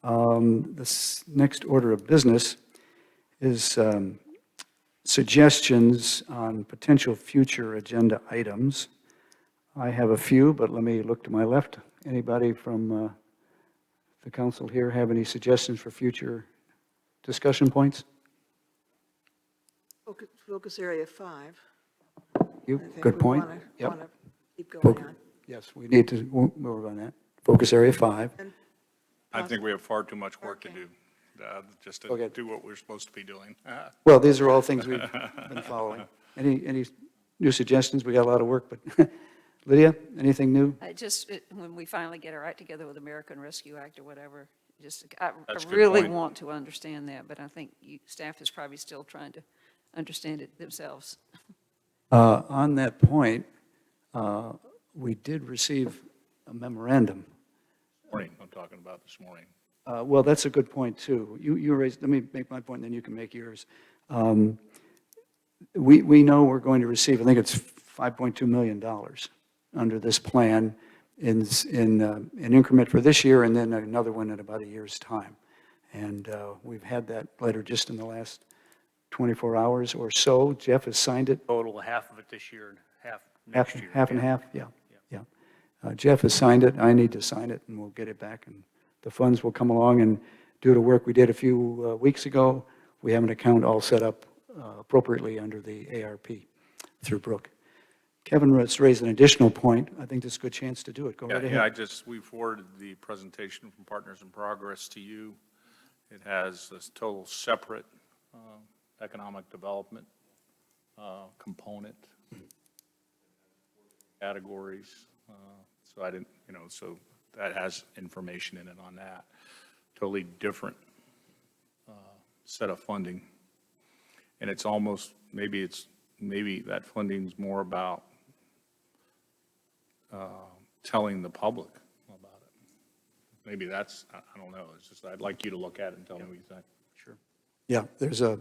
This next order of business is suggestions on potential future agenda items. I have a few, but let me look to my left. Anybody from the council here have any suggestions for future discussion points? Focus area 5. Good point. Yep. Want to keep going on. Yes, we need to move on that. Focus area 5. I think we have far too much work to do, just to Okay. do what we're supposed to be doing. Well, these are all things we've been following. Any new suggestions? We got a lot of work, but Lydia, anything new? When we finally get our act together with American Rescue Act or whatever, I That's a good really point. want to understand that, but I think staff is probably still trying to understand it themselves. On that point, we did receive a memorandum. Morning, I'm talking about this morning. Well, that's a good point, too. You raised, let me make my point, and then you can make yours. We know we're going to receive, I think it's $5.2 million under this plan in an increment for this year, and then another one in about a year's time. And we've had that letter just in the last 24 hours or so. Jeff has signed it. Total, half of it this year and half next year. Half and half, yeah. Jeff has signed it, I need to sign it, and we'll get it back, and the funds will come along and do the work we did a few weeks ago. We have an account all set up appropriately under the ARP through Brooke. Kevin has raised an additional point. I think this is a good chance to do it. Go right ahead. We forwarded the presentation from Partners in Progress to you. It has this total separate economic development component, categories. So I didn't, so that has information in it on that. Totally different set of funding. And it's almost, maybe that funding's more about telling the public about it. Maybe that's, I don't know. It's just, I'd like you to look at it and tell me what you think. Sure. Yeah, there's a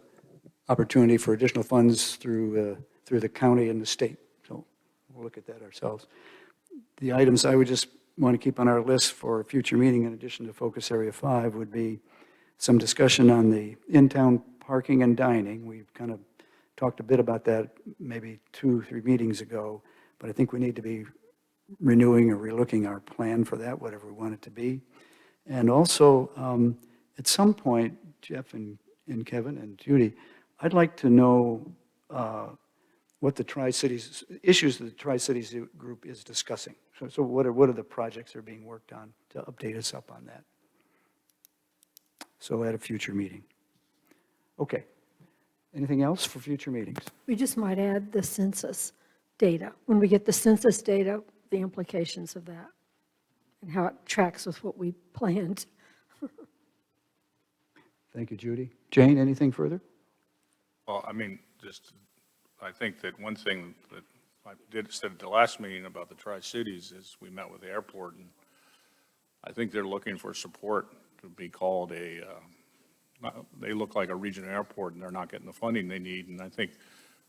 opportunity for additional funds through the county and the state. So we'll look at that ourselves. The items I would just want to keep on our list for a future meeting, in addition to Focus Area 5, would be some discussion on the in-town parking and dining. We've kind of talked a bit about that maybe 2-3 meetings ago, but I think we need to be renewing or relooking our plan for that, whatever we want it to be. And also, at some point, Jeff and Kevin and Judy, I'd like to know what the Tri-Cities, issues that the Tri-Cities group is discussing. So what are the projects that are being worked on to update us up on that? So at a future meeting. Okay. Anything else for future meetings? We just might add the census data. When we get the census data, the implications of that and how it tracks with what we planned. Thank you, Judy. Jane, anything further? Well, I think that one thing that I said at the last meeting about the Tri-Cities is we met with the airport, and I think they're looking for support to be called they look like a regional airport, and they're not getting the funding they need, and I think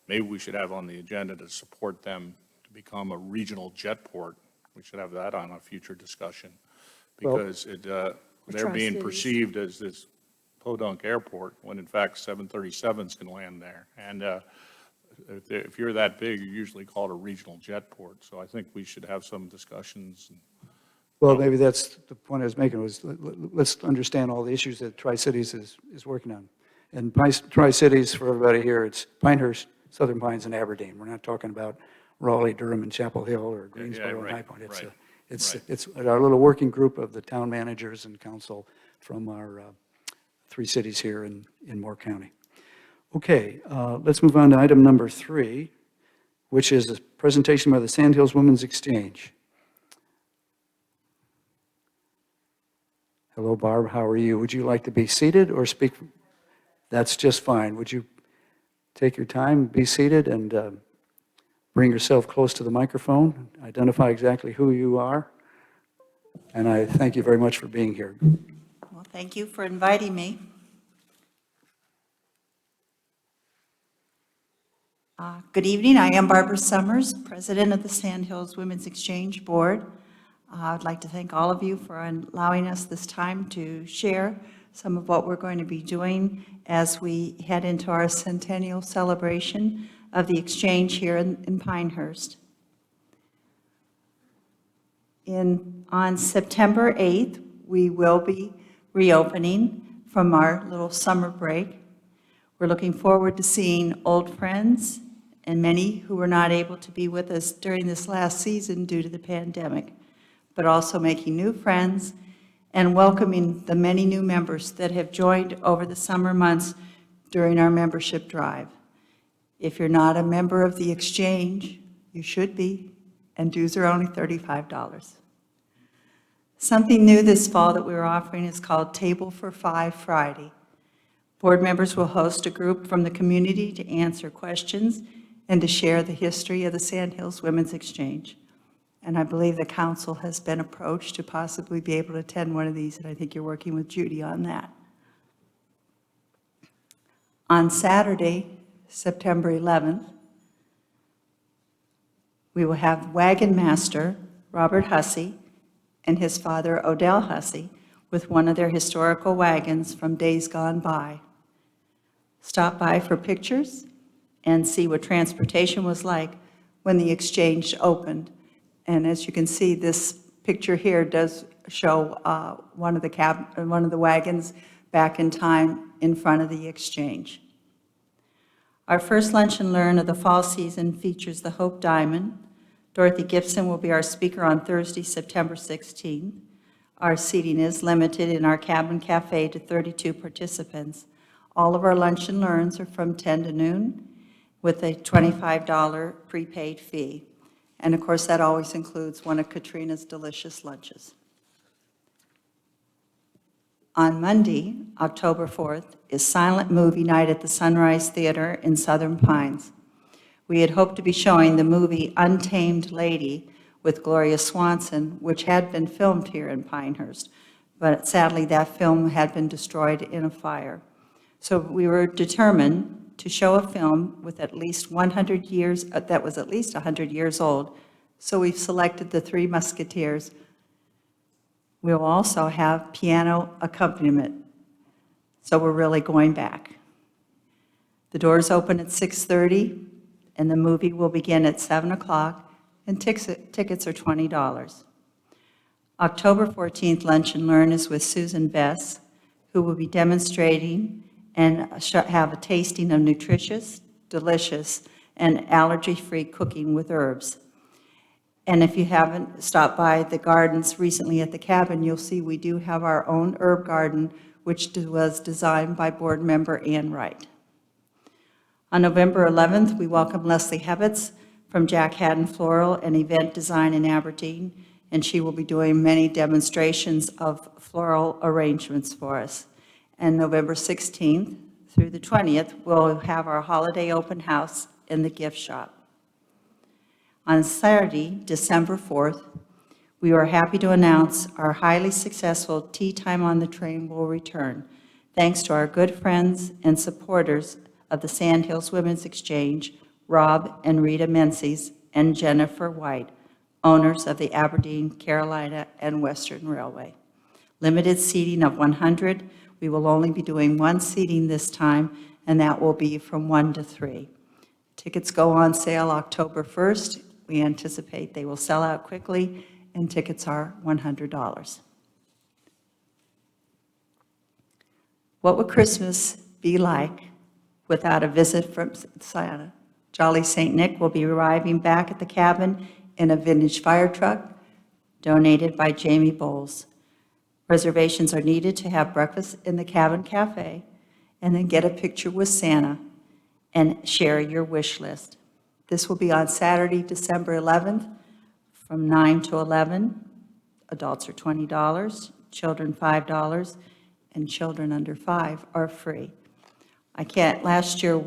maybe we should have on the agenda to support them to become a regional jet port. We should have that on a future discussion, because they're being Tri-Cities. perceived as this podunk airport, when in fact 737s can land there. And if you're that big, you're usually called a regional jet port. So I think we should have some discussions. Well, maybe that's the point I was making, was let's understand all the issues that Tri-Cities is working on. And Tri-Cities, for everybody here, it's Pinehurst, Southern Pines, and Aberdeen. We're not talking about Raleigh, Durham, and Chapel Hill, or Greensboro, and High Point. It's our little working group of the town managers and council from our 3 cities here in Moore County. Okay, let's move on to item number 3, which is a presentation by the Sandhills Women's Exchange. Hello, Barb, how are you? Would you like to be seated or speak? That's just fine. Would you take your time, be seated, and bring yourself close to the microphone, identify exactly who you are, and I thank you very much for being here. Well, thank you for inviting me. Good evening. I am Barbara Summers, president of the Sandhills Women's Exchange Board. I'd like to thank all of you for allowing us this time to share some of what we're going to be doing as we head into our centennial celebration of the Exchange here in Pinehurst. On September 8th, we will be reopening from our little summer break. We're looking forward to seeing old friends and many who were not able to be with us during this last season due to the pandemic, but also making new friends and welcoming the many new members that have joined over the summer months during our membership drive. If you're not a member of the Exchange, you should be, and dues are only $35. Something new this fall that we're offering is called Table for Five Friday. Board members will host a group from the community to answer questions and to share the history of the Sandhills Women's Exchange. And I believe the council has been approached to possibly be able to attend one of these, and I think you're working with Judy on that. On Saturday, September 11th, we will have Wagon Master Robert Hussey and his father Odell Hussey with one of their historical wagons from days gone by. Stop by for pictures and see what transportation was like when the Exchange opened. And as you can see, this picture here does show one of the wagons back in time in front of the Exchange. Our first Lunch and Learn of the fall season features the Hope Diamond. Dorothy Gibson will be our speaker on Thursday, September 16th. Our seating is limited in our cabin cafe to 32 participants. All of our Lunch and Learns are from 10 to noon with a $25 prepaid fee. And of course, that always includes one of Katrina's delicious lunches. On Monday, October 4th, is Silent Movie Night at the Sunrise Theater in Southern Pines. We had hoped to be showing the movie Untamed Lady with Gloria Swanson, which had been filmed here in Pinehurst, but sadly that film had been destroyed in a fire. So we were determined to show a film with at least 100 years, that was at least 100 years old. So we've selected The Three Musketeers. We'll also have piano accompaniment. So we're really going back. The doors open at 6:30, and the movie will begin at 7 o'clock, and tickets are $20. October 14th, Lunch and Learn is with Susan Bess, who will be demonstrating and have a tasting of nutritious, delicious, and allergy-free cooking with herbs. And if you haven't stopped by the gardens recently at the cabin, you'll see we do have our own herb garden, which was designed by board member Ann Wright. On November 11th, we welcome Leslie Hebbets from Jack Haddon Floral and Event Design in Aberdeen, and she will be doing many demonstrations of floral arrangements for us. And November 16th through the 20th, we'll have our holiday open house in the gift shop. On Saturday, December 4th, we are happy to announce our highly successful Tea Time on the Train will return, thanks to our good friends and supporters of the Sandhills Women's Exchange, Rob and Rita Menzies and Jennifer White, owners of the Aberdeen, Carolina, and Western Railway. Limited seating of 100. We will only be doing one seating this time, and that will be from 1 to 3. Tickets go on sale October 1st. We anticipate they will sell out quickly, and tickets are $100. What would Christmas be like without a visit from Santa? Jolly St. Nick will be arriving back at the cabin in a vintage fire truck donated by Jamie Bowles. Reservations are needed to have breakfast in the cabin cafe and then get a picture with Santa and share your wish list. This will be on Saturday, December 11th from 9 to 11. Adults are $20, children $5, and children under 5 are free. Last year,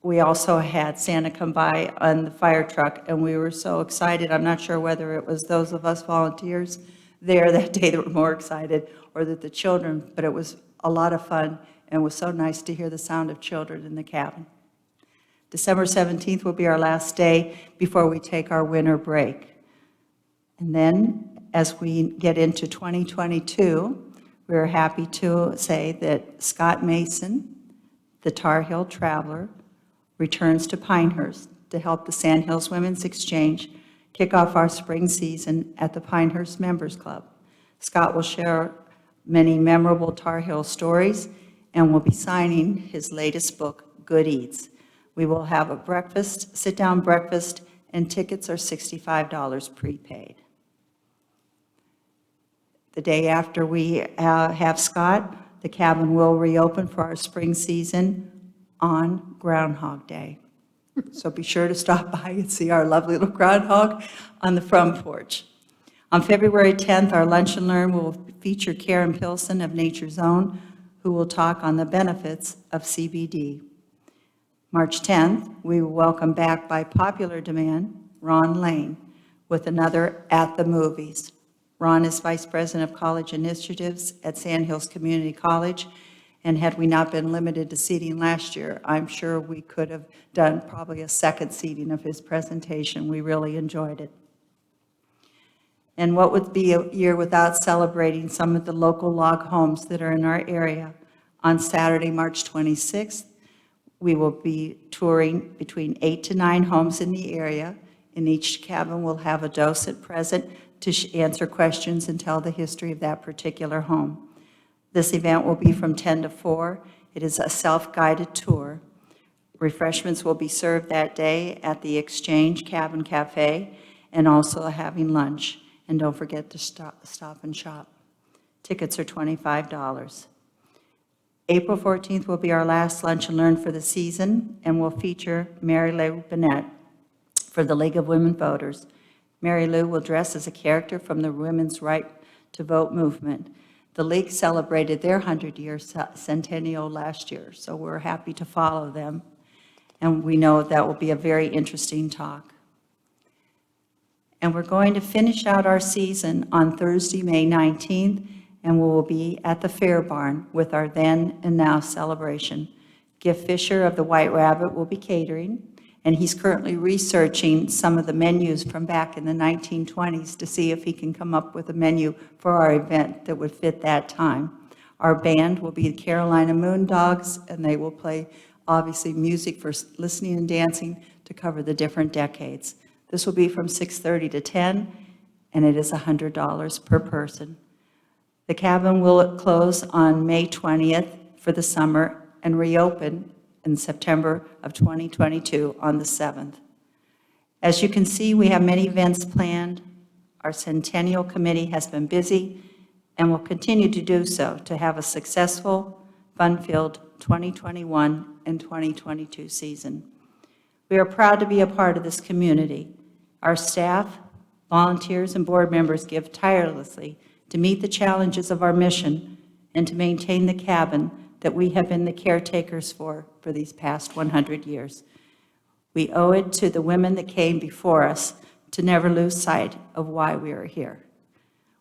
we also had Santa come by on the fire truck, and we were so excited. I'm not sure whether it was those of us volunteers there that day that were more excited or that the children, but it was a lot of fun, and it was so nice to hear the sound of children in the cabin. December 17th will be our last day before we take our winter break. And then As we get into 2022, we're happy to say that Scott Mason, the Tar Heel Traveler, returns to Pinehurst to help the Sand Hills Women's Exchange kick off our spring season at the Pinehurst Members Club. Scott will share many memorable Tar Heel stories and will be signing his latest book, Good Eats. We will have a breakfast, sit-down breakfast, and tickets are $65 prepaid. The day after we have Scott, the cabin will reopen for our spring season on Groundhog Day. So be sure to stop by and see our lovely little groundhog on the front porch. On February 10th, our Lunch and Learn will feature Karen Pilson of Nature's Own, who will talk on the benefits of CBD. March 10th, we will welcome back by popular demand Ron Lane with another At the Movies. Ron is Vice President of College Initiatives at Sand Hills Community College, and had we not been limited to seating last year, I'm sure we could have done probably a second seating of his presentation. We really enjoyed it. And what would be a year without celebrating some of the local log homes that are in our area? On Saturday, March 26th, we will be touring between 8 to 9 homes in the area. In each cabin, we'll have a docent present to answer questions and tell the history of that particular home. This event will be from 10 to 4. It is a self-guided tour. Refreshments will be served that day at the Exchange Cabin Cafe and also having lunch. And don't forget to stop and shop. Tickets are $25. April 14th will be our last Lunch and Learn for the season, and will feature Mary Lou Bennett for the League of Women Voters. Mary Lou will dress as a character from the Women's Right to Vote movement. The League celebrated their 100-year centennial last year, so we're happy to follow them. And we know that will be a very interesting talk. And we're going to finish out our season on Thursday, May 19th, and we will be at the Fair Barn with our Then and Now celebration. Giff Fisher of the White Rabbit will be catering, and he's currently researching some of the menus from back in the 1920s to see if he can come up with a menu for our event that would fit that time. Our band will be the Carolina Moondogs, and they will play, obviously, music for listening and dancing to cover the different decades. This will be from 6:30 to 10, and it is $100 per person. The cabin will close on May 20th for the summer and reopen in September of 2022 on the 7th. As you can see, we have many events planned. Our Centennial Committee has been busy and will continue to do so to have a successful, fun-filled 2021 and 2022 season. We are proud to be a part of this community. Our staff, volunteers, and board members give tirelessly to meet the challenges of our mission and to maintain the cabin that we have been the caretakers for these past 100 years. We owe it to the women that came before us to never lose sight of why we are here.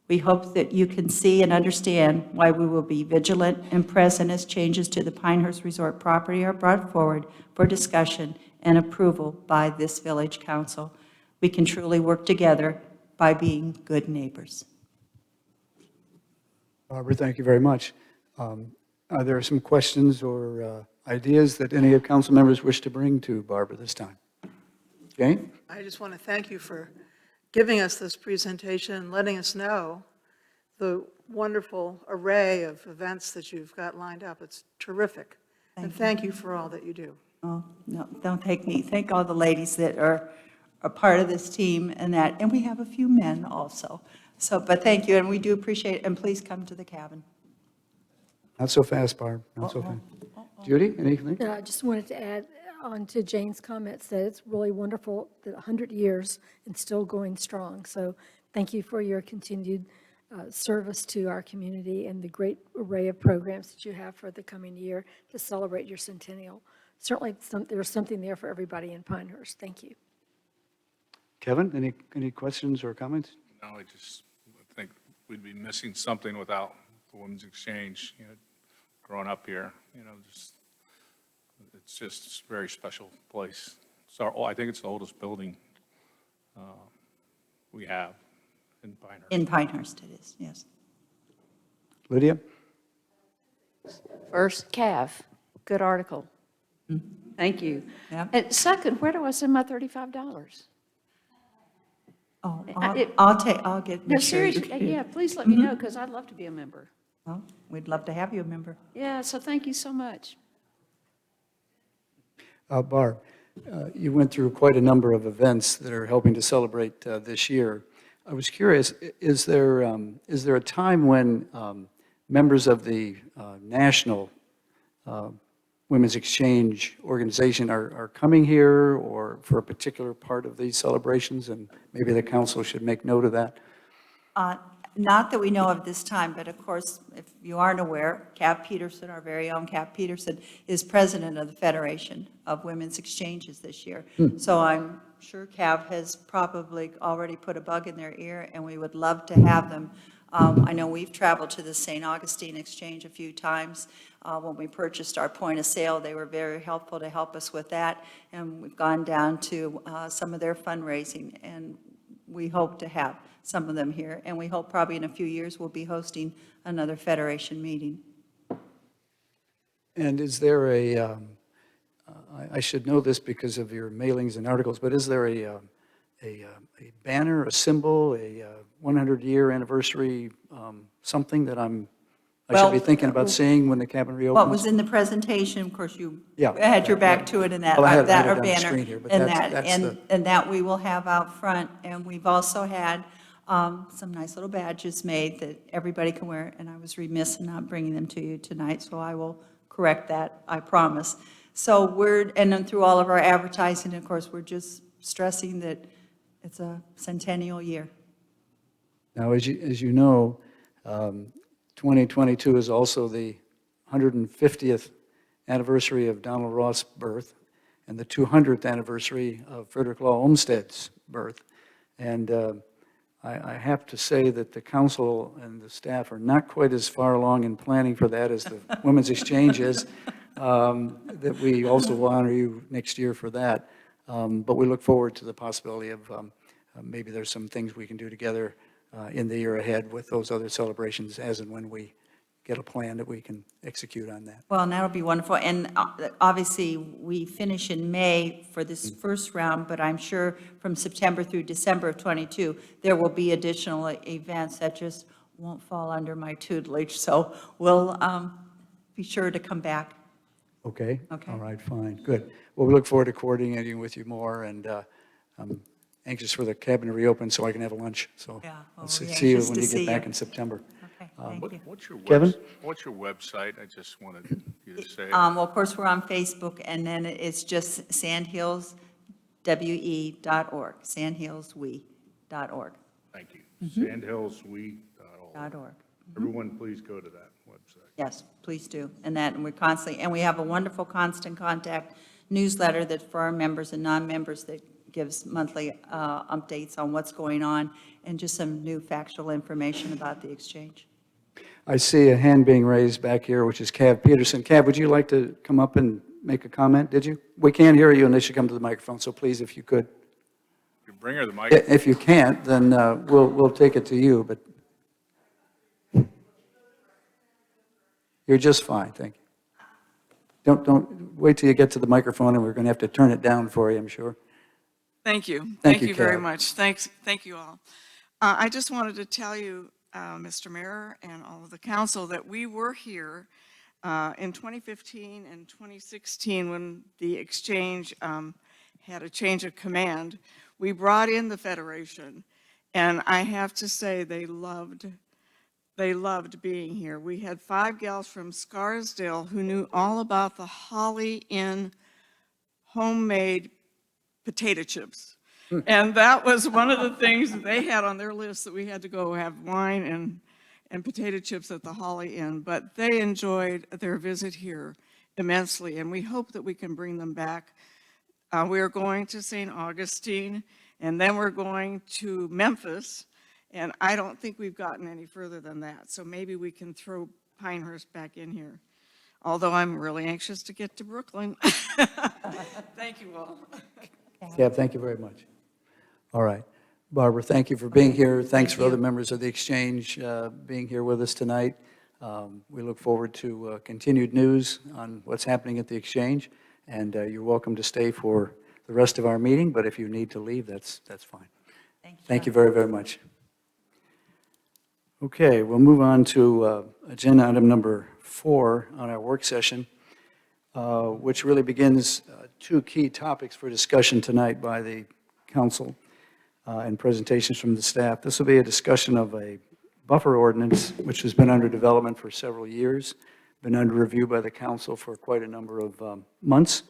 We hope that you can see and understand why we will be vigilant and present as changes to the Pinehurst Resort property are brought forward for discussion and approval by this village council. We can truly work together by being good neighbors. Barbara, thank you very much. Are there some questions or ideas that any of council members wish to bring to Barbara this time? Jane? I just want to thank you for giving us this presentation and letting us know the wonderful array of events that you've got lined up. It's terrific. And thank you for all that you do. Oh, no, don't thank me. Thank all the ladies that are a part of this team and we have a few men also. So, but thank you, and we do appreciate it, and please come to the cabin. Not so fast, Barb, not so fast. Judy, anything? No, I just wanted to add on to Jane's comments that it's really wonderful that 100 years and still going strong. So thank you for your continued service to our community and the great array of programs that you have for the coming year to celebrate your centennial. Certainly there's something there for everybody in Pinehurst. Thank you. Kevin, any questions or comments? No, I think we'd be missing something without the Women's Exchange, growing up here, it's just a very special place. I think it's the oldest building we have in Pinehurst. In Pinehurst it is, yes. Lydia? First, CAV, good article. Thank you. Yep. And second, where do I send my $35? Oh, it- I'll get, No, make sure you seriously, yeah, please let me know, because I'd love to be a member. Well, we'd love to have you a member. Yeah, so thank you so much. Barb, you went through quite a number of events that are helping to celebrate this year. I was curious, is there a time when members of the National Women's Exchange Organization are coming here or for a particular part of these celebrations, and maybe the council should make note of that? Not that we know of this time, but of course, if you aren't aware, Cav Peterson, our very own Cav Peterson, is president of the Federation of Women's Exchanges this year. So I'm sure Cav has probably already put a bug in their ear, and we would love to have them. I know we've traveled to the St. Augustine Exchange a few times. When we purchased our point of sale, they were very helpful to help us with that, and we've gone down to some of their fundraising, and we hope to have some of them here, and we hope probably in a few years we'll be hosting another Federation meeting. And is there I should know this because of your mailings and articles, but is there a banner, a symbol, a 100-year anniversary, something that I should be Well, thinking about seeing when the cabin reopens? What was in the presentation, of course, you Yeah. had your back to it in that, Well, I had it that on or the banner, screen here, but and that's- that, that's the- and that we will have out front. And we've also had some nice little badges made that everybody can wear, and I was remiss in not bringing them to you tonight, so I will correct that, I promise. So and then through all of our advertising, of course, we're just stressing that it's a centennial year. Now, as you know, 2022 is also the 150th anniversary of Donald Ross' birth and the 200th anniversary of Frederick Law Olmsted's birth. And I have to say that the council and the staff are not quite as far along in planning for that as the Women's Exchange is, that we also will honor you next year for that. But we look forward to the possibility of maybe there's some things we can do together in the year ahead with those other celebrations as and when we get a plan that we can execute on that. Well, and that'll be wonderful. And obviously, we finish in May for this first round, but I'm sure from September through December of '22, there will be additional events that just won't fall under my tutelage. So we'll be sure to come back. Okay? Okay. All right, fine, good. Well, we look forward to coordinating with you more, and I'm anxious for the cabin to reopen so I can have a lunch. So Yeah, well, I'll we're see you anxious when to you see get back you. in September. Okay, thank you. What's your Kevin? What's your website? I just wanted you to say it. Well, of course, we're on Facebook, and then it's just sandhillswe.org, sandhillswe.org. Thank you. Sandhillswe.org. .org. Everyone, please go to that website. Yes, please do. And we're constantly, and we have a wonderful constant contact newsletter that for our members and non-members that gives monthly updates on what's going on and just some new factual information about the exchange. I see a hand being raised back here, which is Cav Peterson. Cav, would you like to come up and make a comment? Did you? We can't hear you unless you come to the microphone, so please, if you could. You bring her the mic. If you can't, then we'll take it to you, but you're just fine, thank you. Don't wait till you get to the microphone, and we're going to have to turn it down for you, I'm sure. Thank you. Thank Thank you, you very Kat. much. Thank you all. I just wanted to tell you, Mr. Mayor and all of the council, that we were here in 2015 and 2016 when the exchange had a change of command. We brought in the Federation, and I have to say they loved being here. We had 5 gals from Scarsdale who knew all about the Holly Inn homemade potato chips. And that was one of the things that they had on their list, that we had to go have wine and potato chips at the Holly Inn. But they enjoyed their visit here immensely, and we hope that we can bring them back. We're going to St. Augustine, and then we're going to Memphis, and I don't think we've gotten any further than that. So maybe we can throw Pinehurst back in here, although I'm really anxious to get to Brooklyn. Thank you all. Cav, thank you very much. All right. Barbara, thank you for being here. Thanks for other members of the exchange being here with us tonight. We look forward to continued news on what's happening at the exchange, and you're welcome to stay for the rest of our meeting, but if you need to leave, that's fine. Thank you very, very much. Okay, we'll move on to agenda item number 4 on our work session, which really begins 2 key topics for discussion tonight by the council and presentations from the staff. This will be a discussion of a buffer ordinance, which has been under development for several years, been under review by the council for quite a number of months,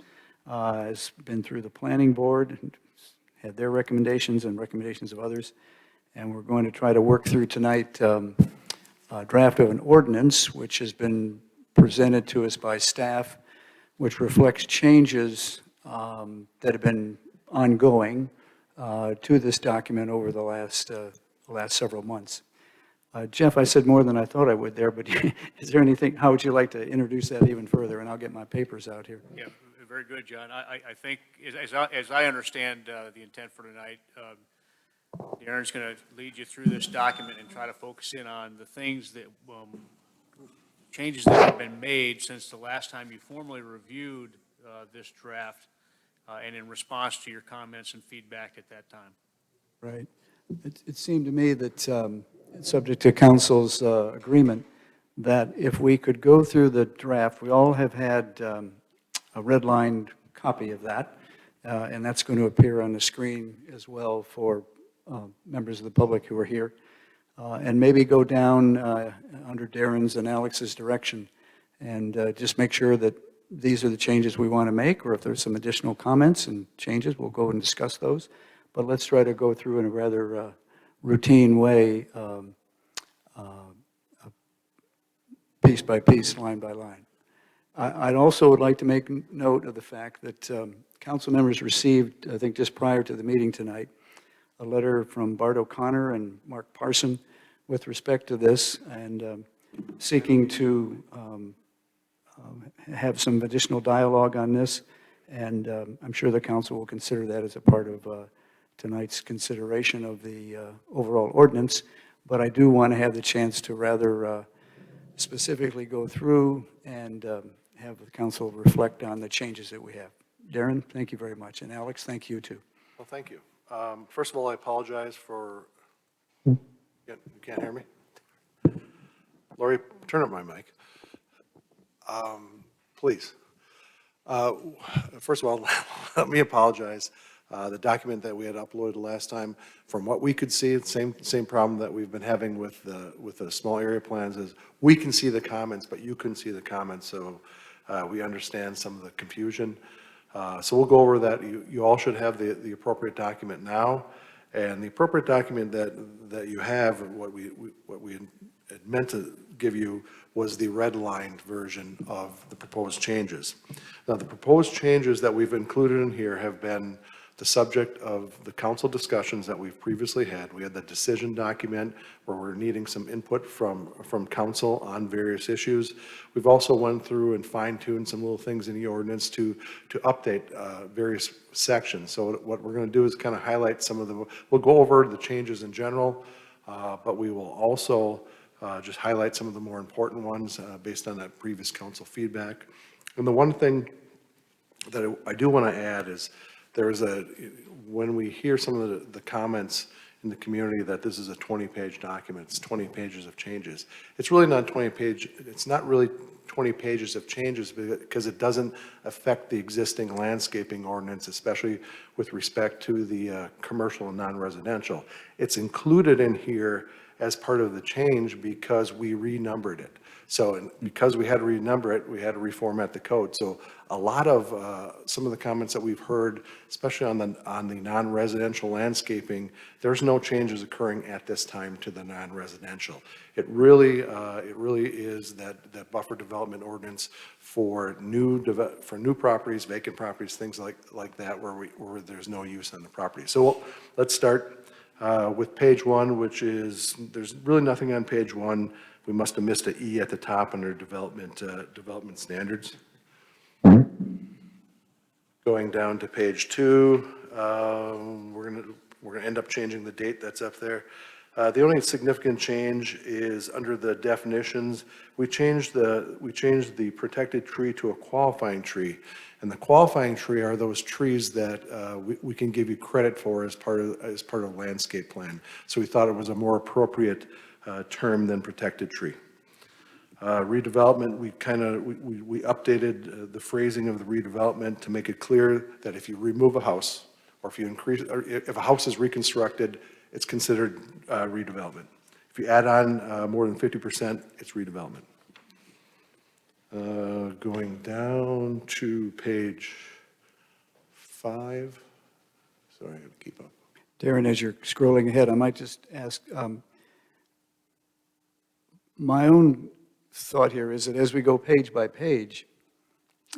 has been through the planning board, and had their recommendations and recommendations of others, and we're going to try to work through tonight a draft of an ordinance, which has been presented to us by staff, which reflects changes that have been ongoing to this document over the last several months. Jeff, I said more than I thought I would there, but is there anything, how would you like to introduce that even further? And I'll get my papers out here. Yeah, very good, John. I think, as I understand the intent for tonight, Darren's going to lead you through this document and try to focus in on the things that, changes that have been made since the last time you formally reviewed this draft, and in response to your comments and feedback at that time. Right. It seemed to me that, subject to council's agreement, that if we could go through the draft, we all have had a redlined copy of that, and that's going to appear on the screen as well for members of the public who are here, and maybe go down under Darren's and Alex's direction and just make sure that these are the changes we want to make, or if there's some additional comments and changes, we'll go and discuss those. But let's try to go through in a rather routine way, piece by piece, line by line. I'd also would like to make note of the fact that council members received, I think just prior to the meeting tonight, a letter from Bart O'Connor and Mark Parson with respect to this, and seeking to have some additional dialogue on this, and I'm sure the council will consider that as a part of tonight's consideration of the overall ordinance, but I do want to have the chance to rather specifically go through and have the council reflect on the changes that we have. Darren, thank you very much, and Alex, thank you too. Well, thank you. First of all, I apologize for, you can't hear me? Lori, turn up my mic. Please. First of all, let me apologize. The document that we had uploaded last time, from what we could see, the same problem that we've been having with the small area plans is we can see the comments, but you couldn't see the comments, so we understand some of the confusion. So we'll go over that. You all should have the appropriate document now, and the appropriate document that you have, what we had meant to give you was the redlined version of the proposed changes. Now, the proposed changes that we've included in here have been the subject of the council discussions that we've previously had. We had the decision document where we're needing some input from council on various issues. We've also went through and fine-tuned some little things in the ordinance to update various sections. So what we're going to do is kind of highlight some of the, we'll go over the changes in general, but we will also just highlight some of the more important ones based on that previous council feedback. And the one thing that I do want to add is when we hear some of the comments in the community that this is a 20-page document, it's 20 pages of changes. It's really not 20 pages of changes because it doesn't affect the existing landscaping ordinance, especially with respect to the commercial and non-residential. It's included in here as part of the change because we renumbered it. So because we had to renumber it, we had to reformat the code. So a lot of some of the comments that we've heard, especially on the non-residential landscaping, there's no changes occurring at this time to the non-residential. It really is that buffer development ordinance for new properties, vacant properties, things like that, where there's no use on the property. So let's start with page 1, which is, there's really nothing on page 1. We must have missed an E at the top under development standards. Going down to page 2, we're we're going to end up changing the date that's up there. The only significant change is under the definitions, we changed the protected tree to a qualifying tree. And the qualifying tree are those trees that we can give you credit for as part of landscape plan. So we thought it was a more appropriate term than protected tree. Redevelopment, we updated the phrasing of the redevelopment to make it clear that if you remove a house, or if a house is reconstructed, it's considered redevelopment. If you add on more than 50%, it's redevelopment. Going down to page 5. Sorry, I gotta keep up. Darren, as you're scrolling ahead, I might just ask, my own thought here is that as we go page by page,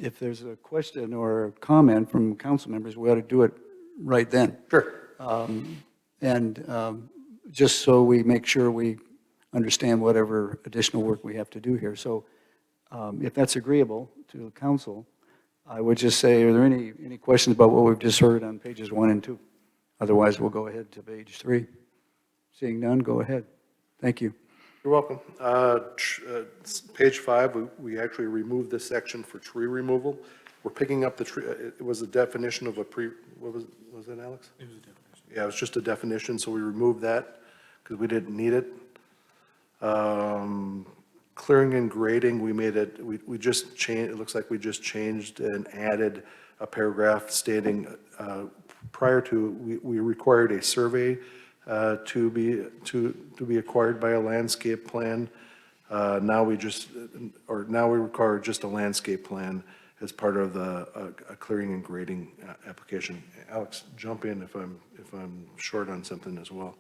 if there's a question or a comment from council members, we ought to do it right then. Sure. Just so we make sure we understand whatever additional work we have to do here. So if that's agreeable to the council, I would just say, are there any questions about what we've just heard on pages 1 and 2? Otherwise, we'll go ahead to page 3. Seeing none, go ahead. Thank you. You're welcome. Page 5, we actually removed this section for tree removal. We're picking up the tree, it was a definition of what was that, Alex? It was a definition. Yeah, it was just a definition, so we removed that because we didn't need it. Clearing and grading, we just changed, it looks like we just changed and added a paragraph stating prior to, we required a survey to be acquired by a landscape plan. Now we require just a landscape plan as part of a clearing and grading application. Alex, jump in if I'm short on something as well.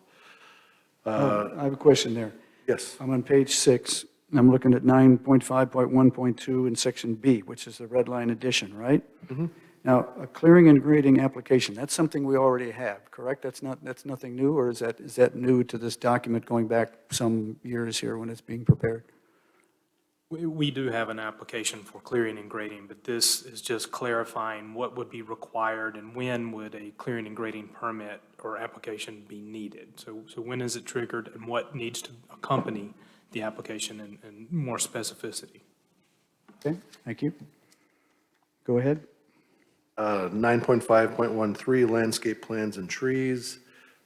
I have a question there. Yes. I'm on page 6, and I'm looking at 9.5.1.2 in section B, which is the red line addition, right? Mm-hmm. Now, a clearing and grading application, that's something we already have, correct? That's nothing new, or is that new to this document going back some years here when it's being prepared? We do have an application for clearing and grading, but this is just clarifying what would be required and when would a clearing and grading permit or application be needed. So when is it triggered and what needs to accompany the application and more specificity. Okay, thank you. Go ahead. 9.5.13, landscape plans and trees.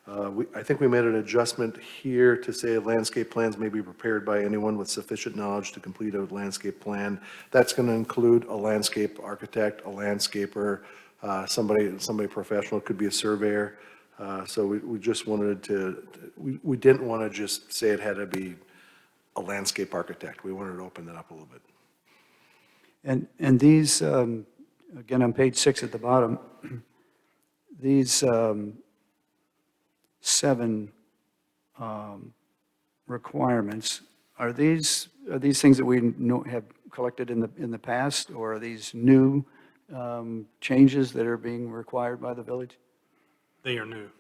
I think we made an adjustment here to say landscape plans may be prepared by anyone with sufficient knowledge to complete a landscape plan. That's going to include a landscape architect, a landscaper, somebody professional, could be a surveyor. So we just wanted to, we didn't want to just say it had to be a landscape architect. We wanted to open that up a little bit. And these, again, on page 6 at the bottom, these 7 requirements, are these things that we have collected in the past, or are these new changes that are being required by the village? They are new.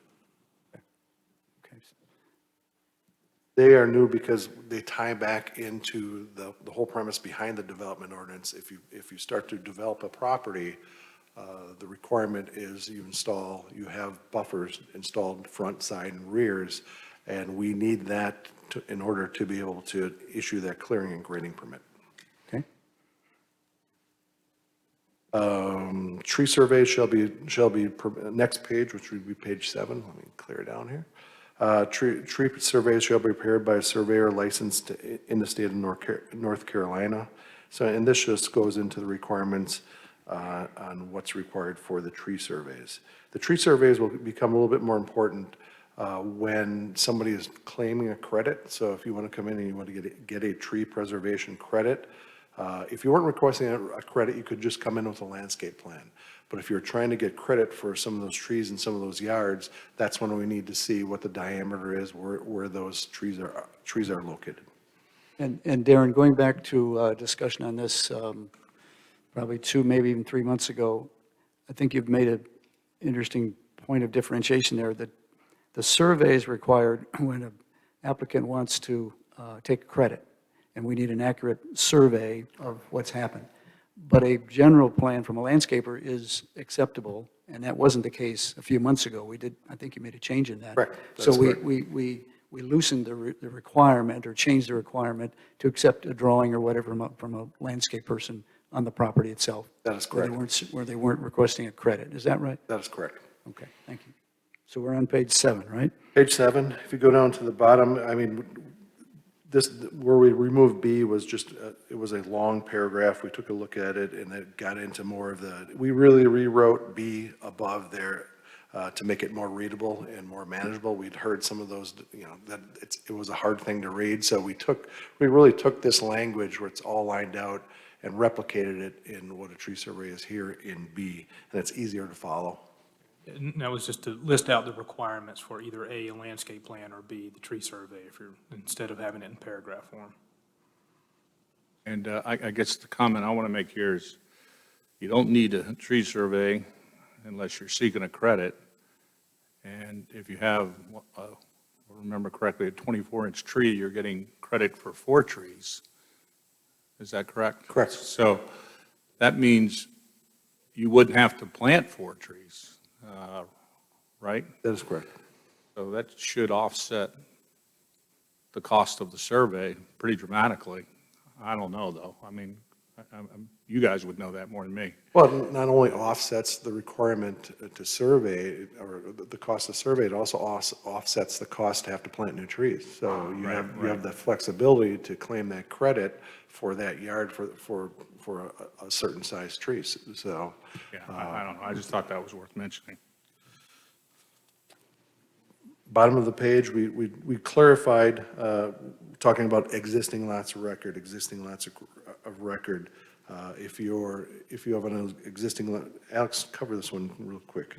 Okay. They are new because they tie back into the whole premise behind the development ordinance. If you start to develop a property, the requirement is you have buffers installed front, side, and rears, and we need that in order to be able to issue that clearing and grading permit. Okay. Tree surveys shall be next page, which would be page 7. Let me clear it down here. Tree surveys shall be prepared by a surveyor licensed in the state of North Carolina. So, and this just goes into the requirements on what's required for the tree surveys. The tree surveys will become a little bit more important when somebody is claiming a credit. So if you want to come in and you want to get a tree preservation credit, if you weren't requesting a credit, you could just come in with a landscape plan. But if you're trying to get credit for some of those trees in some of those yards, that's when we need to see what the diameter is, where those trees are located. And Darren, going back to discussion on this probably 2, maybe even 3 months ago, I think you've made an interesting point of differentiation there, that the survey is required when an applicant wants to take credit, and we need an accurate survey of what's happened. But a general plan from a landscaper is acceptable And that wasn't the case a few months ago. I think you made a change in that. Correct. So That's correct. we loosened the requirement or changed the requirement to accept a drawing or whatever from a landscape person on the property itself. That is Where correct. they weren't requesting a credit. Is that right? That is correct. Okay, thank you. So we're on page 7, right? Page 7, if you go down to the bottom, I mean, this, where we removed B was just, it was a long paragraph. We took a look at it, and it got into more of we really rewrote B above there to make it more readable and more manageable. We'd heard some of those, that it was a hard thing to read, so we really took this language where it's all lined out and replicated it in what a tree survey is here in B, and it's easier to follow. And that was just to list out the requirements for either A, a landscape plan, or B, the tree survey, instead of having it in paragraph form. And I guess the comment I want to make here is you don't need a tree survey unless you're seeking a credit. And if you have, if I remember correctly, a 24-inch tree, you're getting credit for 4 trees. Is that correct? Correct. So that means you wouldn't have to plant 4 trees, right? That is correct. So that should offset the cost of the survey pretty dramatically. I don't know, though. I mean, you guys would know that more than me. Well, it not only offsets the requirement to survey, or the cost of survey, it also offsets the cost to have to plant new trees. So you have the flexibility to claim that credit for that yard for a certain size tree. So, Yeah, I don't know. I just thought that was worth mentioning. bottom of the page, we clarified, talking about existing lots of record, existing lots of record. If you have an existing lot, Alex, cover this one real quick.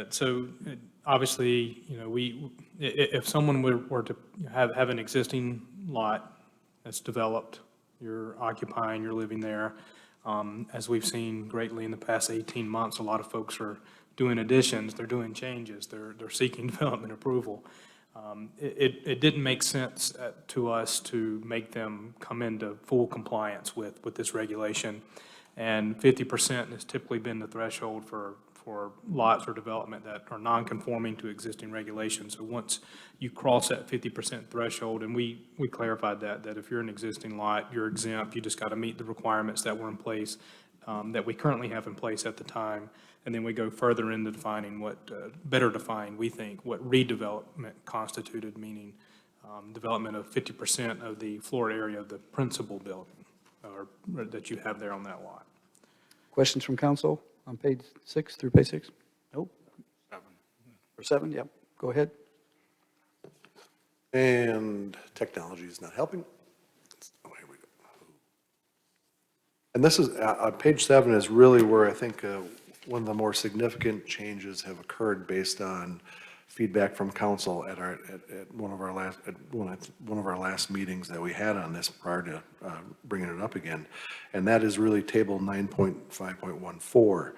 So obviously, if someone were to have an existing lot that's developed, you're occupying, you're living there, as we've seen greatly in the past 18 months, a lot of folks are doing additions, they're doing changes, they're seeking development approval. It didn't make sense to us to make them come into full compliance with this regulation. And 50% has typically been the threshold for lots or development that are non-conforming to existing regulations. So once you cross that 50% threshold, and we clarified that if you're an existing lot, you're exempt, you just got to meet the requirements that were in place, that we currently have in place at the time. And then we go further into defining better define, we think, what redevelopment constituted, meaning development of 50% of the floor area of the principal building or that you have there on that lot. Questions from council on page 6 through page 6? Nope. 7. Or 7, yep, go ahead. And technology is not helping. Oh, here we go. And this is, page 7 is really where I think one of the more significant changes have occurred based on feedback from council at one of our last meetings that we had on this prior to bringing it up again. And that is really table 9.5.14.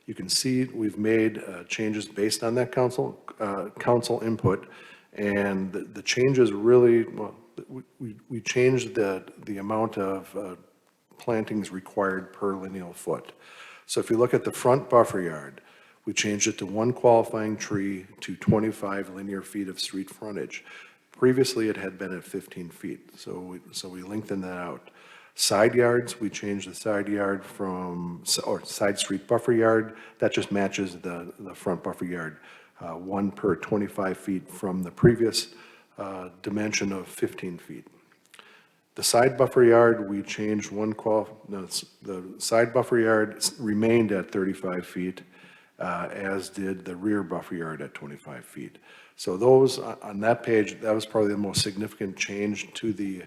You can see we've made changes based on that council input. And the changes really, well, we changed the amount of plantings required per lineal foot. So if you look at the front buffer yard, we changed it to 1 qualifying tree to 25 linear feet of street frontage. Previously, it had been at 15 feet, so we lengthened that out. Side yards, we changed the side yard or side street buffer yard, that just matches the front buffer yard. 1 per 25 feet from the previous dimension of 15 feet. The side buffer yard, we changed the side buffer yard remained at 35 feet, as did the rear buffer yard at 25 feet. So those, on that page, that was probably the most significant change to the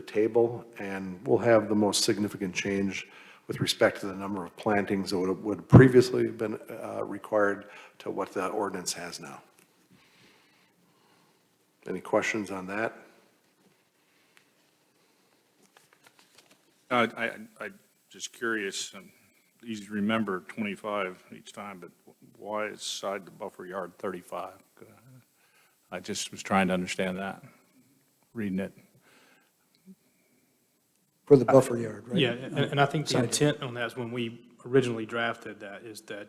table, and we'll have the most significant change with respect to the number of plantings that would have previously been required to what the ordinance has now. Any questions on that? I'm just curious, and easy to remember 25 each time, but why is side the buffer yard 35? I just was trying to understand that, reading it. For the buffer yard, right? Yeah, and I think the Side yard. intent on that is when we originally drafted that, is that,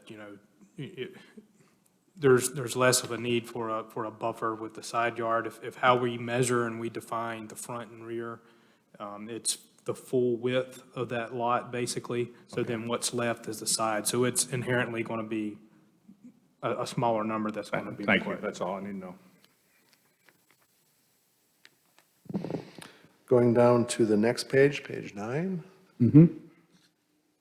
there's less of a need for a buffer with the side yard. If how we measure and we define the front and rear, it's the full width of that lot, basically. So then what's left is the side. So it's inherently going to be a smaller number that's going to be Thank you, required. that's all I need to know. Going down to the next page, page 9.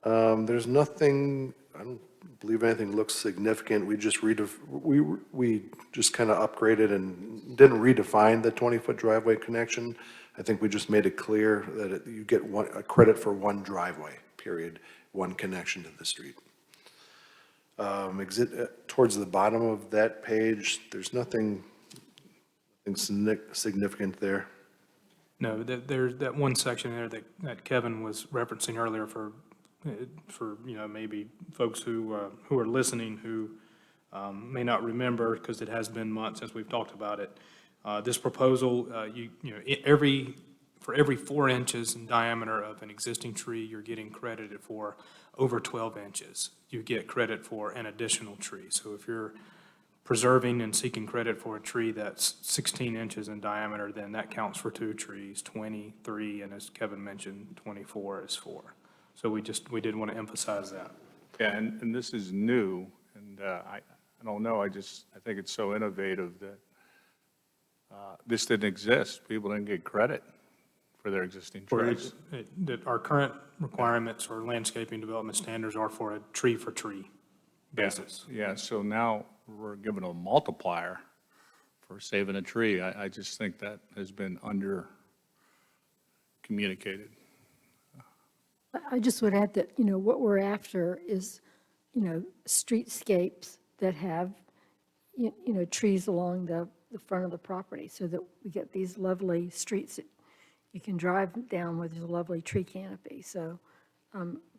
There's nothing, I don't believe anything looks significant. We just we just kind of upgraded and didn't redefine the 20-foot driveway connection. I think we just made it clear that you get a credit for one driveway, period, one connection to the street. Towards the bottom of that page, there's nothing significant there. No, there's that one section there that Kevin was referencing earlier for maybe folks who are listening who may not remember, because it has been months since we've talked about it. This proposal, for every 4 inches in diameter of an existing tree, you're getting credited for over 12 inches. You get credit for an additional tree. So if you're preserving and seeking credit for a tree that's 16 inches in diameter, then that counts for 2 trees, 23, and as Kevin mentioned, 24 is 4. So we did want to emphasize that. Yeah, and this is new, and I don't know, I think it's so innovative that this didn't exist. People didn't get credit for their existing trees. That our current requirements or landscaping development standards are for a tree-for-tree basis. Yeah, so now we're given a multiplier for saving a tree. I just think that has been under-communicated. I just would add that, what we're after is, streetscapes that have, trees along the front of the property, so that we get these lovely streets that you can drive down with a lovely tree canopy. So,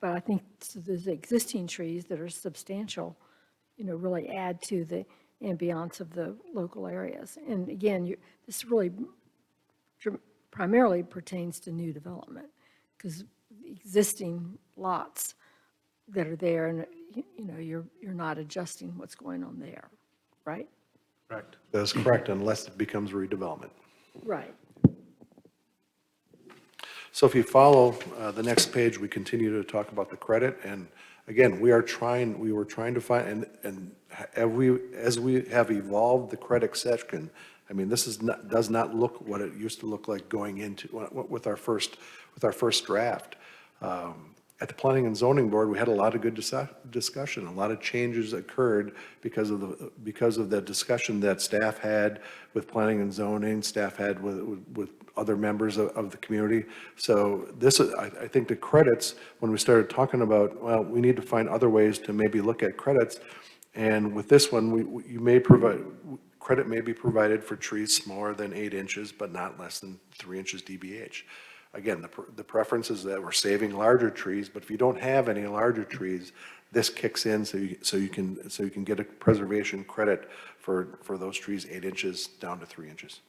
but I think those existing trees that are substantial, really add to the ambiance of the local areas. And again, this really primarily pertains to new development, because existing lots that are there, and you're not adjusting what's going on there, right? Correct. That's correct, unless it becomes redevelopment. Right. So if you follow the next page, we continue to talk about the credit, and again, we were trying to find, and as we have evolved the credit section, I mean, this does not look what it used to look like going into, with our first draft. At the Planning and Zoning Board, we had a lot of good discussion. A lot of changes occurred because of the discussion that staff had with Planning and Zoning, staff had with other members of the community. So this, I think the credits, when we started talking about, well, we need to find other ways to maybe look at credits. And with this one, credit may be provided for trees smaller than 8 inches, but not less than 3 inches DBH. Again, the preference is that we're saving larger trees, but if you don't have any larger trees, this kicks in so you can get a preservation credit for those trees 8 inches down to 3 inches.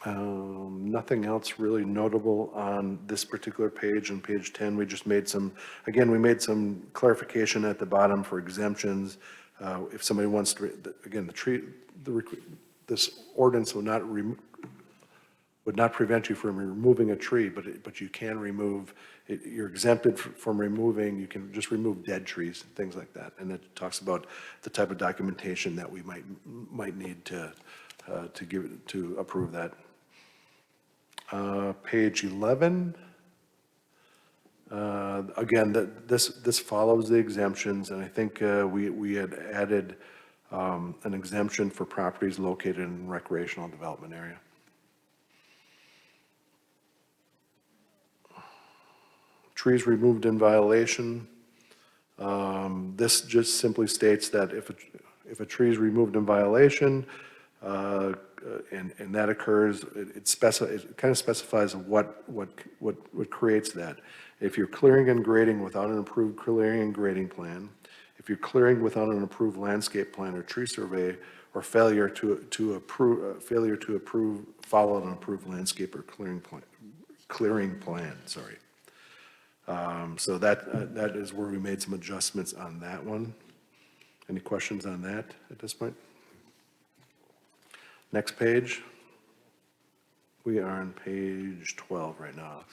Nothing else really notable on this particular page. On page 10, we just made some clarification at the bottom for exemptions. If somebody wants to, again, this ordinance would not prevent you from removing a tree, but you can remove, you're exempted from removing, you can just remove dead trees, things like that. And it talks about the type of documentation that we might need to approve that. Page 11. Again, this follows the exemptions, and I think we had added an exemption for properties located in recreational development area. Trees removed in violation. This just simply states that if a tree is removed in violation, and that occurs, it kind of specifies what creates that. If you're clearing and grading without an approved clearing and grading plan, if you're clearing without an approved landscape plan or tree survey, or failure to approve, follow and approve landscape or clearing plan, sorry. So that is where we made some adjustments on that one. Any questions on that at this point? Next page. We are on page 12 right now.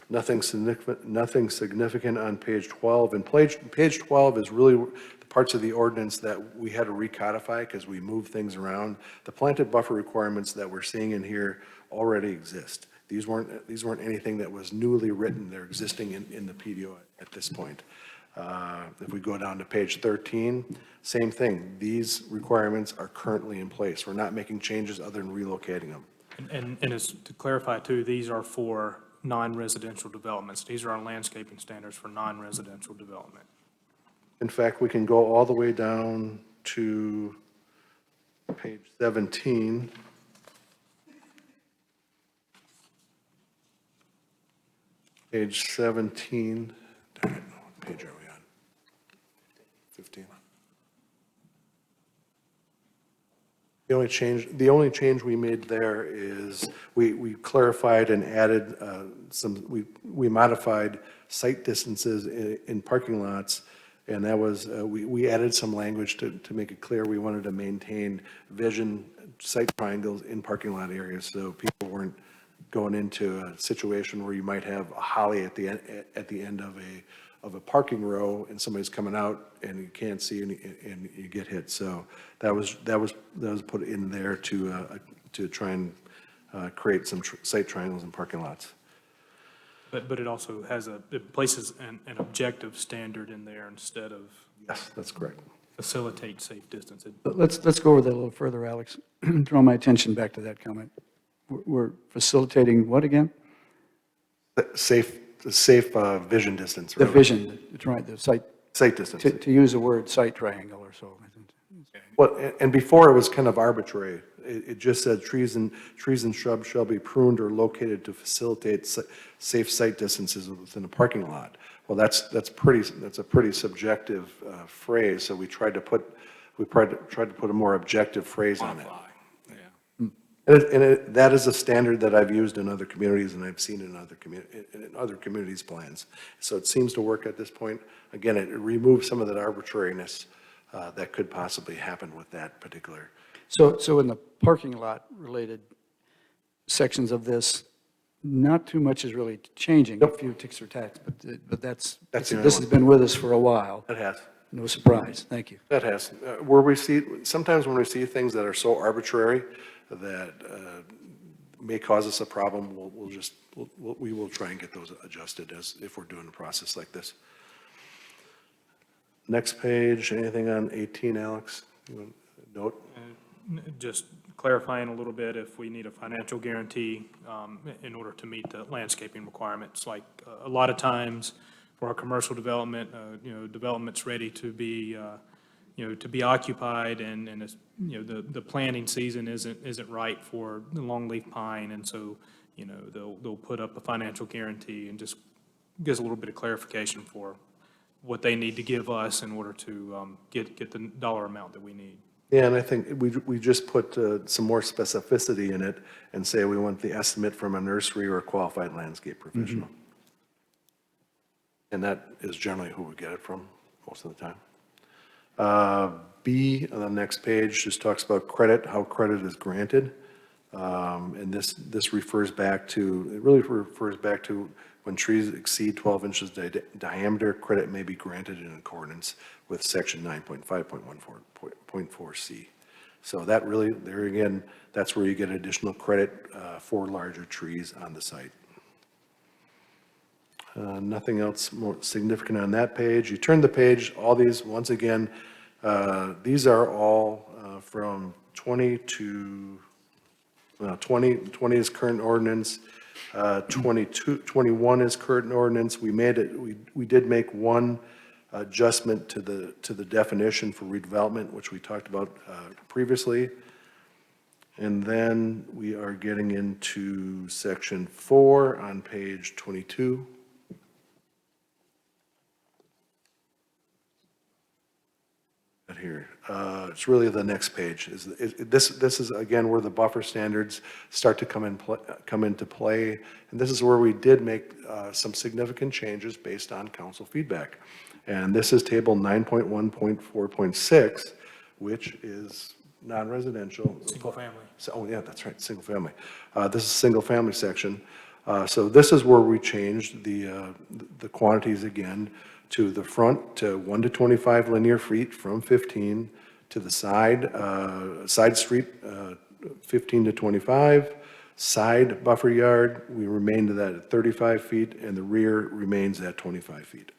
Nothing significant on page 12. And page 12 is really the parts of the ordinance that we had to recodify because we moved things around. The planted buffer requirements that we're seeing in here already exist. These weren't anything that was newly written. They're existing in the PDO at this point. If we go down to page 13, same thing. These requirements are currently in place. We're not making changes other than relocating them. And as to clarify too, these are for non-residential developments. These are our landscaping standards for non-residential development. In fact, we can go all the way down to page 17. Page 17, darn it, what page are we on? 15. The only change we made there is we clarified and added we modified site distances in parking lots, and that was, we added some language to make it clear we wanted to maintain vision site triangles in parking lot areas so people weren't going into a situation where you might have a holly at the end of a parking row and somebody's coming out and you can't see and you get hit. So that was put in there to try and create some site triangles in parking lots. But it also has it places an objective standard in there instead of. Yes, that's correct. Facilitate safe distance. Let's go over that a little further, Alex. Draw my attention back to that comment. We're facilitating what again? Safe vision distance. The vision, the site distance. To use the word site triangle or so. Well, and before it was kind of arbitrary. It just said trees and shrubs shall be pruned or located to facilitate safe site distances within a parking lot. Well, that's a pretty subjective phrase. So we tried to put a more objective phrase on it. And that is a standard that I've used in other communities and I've seen in other communities' plans. So it seems to work at this point. Again, it removes some of that arbitrariness that could possibly happen with that particular. So in the parking lot related sections of this, not too much is really changing. A few ticks or tacks, but this has been with us for a while. It has. No surprise. Thank you. That has. Sometimes when we see things that are so arbitrary that may cause us a problem, we will try and get those adjusted if we're doing a process like this. Next page, anything on 18, Alex? You want to note? Just clarifying a little bit, if we need a financial guarantee in order to meet the landscaping requirements, like a lot of times for our commercial development, development's ready to be to be occupied, and it's, the planting season isn't right for the longleaf pine, and so they'll put up a financial guarantee and just gives a little bit of clarification for what they need to give us in order to get the dollar amount that we need. Yeah, and I think we just put some more specificity in it and say we want the estimate from a nursery or a qualified landscape professional. Mm-hmm. And that is generally who we get it from most of the time. B on the next page just talks about credit, how credit is granted. And this refers back to when trees exceed 12 inches diameter, credit may be granted in accordance with section 9.5.14.4C. So that really, there again, that's where you get additional credit for larger trees on the site. Nothing else more significant on that page. You turn the page, all these, once again, these are all from 20 to, 20 is current ordinance, 21 is current ordinance. We did make one adjustment to the definition for redevelopment, which we talked about previously. And then we are getting into section 4 on page 22. at here? It's really the next page. This is, again, where the buffer standards start to come into play. And this is where we did make some significant changes based on council feedback. And this is table 9.1.4.6, which is non-residential. Single family. So, oh, yeah, that's right, single family. This is single family section. So this is where we changed the quantities again to the front to 1 to 25 linear feet from 15, to the side street 15 to 25, side buffer yard, we remained that at 35 feet, and the rear remains at 25 feet.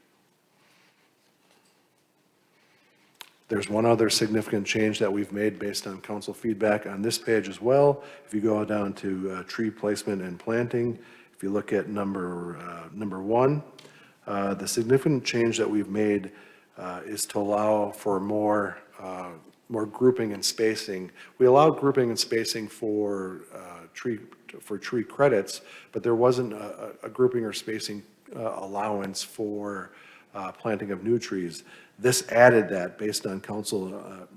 There's one other significant change that we've made based on council feedback on this page as well. If you go down to tree placement and planting, if you look at number 1, the significant change that we've made is to allow for more grouping and spacing. We allow grouping and spacing for tree credits, but there wasn't a grouping or spacing allowance for planting of new trees. This added that based on council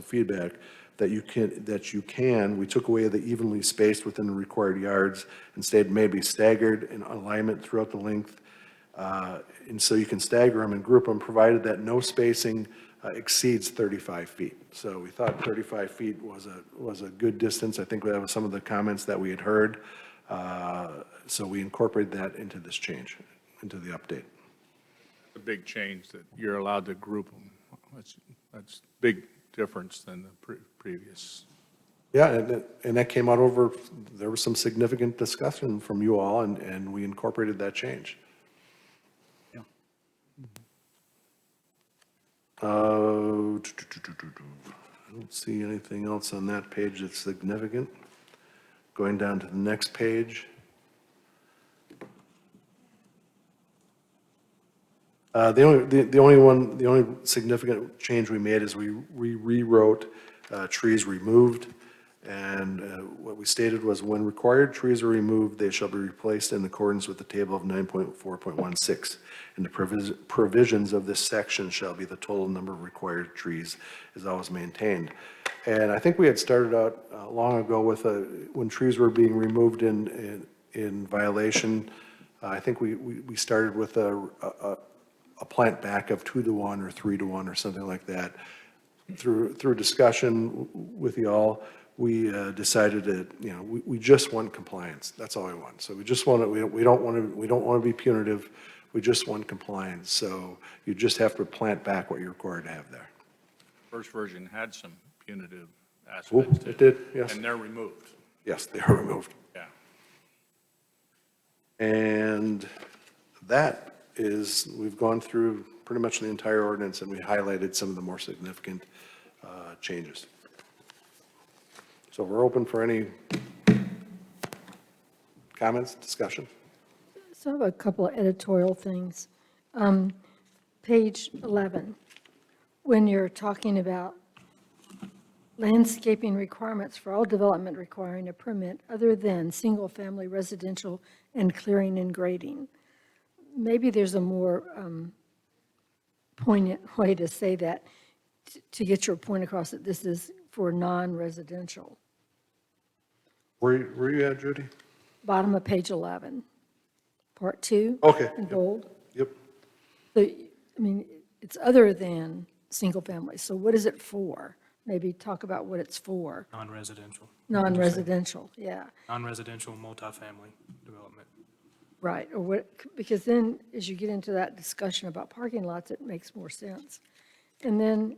feedback that you can. We took away the evenly spaced within the required yards and stayed maybe staggered in alignment throughout the length. And so you can stagger them and group them, provided that no spacing exceeds 35 feet. So we thought 35 feet was a good distance. I think that was some of the comments that we had heard. So we incorporated that into this change, into the update. A big change that you're allowed to group them. That's big difference than the previous. Yeah, and that came out over, there was some significant discussion from you all, and we incorporated that change. Yeah. I don't see anything else on that page that's significant. Going down to the next page. The only significant change we made is we rewrote trees removed. And what we stated was, when required trees are removed, they shall be replaced in accordance with the table of 9.4.16. And the provisions of this section shall be the total number of required trees is always maintained. And I think we had started out long ago with when trees were being removed in violation. I think we started with a plant back of 2 to 1 or 3 to 1 or something like that. Through discussion with you all, we decided that, we just want compliance. That's all we want. So we just want to, we don't want to be punitive. We just want compliance. So you just have to plant back what you're required to have there. First version had some punitive aspects to It did, yes. And they're removed. Yes, they are removed. Yeah. And that is, we've gone through pretty much the entire ordinance, and we highlighted some of the more significant changes. So we're open for any comments, discussion. So I have a couple of editorial things. Page 11, when you're talking about landscaping requirements for all development requiring a permit other than single-family residential and clearing and grading. Maybe there's a more poignant way to say that to get your point across, that this is for non-residential. Where you at, Judy? Bottom of page 11, part 2. Okay. In bold. Yep. So, it's other than single family. So what is it for? Maybe talk about what it's for. Non-residential. Non-residential, yeah. Non-residential multifamily development. Right, or what, because then as you get into that discussion about parking lots, it makes more sense. And then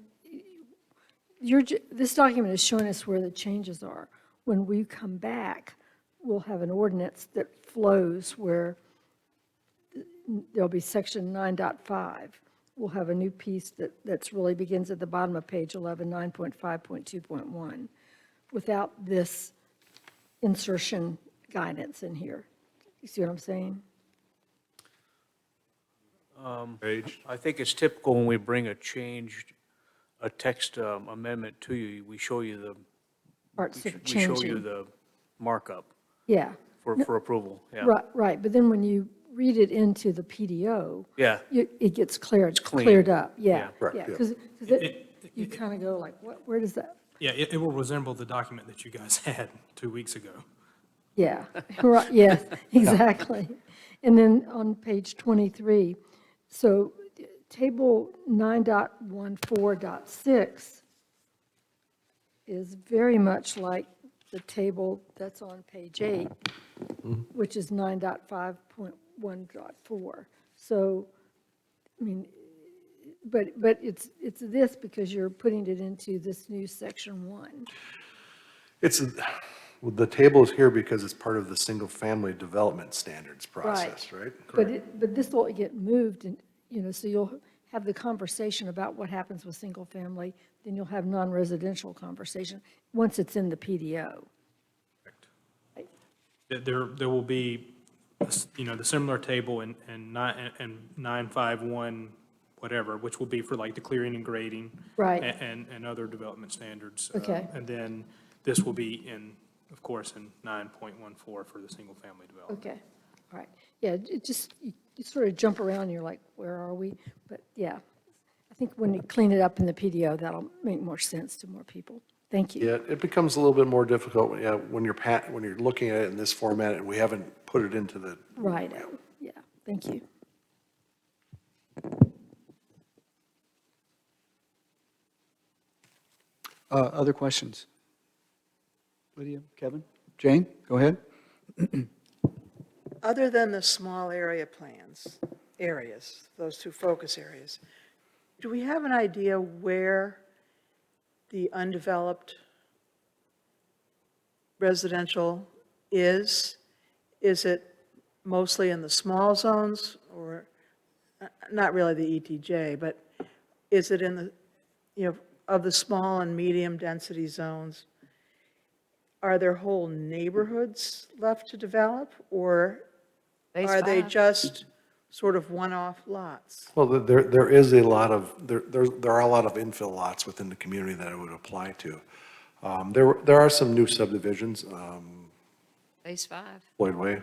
this document is showing us where the changes are. When we come back, we'll have an ordinance that flows where there'll be section 9.5. We'll have a new piece that's really begins at the bottom of page 11, 9.5.2.1, without this insertion guidance in here. You see what I'm saying? Page. I think it's typical when we bring a text amendment to you, we show you Parts that are we show you changing. the markup Yeah. for approval, yeah. Right, but then when you read it into the PDO, Yeah. it gets cleared clean. up, yeah. Yeah. Right, Yeah, yeah. because you kind of go like, what, where does that, Yeah, it will resemble the document that you guys had 2 weeks ago. yeah, right, yes, exactly. And then on page 23, so table 9.14.6 is very much like the table that's on page 8, which is 9.5.1.4. So, I mean, but it's this because you're putting it into this new section 1. Well, the table is here because it's part of the single-family development standards process, right? But this will get moved, and, so you'll have the conversation about what happens with single-family, then you'll have non-residential conversation, once it's in the PDO. There will be, the similar table in 951, whatever, which will be for like the clearing and grading. Right. And other development standards. Okay. And then this will be in, of course, in 9.14 for the single-family development. Okay, all right. Yeah, it just, you sort of jump around, and you're like, where are we? But yeah, I think when you clean it up in the PDO, that'll make more sense to more people. Thank you. Yeah, it becomes a little bit more difficult, when you're looking at it in this format and we haven't put it into the. Right, yeah, thank you. Other questions? Lydia, Kevin, Jane, go ahead. Other than the small area plans, areas, those two focus areas, do we have an idea where the undeveloped residential is? Is it mostly in the small zones, or, not really the ETJ, but is it in the, of the small and medium density zones? Are there whole neighborhoods left to develop, or Phase are they 5. just sort of one-off lots? Well, there is a lot of, there are a lot of infill lots within the community that it would apply to. There are some new subdivisions, Phase 5. Floyd Way,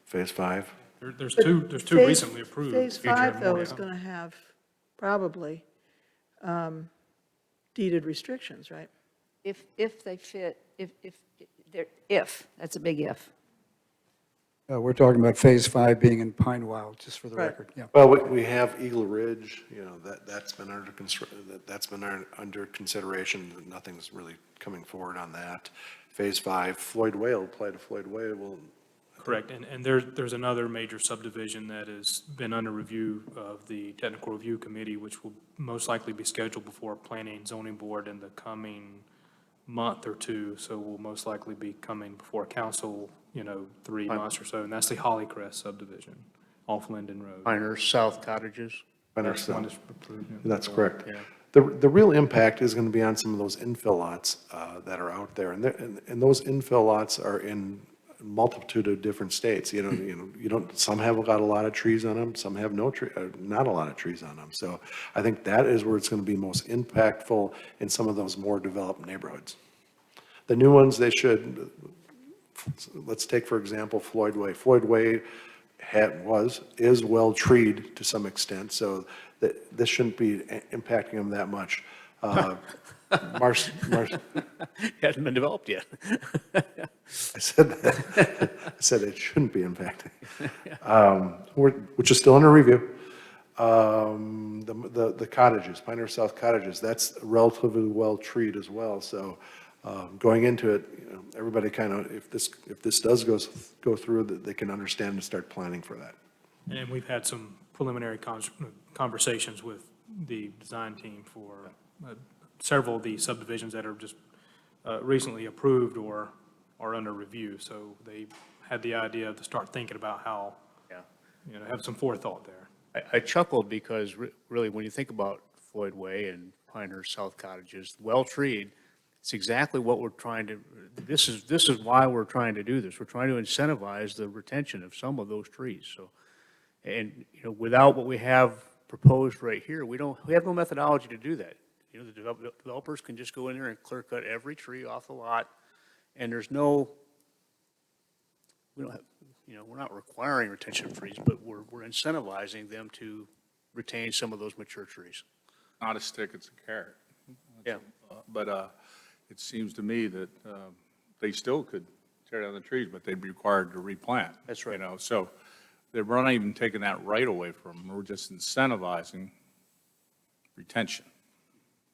Phase 5. There's But two Phase- recently approved. Phase future 5, though, more is to going to have probably deeded restrictions, right? If they fit, that's a big if. We're talking about Phase 5 being in Pine Wild, just for the Right. record, yeah. Well, we have Eagle Ridge, that's been under consideration, nothing's really coming forward on that. Phase 5, Floyd Way will apply to Floyd Way, Correct, and there's another major subdivision that has been under review of the Technical Review Committee, which will most likely be scheduled before Planning and Zoning Board in the coming month or two, so will most likely be coming before council, 3 months or so, and that's the Hollycrest subdivision off Linden Road. Pinehurst South Cottages. That's one that's approved, yeah. That's correct. Yeah. The real impact is going to be on some of those infill lots that are out there, and those infill lots are in a multitude of different states. Some have got a lot of trees on them, some have not a lot of trees on them. So I think that is where it's going to be most impactful in some of those more developed neighborhoods. The new ones, let's take, for example, Floyd Way. Floyd Way is well treed to some extent, so that this shouldn't be impacting them that much. Hasn't been developed yet. I said that. I said it shouldn't be impacting, which is still under review. The cottages, Pinehurst South Cottages, that's relatively well treed as well. So going into it, everybody kind of, if this does go through, that they can understand and start planning for that. And we've had some preliminary conversations with the design team for several of the subdivisions that are just recently approved or are under review. So they had the idea to start thinking about how, have some forethought there. I chuckled because really, when you think about Floyd Way and Pinehurst South Cottages, well-treed, it's exactly what we're trying to, this is why we're trying to do this. We're trying to incentivize the retention of some of those trees. So, and, without what we have proposed right here, we have no methodology to do that. The developers can just go in there and clear cut every tree off the lot, and there's no, we don't have, we're not requiring retention of trees, but we're incentivizing them to retain some of those mature trees. Not a stick, it's a carrot. Yeah. But it seems to me that they still could tear down the trees, but they'd be required to replant. That's right. So we're not even taking that right away from them. We're just incentivizing retention.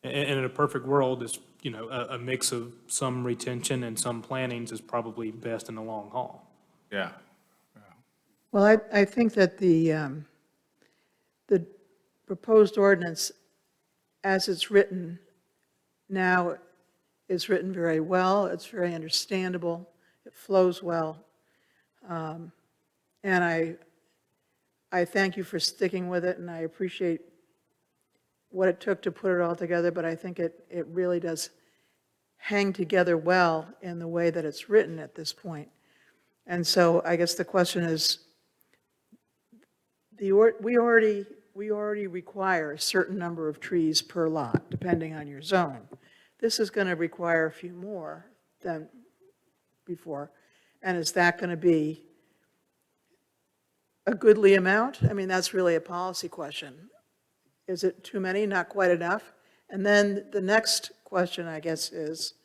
And in a perfect world, it's, a mix of some retention and some plantings is probably best in the long haul. Yeah. Well, I think that the proposed ordinance, as it's written now, is written very well. It's very understandable. It flows well. And I thank you for sticking with it, and I appreciate what it took to put it all together, but I think it really does hang together well in the way that it's written at this point. And so I guess the question is, we already require a certain number of trees per lot, depending on your zone. This is going to require a few more than before. And is that going to be a goodly amount? I mean, that's really a policy question. Is it too many, not quite enough? And then the next question, I guess, is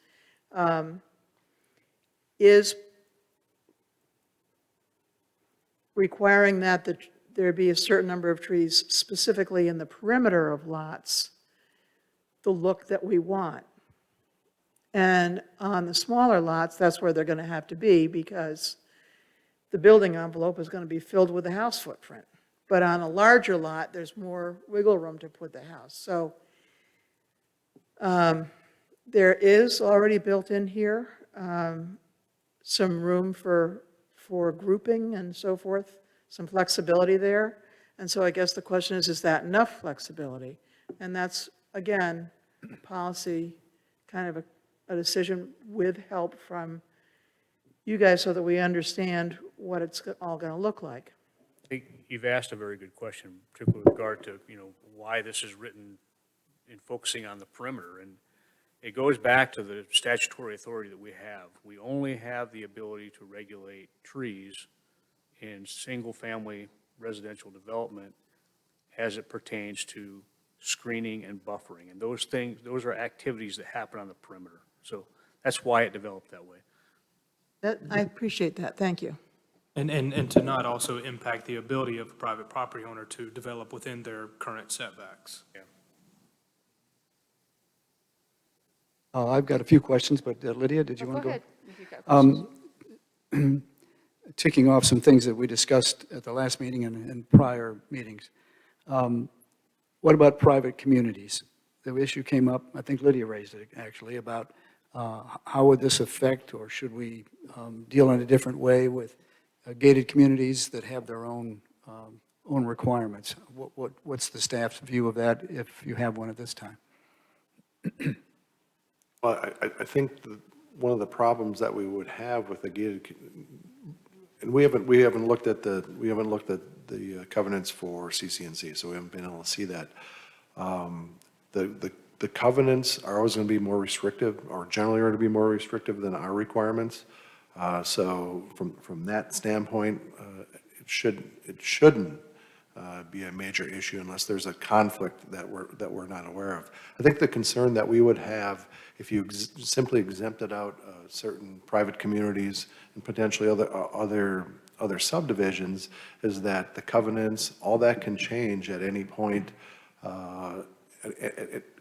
requiring that there be a certain number of trees specifically in the perimeter of lots, the look that we want. And on the smaller lots, that's where they're going to have to be, because the building envelope is going to be filled with the house footprint. But on a larger lot, there's more wiggle room to put the house. So there is already built in here some room for grouping and so forth, some flexibility there. And so I guess the question is that enough flexibility? And that's, again, policy, kind of a decision with help from you guys so that we understand what it's all going to look like. I think you've asked a very good question, particularly with regard to, why this is written in focusing on the perimeter. And it goes back to the statutory authority that we have. We only have the ability to regulate trees in single-family residential development as it pertains to screening and buffering. And those are activities that happen on the perimeter. So that's why it developed that way. I appreciate that. Thank you. And to not also impact the ability of a private property owner to develop within their current setbacks. Yeah. I've got a few questions, but Lydia, did you want to go? Go ahead. If you've got questions. Ticking off some things that we discussed at the last meeting and prior meetings. What about private communities? The issue came up, I think Lydia raised it actually, about how would this affect, or should we deal in a different way with gated communities that have their own requirements? What's the staff's view of that, if you have one at this time? Well, I think one of the problems that we would have with the gated, and we haven't looked at the covenants for CC&C, so we haven't been able to see that. The covenants are always going to be more restrictive, or generally are going to be more restrictive than our requirements. So from that standpoint, it shouldn't be a major issue unless there's a conflict that we're not aware of. I think the concern that we would have if you simply exempted out certain private communities and potentially other subdivisions is that the covenants, all that can change at any point.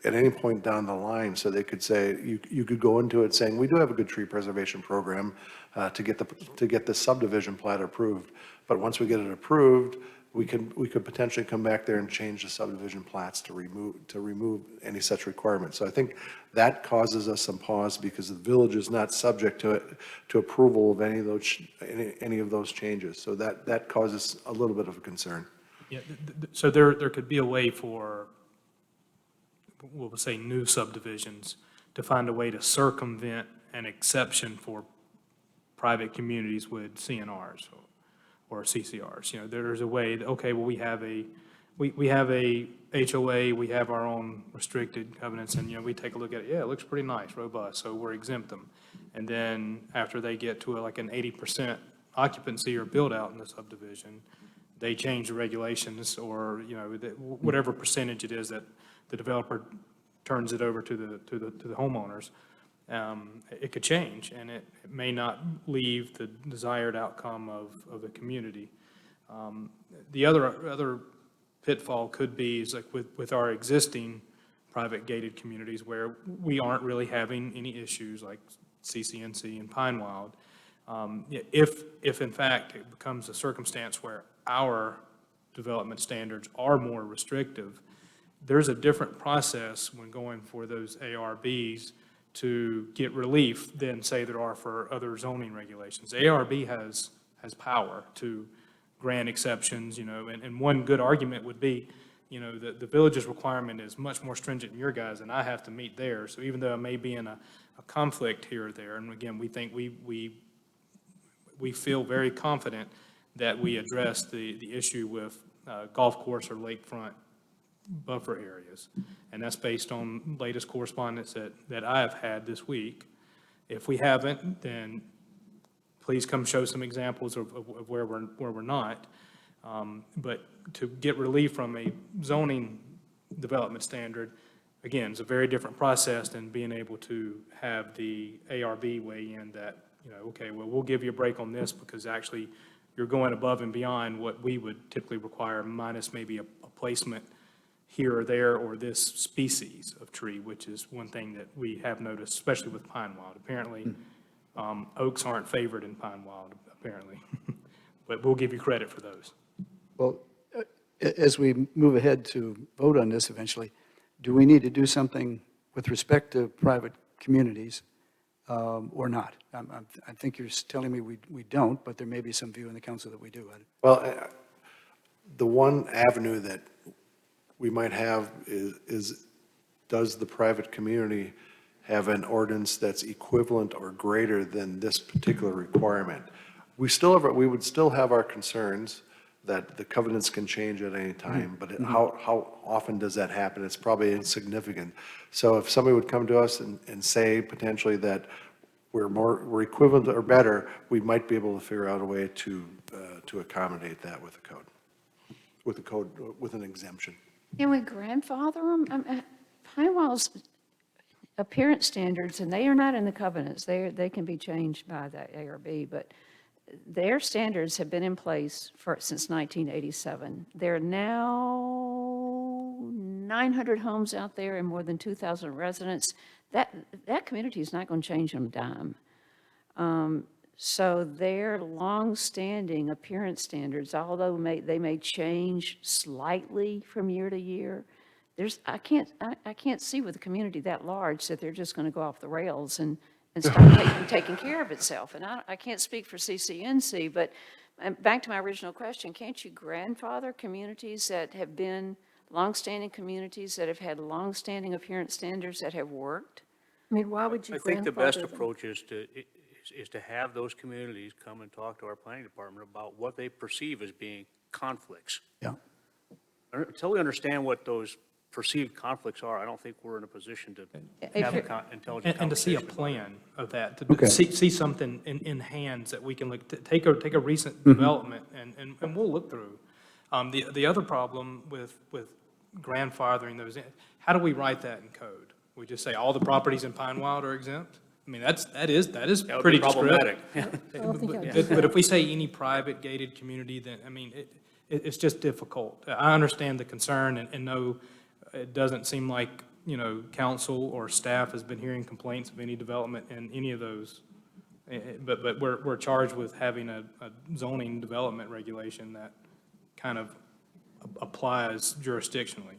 At any point down the line, so they could say, you could go into it saying, we do have a good tree preservation program to get the subdivision plat approved, but once we get it approved, we could potentially come back there and change the subdivision plats to remove any such requirements. So I think that causes us some pause because the village is not subject to approval of any of those changes. So that causes a little bit of a concern. Yeah, so there could be a way for, we'll say, new subdivisions to find a way to circumvent an exception for private communities with CNRs or CCRs. There's a way that, okay, well, we have a HOA, we have our own restricted covenants, and, we take a look at it, yeah, it looks pretty nice, robust, so we're exempt them. And then after they get to like an 80% occupancy or build out in the subdivision, they change the regulations or, whatever percentage it is that the developer turns it over to the homeowners, it could change, and it may not leave the desired outcome of the community. The other pitfall could be is like with our existing private gated communities where we aren't really having any issues like CCNC and Pine Wild. If in fact it becomes a circumstance where our development standards are more restrictive, there's a different process when going for those ARBs to get relief than, say, there are for other zoning regulations. ARB has power to grant exceptions, and one good argument would be, the village's requirement is much more stringent than your guys, and I have to meet theirs. So even though I may be in a conflict here or there, and again, we think we feel very confident that we address the issue with golf course or lakefront buffer areas. And that's based on latest correspondence that I have had this week. If we haven't, then please come show some examples of where we're not. But to get relief from a zoning development standard, again, it's a very different process than being able to have the ARB weigh in that, okay, well, we'll give you a break on this because actually you're going above and beyond what we would typically require minus maybe a placement here or there, or this species of tree, which is one thing that we have noticed, especially with Pine Wild. Apparently, oaks aren't favored in Pine Wild, apparently. But we'll give you credit for those. Well, as we move ahead to vote on this eventually, do we need to do something with respect to private communities or not? I think you're telling me we don't, but there may be some view in the council that we do. Well, the one avenue that we might have is does the private community have an ordinance that's equivalent or greater than this particular requirement? We would still have our concerns that the covenants can change at any time, but how often does that happen? It's probably insignificant. So if somebody would come to us and say potentially that we're equivalent or better, we might be able to figure out a way to accommodate that with the code, with an exemption. Can we grandfather them? Pine Wild's appearance standards, and they are not in the covenants. They can be changed by the ARB, but their standards have been in place since 1987. There are now 900 homes out there and more than 2,000 residents. That community is not going to change on a dime. So their long-standing appearance standards, although they may change slightly from year to year, I can't see with a community that large that they're just going to go off the rails and start taking care of itself. And I can't speak for CCNC, but back to my original question, can't you grandfather communities that have been long-standing communities that have had long-standing appearance standards that have worked? I mean, why would you I think the grandfather best them? approach is to have those communities come and talk to our planning department about what they perceive as being conflicts. Yeah. Until we understand what those perceived conflicts are, I don't think we're in a position to have an intelligent And to see a conversation. plan of that, to Okay. see something in hands that we can look, take a recent development and we'll look through. The other problem with grandfathering those in, how do we write that in code? We just say all the properties in Pine Wild are exempt? I mean, that is That would pretty be problematic. I don't think I would do But if we say any private gated community, then, I mean, it's just difficult. I understand the concern and know it doesn't seem like, council or staff has been hearing complaints of any development in any of those. But we're charged with having a zoning development regulation that kind of applies jurisdictionally.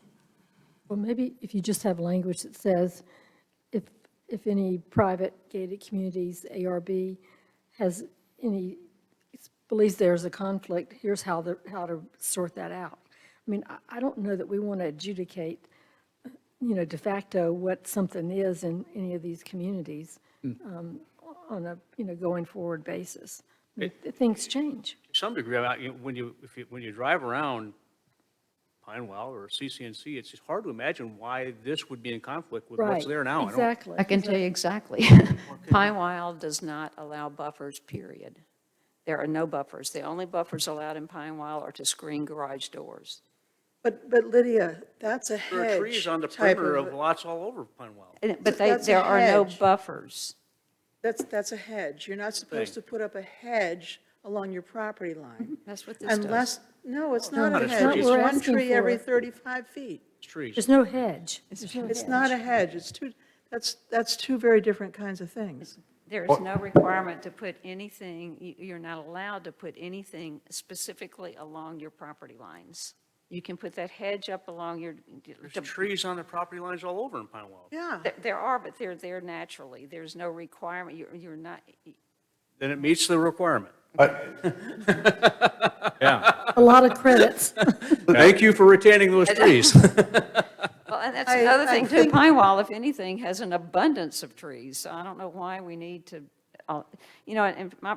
Well, maybe if you just have language that says, if any private gated communities, ARB, has believes there's a conflict, here's how to sort that out. I mean, I don't know that we want to adjudicate, de facto what something is in any of these communities on a, going forward basis. I mean, things change. To some degree, when you drive around Pine Wild or CCNC, it's just hard to imagine why this would be in conflict with what's there now. Exactly. I can tell you exactly. Pine Wild does not allow buffers, period. There are no buffers. The only buffers allowed in Pine Wall are to screen garage doors. But Lydia, that's a There are hedge trees on the type perimeter of, of lots all over Pinewell. But That's a there are no hedge. buffers. that's a hedge. You're not supposed to put up a hedge along your property line. That's what this does. Unless, no, it's No, not a it's hedge. not It's what we're one asking tree every for. 35 feet. It's trees. There's no hedge. There's no It's hedge. not a hedge. That's two very different kinds of things. There is no requirement to put anything, you're not allowed to put anything specifically along your property lines. You can put that hedge up along your, There's trees on the property lines all over in Pinewell. Yeah. there are, but they're there naturally. There's no requirement, you're not, Then it meets the requirement. Yeah. A lot of credits. Thank you for retaining those trees. well, and that's another I thing too. think- Pine Wall, if anything, has an abundance of trees, so I don't know why we need to, and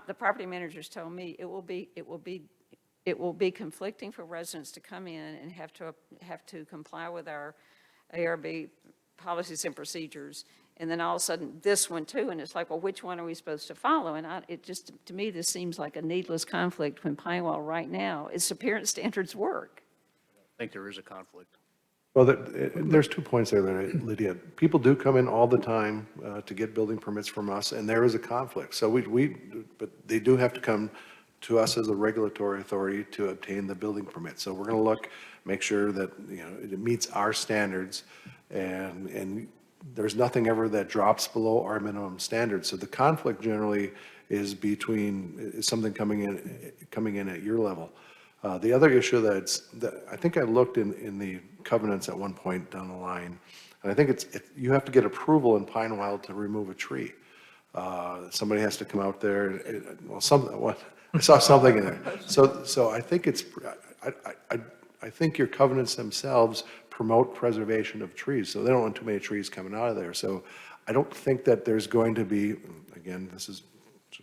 the property managers told me it will be conflicting for residents to come in and have to comply with our ARB policies and procedures, and then all of a sudden this one too, and it's like, well, which one are we supposed to follow? And to me, this seems like a needless conflict when Pine Wall right now, its appearance standards work. I think there is a conflict. Well, there's 2 points there, Lydia. People do come in all the time to get building permits from us, and there is a conflict. So but they do have to come to us as a regulatory authority to obtain the building permit. So we're going to make sure that, it meets our standards, and there's nothing ever that drops below our minimum standards. So the conflict generally is something coming in at your level. The other issue that I think I looked in the covenants at one point down the line, and I think you have to get approval in Pinewell to remove a tree. Somebody has to come out there, I saw something in there. So I think I think your covenants themselves promote preservation of trees, so they don't want too many trees coming out of there. So I don't think that there's going to be, again, this is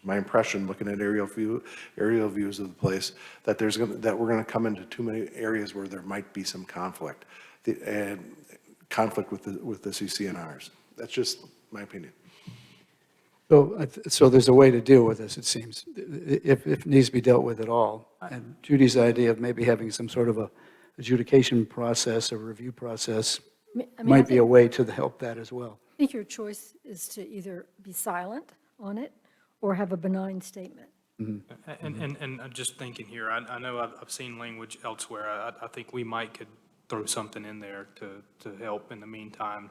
my impression looking at aerial views of the place, that we're going to come into too many areas where there might be some conflict, and conflict with the CCNRs. That's just my opinion. So there's a way to deal with this, it seems, if it needs to be dealt with at all. And Judy's idea of maybe having some sort of a adjudication process, a review process, I might be a way to help that as well. I think your choice is to either be silent on it or have a benign statement. And I'm just thinking here, I know I've seen language elsewhere. I think we could throw something in there to help in the meantime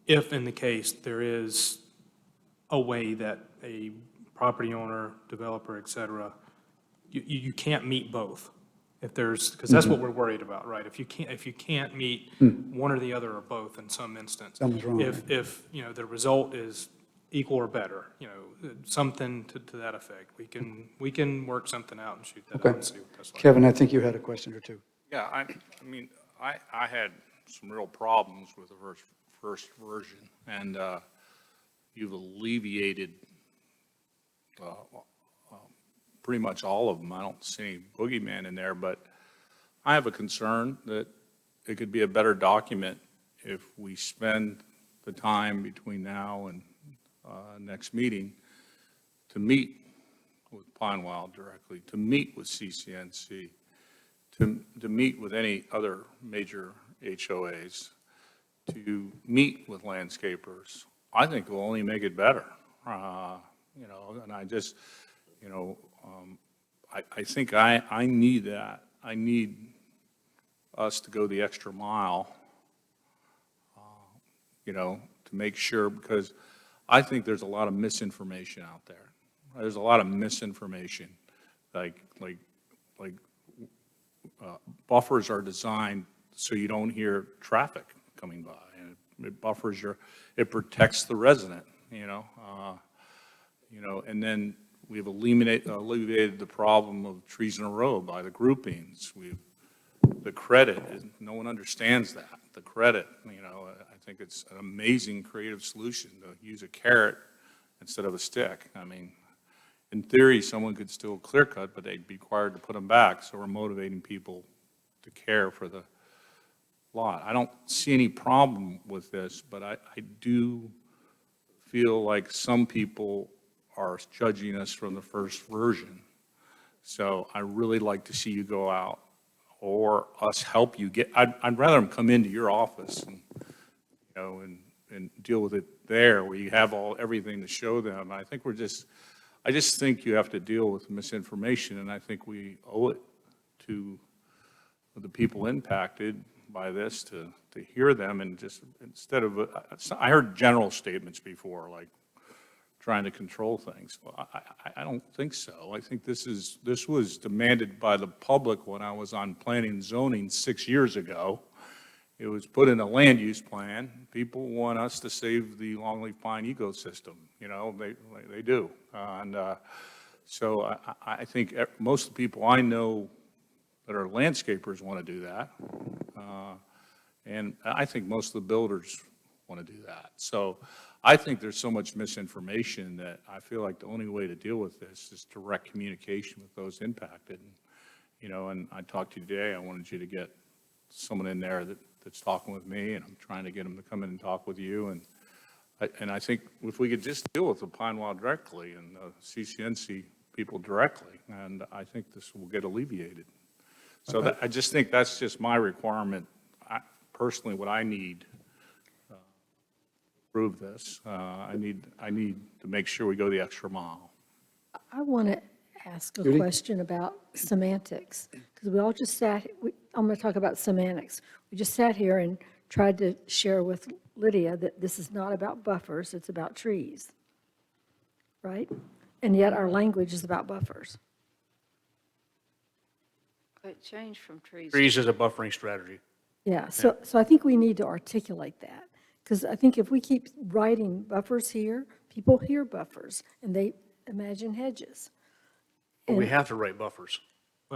if in the case there is a way that a property owner, developer, et cetera, you can't meet both. Because that's what we're worried about, right? If you can't meet one or the other or both in some instance. Something's wrong. If the result is equal or better, something to that effect, we can work something out and shoot that out and see what that's like. Kevin, I think you had a question or two. Yeah, I had some real problems with the first version, and you've alleviated pretty much all of them. I don't see any boogeyman in there, but I have a concern that it could be a better document if we spend the time between now and next meeting to meet with Pinewell directly, to meet with CCNC, to meet with any other major HOAs, to meet with landscapers. I think it will only make it better, and I just, I think I need that. I need us to go the extra mile, to make sure, because I think there's a lot of misinformation out there. There's a lot of misinformation, like buffers are designed so you don't hear traffic coming by, and it protects the resident, and then we've alleviated the problem of trees in a row by the groupings. The credit, no one understands that. The credit, I think it's an amazing creative solution to use a carrot instead of a stick. I mean, in theory, someone could still clear cut, but they'd be required to put them back, so we're motivating people to care for the lot. I don't see any problem with this, but I do feel like some people are judging us from the first version. So I really like to see you go out or us help you get, I'd rather them come into your office and, you know, and deal with it there where you have everything to show them. I think I just think you have to deal with misinformation, and I think we owe it to the people impacted by this to hear them and just, instead of, I heard general statements before, like trying to control things. Well, I don't think so. I think this was demanded by the public when I was on planning and zoning 6 years ago. It was put in a land use plan. People want us to save the longleaf pine ecosystem, you know, they do. So I think most of the people I know that are landscapers want to do that. And I think most of the builders want to do that. So I think there's so much misinformation that I feel like the only way to deal with this is direct communication with those impacted. And, you know, and I talked to you today, I wanted you to get someone in there that's talking with me, and I'm trying to get them to come in and talk with you. And I think if we could just deal with the Pine Wall directly and the CCNC people directly, and I think this will get alleviated. So I just think that's just my requirement. Personally, what I need to prove this, I need to make sure we go the extra mile. I want to ask a question about semantics, because we all just I'm going to talk about semantics. We just sat here and tried to share with Lydia that this is not about buffers, it's about trees, right? And yet our language is about buffers. It changed from trees. Trees is a buffering strategy. Yeah, so I think we need to articulate that, because I think if we keep writing buffers here, people hear buffers, and they imagine hedges. But we have to write buffers.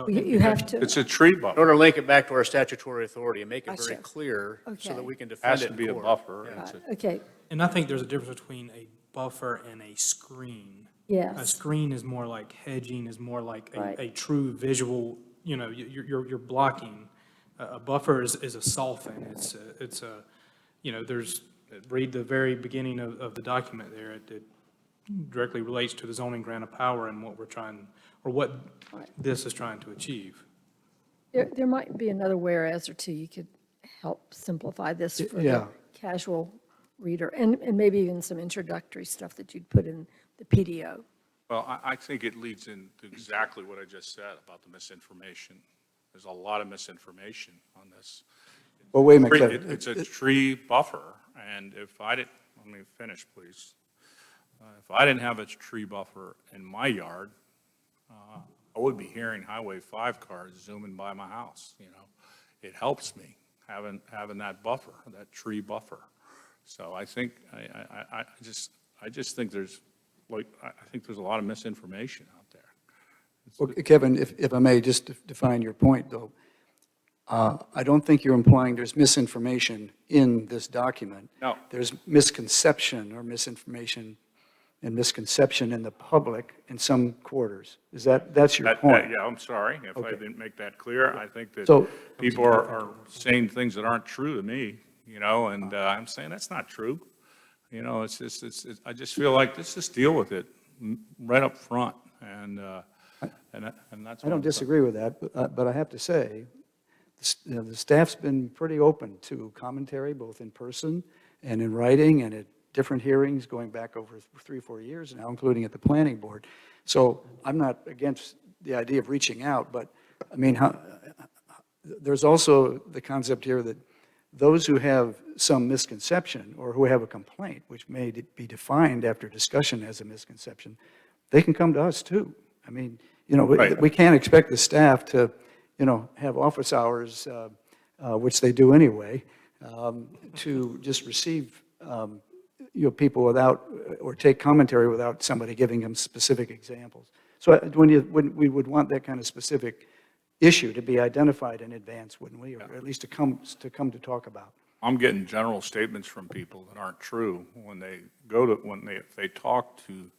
You have to. It's a tree In buffer. order to link it back to our statutory authority and make it very Gotcha. clear so Okay. that we can Has defend to it in be a court. buffer. Yeah. It's a- Okay, And I think there's a difference between a buffer and a screen. A yes, screen is more like hedging, is more like Right. a true visual, you know, you're blocking. A buffer is a soften. It's a, you know, read the very beginning of the document there. It directly relates to the zoning grant of power and what we're trying, or what this is trying to achieve. there might be another whereas or two. You could help simplify this for the Yeah. casual reader, and maybe even some introductory stuff that you'd put in the PDO. Well, I think it leads into exactly what I just said about the misinformation. There's a lot of misinformation on this. Well, wait a minute, Kevin. It's a tree buffer, and if I didn't, let me finish, please. If I didn't have a tree buffer in my yard, I would be hearing Highway 5 cars zooming by my house, you know. It helps me having that buffer, that tree buffer. So I think, I just think there's, like, I think there's a lot of misinformation out there. Well, Kevin, if I may, just to define your point, though, I don't think you're implying there's misinformation in this document. No. There's misconception or misinformation and misconception in the public in some quarters. That's your point? Yeah, I'm sorry if I Okay. didn't make that clear. I think that So- people are saying things that aren't true to me, you know, and I'm saying that's not true. You know, I just feel like let's just deal with it right up front, and that's. I don't disagree with that, but I have to say, the staff's been pretty open to commentary, both in person and in writing and at different hearings going back over 3 or 4 years now, including at the planning board. So I'm not against the idea of reaching out, but I mean, there's also the concept here that those who have some misconception or who have a complaint, which may be defined after discussion as a misconception, they can come to us too. I mean, you know, Right. we can't expect the staff to, you know, have office hours, which they do anyway, to just receive, you know, people without, or take commentary without somebody giving them specific examples. So when we would want that kind of specific issue to be identified in advance, wouldn't we? Or at least to come to talk about. I'm getting general statements from people that aren't true when they if they talk to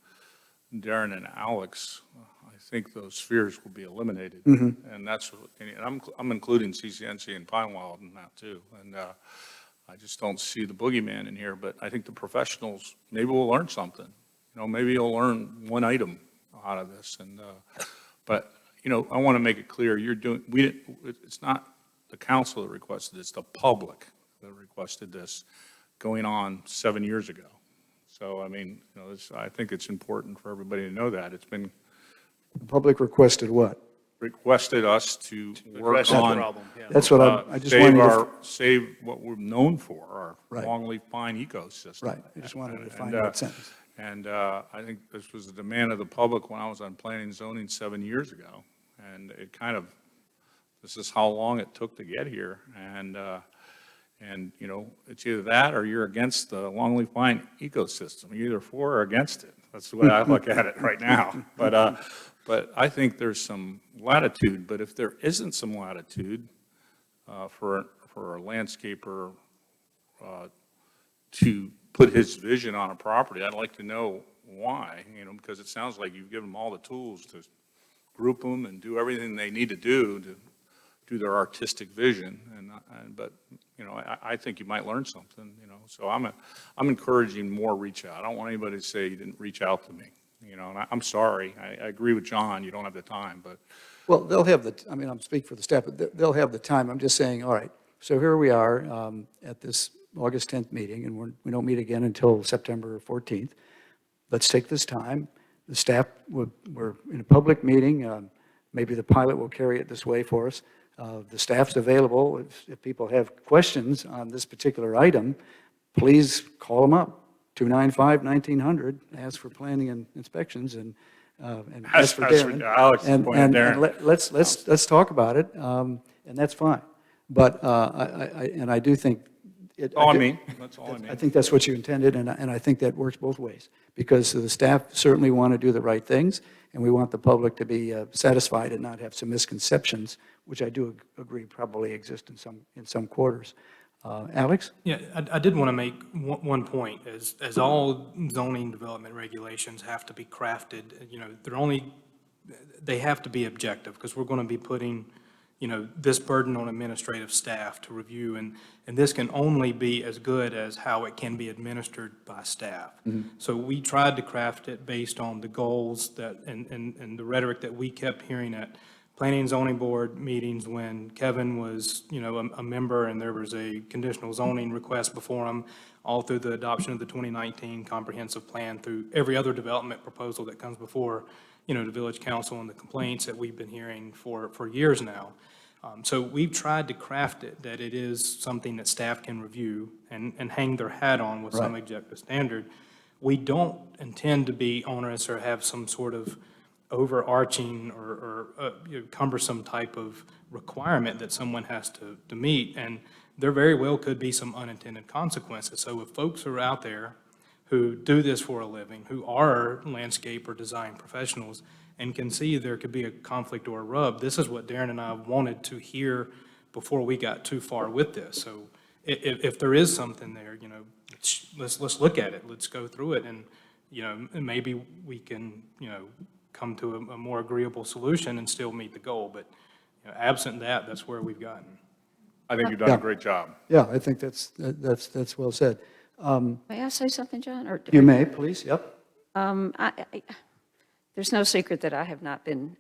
Darren and Alex. I think those fears will be eliminated, and I'm including CCNC and Pine Wild in that too. And I just don't see the boogeyman in here, but I think the professionals maybe will learn something. maybe you'll learn one item out of this. And, but, I want to make it clear, it's not the council that requested this, it's the public that requested this going on 7 years ago. So, I mean, I think it's important for everybody to know that. It's been The public requested what? requested us to work Address that on, problem, yeah. That's what I just wanted to, save what we're known for, our Right. longleaf pine ecosystem. right, I just wanted to find And, that sentence. And I think this was a demand of the public when I was on planning and zoning 7 years ago. And it kind of, this is how long it took to get here. And it's either that or you're against the longleaf pine ecosystem. You're either for or against it. That's the way I look at it right now. But I think there's some latitude. But if there isn't some latitude for a landscaper to put his vision on a property, I'd like to know why, because it sounds like you've given them all the tools to group them and do everything they need to do their artistic vision. But I think you might learn something, so I'm encouraging more reach out. I don't want anybody to say you didn't reach out to me, and I'm sorry. I agree with John, you don't have the time, but. Well, they'll have I'm speaking for the staff, but they'll have the time. I'm just saying, all right, so here we are at this August 10th meeting, and we don't meet again until September 14th. Let's take this time. The staff, we're in a public meeting. Maybe the pilot will carry it this way for us. The staff's available. If people have questions on this particular item, please call them up, 295-1900, ask for planning and inspections, and ask for Darren. Alex is pointing at Darren. Let's talk about it, and that's fine. But I do think. That's all I mean. I think that's what you intended, and I think that works both ways, because the staff certainly want to do the right things, and we want the public to be satisfied and not have some misconceptions, which I do agree probably exist in some quarters. Alex? Yeah, I did want to make one point, as all zoning development regulations have to be crafted, they have to be objective, because we're going to be putting, this burden on administrative staff to review, and this can only be as good as how it can be administered by staff. Mm-hmm. So we tried to craft it based on the goals and the rhetoric that we kept hearing at Planning and Zoning Board meetings when Kevin was, a member, and there was a conditional zoning request before him, all through the adoption of the 2019 comprehensive plan, through every other development proposal that comes before, the village council, and the complaints that we've been hearing for years now. So we've tried to craft it that it is something that staff can review and hang their hat on with some objective standard. We don't intend to be onerous or have some sort of overarching or cumbersome type of requirement that someone has to meet, and there very well could be some unintended consequences. So if folks are out there who do this for a living, who are landscape or design professionals, and can see there could be a conflict or a rub, this is what Darren and I wanted to hear before we got too far with this. So if there is something there, let's look at it, let's go through it, and maybe we can come to a more agreeable solution and still meet the goal. But absent that, that's where we've gotten. I think you've done a great job. Yeah, I think that's well said. May I say something, John? Or You may, please, yep. There's no secret that I have not been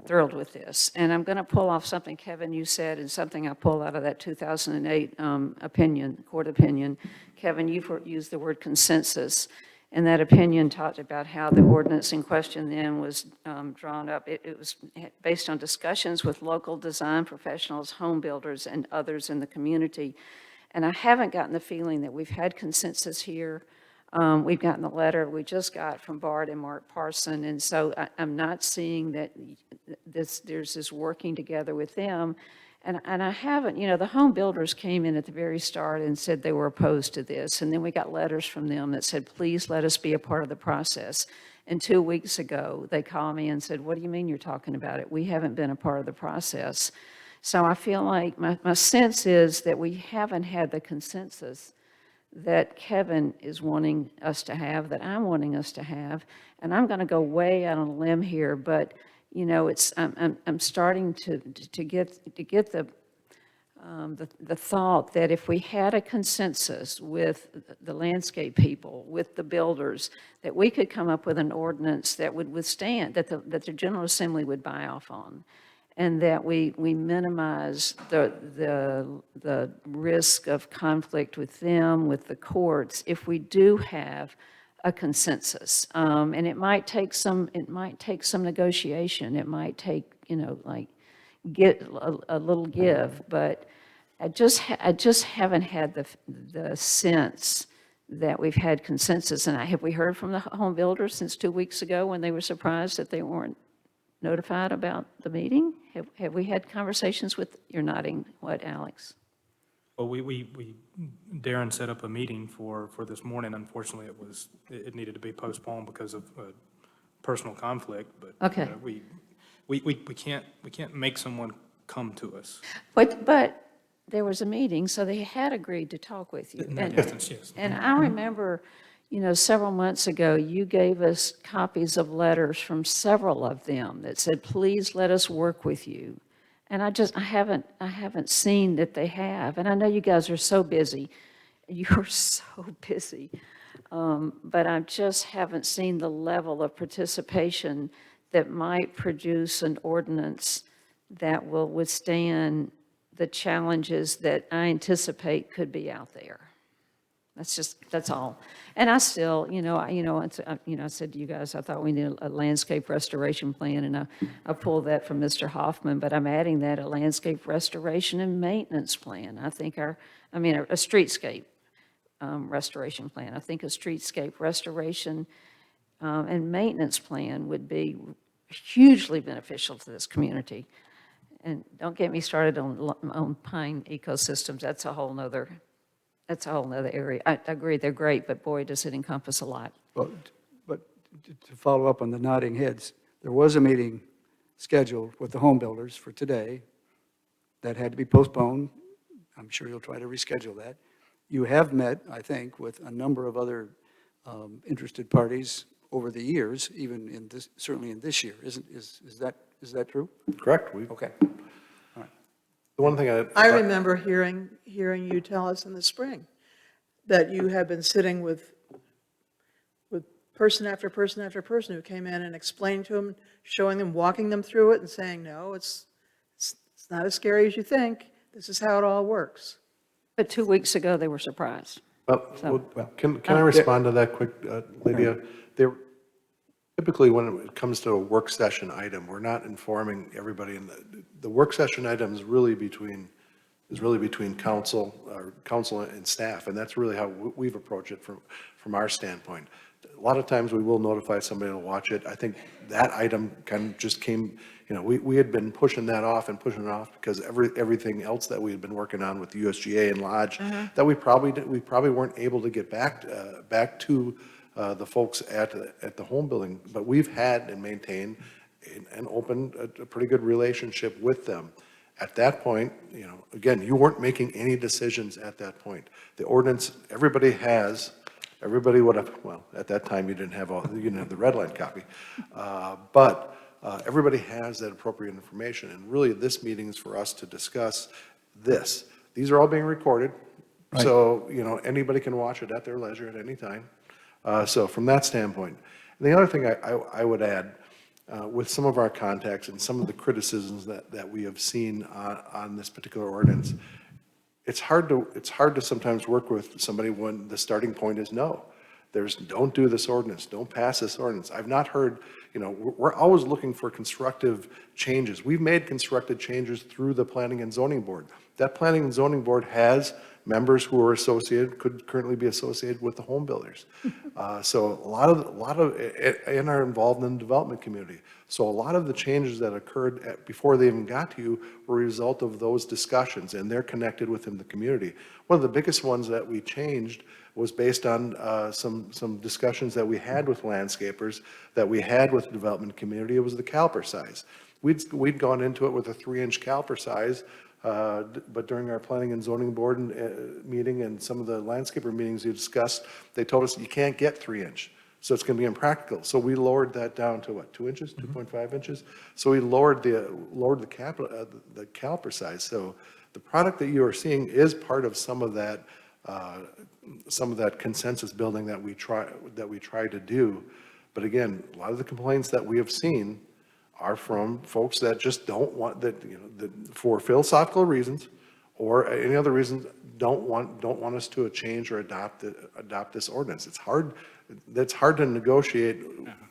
thrilled with this. And I'm going to pull off something, Kevin, you said, and something I pulled out of that 2008 court opinion. Kevin, you've used the word consensus. And that opinion talked about how the ordinance in question then was drawn up. It was based on discussions with local design professionals, home builders, and others in the community. And I haven't gotten the feeling that we've had consensus here. We've gotten the letter we just got from Bart and Mark Parson, and so I'm not seeing that there's this working together with them. And I haven't, the home builders came in at the very start and said they were opposed to this. And then we got letters from them that said, please let us be a part of the process. And 2 weeks ago, they called me and said, what do you mean you're talking about it? We haven't been a part of the process. So I feel like my sense is that we haven't had the consensus that Kevin is wanting us to have, that I'm wanting us to have. And I'm going to go way out on a limb here, but I'm starting to get the the thought that if we had a consensus with the landscape people, with the builders, that we could come up with an ordinance that would withstand, that the General Assembly would buy off on, and that we minimize the risk of conflict with them, with the courts, if we do have a consensus. And it might take some negotiation. It might take, like, get a little give, but I just haven't had the sense that we've had consensus. And have we heard from the home builders since 2 weeks ago when they were surprised that they weren't notified about the meeting? Have we had conversations with, you're nodding, what, Alex? Well, Darren set up a meeting for this morning. Unfortunately, it needed to be postponed because of personal conflict, but Okay. we can't make someone come to us. But there was a meeting, so they had agreed to talk with you. In that instance, yes. And I remember, several months ago, you gave us copies of letters from several of them that said, please let us work with you. And I haven't seen that they have. And I know you guys are so busy. You're so busy. But I just haven't seen the level of participation that might produce an ordinance that will withstand the challenges that I anticipate could be out there. That's all. And I still, I said to you guys, I thought we needed a landscape restoration plan, and I pulled that from Mr. Hoffman, but I'm adding that, a landscape restoration and maintenance plan. I think a streetscape restoration plan. I think a streetscape restoration and maintenance plan would be hugely beneficial to this community. And don't get me started on pine ecosystems. That's a whole nother area. I agree, they're great, but boy, does it encompass a lot. But to follow up on the nodding heads, there was a meeting scheduled with the home builders for today that had to be postponed. I'm sure you'll try to reschedule that. You have met, I think, with a number of other interested parties over the years, even certainly in this year. Is that true? Correct. Okay. The one thing I remember hearing you tell us in the spring that you had been sitting with person after person after person who came in and explained to them, showing them, walking them through it and saying, no, it's not as scary as you think. This is how it all works. But 2 weeks ago, they were surprised. Can I respond to that quick, Lydia? Typically, when it comes to a work session item, we're not informing everybody, and the work session item is really between council and staff, and that's really how we've approached it from our standpoint. A lot of times we will notify somebody to watch it. I think that item kind of just came, we had been pushing that off and pushing it off because everything else that we had been working on with the USGA and Lodge that we probably weren't able to get back to the folks at the home building, but we've had and maintained and opened a pretty good relationship with them. At that point, again, you weren't making any decisions at that point. The ordinance, everybody would have, well, at that time you didn't have the red line copy, but everybody has that appropriate information. And really, this meeting is for us to discuss this. These are all being recorded, right. So anybody can watch it at their leisure at any time. So from that standpoint, and the other thing I would add, with some of our contacts and some of the criticisms that we have seen on this particular ordinance, it's hard to sometimes work with somebody when the starting point is no. Don't do this ordinance, don't pass this ordinance. I've not heard, we're always looking for constructive changes. We've made constructive changes through the Planning and Zoning Board. That Planning and Zoning Board has members who are could currently be associated with the home builders. So a lot of, and are involved in the development community. So a lot of the changes that occurred before they even got to you were a result of those discussions, and they're connected within the community. One of the biggest ones that we changed was based on some discussions that we had with landscapers, that we had with the development community. It was the caliper size. We'd gone into it with a 3-inch caliper size, but during our Planning and Zoning Board meeting and some of the landscaper meetings we discussed, they told us you can't get 3-inch. So it's going to be impractical. So we lowered that down to what, 2 inches, 2.5 inches? So we lowered the caliper size. So The product that you are seeing is part of some of that consensus building that we try to do. But again, a lot of the complaints that we have seen are from folks that just don't want that, that for philosophical reasons or any other reasons, don't want us to change or adopt this ordinance. It's hard to negotiate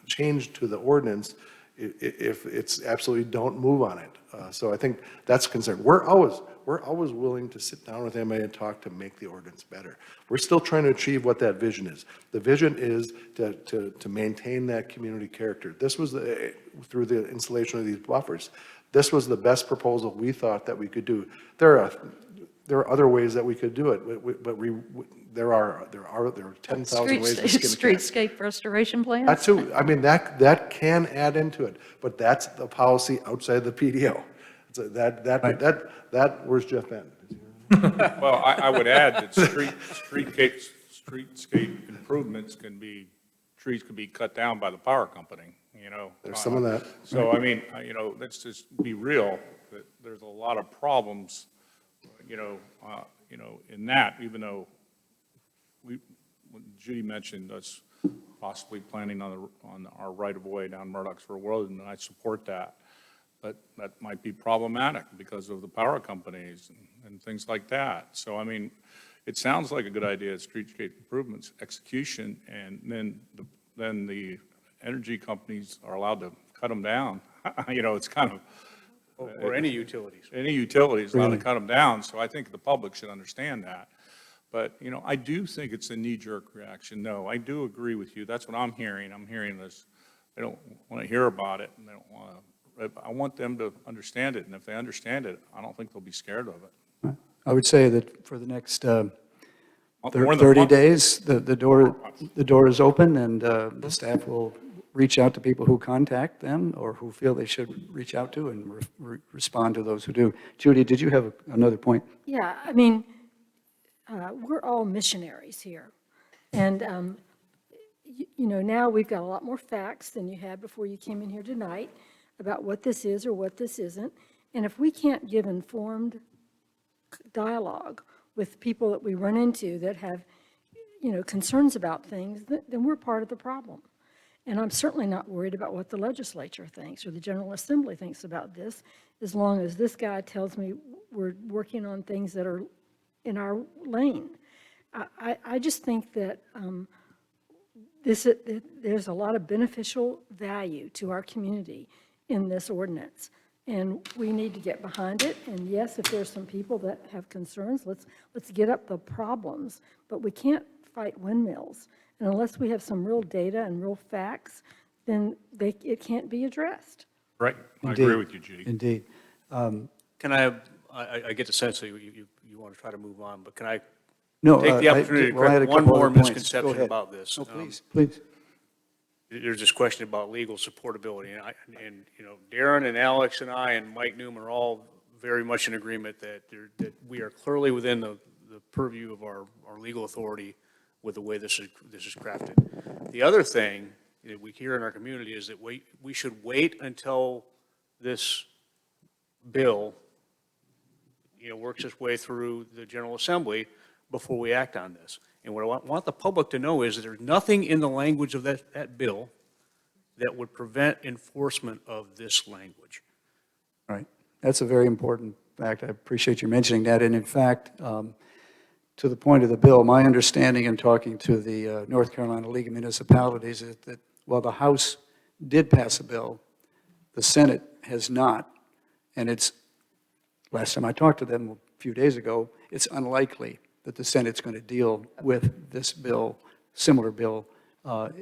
change to the ordinance if it's absolutely don't move on it. So I think that's a concern. We're always willing to sit down with anybody and talk to make the ordinance better. We're still trying to achieve what that vision is. The vision is to maintain that community character. This was through the installation of these buffers. This was the best proposal we thought that we could do. There are other ways that we could do it, but there are 10,000 ways to skin a cat. Streetscape restoration plans? That's too, I mean, that can add into it, but that's the policy outside the PDO. So where's Jeff Benton? Well, I would add that streetscape improvements trees can be cut down by the power company, There's some of that. So, I mean, let's just be real, that there's a lot of problems, in that, even though when Judy mentioned us possibly planning on our right-of-way down Murdochsville Road, and I support that. But that might be problematic because of the power companies and things like that. So, I mean, it sounds like a good idea, streetscape improvements, execution, and then the energy companies are allowed to cut them down. It's kind of. Or any utilities. Any utilities allowed to cut them down, so I think the public should understand that. But, I do think it's a knee-jerk reaction. No, I do agree with you. That's what I'm hearing. I'm hearing this. They don't want to hear about it, and they don't want to. I want them to understand it, and if they understand it, I don't think they'll be scared of it. I would say that for the next 30 days, the door is open, and the staff will reach out to people who contact them or who feel they should reach out to and respond to those who do. Judy, did you have another point? Yeah, I mean, we're all missionaries here. And, now we've got a lot more facts than you had before you came in here tonight about what this is or what this isn't. And if we can't give informed dialogue with people that we run into that have, concerns about things, then we're part of the problem. And I'm certainly not worried about what the legislature thinks or the General Assembly thinks about this, as long as this guy tells me we're working on things that are in our lane. I just think that there's a lot of beneficial value to our community in this ordinance, and we need to get behind it. And yes, if there's some people that have concerns, let's get up the problems, but we can't fight windmills. And unless we have some real data and real facts, then it can't be addressed. Right. Indeed. I agree with you, Judy. Indeed. Can I get the sense that you want to try to move on, but can I No, take the opportunity to I had a correct one couple more other points. Go misconception ahead. about this? Oh, please. There's this question about legal supportability, and Darren and Alex and I and Mike Newman are all very much in agreement that we are clearly within the purview of our legal authority with the way this is crafted. The other thing that we hear in our community is that we should wait until this bill, works its way through the General Assembly before we act on this. And what I want the public to know is that there's nothing in the language of that bill that would prevent enforcement of this language. Right. That's a very important fact. I appreciate you mentioning that. And in fact, to the point of the bill, my understanding in talking to the North Carolina League of Municipalities is that while the House did pass a bill, the Senate has not. And last time I talked to them a few days ago, it's unlikely that the Senate's going to deal with this bill, similar bill,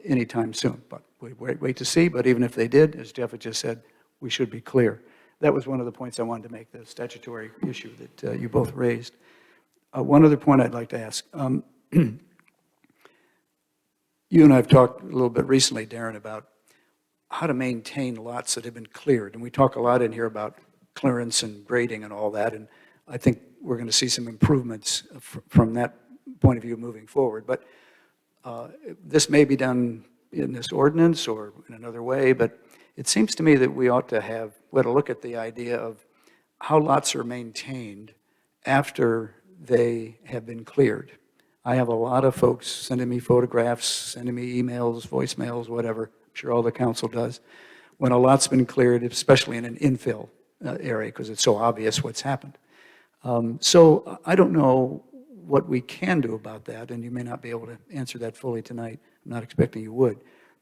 anytime soon. But we wait to see. But even if they did, as Jeff had just said, we should be clear. That was one of the points I wanted to make, the statutory issue that you both raised. One other point I'd like to ask. You and I have talked a little bit recently, Darren, about how to maintain lots that have been cleared. And we talk a lot in here about clearance and grading and all that. And I think we're going to see some improvements from that point of view moving forward. But this may be done in this ordinance or in another way, but it seems to me that we ought to look at the idea of how lots are maintained after they have been cleared. I have a lot of folks sending me photographs, sending me emails, voicemails, whatever. I'm sure all the council does. When a lot's been cleared, especially in an infill area, because it's so obvious what's happened. So I don't know what we can do about that, and you may not be able to answer that fully tonight. I'm not expecting you would.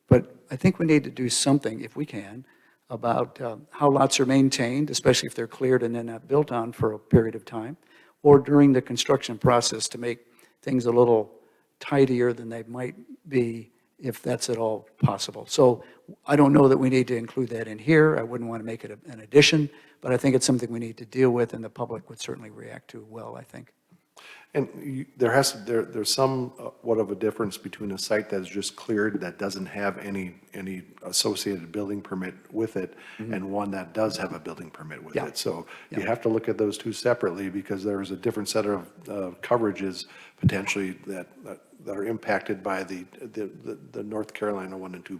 But I think we need to do something, if we can, about how lots are maintained, especially if they're cleared and then not built on for a period of time, or during the construction process to make things a little tidier than they might be if that's at all possible. So I don't know that we need to include that in here. I wouldn't want to make it an addition, but I think it's something we need to deal with, and the public would certainly react to well, I think. And there's somewhat of a difference between a site that's just cleared, that doesn't have any associated building permit with it, and one that does have a building permit with Yeah. it. So you Yeah. have to look at those two separately, because there's a different set of coverages potentially that are impacted by the North Carolina 1 and 2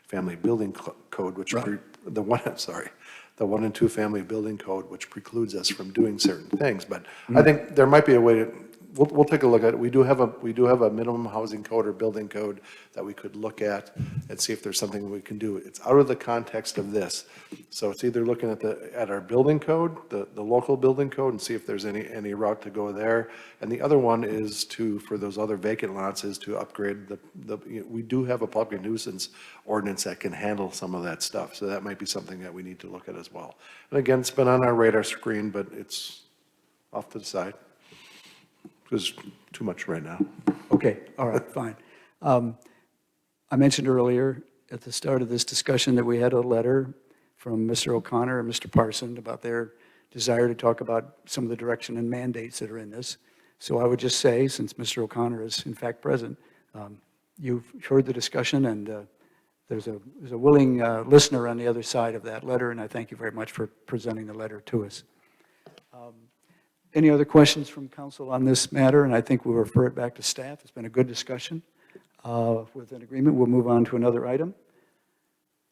family building code, which, Right. the 1 and 2 family building code, which precludes us from doing certain things. But I think there might be a way to, we'll take a look at it. We do have a minimum housing code or building code that we could look at and see if there's something we can do. It's out of the context of this. So it's either looking at our building code, the local building code, and see if there's any route to go there. And the other one is for those other vacant lots, is to upgrade we do have a public nuisance ordinance that can handle some of that stuff. So that might be something that we need to look at as well. And again, it's been on our radar screen, but it's off to the side. There's too much right now. Okay, all right, fine. I mentioned earlier at the start of this discussion that we had a letter from Mr. O'Connor and Mr. Parson about their desire to talk about some of the direction and mandates that are in this. So I would just say, since Mr. O'Connor is in fact present, you've heard the discussion, and there's a willing listener on the other side of that letter, and I thank you very much for presenting the letter to us. Any other questions from council on this matter? And I think we'll refer it back to staff. It's been a good discussion. With an agreement, we'll move on to another item.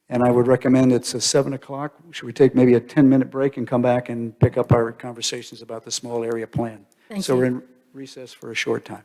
And I would recommend it's 7 o'clock. Should we take maybe a 10-minute break and come back and pick up our conversations about the small area plan? Thank So you. we're in recess for a short time.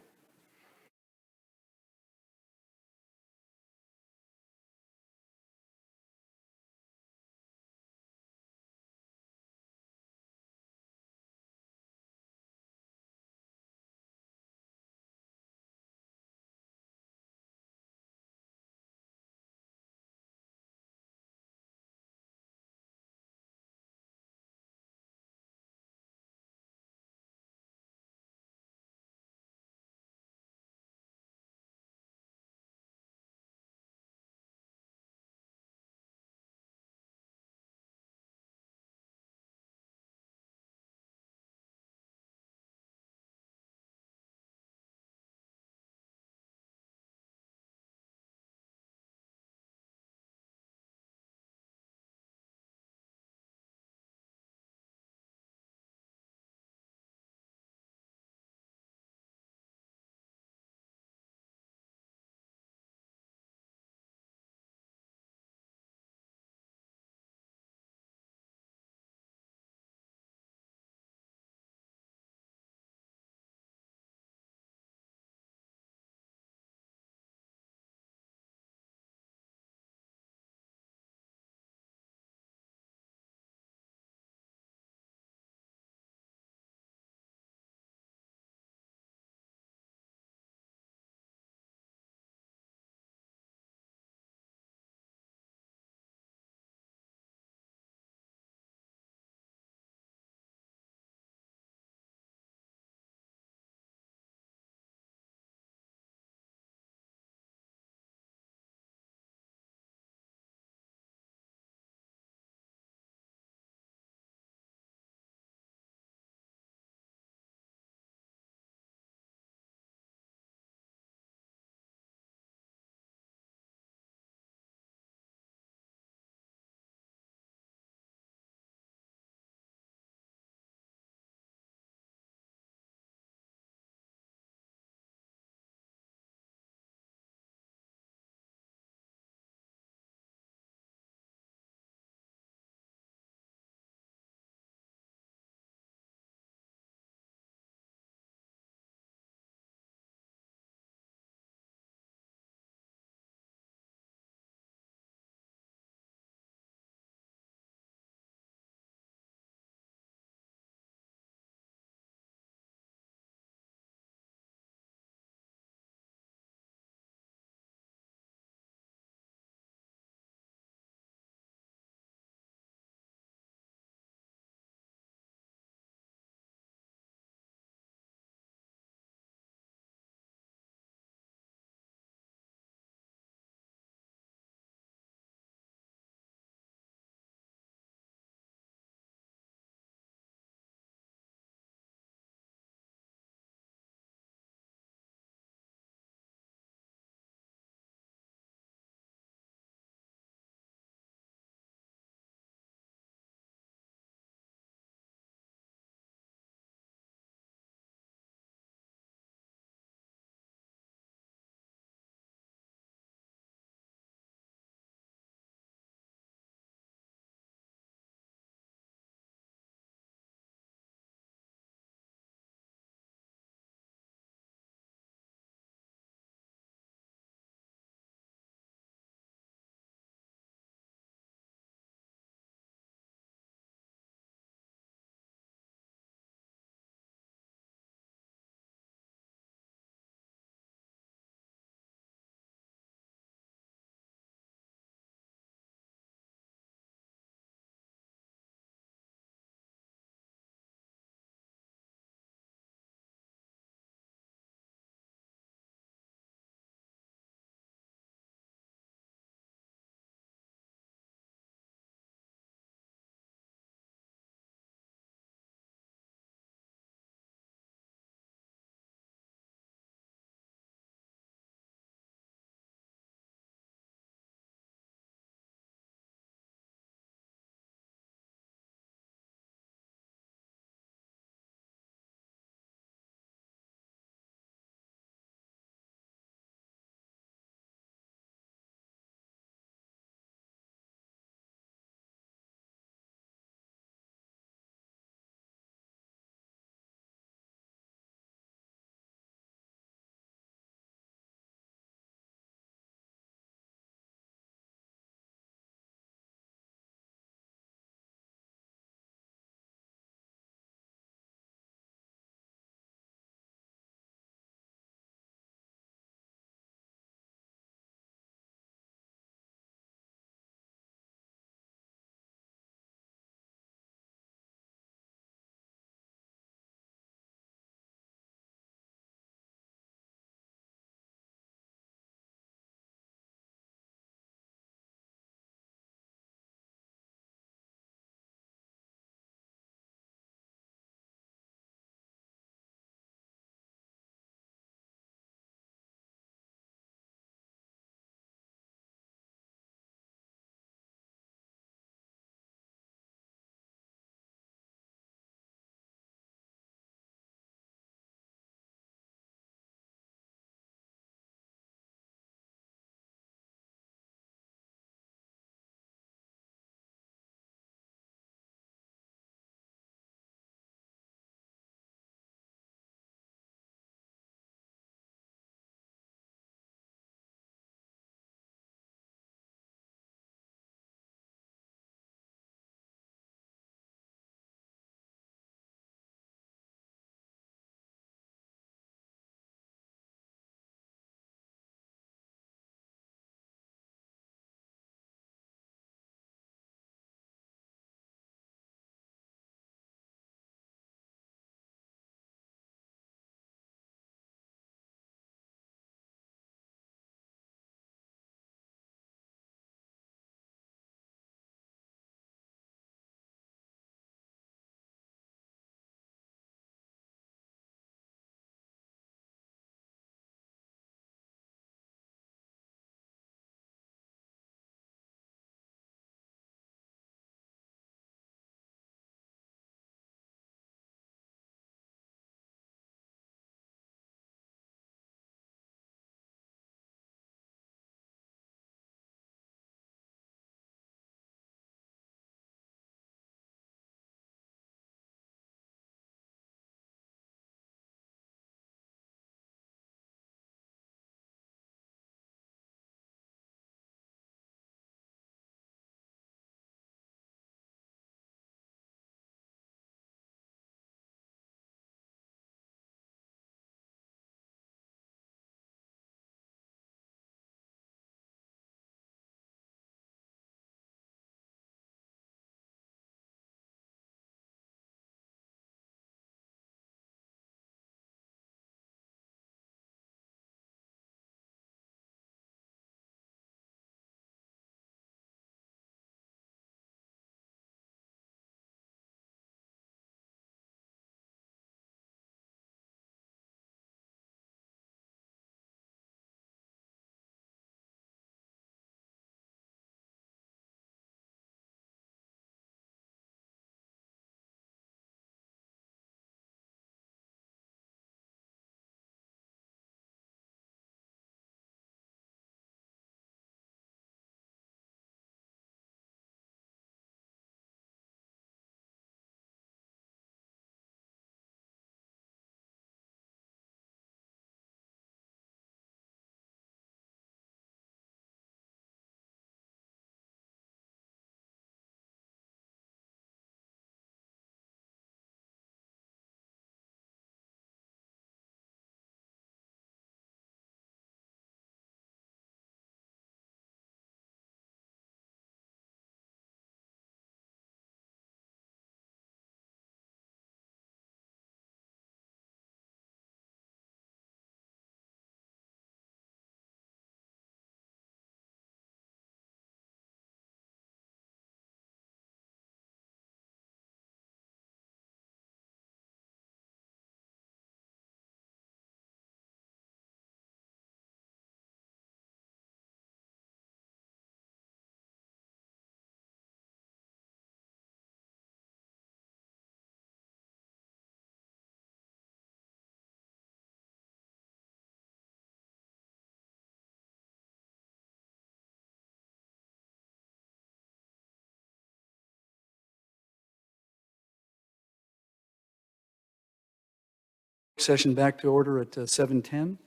Session back to order at 7:10.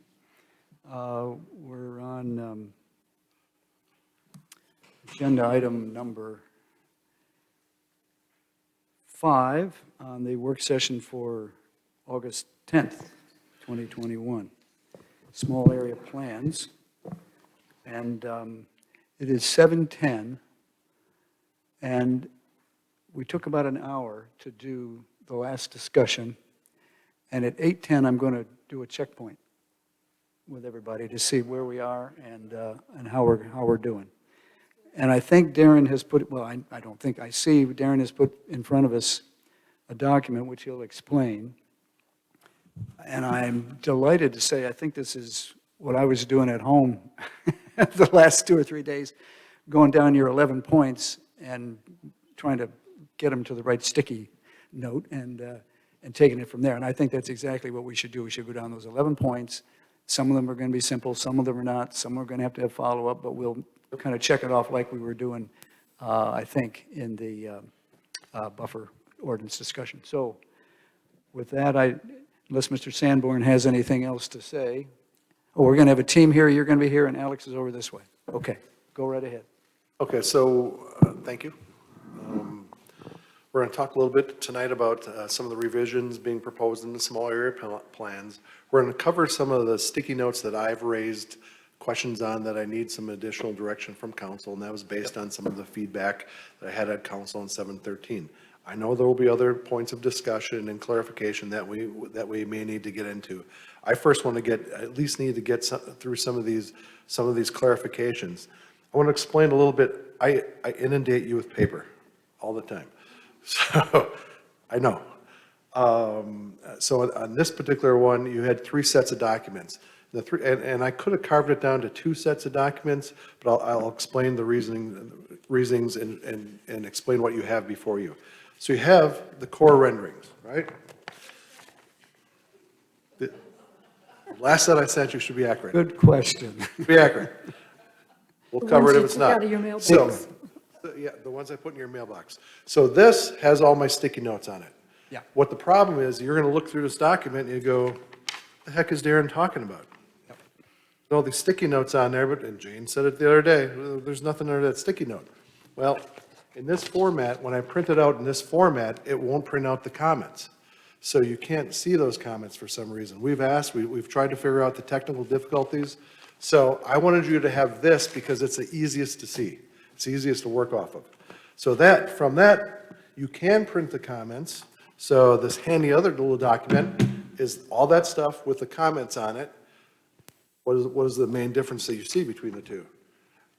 We're on agenda item number 5 on the work session for August 10th, 2021. Small area plans. And it is 7:10, and we took about an hour to do the last discussion. And at 8:10, I'm going to do a checkpoint with everybody to see where we are and how we're doing. And I think Darren has put, well, I don't think, I see Darren has put in front of us a document which he'll explain. And I'm delighted to say I think this is what I was doing at home the last 2 or 3 days, going down your 11 points and trying to get them to the right sticky note and taking it from there. And I think that's exactly what we should do. We should go down those 11 points. Some of them are going to be simple, some of them are not, some are going to have follow-up, but we'll kind of check it off like we were doing, I think, in the buffer ordinance discussion. So with that, unless Mr. Sanborn has anything else to say, we're going to have a team here, you're going to be here, and Alex is over this way. Okay, go right ahead. Okay, so, thank you. We're going to talk a little bit tonight about some of the revisions being proposed in the small area plans. We're going to cover some of the sticky notes that I've raised questions on that I need some additional direction from council, and that was based on some of the feedback that I had at council on 7/13. I know there will be other points of discussion and clarification that we may need to get into. I first want to at least need to get through some of these clarifications. I want to explain a little bit. I inundate you with paper all the time. So, I know. So on this particular one, you had 3 sets of documents. And I could have carved it down to 2 sets of documents, but I'll explain the reasonings and explain what you have before you. So you have the core renderings, right? The last set I sent you should be accurate. Good question. Be accurate. We'll cover it if it's not. Out of your mailbox. So, yeah, the ones I put in your mailbox. So this has all my sticky notes on it. Yeah. What the problem is, you're going to look through this document and you go, what the heck is Darren talking about? Yep. All these sticky notes on there, and Jane said it the other day, there's nothing under that sticky note. Well, in this format, when I print it out in this format, it won't print out the comments. So you can't see those comments for some reason. We've asked, we've tried to figure out the technical difficulties. So I wanted you to have this because it's the easiest to see. It's the easiest to work off of. So from that, you can print the comments. So this handy other little document is all that stuff with the comments on it. What is the main difference that you see between the two?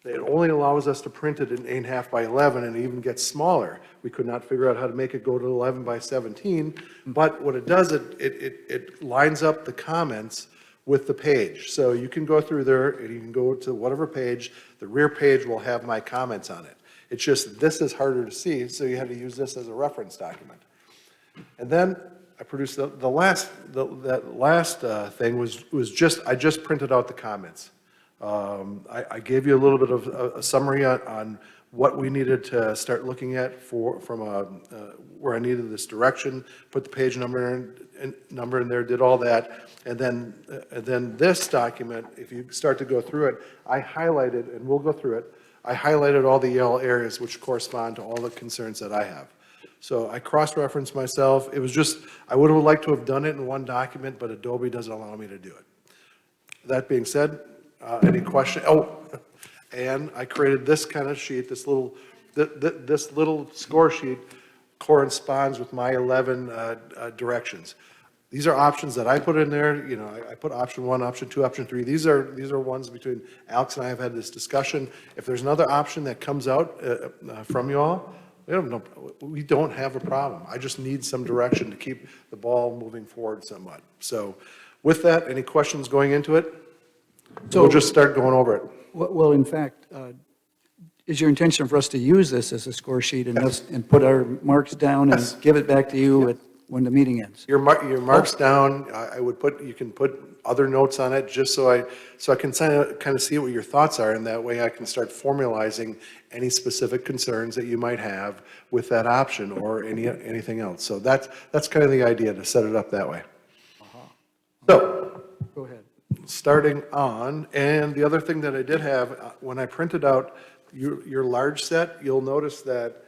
It only allows us to print it in 8.5 by 11 and it even gets smaller. We could not figure out how to make it go to 11 by 17, but what it does, it lines up the comments with the page. So you can go through there and you can go to whatever page, the rear page will have my comments on it. It's just, this is harder to see, so you had to use this as a reference document. And then I produced that last thing was just, I just printed out the comments. I gave you a little bit of a summary on what we needed to start looking at from where I needed this direction, put the page number in there, did all that, and then this document, if you start to go through it, I highlighted, and we'll go through it, I highlighted all the yellow areas which correspond to all the concerns that I have. So I cross-referenced myself. It was just, I would have liked to have done it in one document, but Adobe doesn't allow me to do it. That being said, any question? Oh, and I created this kind of sheet, this little score sheet corresponds with my 11 directions. These are options that I put in there. You know, I put option 1, option 2, option 3. These are ones between Alex and I have had this discussion. If there's another option that comes out from you all, we don't have a problem. I just need some direction to keep the ball moving forward somewhat. So with that, any questions going into it? So we'll just start going over it. Well, in fact, is your intention for us to use this as a score sheet and put our marks down and give it back to you when the meeting ends? Your marks down, you can put other notes on it just so I can kind of see what your thoughts are, and that way I can start formalizing any specific concerns that you might have with that option or anything else. So that's kind of the idea, to set it up that way. So, Go ahead. starting on, and the other thing that I did have, when I printed out your large set, you'll notice that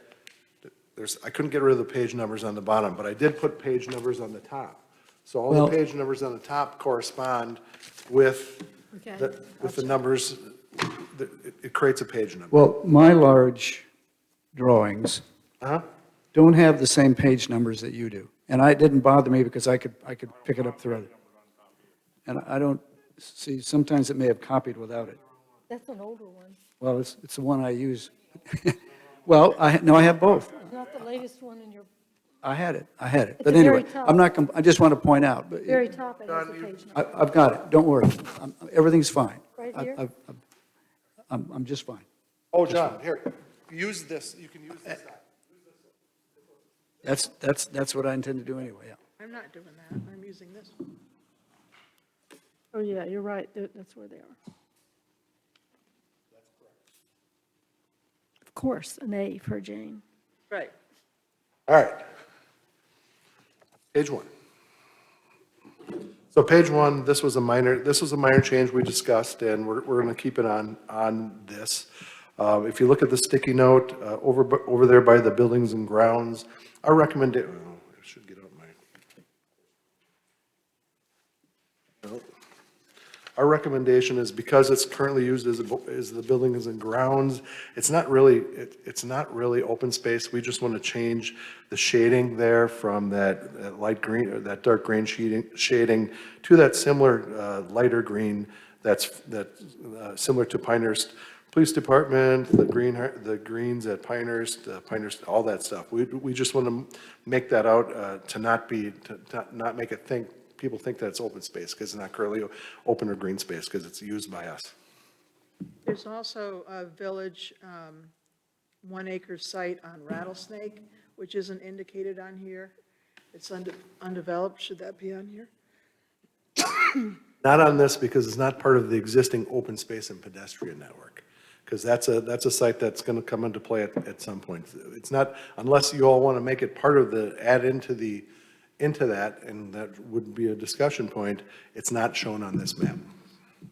I couldn't get rid of the page numbers on the bottom, but I did put page numbers on the top. So all Well- the page numbers on the top correspond with Okay, with the numbers, it creates a page number. Well, my large drawings Uh-huh. don't have the same page numbers that you do. And it didn't bother me because I could pick it up through other. And I don't, see, sometimes it may have copied without it. That's an older one. Well, it's the one I use. Well, no, I have both. It's not the latest one in your I had it. But the very anyway, top. I'm not, I just want to point out, but very top, it has a page number. I've got it, don't worry. Everything's fine. Right here? I'm just fine. Oh, John, here, use this, you can use this. That's what I intend to do anyway, yeah. I'm not doing that. I'm using this one. Oh, yeah, you're right, that's where they are. Of course, an A for Jane. Right. All right. Page one. So page one, this was a minor change we discussed, and we're going to keep it on this. If you look at the sticky note, over there by the buildings and grounds, our recommendation, I should get out my. No. Our recommendation is because it's currently used as the buildings and grounds, it's not really open space. We just want to change the shading there from that light green, or that dark green shading to that similar lighter green that's similar to Pinehurst Police Department, the greens at Pinehurst, all that stuff. We just want to make that out to not make it people think that it's open space, because it's not currently open or green space, because it's used by us. There's also a village 1 acre site on Rattlesnake, which isn't indicated on here. It's undeveloped. Should that be on here? Not on this, because it's not part of the existing open space and pedestrian network, because that's a site that's going to come into play at some point. It's not, unless you all want to make it part of add into that, and that would be a discussion point, it's not shown on this map.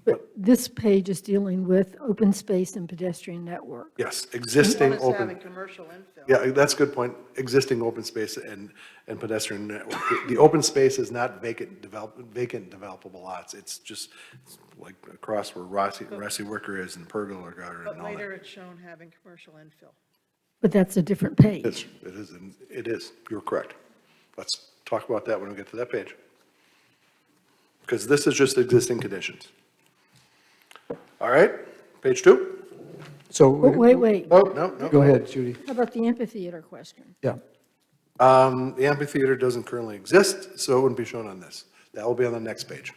But this page is dealing with open space and pedestrian network. Yes, existing One is having open, commercial infill. yeah, that's a good point, existing open space and pedestrian network. The open space is not vacant developable lots, it's just like across where Rossi Wicker is and Pergola Garden But and all later that. it's shown having commercial infill. But that's a different page. It is, you're correct. Let's talk about that when we get to that page. Because this is just existing conditions. All right, page 2? So, Wait, Oh, no. go ahead, Judy. how about the amphitheater question? Yeah. The amphitheater doesn't currently exist, so it wouldn't be shown on this. That will be on the next page.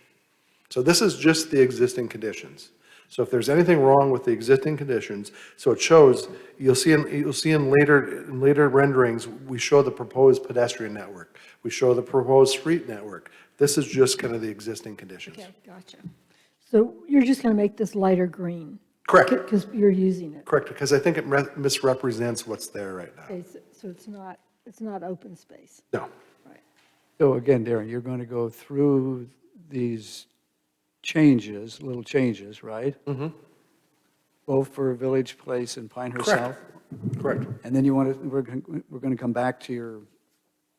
So this is just the existing conditions. So if there's anything wrong with the existing conditions, so it shows, you'll see in later renderings, we show the proposed pedestrian network. We show the proposed street network. This is just kind of the existing conditions. Okay, gotcha. So you're just going to make this lighter green? Correct. Because you're using it. Correct, because I think it misrepresents what's there right now. Okay, so it's not open space. No. Right. So again, Darren, you're going to go through these changes, little changes, right? Mm-hmm. Both for Village Place and Pinehurst South? Correct. And then we're going to come back to your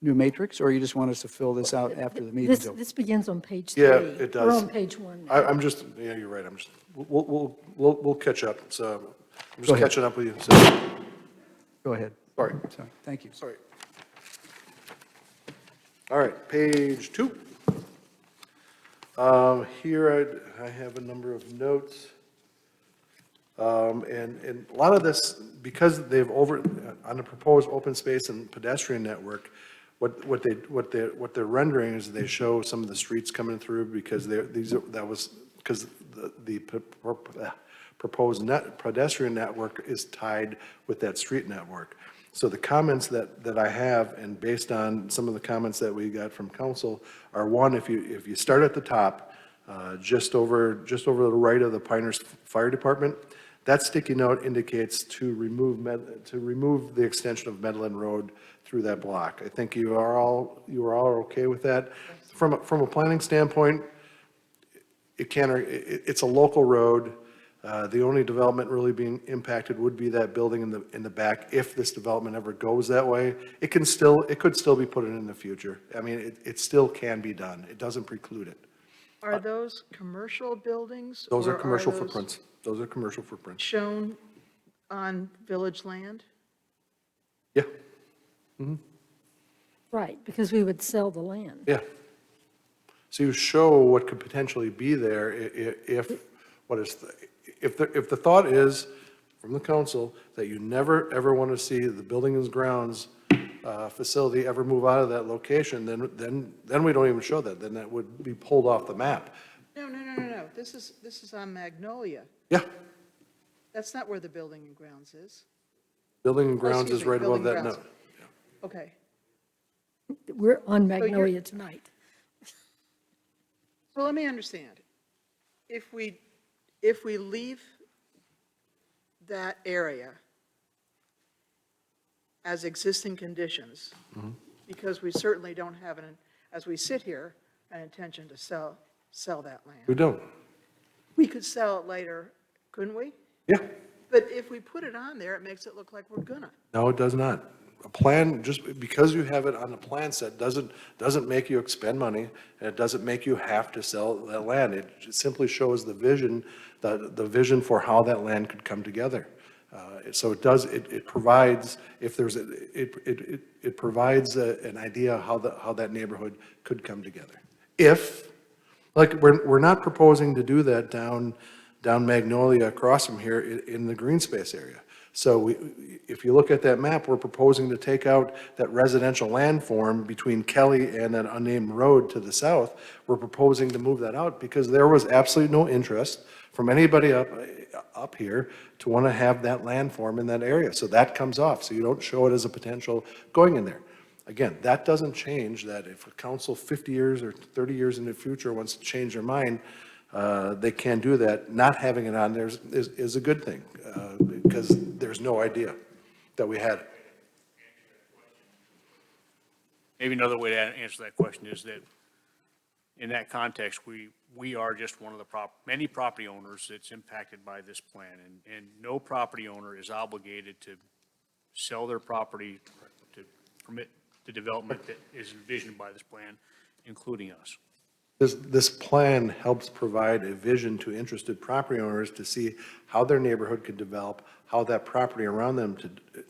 new matrix, or you just want us to fill this out after the meeting's over? This begins on page 3. Yeah, it does. We're on page 1 now. I'm just, yeah, you're right, we'll catch up, so, I'm Go just ahead. catching up with you, so, Go ahead. sorry, Sorry, thank you. sorry. All right, page 2. Here I have a number of notes. And a lot of this, because on the proposed open space and pedestrian network, what they're rendering is they show some of the streets coming through, because the proposed pedestrian network is tied with that street network. So the comments that I have, and based on some of the comments that we got from council, are one, if you start at the top, just over the right of the Pinehurst Fire Department, that sticky note indicates to remove the extension of Medlin Road through that block. I think you are all okay with that. From a planning standpoint, it's a local road. The only development really being impacted would be that building in the back. If this development ever goes that way, it could still be put in the future. I mean, it still can be done. It doesn't preclude it. Are those commercial buildings? Those are or commercial those footprints. Those are commercial footprints. shown on village land? Yeah, Right, because we would sell the land. yeah. So you show what could potentially be there if the thought is from the council that you never, ever want to see the building and grounds facility ever move out of that location, then we don't even show that. Then that would be pulled off the map. No. This is on Magnolia. Yeah, That's not where the building and grounds is. building and Oh, grounds excuse is me, right above building that grounds. note. Okay. We're on Magnolia tonight. So let me understand. If we leave that area as existing conditions, because we certainly don't have, as we sit here, an intention to sell that We land. don't. We could sell it later, couldn't we? Yeah, But if we put it on there, it makes it look like we're gonna. no, it does not. A plan, just because you have it on a plan set, doesn't make you expend money, and it doesn't make you have to sell that land. It just simply shows the vision, the vision for how that land could come together. So it provides, if there's, it provides an idea how that neighborhood could come together. We're not proposing to do that down Magnolia across from here in the green space area. So if you look at that map, we're proposing to take out that residential landform between Kelly and that unnamed road to the south. We're proposing to move that out because there was absolutely no interest from anybody up here to want to have that landform in that area. So that comes off, so you don't show it as a potential going in there. Again, that doesn't change that if a council 50 years or 30 years in the future wants to change their mind, they can do that. Not having it on there is a good thing, because there's no idea that we had it. Maybe another way to answer that question is that in that context, we are just one of the many property owners that's impacted by this plan. And no property owner is obligated to sell their property to permit the development that is envisioned by this plan, including us. This plan helps provide a vision to interested property owners to see how their neighborhood could develop, how that property around them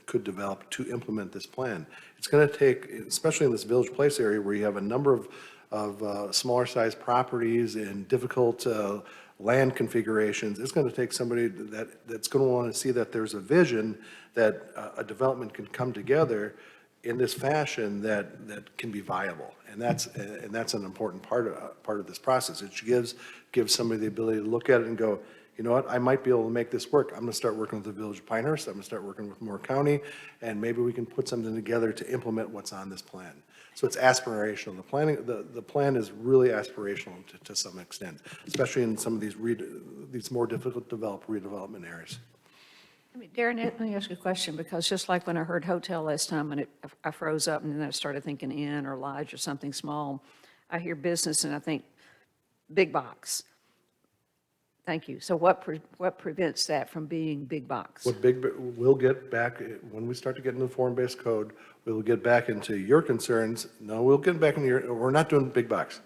could develop to implement this plan. It's going to take, especially in this Village Place area where you have a number of smaller sized properties and difficult land configurations, it's going to take somebody that's going to want to see that there's a vision that a development can come together in this fashion that can be viable. And that's an important part of this process. It gives somebody the ability to look at it and go, you know what, I might be able to make this work. I'm going to start working with the Village of Pinehurst. I'm going to start working with Moore County, and maybe we can put something together to implement what's on this plan. So it's aspirational. The plan is really aspirational to some extent, especially in some of these more difficult to develop redevelopment areas. I mean, Darren, let me ask you a question, because just like when I heard hotel last time, and I froze up, and then I started thinking inn or lodge or something small, I hear business and I think big box. Thank you. So what prevents that from being big box? We'll get back, when we start to get into the form-based code, we'll get back into your concerns. No, we'll get back into we're not doing big box.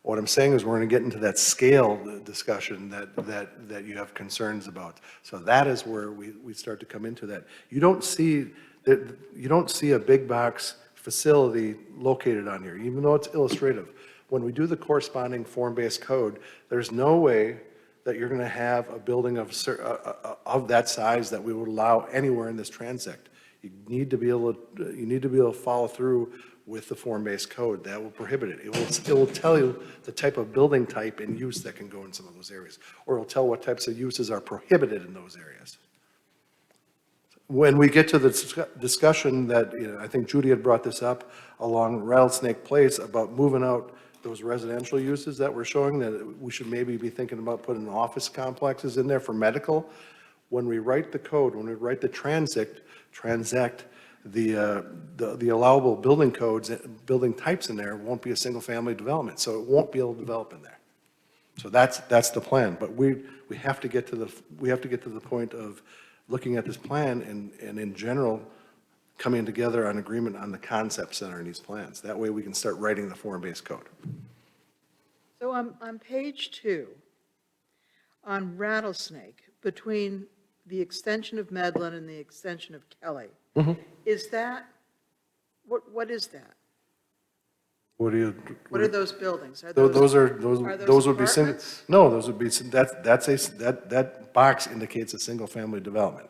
What I'm saying is we're going to get into that scale discussion that you have concerns about. So that is where we start to come into that. You don't see a big box facility located on here, even though it's illustrative. When we do the corresponding form-based code, there's no way that you're going to have a building of that size that we would allow anywhere in this transect. You need to be able to follow through with the form-based code. That will prohibit it. It will tell you the type of building type and use that can go in some of those areas, or it'll tell what types of uses are prohibited in those areas. When we get to the discussion that, I think Judy had brought this up along Rattlesnake Place about moving out those residential uses that we're showing, that we should maybe be thinking about putting office complexes in there for medical. When we write the code, when we write the transact the allowable building codes, building types in there won't be a single family development, so it won't be able to develop in there. So that's the plan, but we have to get to the point of looking at this plan and in general, coming together on agreement on the concepts that are in these plans. That way we can start writing the form-based code. So on page 2, on Rattlesnake, between the extension of Medlin and the extension of Kelly, is that, what is that? What do you? What are those buildings? Are Those are those would be single, apartments? no, those would be, that box indicates a single-family development.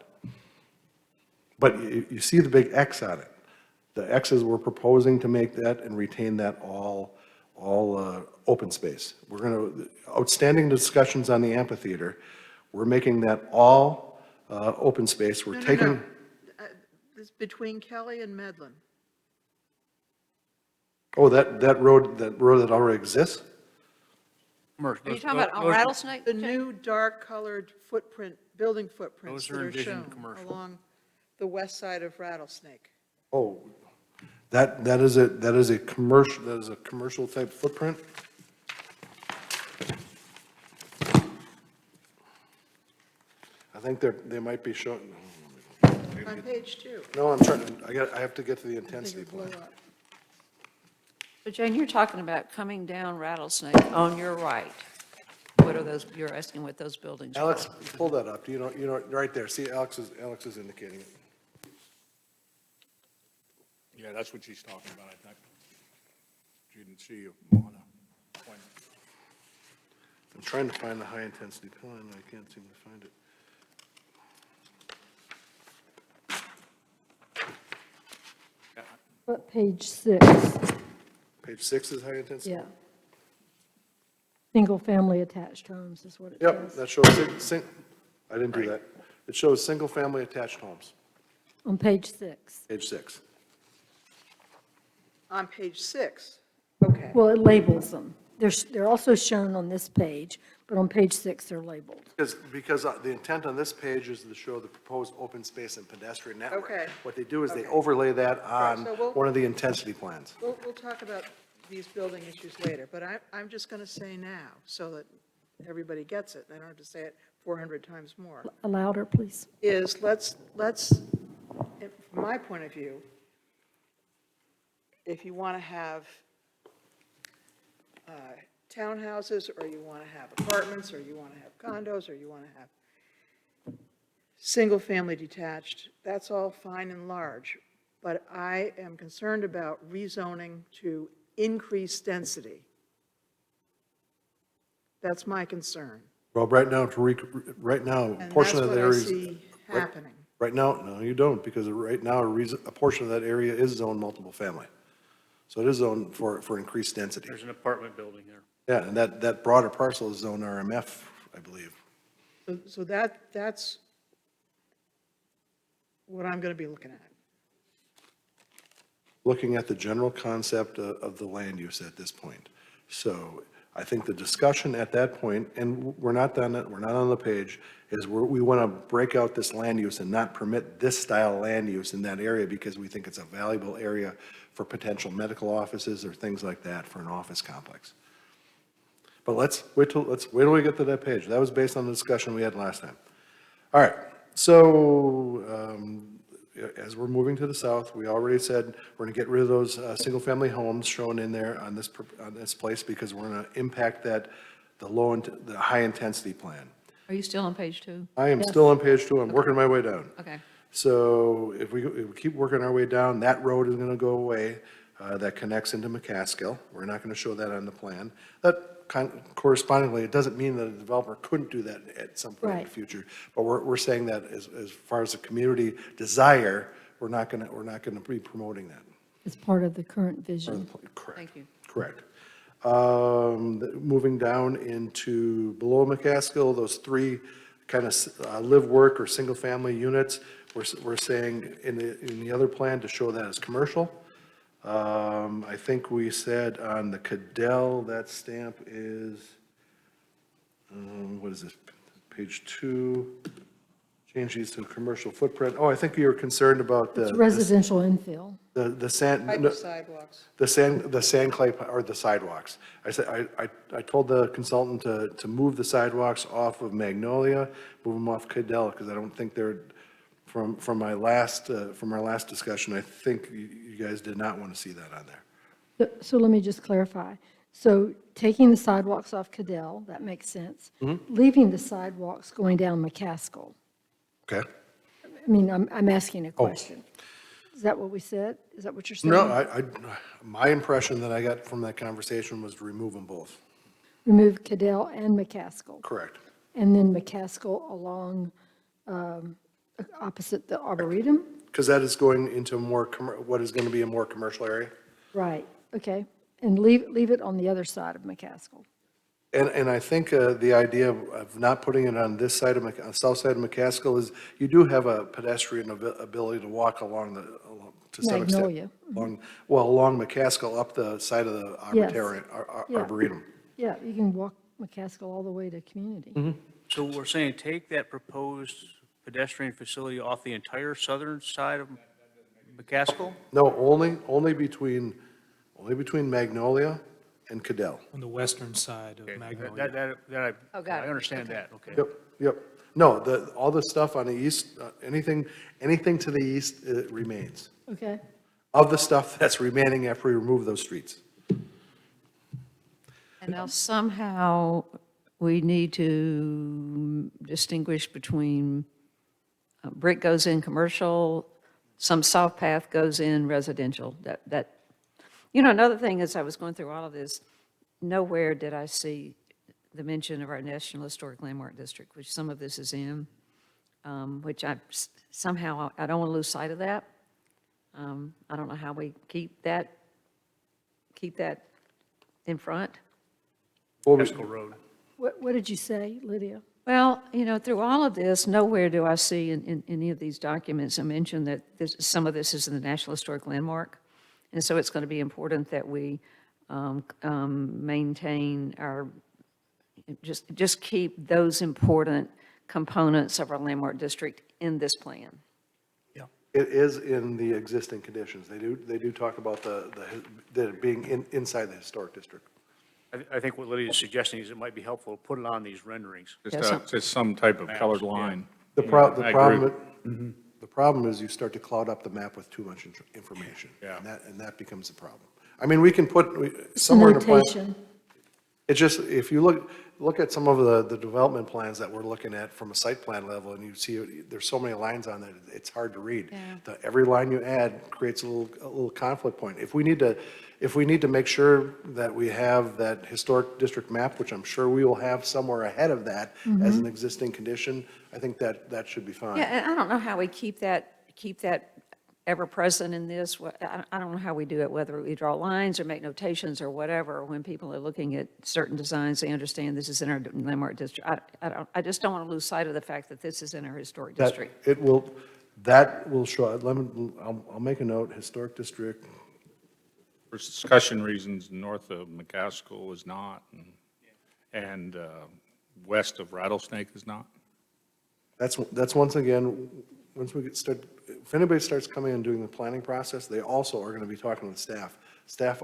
But you see the big X on it. The X's, we're proposing to make that and retain that all open space. We're going to, outstanding discussions on the amphitheater, we're making that all open space. We're No, no, taking. no. It's between Kelly and Medlin. Oh, that road that already exists? Are you talking about on Rattlesnake? The new dark-colored footprint, building footprints Those are that are envisioned shown commercial. along the west side of Rattlesnake. Oh, that is a commercial type footprint? I think they might be showing. On page 2. No, I have to get to the I think intensity it'll blow plan. up. So Jane, you're talking about coming down Rattlesnake on your right. What are those, you're asking what those buildings are? Alex, pull that up. You know, right there. See, Alex is indicating it. Yeah, that's what she's talking about, I think. She didn't see you on a point. I'm trying to find the high-intensity plan, and I can't seem to find it. What, page 6? Page 6 is high-intensity? Yeah. Single-family attached homes is what it Yep, says. that shows, I didn't do that. It shows single-family attached homes, On page 6. page 6. On page 6, okay. Well, it labels them. They're also shown on this page, but on page 6, they're labeled. Because the intent on this page is to show the proposed open space and pedestrian network. Okay. What they do is they Okay. overlay that on so we'll- one of the intensity plans. We'll talk about these building issues later, but I'm just going to say now, so that everybody gets it, and I don't have to say it 400 times more, Louder, please. is let's, from my point of view, if you want to have townhouses, or you want to have apartments, or you want to have condos, or you want to have single-family detached, that's all fine and large, but I am concerned about rezoning to increase density. That's my concern. Well, right now, right now, a And portion that's of what the I area. see happening. Right now, no, you don't, because right now, a portion of that area is zoned multiple family. So it is zoned for increased density. There's an apartment building there. Yeah, and that broader parcel is zone RMF, I believe. So that's what I'm going to be looking at. Looking at the general concept of the land use at this point. So I think the discussion at that point, and we're not done, we're not on the page, is we want to break out this land use and not permit this style of land use in that area because we think it's a valuable area for potential medical offices or things like that for an office complex. But let's wait till we get to that page. That was based on the discussion we had last time. All right, so as we're moving to the south, we already said we're going to get rid of those single-family homes shown in there on this place because we're going to impact the high-intensity plan. Are you still on page 2? I am still on page 2. I'm working my way down. Okay. So if we keep working our way down, that road is going to go away that connects into McCaskill. We're not going to show that on the plan. That correspondingly, it doesn't mean that a developer couldn't do that at some point in the Right. future. But we're saying that as far as the community desire, we're not going to be promoting that. It's part of the current vision. Correct. Thank you. Correct. Moving down into below McCaskill, those three kind of live, work, or single-family units, we're saying in the other plan to show that as commercial. I think we said on the Cadell, that stamp is, what is this, page 2? Change these to commercial footprint. Oh, I think you were concerned about It's residential infill. The sand, Type no, of sidewalks. the sand clay, or the sidewalks. I said, I told the consultant to move the sidewalks off of Magnolia, move them off Cadell, because I don't think they're, from our last discussion, I think you guys did not want to see that on there. So let me just clarify. So taking the sidewalks off Cadell, that makes sense. Leaving the sidewalks going down McCaskill. Okay? I mean, I'm asking a question. Is that what we said? Is that what you're saying? No, my impression that I got from that conversation was to remove them both. Remove Cadell and McCaskill. Correct. And then McCaskill along, opposite the Arboretum? Because that is going into what is going to be a more commercial area. Right, okay. And leave it on the other side of McCaskill. And I think the idea of not putting it on this side of, south side of McCaskill is you do have a pedestrian ability to walk to some extent. Magnolia. Along McCaskill, up the side of the Yes. Yeah. Arboretum. Yeah, you can walk McCaskill all the way to community. So we're saying take that proposed pedestrian facility off the entire southern side of McCaskill? No, only between Magnolia and Cadell. On the western side of Okay, Magnolia. Oh, got I it. understand that, okay. Yep. No, all the stuff on the east, anything to the east remains. Okay, Of the stuff that's remaining after we remove those streets. And now somehow we need to distinguish between brick goes in commercial, some soft path goes in residential. Another thing is I was going through all of this, nowhere did I see the mention of our National Historic Landmark District, which some of this is in, which somehow I don't want to lose sight of that. I don't know how we keep that in front. Pascal Road. what did you say, Lydia? Well, through all of this, nowhere do I see in any of these documents a mention that some of this is in the National Historic Landmark. And so it's going to be important that we maintain just keep those important components of our landmark district in this plan. It is in the existing conditions. They do talk about the being inside the historic district. I think what Lydia is suggesting is it might be helpful to put it on these renderings. Just some type of colored line. The I agree. problem is you start to cloud up the map with too much information. Yeah. And that becomes the problem. I mean, we can put It's a somewhere in the plan. notation. It's just, if you look at some of the development plans that we're looking at from a site plan level, and you see, there's so many lines on there, it's hard to read. Yeah. Every line you add creates a little conflict point. If we need to make sure that we have that historic district map, which I'm sure we will have somewhere ahead of that as an existing condition, I think that should be fine. Yeah, and I don't know how we keep that ever present in this. I don't know how we do it, whether we draw lines or make notations or whatever. When people are looking at certain designs, they understand this is in our landmark district. I just don't want to lose sight of the fact that this is in our historic district. That will show, I'll make a note, historic district. For discussion reasons, north of McCaskill is not, and west of Rattlesnake is not. That's once again, once we if anybody starts coming and doing the planning process, they also are going to be talking with staff. Staff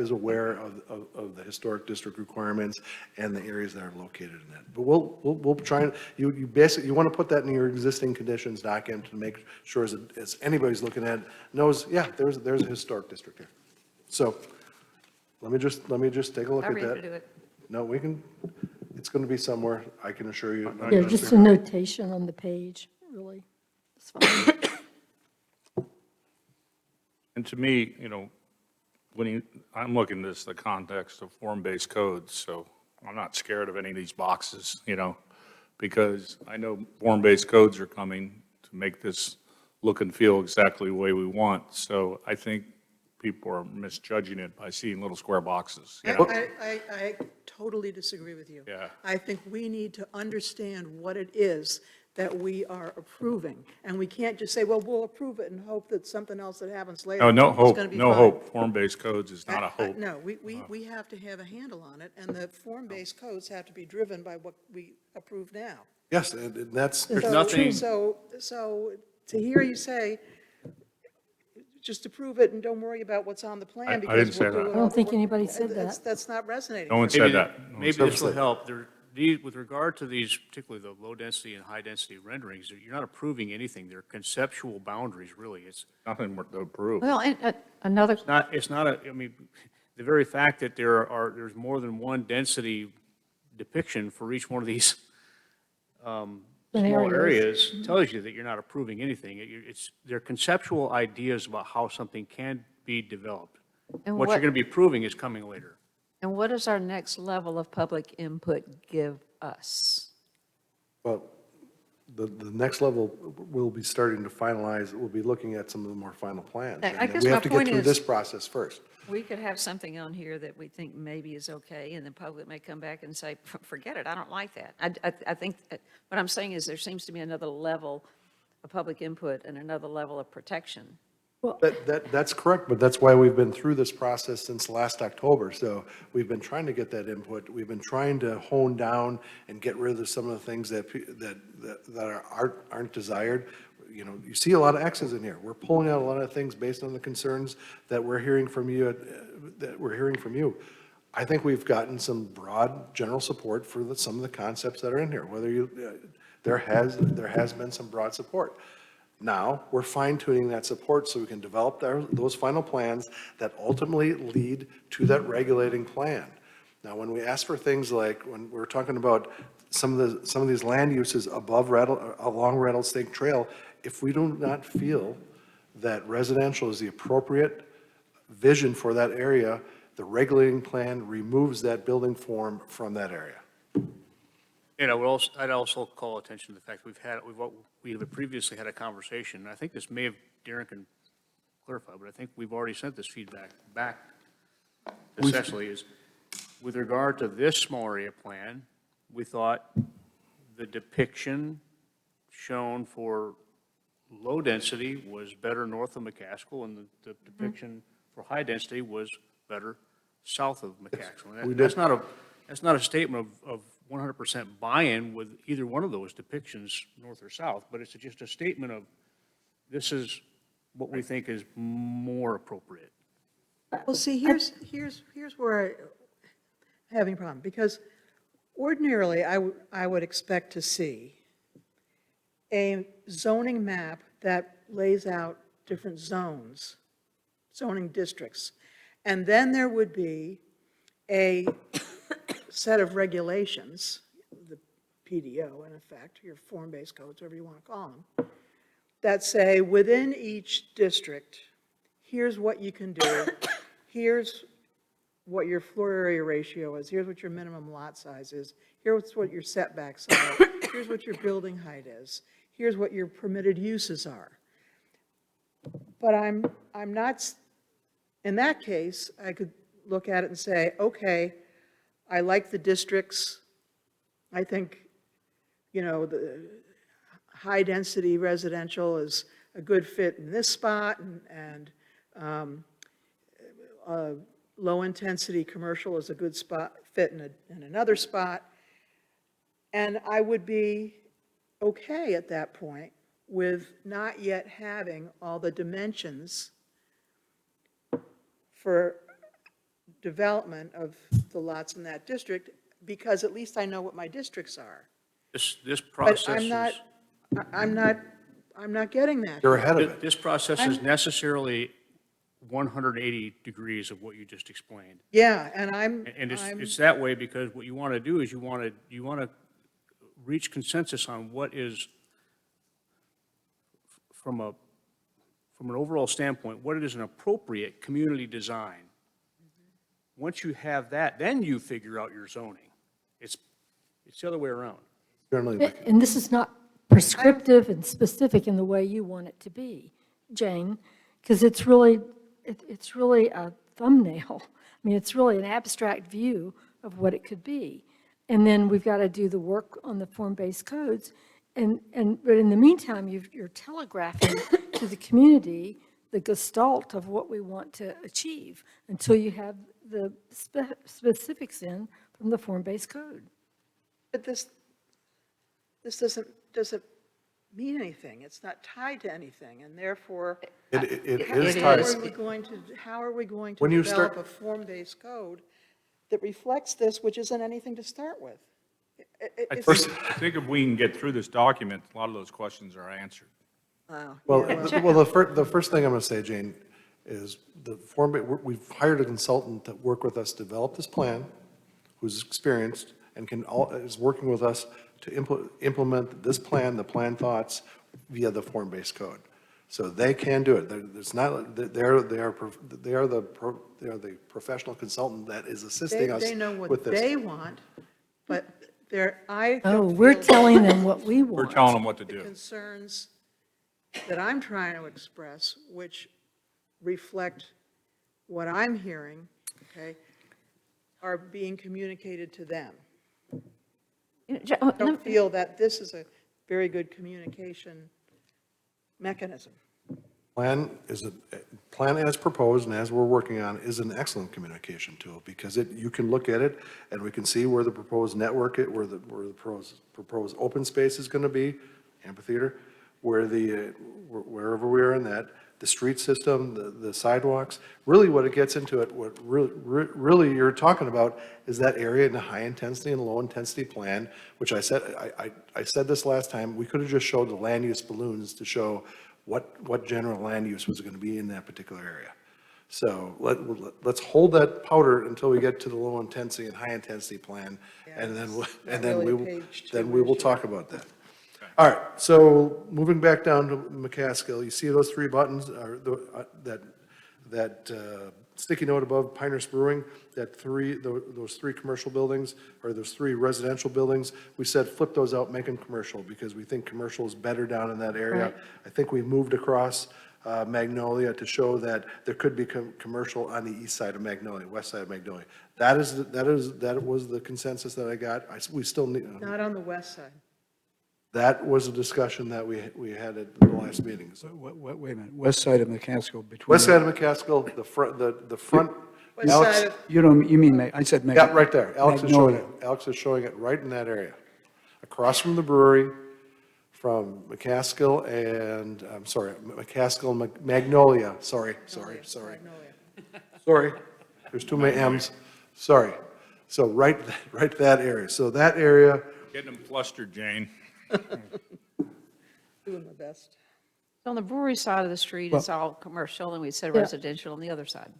is aware of the historic district requirements and the areas that are located in that. But we'll try and, you basically, you want to put that in your existing conditions document to make sure as anybody's looking at it, knows, yeah, there's a historic district here. So let me just take a look at I'm that. ready to do it. No, it's going to be somewhere, I can assure you. Yeah, just a notation on the page, really. It's fine. And to me, I'm looking at this, the context of form-based codes, so I'm not scared of any of these boxes, because I know form-based codes are coming to make this look and feel exactly the way we want. So I think people are misjudging it by seeing little square boxes. I totally disagree with you. Yeah. I think we need to understand what it is that we are approving. And we can't just say, well, we'll approve it and hope that something else that happens later. No is hope, gonna be no fine. hope. Form-based codes is not a hope. No, we have to have a handle on it, and the form-based codes have to be driven by what we approve now. Yes, and that's, There's nothing- So to hear you say, just approve it and don't worry about what's on the I plan because didn't say we'll do that. it I don't all the think work." anybody said That's- that. That's not resonating. No one for me. said that. No one Maybe said this will that. help. With regard to these, particularly the low-density and high-density renderings, you're not approving anything. They're conceptual boundaries, really. It's Nothing more to approve. Well, and another, it's not I mean, the very fact that there's more than one density depiction for each one of these small Scenarios. areas tells you that you're not approving anything. They're conceptual ideas about how something can be developed. and What you're what, going to be approving is coming later. and what does our next level of public input give us? Well, the next level, we'll be starting to finalize, we'll be looking at some of the more final plans. I And guess we my have to get point through is- this process first. We could have something on here that we think maybe is okay, and the public may come back and say, forget it, I don't like that. I think, what I'm saying is there seems to be another level of public input and another level of protection. That's correct, but that's why we've been through this process since last October. So we've been trying to get that input. We've been trying to hone down and get rid of some of the things that aren't desired. You know, you see a lot of X's in here. We're pulling out a lot of things based on the concerns that we're hearing from you, I think we've gotten some broad general support for some of the concepts that are in here, there has been some broad support. Now, we're fine tuning that support so we can develop those final plans that ultimately lead to that regulating plan. Now, when we ask for things like, when we're talking about some of these land uses along Rattlesnake Trail, if we do not feel that residential is the appropriate vision for that area, the regulating plan removes that building form from that area. And I'd also call attention to the fact we have previously had a conversation, and I think this may have, Darren can clarify, but I think we've already sent this feedback back essentially is, with regard to this small area plan, we thought the depiction shown for low density was better north of McCaskill, and the depiction for high density was better south of McCaskill. And that's not a statement of 100% buy-in with either one of those depictions, north or south, but it's just a statement of, this is what we think is more appropriate. Well, see, here's where I'm having a problem, because ordinarily, I would expect to see a zoning map that lays out different zones, zoning districts, and then there would be a set of regulations, the PDO in effect, your form-based codes, whatever you want to call them, that say within each district, here's what you can do, here's what your floor area ratio is, here's what your minimum lot size is, here's what your setbacks are, here's what your building height is, here's what your permitted uses are. But I'm not, in that case, I could look at it and say, okay, I like the districts. I think, the high-density residential is a good fit in this spot, and low-intensity commercial is a good fit in another spot. And I would be okay at that point with not yet having all the dimensions for development of the lots in that district, because at least I know what my districts are. This But process I'm not getting that. You're ahead of it. This process is necessarily 180 degrees of what you just explained. Yeah, and I'm. And it's that way because what you want to do is you want to reach consensus on what is, from an overall standpoint, what it is an appropriate community design. Once you have that, then you figure out your zoning. It's the other way around. Generally, And this is not prescriptive and specific in the way you want it to be, Jane, because it's really a thumbnail. I mean, it's really an abstract view of what it could be. And then we've got to do the work on the form-based codes. But in the meantime, you're telegraphing to the community the gestalt of what we want to achieve until you have the specifics in from the form-based code. But this doesn't mean anything. It's not tied to anything, and therefore, It is It tied. is. how are we going to When you develop start- a form-based code that reflects this, which isn't anything to start with? I think if we can get through this document, a lot of those questions are answered. Well, the first thing I'm going to say, Jane, is we've hired a consultant to work with us, develop this plan, who's experienced and is working with us to implement this plan, the plan thoughts, via the form-based code. So they can do it. It's not, they are the professional consultant that is assisting us They know with what this. they want, but I Oh, don't we're feel telling them what we want. We're telling them what to the do. concerns that I'm trying to express, which reflect what I'm hearing, okay, are being communicated to them. I don't feel that this is a very good communication mechanism. Plan as proposed and as we're working on is an excellent communication tool because you can look at it and we can see where the proposed network, where the proposed open space is going to be, amphitheater, wherever we are in that, the street system, the sidewalks. Really what it gets into what really you're talking about is that area in the high intensity and low intensity plan, which I said this last time, we could have just showed the land use balloons to show what general land use was going to be in that particular area. So let's hold that powder until we get to the low intensity and high intensity plan, and then we will talk about that. All right, so moving back down to McCaskill, you see those three buttons, or that sticky note above Pinehurst Brewing, those three commercial buildings, or those three residential buildings, we said flip those out, make them commercial, because we think commercial is better down in that area. Right. I think we moved across Magnolia to show that there could be commercial on the east side of Magnolia, west side of Magnolia. That was the consensus that I got. We still need. Not on the west side. That was a discussion that we had at the last meeting. So, Wait a minute, west side of McCaskill between. west side of McCaskill, the front. West Alex, side of, You mean, I said. yeah, right there. Alex is showing Magnolia. it. Alex is showing it right in that area, across from the brewery, from McCaskill and McCaskill, Magnolia. Sorry. Sorry. There's too many M's. Sorry. So right that area. So that area. Getting them flustered, Jane. doing my best. On the brewery side of the street, it's all commercial, and we said Yeah. residential on the other side.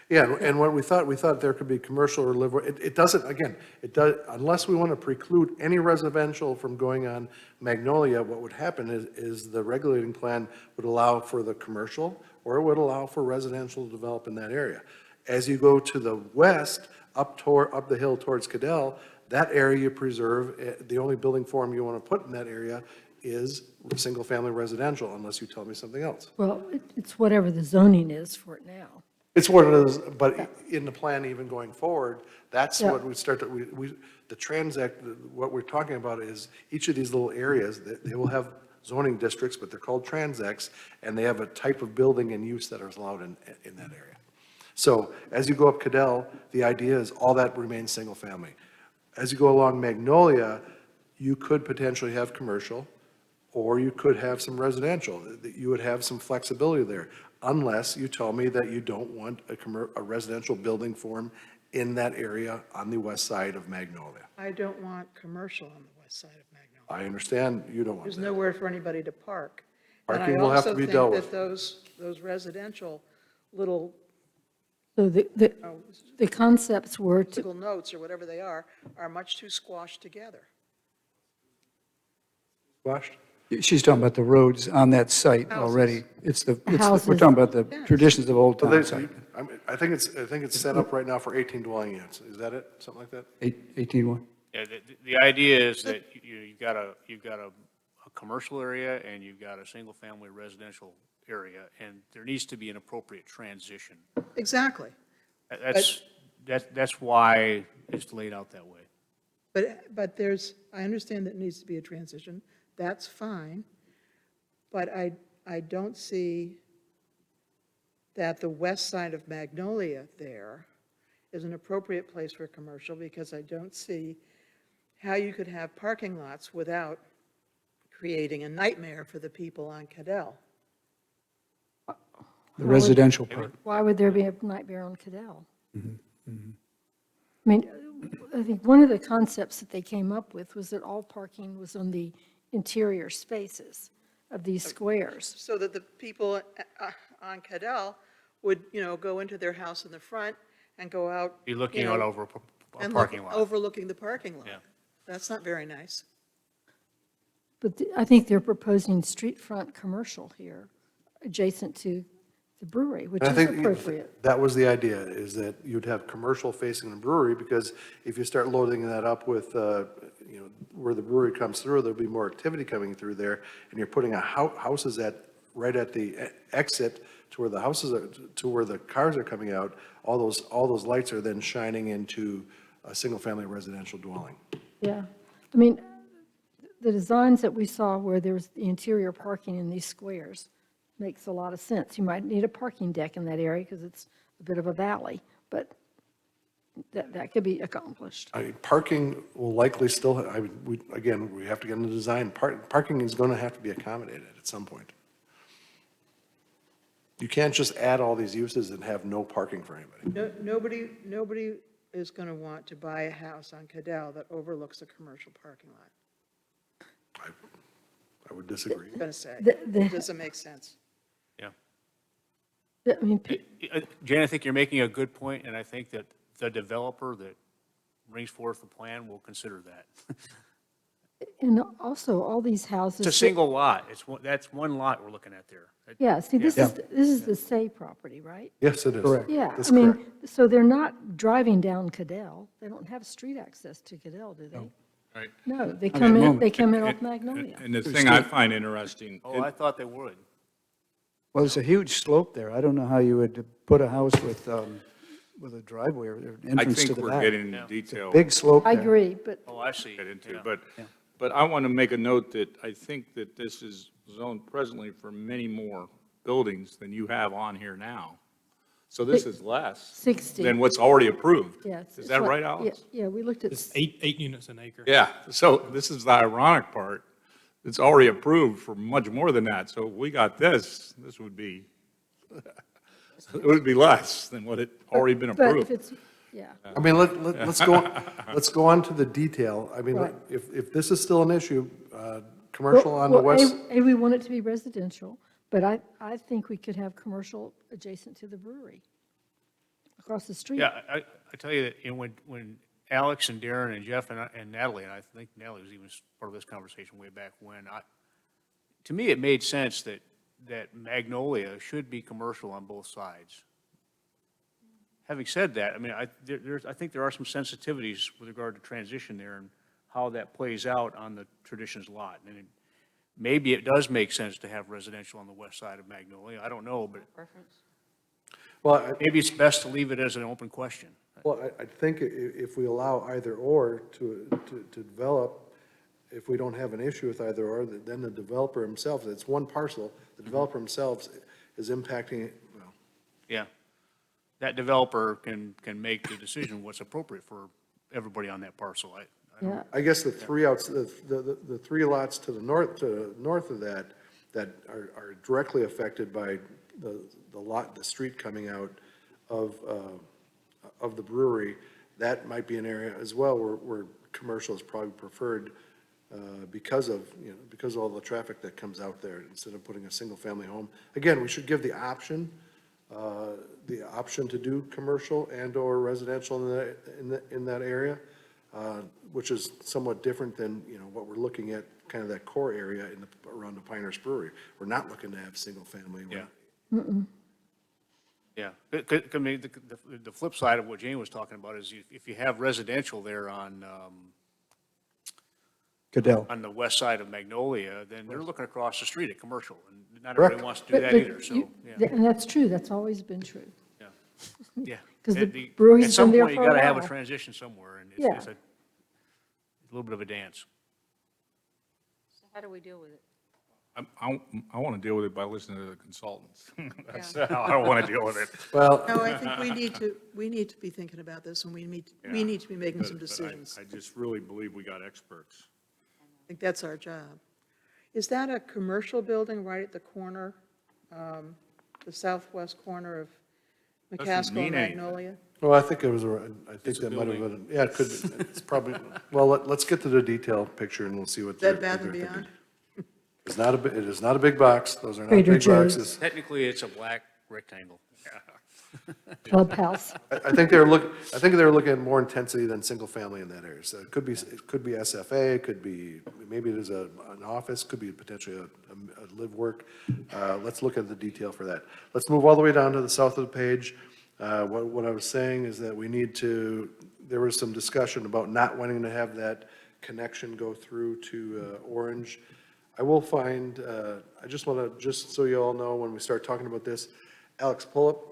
Yeah, and what we thought there could be commercial or live, it doesn't, again, it does, unless we want to preclude any residential from going on Magnolia, what would happen is the regulating plan would allow for the commercial, or it would allow for residential to develop in that area. As you go to the west, up the hill towards Cadell, that area you preserve, the only building form you want to put in that area is single-family residential, unless you tell me something else. Well, it's whatever the zoning is for it now. It's what it is, but in the plan even going forward, that's Yeah. what we start to, what we're talking about is each of these little areas, they will have zoning districts, but they're called transects, and they have a type of building and use that is allowed in that area. So as you go up Cadell, the idea is all that remains single family. As you go along Magnolia, you could potentially have commercial, or you could have some residential. You would have some flexibility there, unless you tell me that you don't want a residential building form in that area on the west side of Magnolia. I don't want commercial on the west side of Magnolia. I understand you don't want There's that. nowhere for anybody to park. Parking will have to be dealt with. And I also think that those residential little So the concepts were to, little notes, or whatever they are much too squashed together. Squashed? She's talking about the roads on that site already. We're Houses. talking about the traditions of Old So Town site. I think it's set up right now for 18 dwelling units. Is that it? Something like that? 18-1? Yeah, the idea is that you've got a commercial area and you've got a single-family residential area, and there needs to be an appropriate transition. Exactly. That's why it's laid out that way. But I understand that it needs to be a transition. That's fine. But I don't see that the west side of Magnolia there is an appropriate place for commercial, because I don't see how you could have parking lots without creating a nightmare for the people on Cadell. The residential part. Why would there be a nightmare on Cadell? I mean, I think one of the concepts that they came up with was that all parking was on the interior spaces of these squares. So that the people on Cadell would, go into their house in the front and go out. Be looking you out know, over a and parking lot. overlooking the parking lot. Yeah. That's not very nice. But I think they're proposing street front commercial here, adjacent to the brewery, which And I is think appropriate. that was the idea, is that you'd have commercial facing the brewery, because if you start loading that up with, where the brewery comes through, there'll be more activity coming through there, and you're putting houses right at the exit to where the houses are, to where the cars are coming out, all those lights are then shining into a single-family residential dwelling. Yeah. I mean, the designs that we saw where there's the interior parking in these squares makes a lot of sense. You might need a parking deck in that area because it's a bit of a valley, but that could be accomplished. Parking will likely still, we have to get into design. Parking is going to have to be accommodated at some point. You can't just add all these uses and have no parking for anybody. Nobody is going to want to buy a house on Cadell that overlooks a commercial parking lot. I would disagree. I'm going to say, The- it doesn't make sense. Yeah. I mean, Jane, I think you're making a good point, and I think that the developer that brings forth the plan will consider that. and also all these houses. It's a single lot. That's one lot we're looking at there. Yeah, see, this Yeah. is the Say property, right? Yes, it is. Correct. Yeah, That's I mean, correct. so they're not driving down Cadell. They don't have street access to Cadell, do they? Right. No, they Not at come the in, moment. they come in off Magnolia. And the thing I find interesting, Oh, I thought they would. Well, there's a huge slope there. I don't know how you would put a house with a driveway or an I entrance to think the we're back. getting into detail. Big slope I there. agree, but Oh, I see. Get into, Yeah. but I want to make a note that I think that this is zoned presently for many more buildings than you have on here now. So this is less 60. than what's already approved. yeah. Is that right, Yeah, Alex? yeah, we looked at, It's eight units an acre. Yeah, so this is the ironic part. It's already approved for much more than that. So if we got this would be, it would be less than what had already been but if approved. it's, yeah. I mean, let's go on to the detail. I mean, Right. if this is still an issue, commercial on the Well, west, we want it to be residential, but I think we could have commercial adjacent to the brewery, across the street. Yeah, I tell you that, when Alex and Darren and Jeff and Natalie, and I think Natalie was even part of this conversation way back when, to me, it made sense that Magnolia should be commercial on both sides. Having said that, I mean, I think there are some sensitivities with regard to transition there and how that plays out on the Traditions lot. And maybe it does make sense to have residential on the west side of Magnolia. I don't know, but well, maybe it's best to leave it as an open question. I think if we allow either or to develop, if we don't have an issue with either or, then the developer himself, it's one parcel, the developer himself is impacting it, well, Yeah. That developer can make the decision what's appropriate for everybody on that parcel. Yeah, I guess the three lots to the north of that are directly affected by the street coming out of the brewery. That might be an area as well where commercial is probably preferred because of all the traffic that comes out there, instead of putting a single-family home. Again, we should give the option to do commercial and/or residential in that area, which is somewhat different than, what we're looking at, kind of that core area around the Pinehurst Brewery. We're not looking to have single-family. Yeah. Yeah. I mean, the flip side of what Jane was talking about is if you have residential there on Cadell. the west side of Magnolia, then they're looking across the street at commercial, and not Correct. everybody wants to do But- that but either, so, you- yeah. and that's true, that's always been true. Yeah. 'Cause the At brewery's some been there point, for you a gotta have a while. transition somewhere, and Yeah. it's a little bit of a dance. So how do we deal with it? I want to deal with it by listening to the consultants. That's how I want to deal with it. Well, No, I think we need to be thinking about this, and we need to be making some But decisions. I just really believe we got experts. I think that's our job. Is that a commercial building right at the corner, the southwest corner of McCaskill mean and anything. Magnolia? Well, I think it was, I think It's a that might have building. been, yeah, it could be, it's probably, well, let's get to the detailed picture and we'll see what they're Bed Bath and thinking. Beyond? It's not it is not a big box, those are not Trader big Joe's. boxes. Technically, it's a black rectangle. Clubhouse. I think they were looking at more intensity than single family in that area. So it could be SFA, it could be, maybe it is an office, could be potentially a live work. Let's look at the detail for that. Let's move all the way down to the south of the page. What I was saying is that we need to, there was some discussion about not wanting to have that connection go through to Orange. I will find, I just want to, just so you all know, when we start talking about this, Alex, pull up.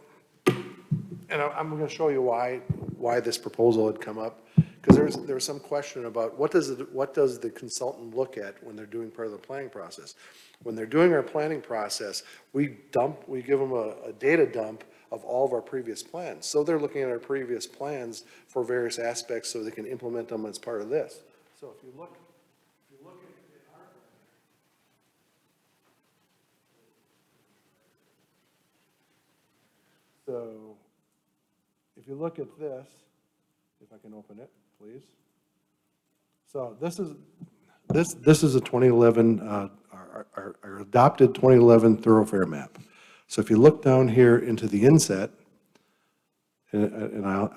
And I'm going to show you why this proposal had come up, because there was some question about what does the consultant look at when they're doing part of the planning process. When they're doing our planning process, we give them a data dump of all of our previous plans. So they're looking at our previous plans for various aspects so they can implement them as part of this. So if you look at our So if you look at this, if I can open it, please. So this is a 2011, our adopted 2011 thoroughfare map. So if you look down here into the inset, and I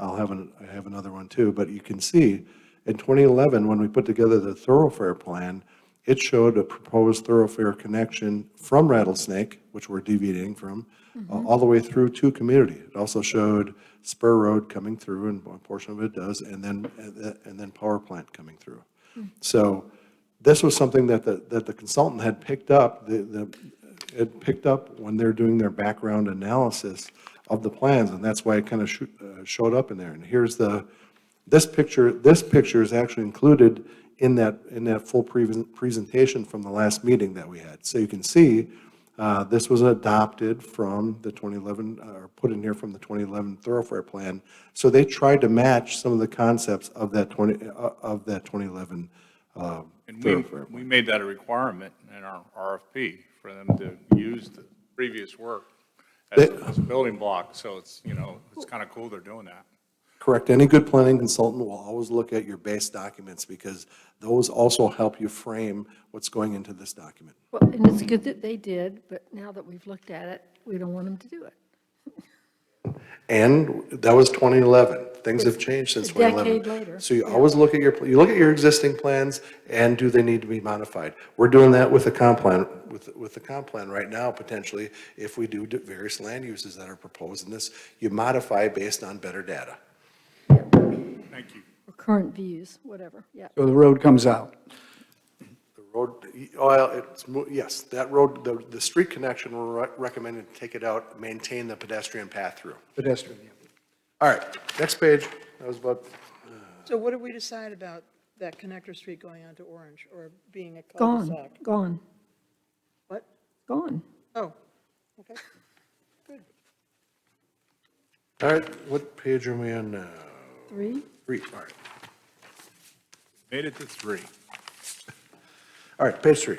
have another one too, but you can see in 2011, when we put together the thoroughfare plan, it showed a proposed thoroughfare connection from Rattlesnake, which we're deviating from, all the way through to Community. It also showed Spur Road coming through, and a portion of it does, and then power plant coming through. So this was something that the consultant had picked up, it picked up when they're doing their background analysis of the plans, and that's why it kind of showed up in there. And here's this picture is actually included in that full presentation from the last meeting that we had. So you can see this was adopted from the 2011, or put in here from the 2011 thoroughfare plan. So they tried to match some of the concepts of that 2011 And thoroughfare we plan. made that a requirement in our RFP for them to use the previous work as a building block. So it's, it's kind of cool they're doing that. Correct. Any good planning consultant will always look at your base documents because those also help you frame what's going into this document. Well, and it's good that they did, but now that we've looked at it, we don't want them to do it. And that was 2011. Things have changed since A 2011. decade later. So you always look at your existing plans and do they need to be modified? We're doing that with the comp plan, with the comp plan right now, potentially, if we do various land uses that are proposed in this, you modify based on better data. Thank you. Or current views, whatever, yeah. So the road comes out. The road, well, yes, that road, the street connection, we're recommending to take it out, maintain the pedestrian path through. Pedestrian, yeah. All right, next page. That was about, So what did we decide about that connector street going on to Orange or being a Gone, cul-de-sac? gone, What? gone. Oh, okay. Good. all right, what page are we on now? 3? 3, all right. Made it to 3. All right, page 3.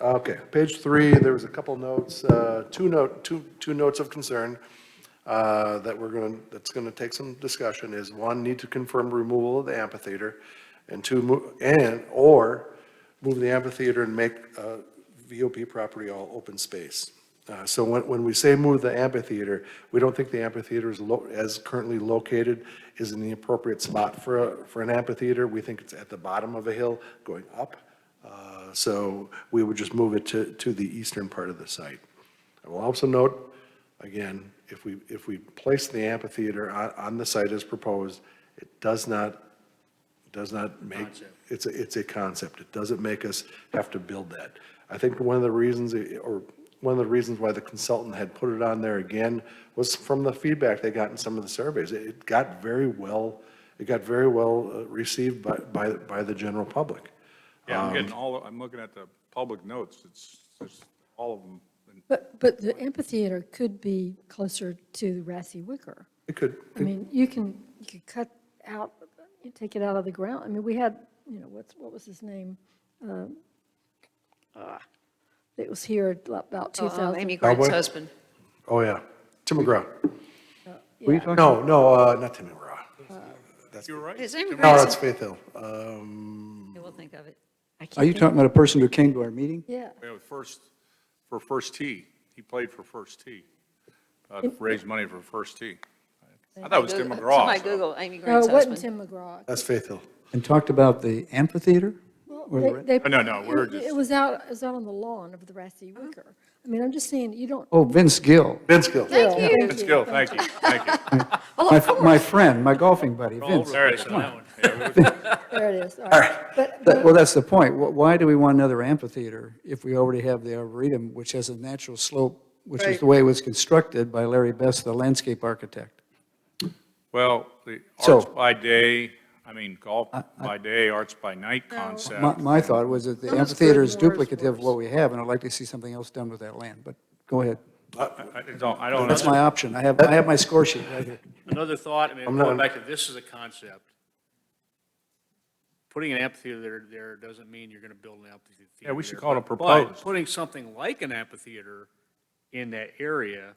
Okay, page 3, there was a couple notes, two notes of concern that's gonna take some discussion is, one, need to confirm removal of the amphitheater, and two, or move the amphitheater and make VOP property all open space. So when we say move the amphitheater, we don't think the amphitheater is as currently located is in the appropriate spot for an amphitheater. We think it's at the bottom of a hill going up. So we would just move it to the eastern part of the site. I will also note, again, if we place the amphitheater on the site as proposed, it does not make, it's a concept. It doesn't make us have to build that. I think one of the reasons why the consultant had put it on there again was from the feedback they got in some of the surveys. It got very well received by the general public. Yeah, I'm looking at the public notes. It's all of them. But the amphitheater could be closer to Rassy Wicker. It could. I mean, you could cut out, you take it out of the ground. I mean, we had what was his name? It was here about 2000. Amy Grant's Cowboy? husband. Oh, yeah. Tim McGraw. Were you Yeah. talking? No, not Tim McGraw. You're right. Is Amy No, Grant's? that's Faith Hill. We'll think of it. I can't Are you think- talking about a person who came to our meeting? Yeah. We have for First Tee. He played for First Tee. To raise money for First Tee. I thought it was Tim McGraw. Somebody so- Google Amy No, Grant's it wasn't husband. Tim McGraw. That's Faith Hill. And talked about the amphitheater? Or the- No, we're it- just- It was out on the lawn of the Rassy Wicker. I mean, I'm just saying, you don't. Oh, Vince Gill, Vince Gill. Let's go, thank you, thank you. my friend, my golfing buddy, Vince. There it is, on that one. Yeah, There it is, all right. But, Well, that's the point. Why do we want another amphitheater if we already have the Arboretum, which has a natural slope, which is Right. the way it was constructed by Larry Best, the landscape architect? Well, the So- arts by day, golf by day, arts by night concept. My thought was that the Some is amphitheater good, is more is duplicative of what worse. we have, and I'd like to see something else done with that land, but go ahead. I don't That's know. my option. I have my score sheet right here. Another thought, I'm going not- back to this as a concept. Putting an amphitheater there doesn't mean you're going to build an amphitheater. Yeah, we should there, call it a but proposed. Putting something like an amphitheater in that area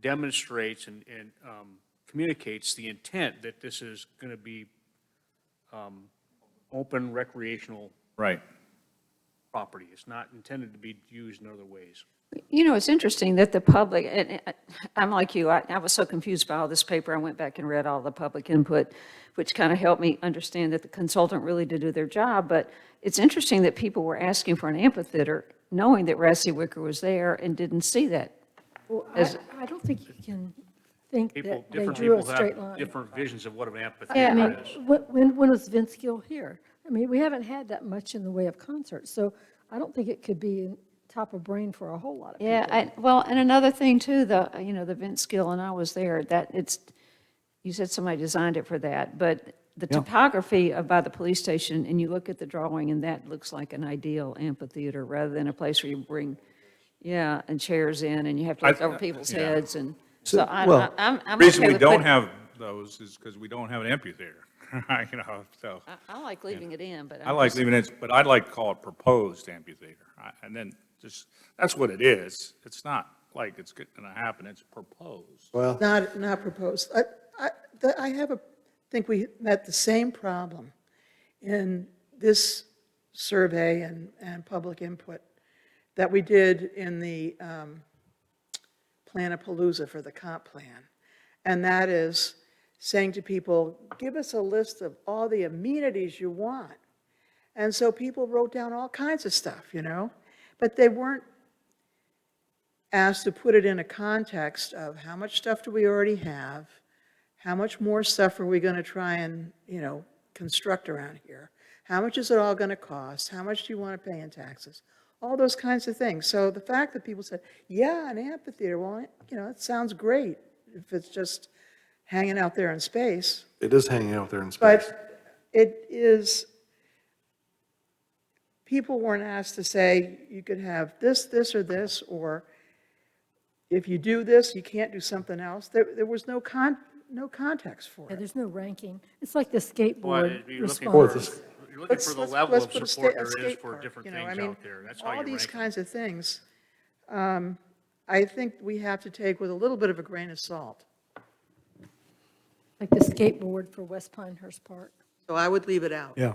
demonstrates and communicates the intent that this is going to be open recreational Right. property. It's not intended to be used in other ways. You know, it's interesting that the public, and I'm like you, I was so confused by all this paper, I went back and read all the public input, which kind of helped me understand that the consultant really did do their job, but it's interesting that people were asking for an amphitheater, knowing that Rassy Wicker was there and didn't see that. well, As- I don't think you can think People, that they different drew a people straight have line. different visions of what an I amphitheater mean, is. when was Vince Gill here? I mean, we haven't had that much in the way of concerts, so I don't think it could be top of brain for a whole lot of people. Yeah, well, and another thing too, the Vince Gill, and I was there, you said somebody designed it for that, but the Yeah. topography by the police station, and you look at the drawing, and that looks like an ideal amphitheater, rather than a place where you bring, and chairs in, and you have to look over people's yeah. heads, and So, so well, I'm The reason okay we with don't putting- have those is because we don't have an amphitheater, so. I like leaving it in, but I like leaving it, but I'd like to call it proposed amphitheater. And then just, that's what it is. It's not like it's going to happen, it's proposed. Well, Not proposed. I think we met the same problem in this survey and public input that we did in the Planapalooza for the comp plan. And that is saying to people, give us a list of all the amenities you want. And so people wrote down all kinds of stuff, but they weren't asked to put it in a context of how much stuff do we already have? How much more stuff are we going to try and, construct around here? How much is it all going to cost? How much do you want to pay in taxes? All those kinds of things. So the fact that people said, yeah, an amphitheater, well, it sounds great if it's just hanging out there in space. it is hanging out there in space. But it is, people weren't asked to say, you could have this, or this, or if you do this, you can't do something else. There was no context for Yeah, it. there's no ranking. It's like the Well, skateboard you're looking response. for, you're looking for the level Let's of put a support sta- a there is skate for park, different I things mean, out there. That's how you all these rank them. kinds of things, I think we have to take with a little bit of a grain of salt. Like the skateboard for West Pinehurst Park. So I would leave it out. Yeah.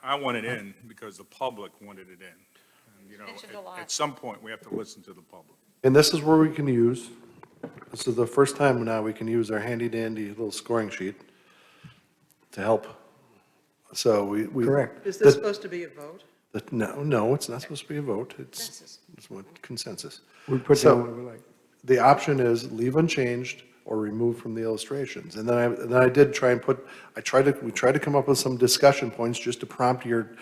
I want it in because the public wanted it in. And, Mentioned a lot. at some point, we have to listen to the public. And this is where we can use, this is the first time now we can use our handy dandy little scoring sheet to help. So we. Correct. Is this supposed to be a vote? No, it's not supposed to be a vote. It's what consensus. We put So- down what we like. The option is leave unchanged or remove from the illustrations. And then I did try and we tried to come up with some discussion points just to prompt your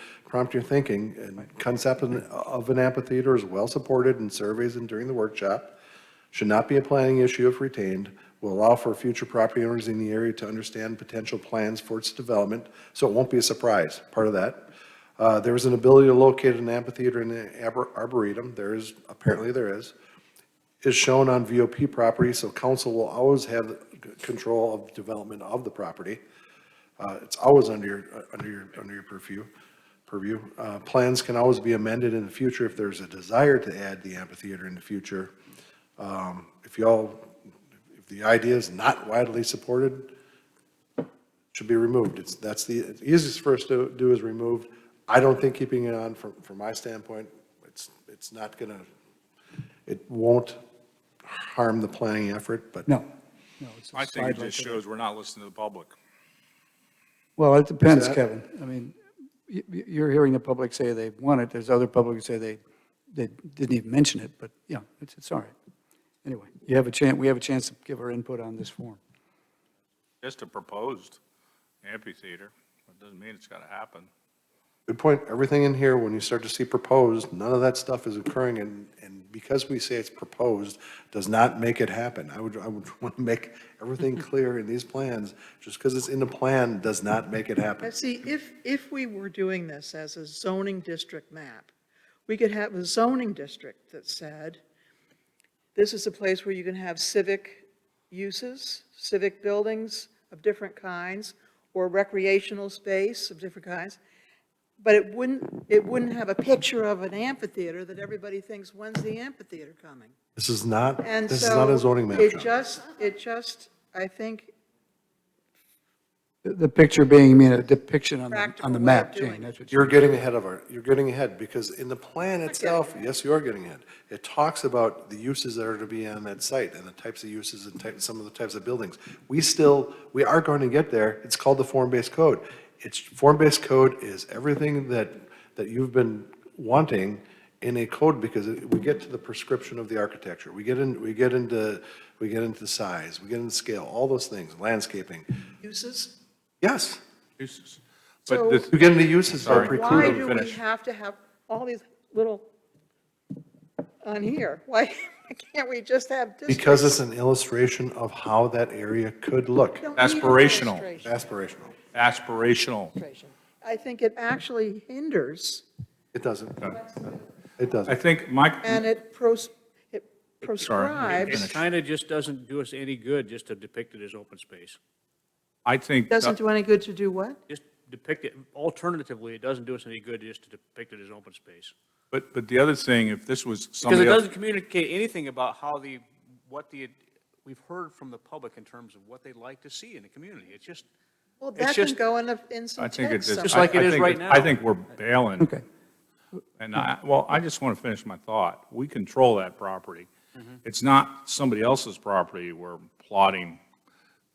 thinking. And concept of an amphitheater is well supported in surveys and during the workshop. Should not be a planning issue if retained. Will allow for future property owners in the area to understand potential plans for its development, so it won't be a surprise, part of that. There is an ability to locate an amphitheater in the arboretum. Apparently there is shown on VOP property, so council will always have control of development of the property. It's always under your purview. Plans can always be amended in the future if there's a desire to add the amphitheater in the future. If the idea is not widely supported, it should be removed. That's the easiest for us to do is remove. I don't think keeping it on, from my standpoint, it's not gonna, it won't harm the planning effort, but. No, it's a I think it sidelight just to shows we're not listening to the public. Well, it depends, that- Kevin. I mean, you're hearing the public say they want it. There's other public who say they didn't even mention it, but yeah, it's all right. Anyway, we have a chance to give our input on this form. Just a proposed amphitheater, it doesn't mean it's got to happen. Good point. Everything in here, when you start to see proposed, none of that stuff is occurring, and because we say it's proposed, does not make it happen. I would want to make everything clear in these plans. Just because it's in the plan does not make it happen. See, if we were doing this as a zoning district map, we could have a zoning district that said, this is a place where you can have civic uses, civic buildings of different kinds, or recreational space of different kinds, but it wouldn't have a picture of an amphitheater that everybody thinks, when's the amphitheater coming? This is not And a zoning map, it John. just, I think, The picture being, you mean, a depiction on the Practical way map, of doing Jane, it. that's what You're getting ahead because in the plan itself, yes, you are getting ahead. It talks about the uses that are to be on that site and the types of uses and some of the types of buildings. We are going to get there. It's called the form-based code. Form-based code is everything that you've been wanting in a code because we get to the prescription of the architecture. We get into size, we get into scale, all those things, landscaping. uses. Yes, Uses. So- But you get into uses that Sorry. preclude. Why Let me do we finish. have to have all these little on here? Why can't we just have districts? Because it's an illustration of how that area could look. We don't need an Aspirational. illustration. Aspirational. aspirational. I think it actually hinders, It doesn't. It doesn't. I think Mike, and it prescribes, It kind of just doesn't do us any good just to depict it as open space. I think, doesn't do any good to do what? Just depict it, alternatively, it doesn't do us any good just to depict it as open space. but the other thing, if this was Because it somebody else, doesn't communicate anything about how we've heard from the public in terms of what they'd like to see in the community. It's just, Well, It's that can just- go in some I think text it's. Just somewhere. like it is think right now. I think we're bailing. Okay. And I just want to finish my thought. We control that property. It's not somebody else's property we're plotting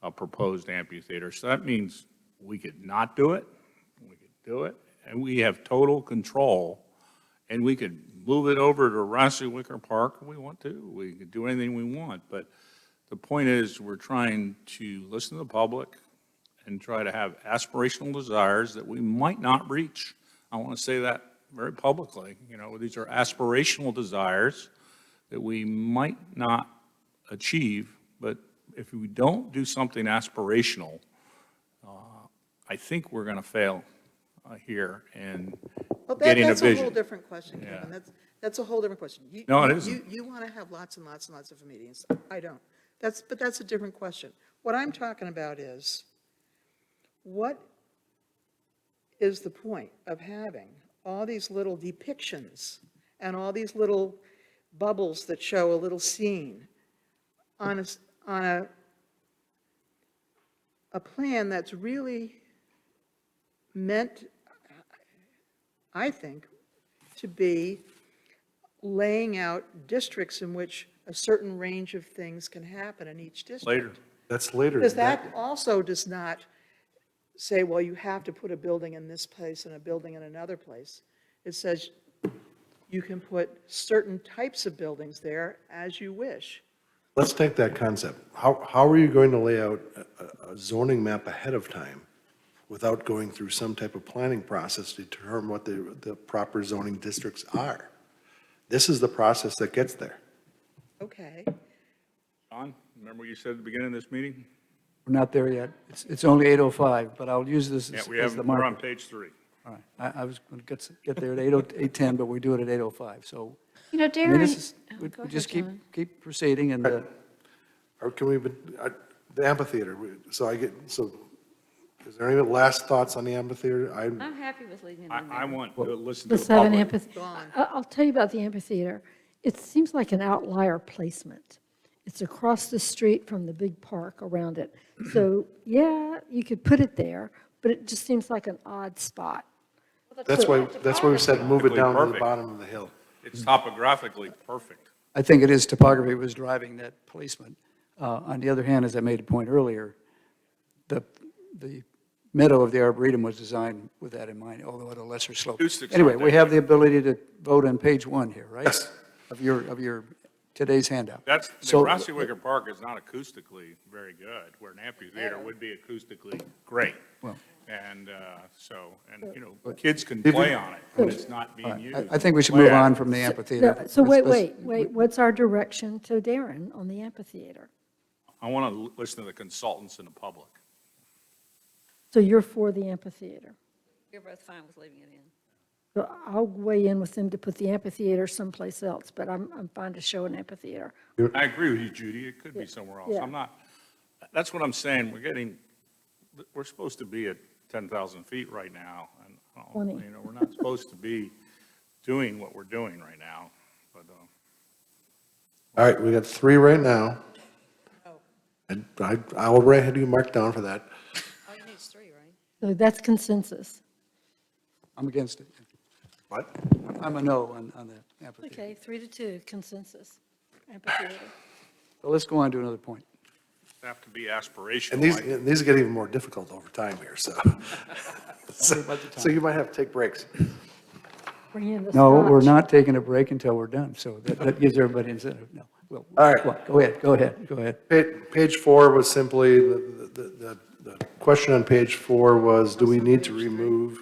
a proposed amphitheater. So that means we could not do it, we could do it, and we have total control. And we could move it over to Rossi Wicker Park if we want to. We could do anything we want. But the point is, we're trying to listen to the public and try to have aspirational desires that we might not reach. I want to say that very publicly. You know, these are aspirational desires that we might not achieve, but if we don't do something aspirational, I think we're going to fail here in Well, getting a that's a whole vision. different question, Yeah. Kevin. That's a whole different question. No, it isn't. You want to have lots and lots and lots of meetings. I don't. But that's a different question. What I'm talking about is, what is the point of having all these little depictions and all these little bubbles that show a little scene on a plan that's really meant, I think, to be laying out districts in which a certain range of things can happen in each district? Later. That's later. Because that also does not say, well, you have to put a building in this place and a building in another place. It says you can put certain types of buildings there as you wish. Let's take that concept. How are you going to lay out a zoning map ahead of time without going through some type of planning process to determine what the proper zoning districts are? This is the process that gets there. Okay. John, remember what you said at the beginning of this meeting? We're not there yet. It's only 8:05, but I'll use this Yeah, as we as have, the we're on marker. page 3. All right. I was going to get there at 8:10, but we do it at 8:05, so. You know, I mean, Darren, this is, oh, we go we ahead, just John. keep proceeding and, Or can we, the amphitheater, so Is there any last thoughts on the amphitheater? I'm happy with leaving it in there. I want to listen to Let's the have an public. amphitheater. Gone. I'll tell you about the amphitheater. It seems like an outlier placement. It's across the street from the big park around it. So, yeah, you could put it there, but it just seems like an odd spot. That's why we said move it down to the Perfect. bottom of the hill. It's topographically perfect. I think it is topography was driving that placement. On the other hand, as I made a point earlier, the meadow of the Arboretum was designed with that in mind, although at a lesser slope. Acoustics Anyway, aren't we that have the ability to vote on page 1 here, right? Yes. Of your today's handout. The So- Rossi Wicker Park is not acoustically very good, where an amphitheater would be acoustically great. Well- And kids can play on it when it's not All being right, used. I think we should Play move on on it. from the No, amphitheater. So Let's- wait, what's our direction to Darren on the amphitheater? I want to listen to the consultants and the public. So you're for the amphitheater? You're both fine with leaving it in. So I'll weigh in with them to put the amphitheater someplace else, but I'm fine to show an amphitheater. I agree with you, Judy, it could be somewhere else. Yeah. I'm not, that's what I'm saying, we're supposed to be at 10,000 feet right now, and, 20. we're not supposed to be doing what we're doing right now, but, All right, we got 3 right now. And I already had you marked down for that. All you need is 3, right? So that's consensus. I'm against it. What? I'm a no on the amphitheater. Okay, 3-2, consensus, amphitheater. So let's go on to another point. have to be aspirational. And these get even more difficult over time here, so. So you might have to take breaks. Bring in the No, we're scotch. not taking a break until we're done, so that gives everybody incentive. No. Well, All right. well, Go ahead. Page 4 was simply, the question on page 4 was, do we need to remove?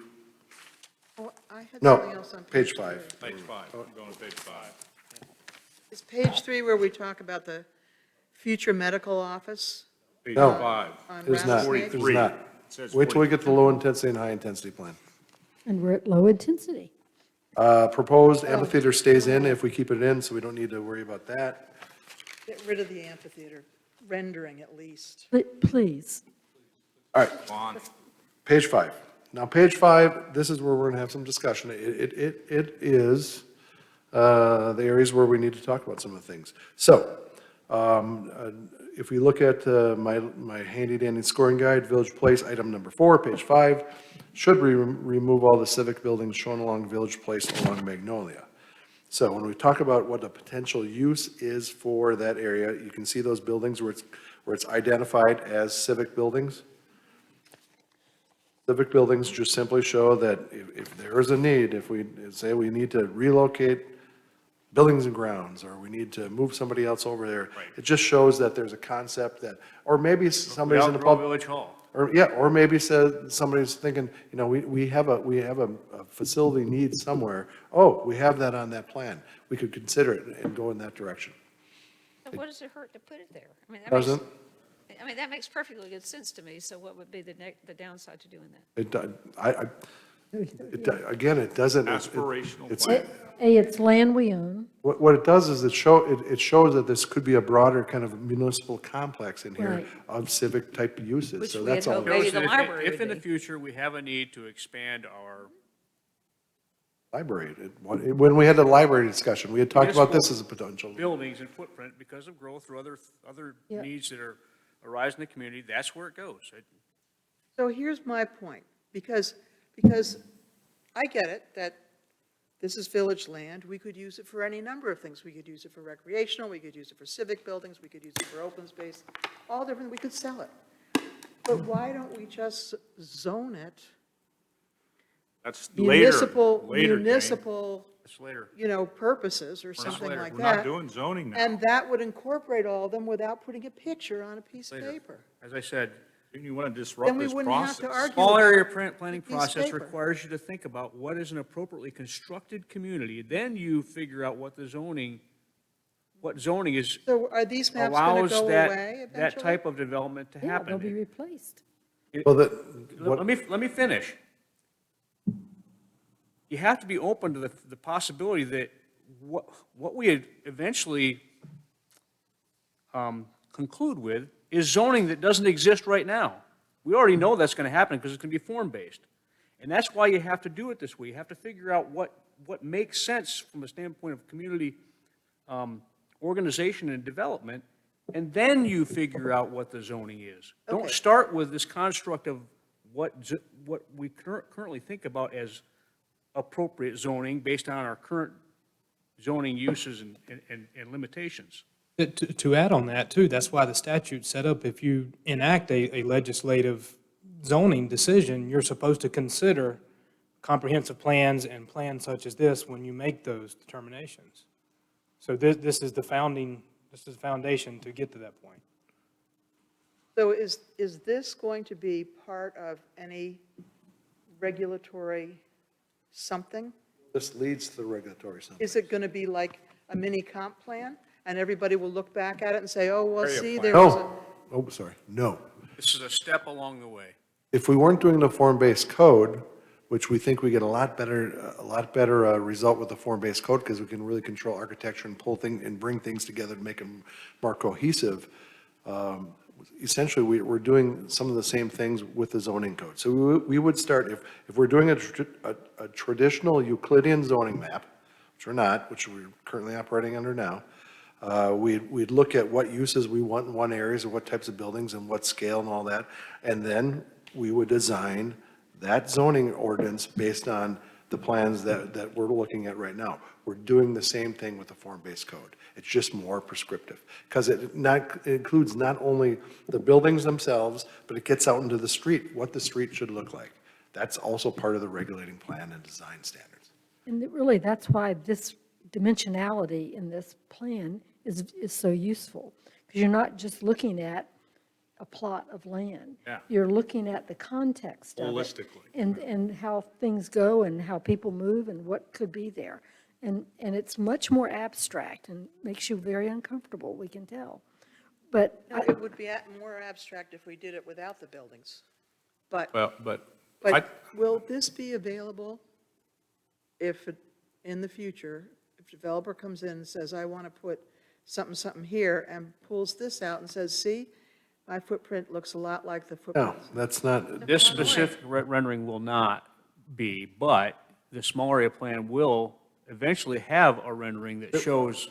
Oh, I had No, something else on page three. 5. Page 5, I'm going to page 5. Is page 3 where we talk about the future medical office Page No. 5. on There's not, Rattlesnake? there's not. It says Wait till we get to the low-intensity and high-intensity plan. And we're at low intensity. Proposed amphitheater stays in if we keep it in, so we don't need to worry about that. Get rid of the amphitheater, rendering at least. Please. All right, On. page 5. Now, page 5, this is where we're going to have some discussion. It is the areas where we need to talk about some of the things. So, if we look at my handy-dandy scoring guide, Village Place, item number 4, page 5, should we remove all the civic buildings shown along Village Place along Magnolia? So when we talk about what the potential use is for that area, you can see those buildings where it's identified as civic buildings. Civic buildings just simply show that if there is a need, if we say we need to relocate buildings and grounds, or we need to move somebody else over there, it just shows that there's a concept that, or maybe somebody's in the Outgrow pub. Village Hall. Or maybe somebody's thinking, we have a facility need somewhere. Oh, we have that on that plan. We could consider it and go in that direction. So what does it hurt to put it there? I mean, Doesn't, that makes perfectly good sense to me, so what would be the downside to doing that? again, it doesn't. Aspirational it's- plan. It's land we own. What it does is it shows that this could be a broader kind of municipal complex in here Right. of civic type uses, Which so we had that's all. hoped maybe the If- library If would in the be. future, we have a need to expand our Library, when we had the library discussion, we had talked about this as a potential. buildings and footprint because of growth or other Yep. needs that arise in the community, that's where it goes. So here's my point, because I get it, that this is village land, we could use it for any number of things. We could use it for recreational, we could use it for civic buildings, we could use it for open space, all different, we could sell it. But why don't we just zone it That's later, Jane. municipal, That's later. purposes or something later. like We're not that? doing zoning now. And that would incorporate all of them without putting a picture on a piece of Later. paper. As I said, You want to disrupt Then we this wouldn't have to process. argue. small about area the planning piece of process paper. requires you to think about what is an appropriately constructed community. Then you figure out what zoning is, So are these maps going allows to go away that eventually? type of development to Yeah, they'll be happen. replaced. Well, Let me finish. You have to be open to the possibility that what we eventually conclude with is zoning that doesn't exist right now. We already know that's going to happen because it's going to be form-based. And that's why you have to do it this way. You have to figure out what makes sense from a standpoint of community organization and development, and then you figure out what the zoning is. Don't Okay. start with this construct of what we currently think about as appropriate zoning based on our current zoning uses and limitations. To add on that too, that's why the statute's set up, if you enact a legislative zoning decision, you're supposed to consider comprehensive plans and plans such as this when you make those determinations. So this is the foundation to get to that point. So is this going to be part of any regulatory something? This leads to the regulatory something. Is it going to be like a mini comp plan? And everybody will look back at it and say, oh, well, Area see, plan. there was a, No, oh, sorry, no. This is a step along the way. If we weren't doing the form-based code, which we think we get a lot better result with the form-based code because we can really control architecture and pull things and bring things together to make them more cohesive. Essentially, we're doing some of the same things with the zoning code. So we would start, if we're doing a traditional Euclidean zoning map, which we're not, which we're currently operating under now, we'd look at what uses we want in one areas and what types of buildings and what scale and all that. And then we would design that zoning ordinance based on the plans that we're looking at right now. We're doing the same thing with the form-based code. It's just more prescriptive because it includes not only the buildings themselves, but it gets out into the street, what the street should look like. That's also part of the regulating plan and design standards. And really, that's why this dimensionality in this plan is so useful, because you're not just looking at a plot of land. Yeah. You're looking at the context of it. Holistically. And how things go and how people move and what could be there. And it's much more abstract and makes you very uncomfortable, we can tell. But no, it would be more abstract if we did it without the buildings. But Well, but will this be available if, in the future, if a developer comes in and says, I want to put something, something here, and pulls this out and says, see, my footprint looks a lot like the footprint. No, that's not, This specific rendering will not be, but the small area plan will eventually have a rendering that shows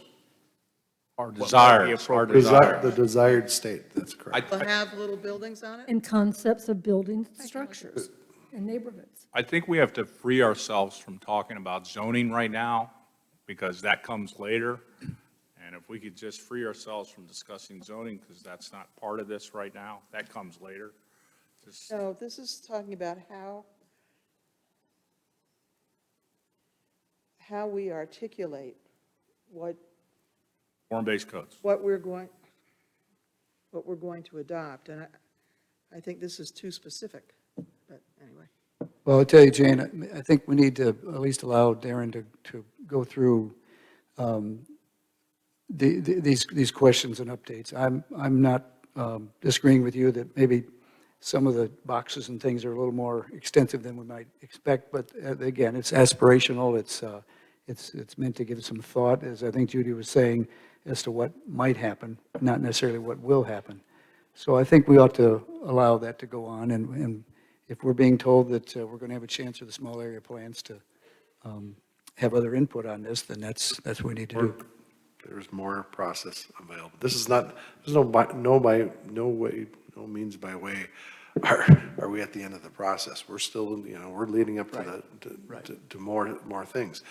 our might be desires, appropriate. the desired state, that's correct. Will have little buildings on it? and concepts of building structures and neighborhoods. I think we have to free ourselves from talking about zoning right now, because that comes later. And if we could just free ourselves from discussing zoning, because that's not part of this right now, that comes later. Just- No, this is talking about how we articulate what Form-based codes. we're going to adopt, and I think this is too specific, but anyway. Well, I'll tell you, Jane, I think we need to at least allow Darren to go through these questions and updates. I'm not disagreeing with you that maybe some of the boxes and things are a little more extensive than we might expect, but again, it's aspirational, it's meant to give some thought, as I think Judy was saying, as to what might happen, not necessarily what will happen. So I think we ought to allow that to go on, and if we're being told that we're going to have a chance for the small area plans to have other input on this, then that's what we need to do. There's more process available. This is not, there's no means by way are we at the end of the process. We're still, we're leading up to more things.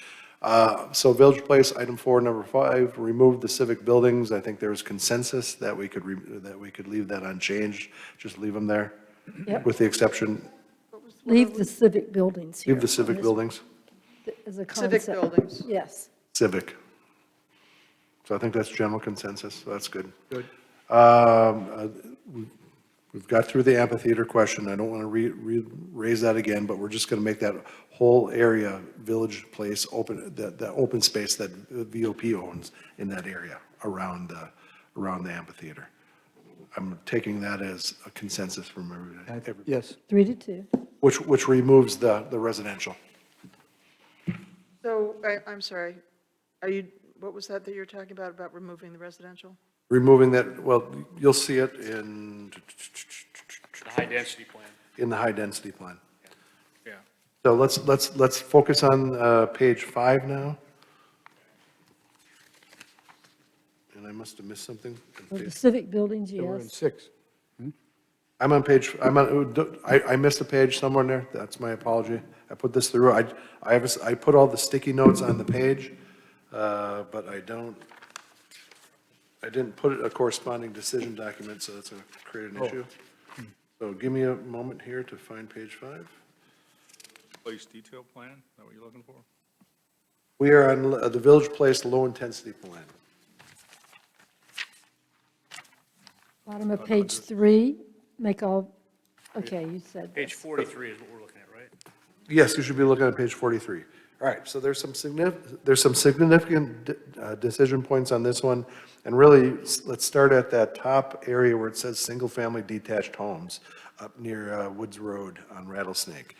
So Village Place, item 4, number 5, remove the civic buildings. I think there was consensus that we could leave that unchanged, just leave them there. Yep. With the exception, Leave the civic buildings here. leave the civic buildings, As a Civic concept. buildings. Yes. civic. So I think that's general consensus, so that's good. Good. We've got through the amphitheater question. I don't want to raise that again, but we're just going to make that whole area, Village Place, open, the open space that VOP owns in that area around the amphitheater. I'm taking that as a consensus from everybody, Yes. 3-2. which removes the residential. So, I'm sorry, what was that you're talking about removing the residential? Removing that, well, you'll see it in The high-density plan. in the high-density plan. Yeah. So let's focus on page 5 now. And I must have missed something. For the civic buildings, So we're in yes. 6. I'm on page, I missed a page somewhere in there. That's my apology. I put this through. I put all the sticky notes on the page, but I didn't put a corresponding decision document, so that's going to create an issue. So give me a moment here to find page 5. Place detail plan, is that what you're looking for? We are on the Village Place low-intensity plan. Bottom of page 3, make all, okay, you said Page this. 43 is what we're looking at, right? Yes, you should be looking at page 43. All right, so there's some significant decision points on this one. And really, let's start at that top area where it says single-family detached homes up near Woods Road on Rattlesnake.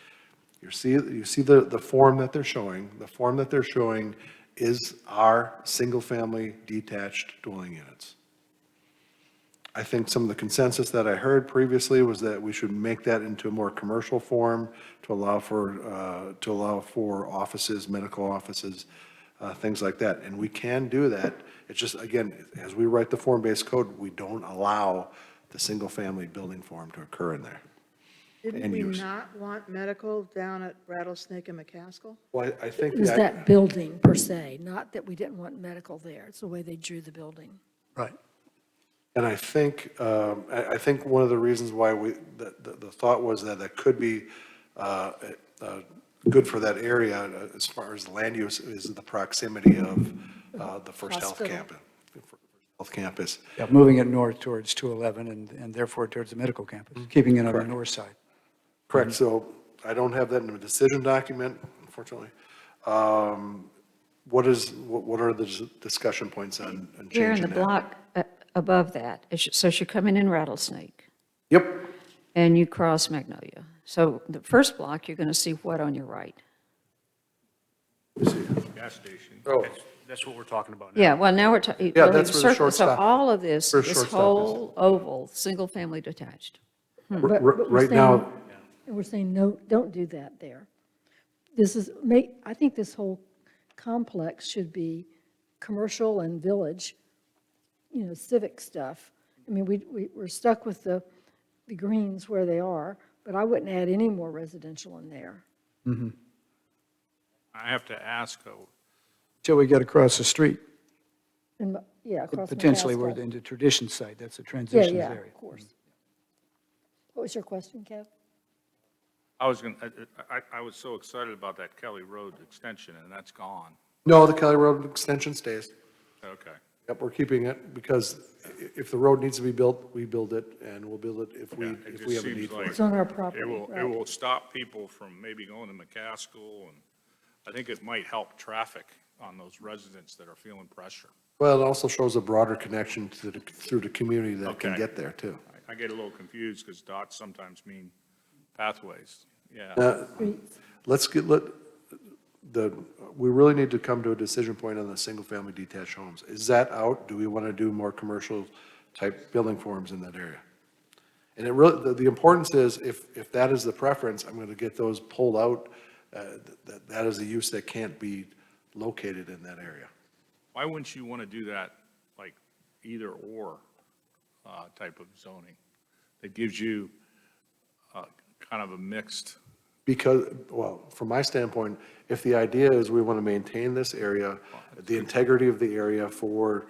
You see the form that they're showing. The form that they're showing is our single-family detached dwelling units. I think some of the consensus that I heard previously was that we should make that into a more commercial form to allow for offices, medical offices, things like that. And we can do that. It's just, again, as we write the form-based code, we don't allow the single-family building form to occur in there. Didn't And we use. not want medical down at Rattlesnake and McCaskill? Well, I think. It was that building per se, not that we didn't want medical there. It's the way they drew the building. Right. And I think one of the reasons why the thought was that that could be good for that area as far as land use is the proximity of the First Health campus. Yeah, moving it north towards 211 and therefore towards the medical campus, keeping it on the north side. Correct, so I don't have that in a decision document, unfortunately. What are the discussion points on Here in changing the that? block above that, so you're coming in Rattlesnake, Yep, and you cross Magnolia. So the first block, you're going to see what on your right? let's see. Gas station. Oh, That's what we're talking about now. Yeah, well, now we're talking. Yeah, that's where the short So stop- all of this, where this short stop is. whole oval, single-family detached. But we're right now, saying- And we're saying, no, don't do that there. I think this whole complex should be commercial and village, civic stuff. I mean, we're stuck with the greens where they are, but I wouldn't add any more residential in there. I have to ask, though, Till we get across the street, And, yeah, across potentially we're McCaskill. in the tradition site, that's a Yeah, transitions yeah, area. of course. What was your question, Kev? I was so excited about that Kelly Road extension, and that's gone. no, the Kelly Road extension stays. Okay. Yep, we're keeping it because if the road needs to be built, we build it and we'll build it if we Yeah, it just have a seems need for like it. It's on our property, It right? will stop people from maybe going to McCaskill, and I think it might help traffic on those residents that are feeling pressure. Well, it also shows a broader connection through the community that can Okay. get there too. I get a little confused because dots sometimes mean pathways. Yeah. Streets. We really need to come to a decision point on the single-family detached homes. Is that out? Do we want to do more commercial-type building forms in that area? And it really, the importance is, if that is the preference, I'm going to get those pulled out. That is a use that can't be located in that area. Why wouldn't you want to do that, like, either or type of zoning? That gives you kind of a mixed. Because, well, from my standpoint, if the idea is we want to maintain this area, the integrity of the area for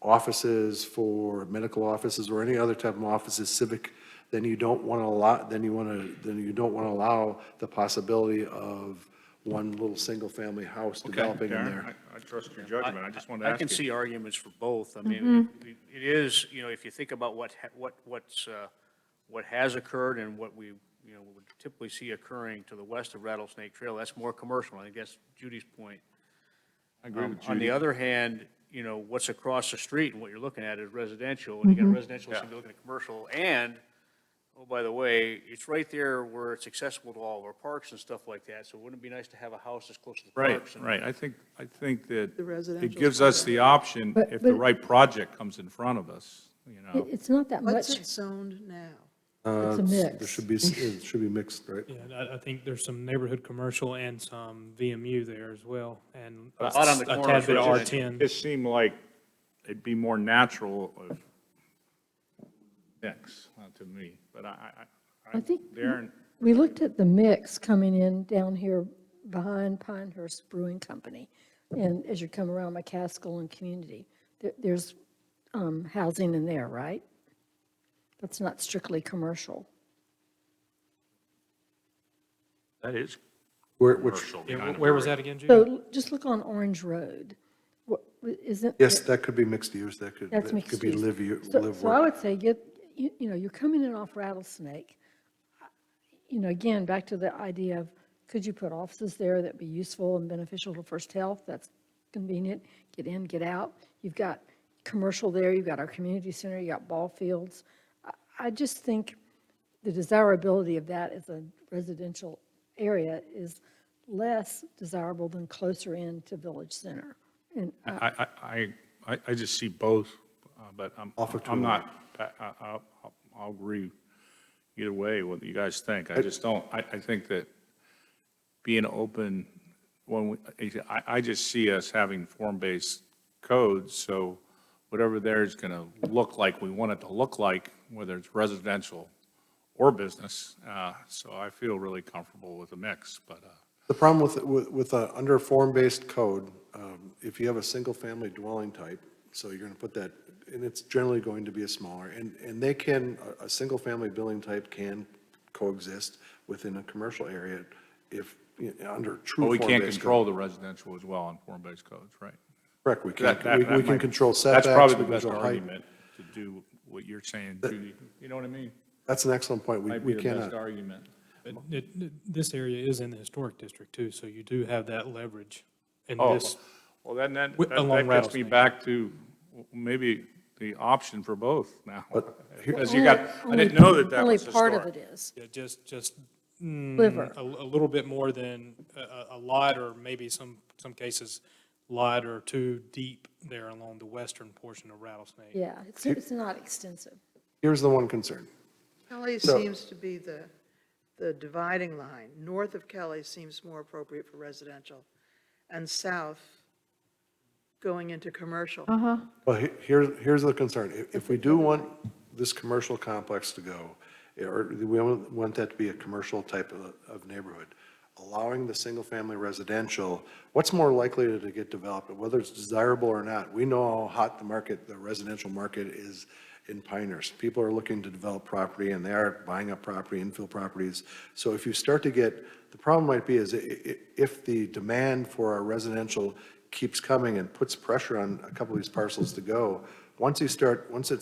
offices, for medical offices, or any other type of offices, civic, then you don't want to allow, then you don't want to allow the possibility of one little single-family house developing in Darren, there. I trust your judgment. I just wanted to I ask can you. see arguments for both. I mean, it is, if you think about what has occurred and what we, would typically see occurring to the west of Rattlesnake Trail, that's more commercial. I think that's Judy's point. I agree with On the Judy. other hand, what's across the street and what you're looking at is residential, and you got residential, so you're looking at commercial, and, oh, by the way, it's right there where it's accessible to all of our parks and stuff like that, so wouldn't it be nice to have a house that's close to the Right, parks? And- right. I think that The residential it gives us the option, But- if the but- right project comes in front of us, It's not that What's much. it zoned now? It's a There mix. should be, it should be mixed, right? Yeah, and I think there's some neighborhood commercial and some VMU there as well, and A lot on the a corner tad is bit of residential. R10. It seemed like it'd be more natural of mix to me, but I think Darren, we looked at the mix coming in down here behind Pinehurst Brewing Company. And as you come around McCaskill and Community, there's housing in there, right? That's not strictly commercial. that is Which, commercial. Yeah, kind of where was area. that again, Judy? So just look on Orange Road. Isn't? yes, that could be mixed use, that could That's mixed be use. live So I work. would say you're coming in off Rattlesnake. Again, back to the idea of, could you put offices there that be useful and beneficial to First Health? That's convenient, get in, get out. You've got commercial there, you've got our community center, you got ball fields. I just think the desirability of that as a residential area is less desirable than closer in to Village Center. And I just see both, but I'm not, I'll agree either way, what you guys think. I just don't, I think that being open, I just see us having form-based codes, so whatever there is going to look like we want it to look like, whether it's residential or business. So I feel really comfortable with the mix, but. The problem with a under form-based code, if you have a single-family dwelling type, so you're going to put that, and it's generally going to be a smaller, and they can, a single-family building type can coexist within a commercial area if, under true But we form-based can't control code. the residential as well on form-based codes, right? Correct, we That can, we can might- control setbacks. That's probably we the can best control height. argument to do what you're saying, Judy. You know what I mean? That's an excellent point, Might be we the best cannot. argument. But this area is in the historic district too, so you do have that leverage in Oh, this. well, then that Along gets me Rattlesnake. back to maybe the option for both now. But here- Because you got, I didn't know that Only was part of historic. it is. Yeah, just Sliver. a little bit more than a lot, or maybe some cases, lot or two deep there along the western portion of Rattlesnake. Yeah, it's not extensive. Here's the one concern. Kelly So- seems to be the dividing line. North of Kelly seems more appropriate for residential, and south going into commercial. Well, here's the concern. If we do want this commercial complex to go, or we want that to be a commercial type of neighborhood, allowing the single-family residential, what's more likely to get developed, whether it's desirable or not? We know how hot the residential market is in Pinehurst. People are looking to develop property, and they are buying up property, infill properties. So if you start to get, the problem might be is if the demand for our residential keeps coming and puts pressure on a couple of these parcels to go, once it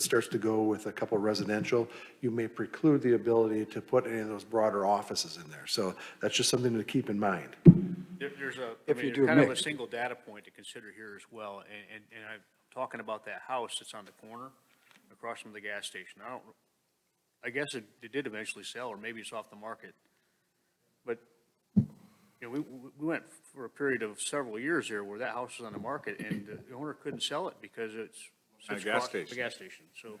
starts to go with a couple of residential, you may preclude the ability to put any of those broader offices in there. So that's just something to keep in mind. There's If you do kind of a mix. single data point to consider here as well, and I'm talking about that house that's on the corner across from the gas station. I guess it did eventually sell, or maybe it's off the market. But, we went for a period of several years here where that house was on the market, and the owner couldn't sell it because it's. At a sits gas across station. The gas station, so.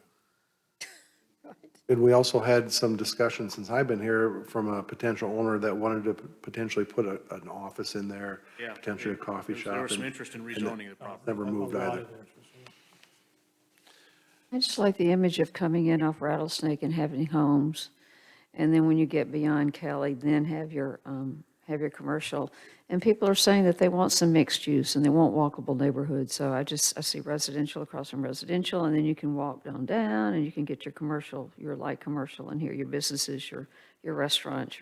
And we also had some discussion since I've been here from a potential owner that wanted to potentially put an office in there, Yeah, potentially a coffee shop. There was some and- interest in and rezoning the property. Never moved A lot either. of interest, yeah. I just like the image of coming in off Rattlesnake and having homes. And then when you get beyond Kelly, then have your commercial. And people are saying that they want some mixed use and they want walkable neighborhoods. So I see residential across from residential, and then you can walk down and you can get your commercial, your light commercial in here, your businesses, your restaurants,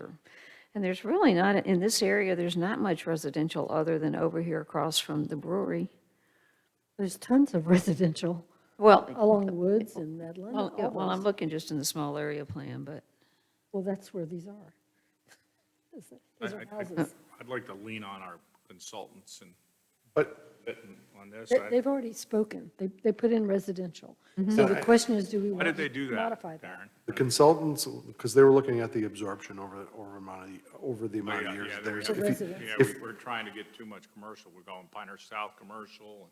and there's really not, in this area, there's not much residential other than over here across from the brewery. There's tons of residential Well, along the woods in Medlin. well, yeah, all well, I'm those. looking just in the small area plan, but. Well, that's where these are. These are houses. I'd like to lean on our consultants and But on this. They've already spoken. They put in residential. So the question is, do we Why want did they to do that, modify that? Darren? the consultants, because they were looking at the absorption over the amount Yeah, of years. yeah, There's- The if you- residential. Yeah, we're trying to get too much commercial. We're going Pinehurst South commercial, and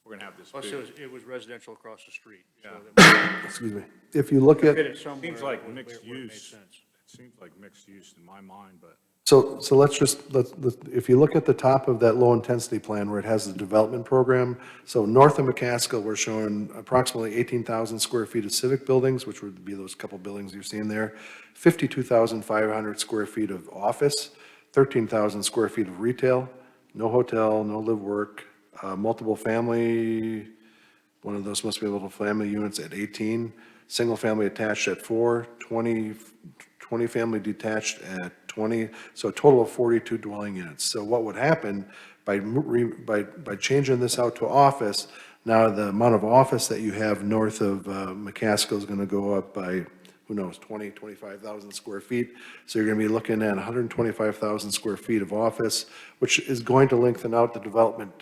we're going to have this Plus, big. it was residential across the street. So Yeah. that Excuse me. If you look fit at, it somewhere. Seems like where it mixed made use. sense. It seems like mixed use in my mind, but so let's, if you look at the top of that low-intensity plan where it has the development program, so north of McCaskill, we're showing approximately 18,000 square feet of civic buildings, which would be those couple buildings you're seeing there, 52,500 square feet of office, 13,000 square feet of retail, no hotel, no live work, multiple family, one of those must be multiple family units at 18, single family attached at 4, 20 family detached at 20, so a total of 42 dwelling units. So what would happen by changing this out to office, now the amount of office that you have north of McCaskill is going to go up by, who knows, 25,000 square feet. So you're going to be looking at 125,000 square feet of office, which is going to lengthen out the development,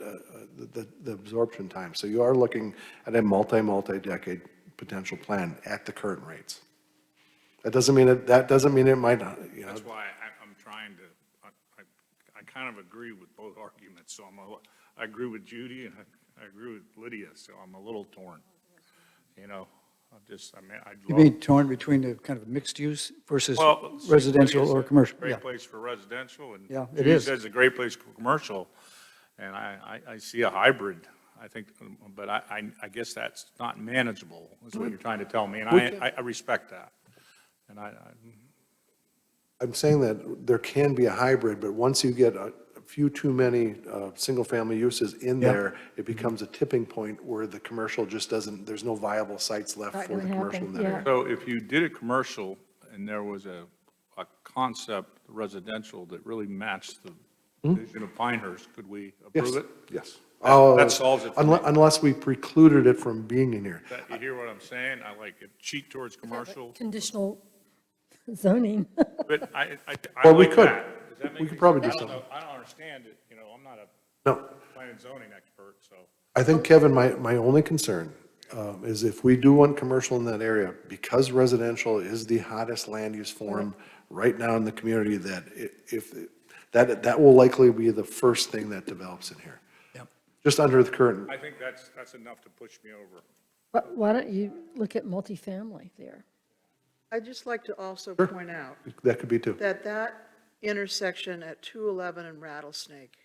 the absorption time. So you are looking at a multi-decade potential plan at the current rates. That doesn't mean it might not, that's why I'm trying to, I kind of agree with both arguments. So I agree with Judy and I agree with Lydia, so I'm a little torn. You know, I'd You love. mean torn between the kind of mixed use versus Well, residential Lydia or said commercial? Great Yeah. place for residential, and Yeah, it Judy is. says a great place for commercial, and I see a hybrid, I think, but I guess that's not manageable, is what you're trying to tell me, and I respect that. And I'm saying that there can be a hybrid, but once you get a few too many single-family uses in Yeah. there, it becomes a tipping point where the commercial just doesn't, there's no viable sites left Not for the gonna commercial happen, in that yeah. area. So if you did a commercial and there was a concept residential that really matched the vision of Pinehurst, could we Yes, approve it? yes. That solves it for me. Unless we precluded it from being in here. You hear what I'm saying? I like it, cheat towards commercial, Conditional zoning. but I Or we like could. that. Does that make We could any probably sense? do I don't something. know. I don't understand it, you know, I'm not a No, planning and zoning expert, so. I think, Kevin, my only concern is if we do want commercial in that area, because residential is the hottest land use form right now in the community, that that will likely be the first thing that develops in here. Yep. Just under the current, I think that's enough to push me over. Why don't you look at multifamily there? I'd just like to also point out that could be too. that intersection at 211 and Rattlesnake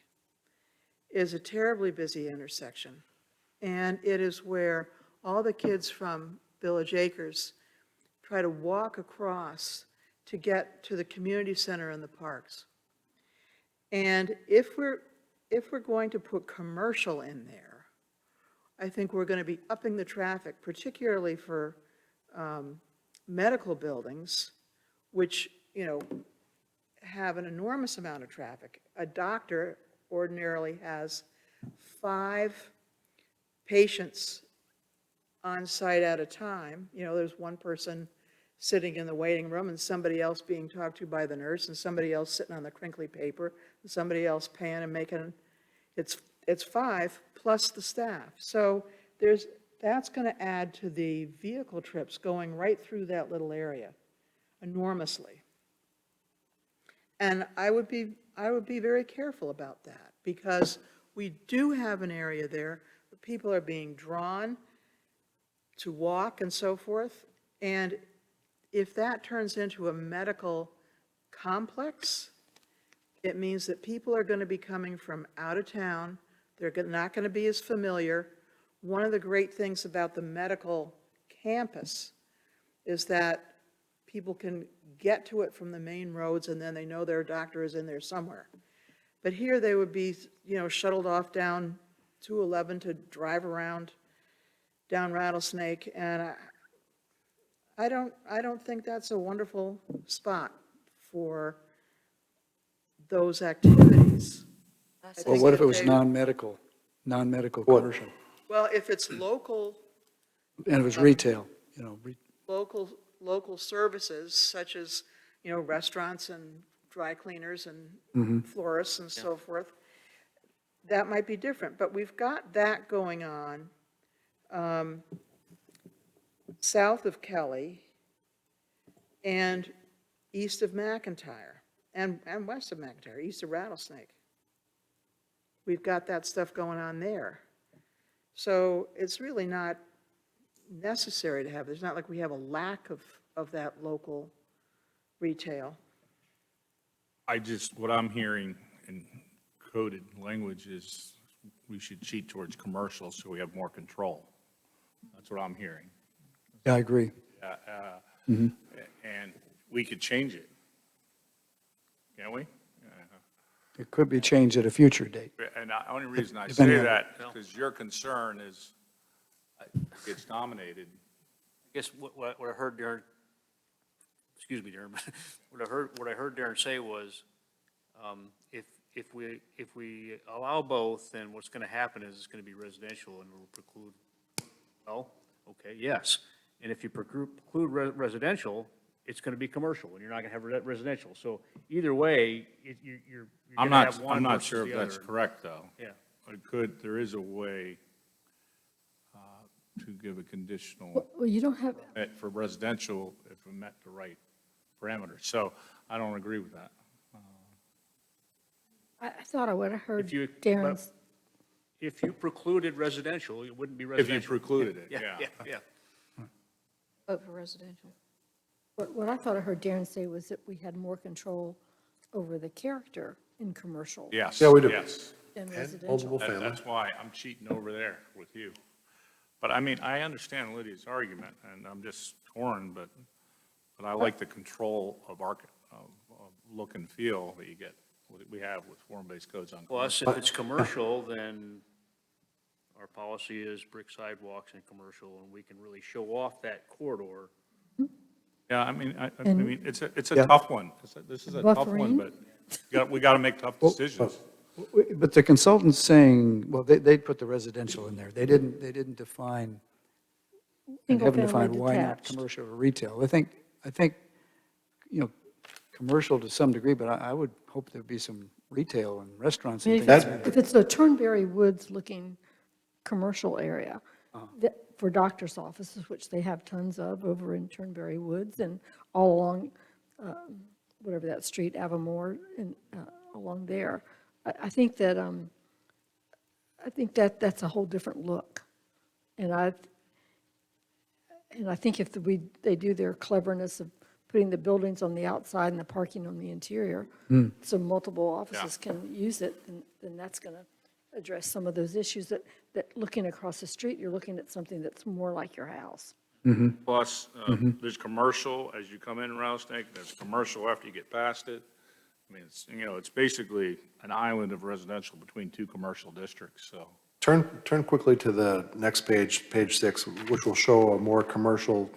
is a terribly busy intersection. And it is where all the kids from Village Acres try to walk across to get to the community center and the parks. And if we're going to put commercial in there, I think we're going to be upping the traffic, particularly for medical buildings, which, you know, have an enormous amount of traffic. A doctor ordinarily has 5 patients on site at a time. You know, there's one person sitting in the waiting room and somebody else being talked to by the nurse and somebody else sitting on the crinkly paper and somebody else paying and making, it's 5 plus the staff. So that's going to add to the vehicle trips going right through that little area enormously. And I would be very careful about that because we do have an area there where people are being drawn to walk and so forth. And if that turns into a medical complex, it means that people are going to be coming from out of town. They're not going to be as familiar. One of the great things about the medical campus is that people can get to it from the main roads and then they know their doctor is in there somewhere. But here they would be, you know, shuttled off down 211 to drive around down Rattlesnake, and I don't think that's a wonderful spot for those activities. I Well, think what if it that was they- non-medical commercial, Well, if it's local and it was retail, you know, local services such as, you know, restaurants and dry cleaners and florists and so forth, that might be different. But we've got that going on south of Kelly and east of McIntyre and west of McIntyre, east of Rattlesnake. We've got that stuff going on there. So it's really not necessary to have, it's not like we have a lack of that local retail. What I'm hearing in coded language is we should cheat towards commercial so we have more control. That's what I'm hearing. Yeah, I agree. And we could change it. Can't we? It could be changed at a future date. And the only reason I say Depending on- that is because your concern is it gets dominated. I guess what I heard Darren, excuse me, Darren, but what I heard Darren say was, if we allow both, then what's going to happen is it's going to be residential and we'll preclude, oh, okay, yes. And if you preclude residential, it's going to be commercial and you're not going to have residential. So either way, you're I'm going to have one not versus sure if the that's other. correct, though. Yeah. There is a way to give a conditional Well, you don't have, for residential if we met the right parameters. So I don't agree with that. I thought I would have heard If you- Darren's, If you precluded residential, it wouldn't be If residential. you precluded it, yeah. Yeah. Vote for residential. what I thought I heard Darren say was that we had more control over the character in commercial Yes. Yeah, we do. Yes. than And residential. multiple family. That's why I'm cheating over there with you. But I mean, I understand Lydia's argument, and I'm just torn, but I like the control of look and feel that you get, what we have with form-based codes on. Plus, if it's commercial, then our policy is brick sidewalks and commercial, and we can really show off that corridor. Yeah, I mean, I And- mean, it's a Yeah. tough one. This is a tough one, Buffering? but we got to make tough decisions. But the consultant's saying, well, they put the residential in there. They didn't define, and haven't defined Single-family why not detached. commercial or retail. I think, commercial to some degree, but I would hope there'd be some retail and restaurants I and mean, things. if it's a Turnberry Woods looking commercial area, for doctor's offices, which they have tons of over in Turnberry Woods and all along, whatever that street, Avamore, and along there, I think that, that's a whole different look. And I think if they do their cleverness of putting the buildings on the outside and the parking on the interior, so multiple offices can use it, then that's going to address some of those issues that looking across the street, you're looking at something that's more like your house. Plus, there's commercial as you come in Rattlesnake, there's commercial after you get past it. I mean, it's basically an island of residential between two commercial districts, so. Turn quickly to the next page, page 6, which will show a more commercial,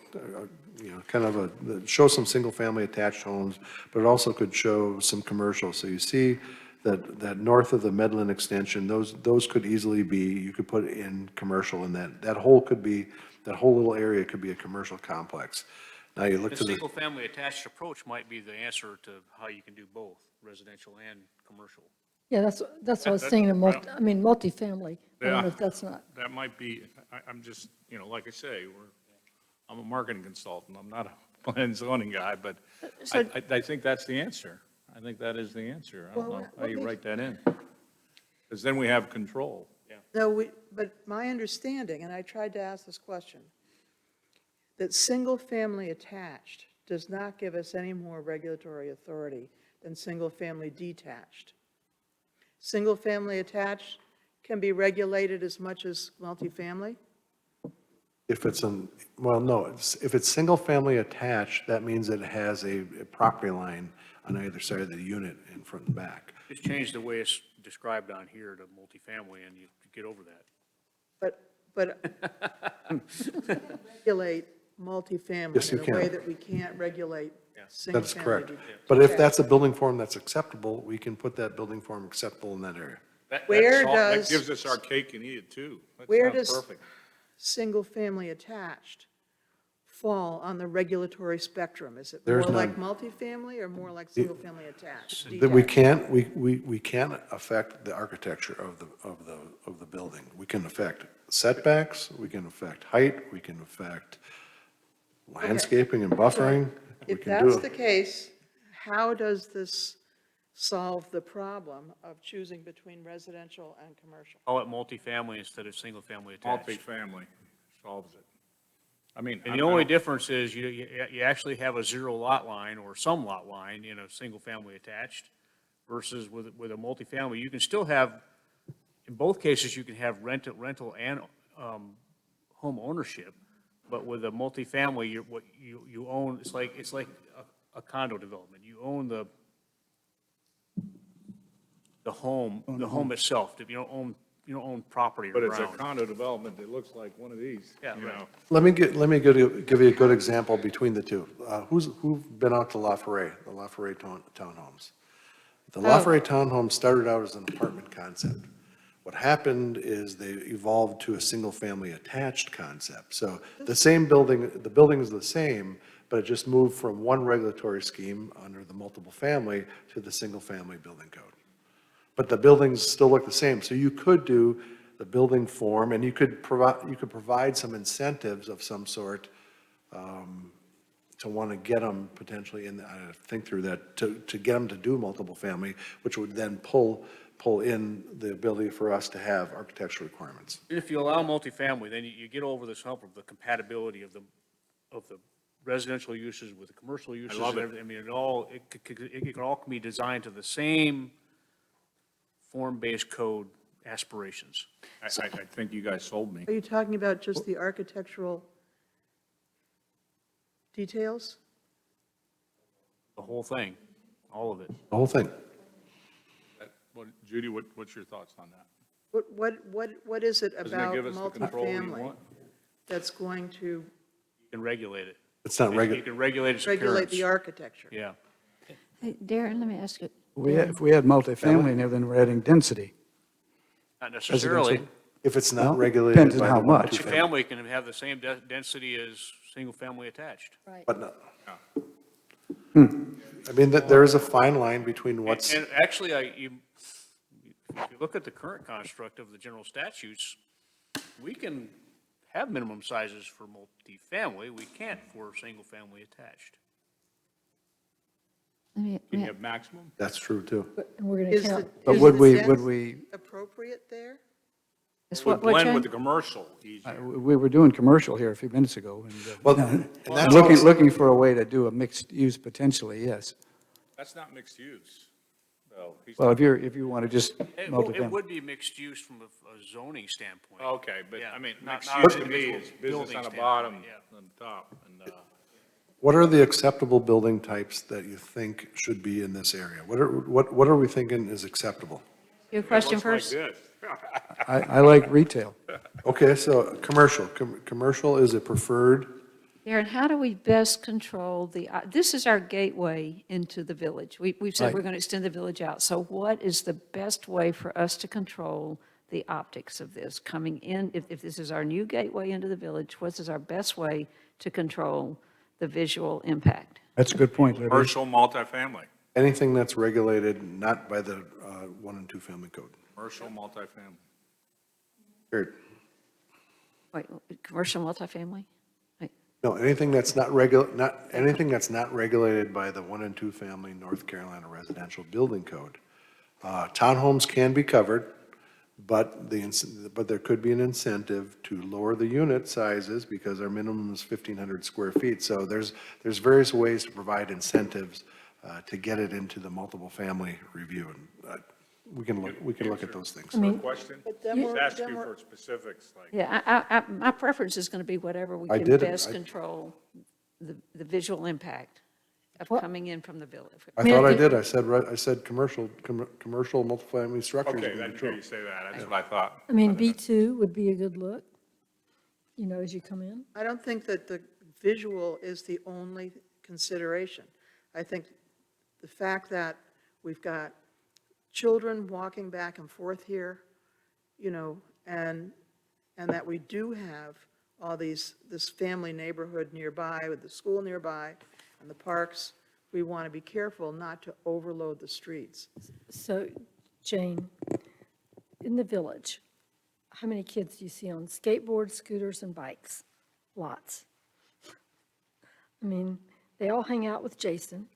show some single-family attached homes, but it also could show some commercial. So you see that north of the Medlin extension, those could easily be, you could put in commercial, and that whole little area could be a commercial complex. Now you look The to the, single-family attached approach might be the answer to how you can do both, residential and commercial. Yeah, that's what I was That- saying, that- multifamily. I don't know Yeah. if that's not, That might be, I'm just, like I say, I'm a marketing consultant, I'm not a plan and zoning guy, but So- I think that's the answer. I think that is the answer. I don't Well, know how you let me- write that in. Because then we have control. No, but my understanding, and I tried to ask this question, that single-family attached does not give us any more regulatory authority than single-family detached. Single-family attached can be regulated as much as multifamily? if it's single-family attached, that means it has a property line on either side of the unit in front and back. Just change the way it's described on here to multifamily, and you get over that. But regulate multifamily Yes, you in a way can. that we can't regulate That's single-family. correct. detached. But if Okay. that's a building form that's acceptable, we can put that building form acceptable in that area. Where That does- gives us our cake and eat it too. That Where sounds does perfect. single-family attached fall on the regulatory spectrum? Is it more There's like none. multifamily or more like single-family attached? That we detached? can't, we can't affect the architecture of the building. We can affect setbacks, we can affect height, we can affect landscaping and buffering. We If can do that's it. the case, how does this solve the problem of choosing between residential and commercial. Call it multifamily instead of single-family attached. Multifamily solves it. I mean. And the only difference is you actually have a zero lot line or some lot line in a single-family attached versus with a multifamily. You can still have, in both cases, you can have rental and home ownership. But with a multifamily, you own, it's like a condo development. You own the home itself. You don't own property But around. it's a condo development that looks like one of these, Yeah, you right. know. Let me give you a good example between the two. Who've been out to La Forêt, the La Forêt townhomes? The La Forêt townhome started out as an apartment concept. What happened is they evolved to a single-family attached concept. So the same building, the building is the same, but it just moved from one regulatory scheme under the multiple family to the single-family building code. But the buildings still look the same. So you could do the building form, and you could provide some incentives of some sort to want to get them potentially in, I think through that, to get them to do multiple family, which would then pull in the ability for us to have architectural requirements. If you allow multifamily, then you get over this hump of the compatibility of the residential uses with the commercial uses. love and it. everything. I mean, it can all be designed to the same form-based code aspirations. I think you guys sold me. Are you talking about just the architectural details? The whole thing, all of it. The whole thing. Judy, what's your thoughts on that? What is it Doesn't it about give us the control we multifamily want? that's going to You can regulate it. It's not You regular. can regulate its appearance. regulate the architecture? Yeah. Hey, Darren, let me ask you, If we had multifamily in there, then we're adding density. Not necessarily. Residential. If it's Well, not regulated depends on by how the much. Multifamily can have the same density as single-family attached. Right. But no. I mean, there is a fine line between what's, And actually, if you look at the current construct of the general statutes, we can have minimum sizes for multifamily. We can't for single-family attached. Can you have maximum? that's true too. And we're going to Is the- count, But is would the we, density appropriate there? it's Would what, blend with the Jane? commercial easier. we were doing commercial here a few minutes ago, and Well, and that's looking for a way to do a mixed use potentially, yes. That's not mixed use, though. He's Well, not- if you want to just It multifamily. would be mixed use from a zoning standpoint. Okay, but Yeah, I mean, not- mixed not use to me individual is business building on the standpoint, bottom, yeah. on the top, and, What are the acceptable building types that you think should be in this area? What are we thinking is acceptable? Your question looks like first? this. I like retail. Okay, so commercial is a preferred, Darren, how do we best control this is our gateway into the village. We've said Right. we're going to extend the village out. So what is the best way for us to control the optics of this coming in? If this is our new gateway into the village, what is our best way to control the visual impact? That's a good point, Libby. Commercial multifamily, anything that's regulated not by the 1 and 2 family code. commercial multifamily. Period. Wait, commercial multifamily? Wait, No, anything that's not regulated by the 1 and 2 family North Carolina residential building code. Townhomes can be covered, but there could be an incentive to lower the unit sizes because our minimum is 1,500 square feet. So there's various ways to provide incentives to get it into the multiple family review. And we can look at those things. I mean, Question? then He's we're- asking then we're- for specifics, like. Yeah, my preference is going to be whatever we I can did it. best control the visual impact of coming in from the village. I thought I did. I said commercial multifamily structures. Okay, in then control. you say that, that's what I thought. I mean, B2 would be a good look, as you come in. I don't think that the visual is the only consideration. I think the fact that we've got children walking back and forth here, and that we do have all this family neighborhood nearby with the school nearby and the parks, we want to be careful not to overload the streets. So, Jane, in the village, how many kids do you see on skateboards, scooters, and bikes? Lots. I mean, they all hang out with Jason.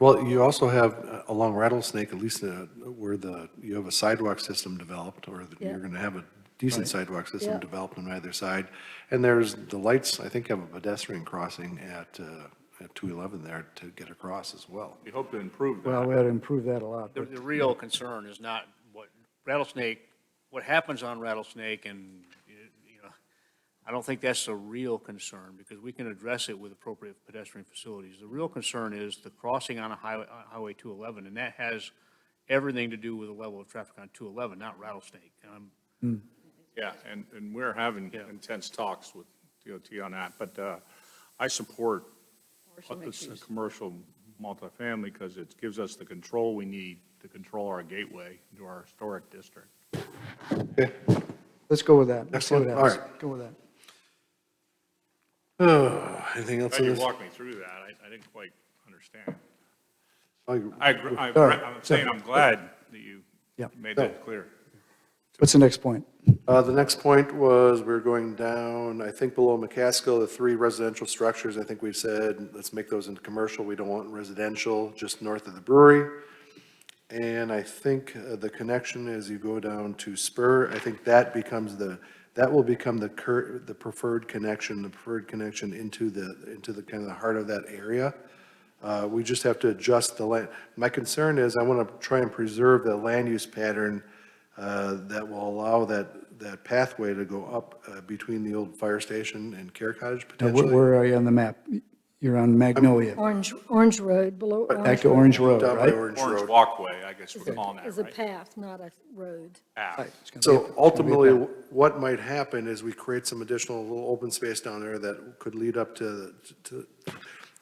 Well, you also have along Rattlesnake, at least where you have a sidewalk system developed, or you're going to have a decent sidewalk system Yeah. developed on either side. And there's the lights, I think, have a pedestrian crossing at 211 there to get across as well. We hope to improve Well, we that. ought to improve that a lot. The, but- the real concern is not what Rattlesnake, what happens on Rattlesnake, and, you know, I don't think that's a real concern, because we can address it with appropriate pedestrian facilities. The real concern is the crossing on Highway 211, and that has everything to do with the level of traffic on 211, not Rattlesnake. Yeah, and we're having intense talks with DOT on that, but I support a commercial multifamily because it gives us the control we need to control our gateway into our historic district. Okay. Let's go with that. Let's see what Excellent. All happens. Go with that. Anything else Glad on you this? walked me through that. I didn't quite understand. Oh, All right. I'm saying I'm glad that you Yeah. made that clear. What's the next point? The next point was we're going down, I think below McCaskill, the 3 residential structures. I think we said, let's make those into commercial. We don't want residential just north of the brewery. And I think the connection as you go down to Spur, I think that becomes that will become the preferred connection into the kind of the heart of that area. We just have to adjust the land. My concern is I want to try and preserve the land use pattern that will allow that pathway to go up between the old fire station and Care Cottage Now, potentially. where are you on the map? You're on Magnolia, Orange Road, below back Orange to Road. Orange Road, Down by right? Orange Orange Road. walkway, I guess we're calling that, Is a right? path, not a road. Path. Right, it's gonna be a- So it's gonna be a ultimately, path. what might happen is we create some additional little open space down there that could lead up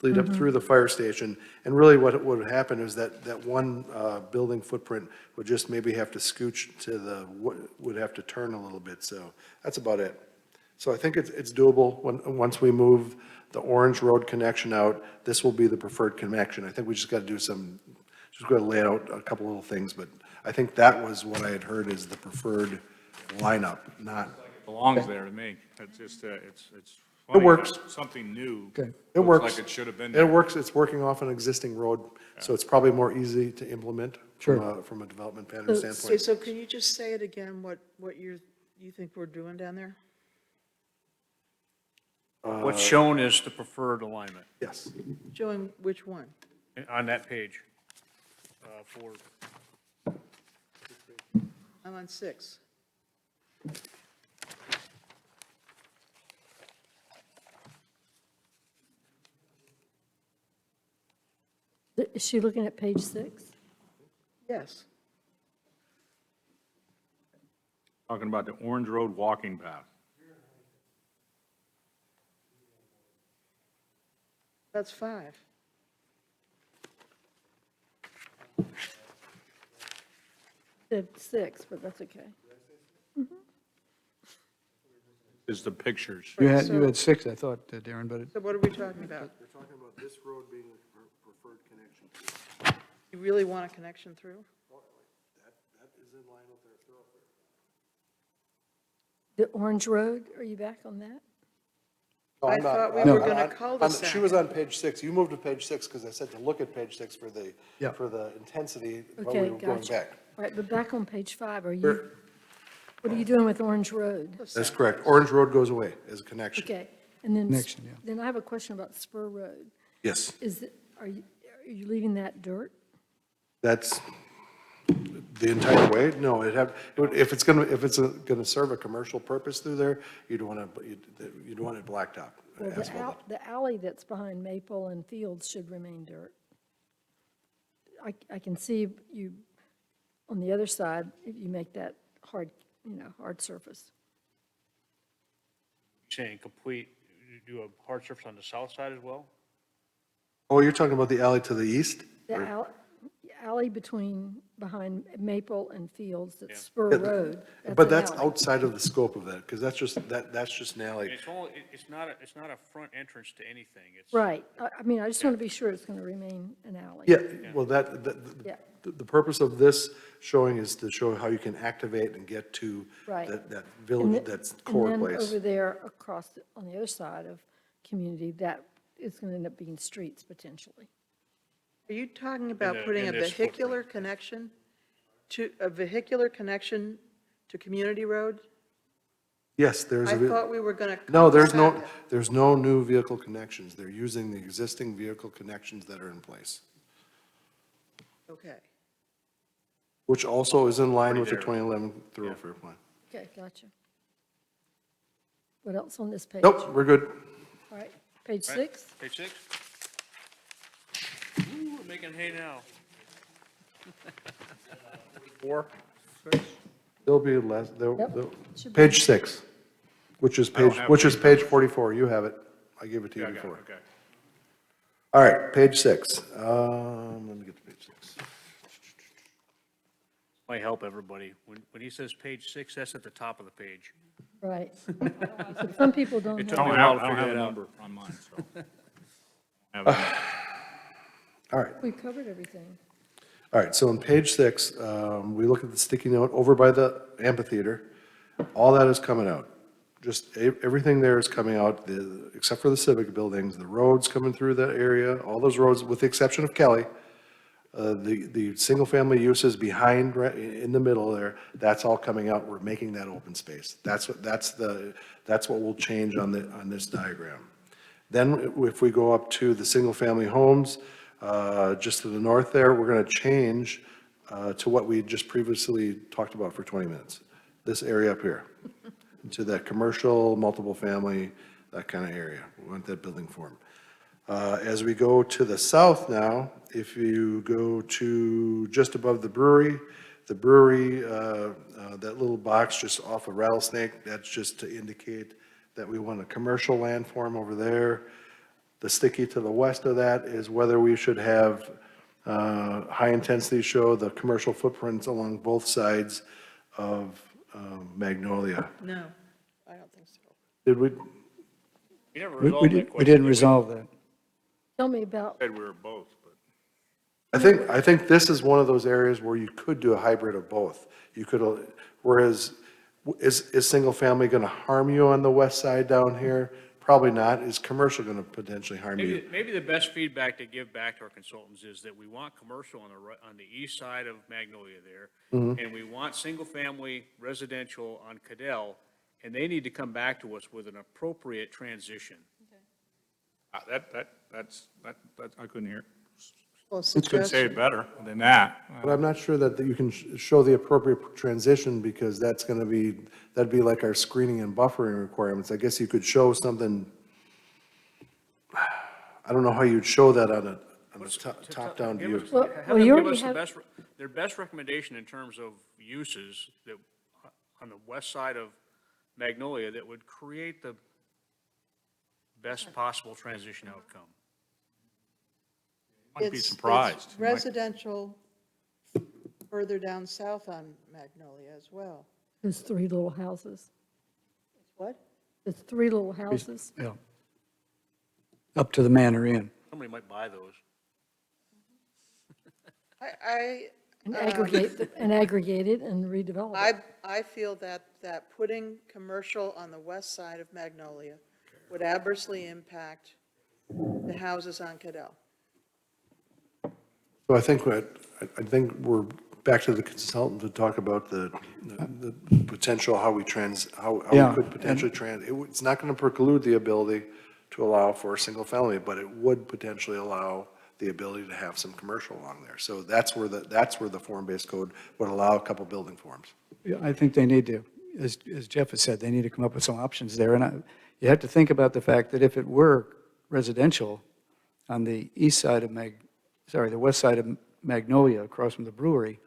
lead up through the fire station. And really what would happen is that one building footprint would just maybe have to scooch would have to turn a little bit. So that's about it. So I think it's doable. Once we move the Orange Road connection out, this will be the preferred connection. I think we just got to just got to lay out a couple little things, but I think that was what I had heard is the preferred lineup, not. Belongs there to me. It's just, it's funny. works. Something new. Okay. It Looks works. like it should have been It there. works, it's working off an existing road, so it's probably more easy to implement Sure. from a development pattern So- Okay, standpoint. so can you just say it again, what you think we're doing down there? What's shown is the preferred alignment Yes. Showing which one? on that page. For I'm on 6. Is she looking at page 6? Yes. Talking about the Orange Road walking path. That's 5. It's 6, but that's okay. Is the pictures. You Right, had 6, I thought, Darren, but So what are we talking about? We're talking about this road being the preferred connection. You really want a connection through? That is in line with their thoroughfare. The Orange Road, are you back on that? I thought we No. were going to cul-de-sac. She was on page 6. You moved to page 6 because I said to look at page 6 for Yeah. the intensity, but we Okay, were going gotcha. back. All right, but back on page 5, We're- what are you doing with Orange Road? That's correct. Orange Road goes away as a connection. Okay, and then, Connection, yeah. then I have a question about Spur Road. Yes, Are you leaving that dirt? that's the entire way? No, if it's gonna serve a commercial purpose through there, you'd want it blacktop, Well, asphalt. the alley that's behind Maple and Fields should remain dirt. I can see you, on the other side, if you make that hard surface. saying complete, you do a hard surface on the south side as well? Oh, you're talking about the alley to the east? The alley behind Maple and Fields, that's Yeah. Spur Road. But an that's alley. outside of the scope of that, because that's just an alley. It's not a front entrance to anything. It's. Right, I mean, I just want to be sure it's going to remain an alley. Yeah, well, Yeah. the purpose of this showing is to show how you can activate and get to Right. that village, that's core And then place. over there across, on the other side of community, that is going to end up being streets potentially. Are you talking about the- putting a in this vehicular connection to community road? Yes, there's I a, thought we were going to no, there's no new vehicle connections. They're using the existing vehicle connections that are in place, Okay. which also is in line with the Already there. 2011 thoroughfare plan. Okay, gotcha. What else on this page? Nope, we're good. All right, page Right. 6? Page 6? Ooh, we're making hay now. 4? There'll be less, Yep. Should be. page 6, which is I don't page, have which is page page numbers. 44. You have it. I gave it to you Yeah, I got it, before. okay. All right, page 6. Let me get to page 6. Might help everybody. When he says page 6, that's at the top of the page. Right. So some people don't It have. took me a I while to don't figure have a that out. number on mine, so. Have a- All right. We've covered everything. All right, so on page 6, we look at the sticky note over by the amphitheater. All that is coming out. Just everything there is coming out, except for the civic buildings, the roads coming through that area, all those roads, with the exception of Kelly. The single-family uses behind, right in the middle there, that's all coming out. We're making that open space. That's what will change on this diagram. Then if we go up to the single-family homes, just to the north there, we're going to change to what we just previously talked about for 20 minutes. This area up here, to that commercial, multiple family, that kind of area. We want that building form. As we go to the south now, if you go to just above the brewery, that little box just off of Rattlesnake, that's just to indicate that we want a commercial landform over there. The sticky to the west of that is whether we should have high intensity show the commercial footprints along both sides of Magnolia. No, I don't think so. Did we, We never We resolved that did- question. we didn't did resolve that. Tell me about, Said we were both, but. I think this is one of those areas where you could do a hybrid of both. You could, whereas, is single family going to harm you on the west side down here? Probably not. Is commercial going to potentially harm you? Maybe the best feedback to give back to our consultants is that we want commercial on the east side of Magnolia there, and we want single-family residential on Cadell, and they need to come back to us with an appropriate transition. That's, I couldn't hear. Well, Couldn't say it suggestion. better than that. But I'm not sure that you can show the appropriate transition because that's going to be, that'd be like our screening and buffering requirements. I guess you could show something, I don't know how you'd show that on a top-down view. well, Have well, them you give already us have, their best recommendation in terms of uses that, on the west side of Magnolia, that would create the best possible transition outcome. Might be It's surprised. You might- residential further down south on Magnolia as well. there's 3 little houses. What? There's 3 little houses. Yeah. Up to the Manor Inn. Somebody might buy those. And aggregate it and redevelop it. I feel that putting commercial on the west side of Magnolia would adversely impact the houses on Cadell. So I think we're back to the consultant to talk about the potential, how we Yeah, could potentially it's not going to preclude the ability to allow for a single family, but it would potentially allow the ability to have some commercial along there. So that's where the form-based code would allow a couple building forms. Yeah, I think they need to, as Jeff has said, they need to come up with some options there. And you have to think about the fact that if it were residential on the east side of the west side of Magnolia, across from the brewery,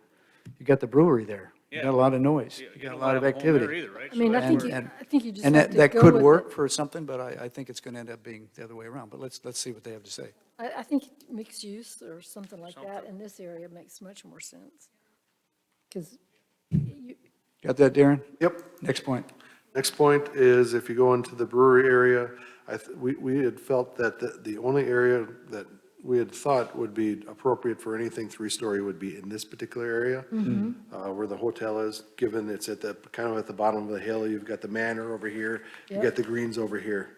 you got the brewery there. You got a lot of noise. You got a lot of don't have home there activity. either, right? I mean, So I think And- I think you just And have to that go could with work it. for something, but I think it's going to end up being the other way around. But let's see what they have to say. I think mixed use or something like that Something. in this area makes much more sense. Because Got that, Darren? Yep. Next point. Next point is if you go into the brewery area, we had felt that the only area that we had thought would be appropriate for anything 3-story would be in this particular area, where the hotel is, given it's at the, kind of at the bottom of the hill. You've got the Manor over here, you Yep. got the Greens over here.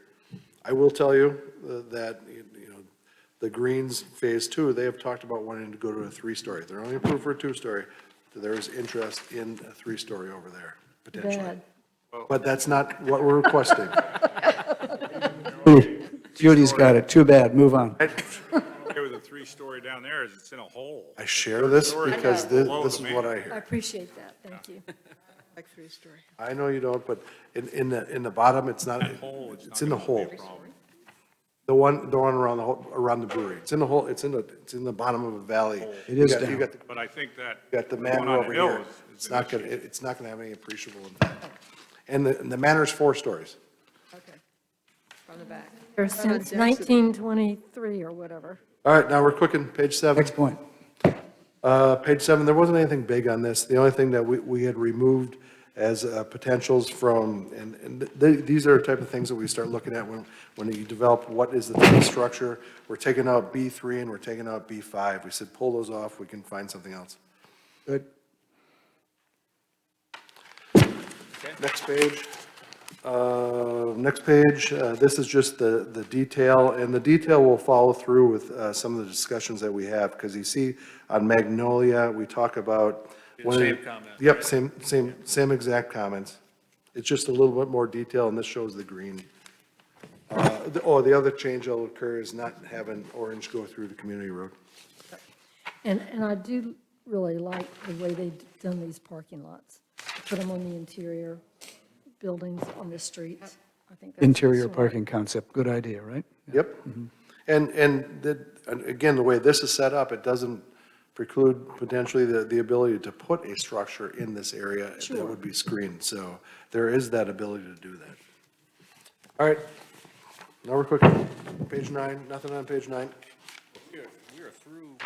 I will tell you that, the Greens Phase 2, they have talked about wanting to go to a 3-story. They're only approved for a 2-story. There is interest in a 3-story over there, potentially. Bad. But that's not what we're requesting. Judy's got it, too bad, move on. Okay with a 3-story down there is it's in a hole. I share this because this is what I I hear. appreciate that, thank you. Like 3-story. I know you don't, but in the bottom, it's not, it's in the hole. The one around the brewery. It's in the hole, it's in the bottom of a valley. It is You down. But I think that. got the one manor on the over hill here. is It's an not issue. gonna have any appreciable impact. And the manor's 4 stories. Okay, from the back. Or since 1923 or whatever. All right, now we're cooking, page 7. Next point. Page 7, there wasn't anything big on this. The only thing that we had removed as potentials from, and these are the type of things that we start looking at when you develop what is the fee structure. We're taking out B3 and we're taking out B5. We said, pull those off, we can find something else. Good. Next page. Next page, this is just the detail, and the detail will follow through with some of the discussions that we have, because you see on Magnolia, we talk about. Same comment. Yep, same exact comments. It's just a little bit more detail, and this shows the green. The other change that will occur is not having orange go through the community road. And I do really like the way they've done these parking lots. Put them on the interior buildings on the streets. I think that's Interior smart. parking concept, good idea, right? Yep. And again, the way this is set up, it doesn't preclude potentially the ability to put a structure in this area that would be screened. So there is that ability to do that. All right, now we're cooking. Page 9, nothing on page 9. We are through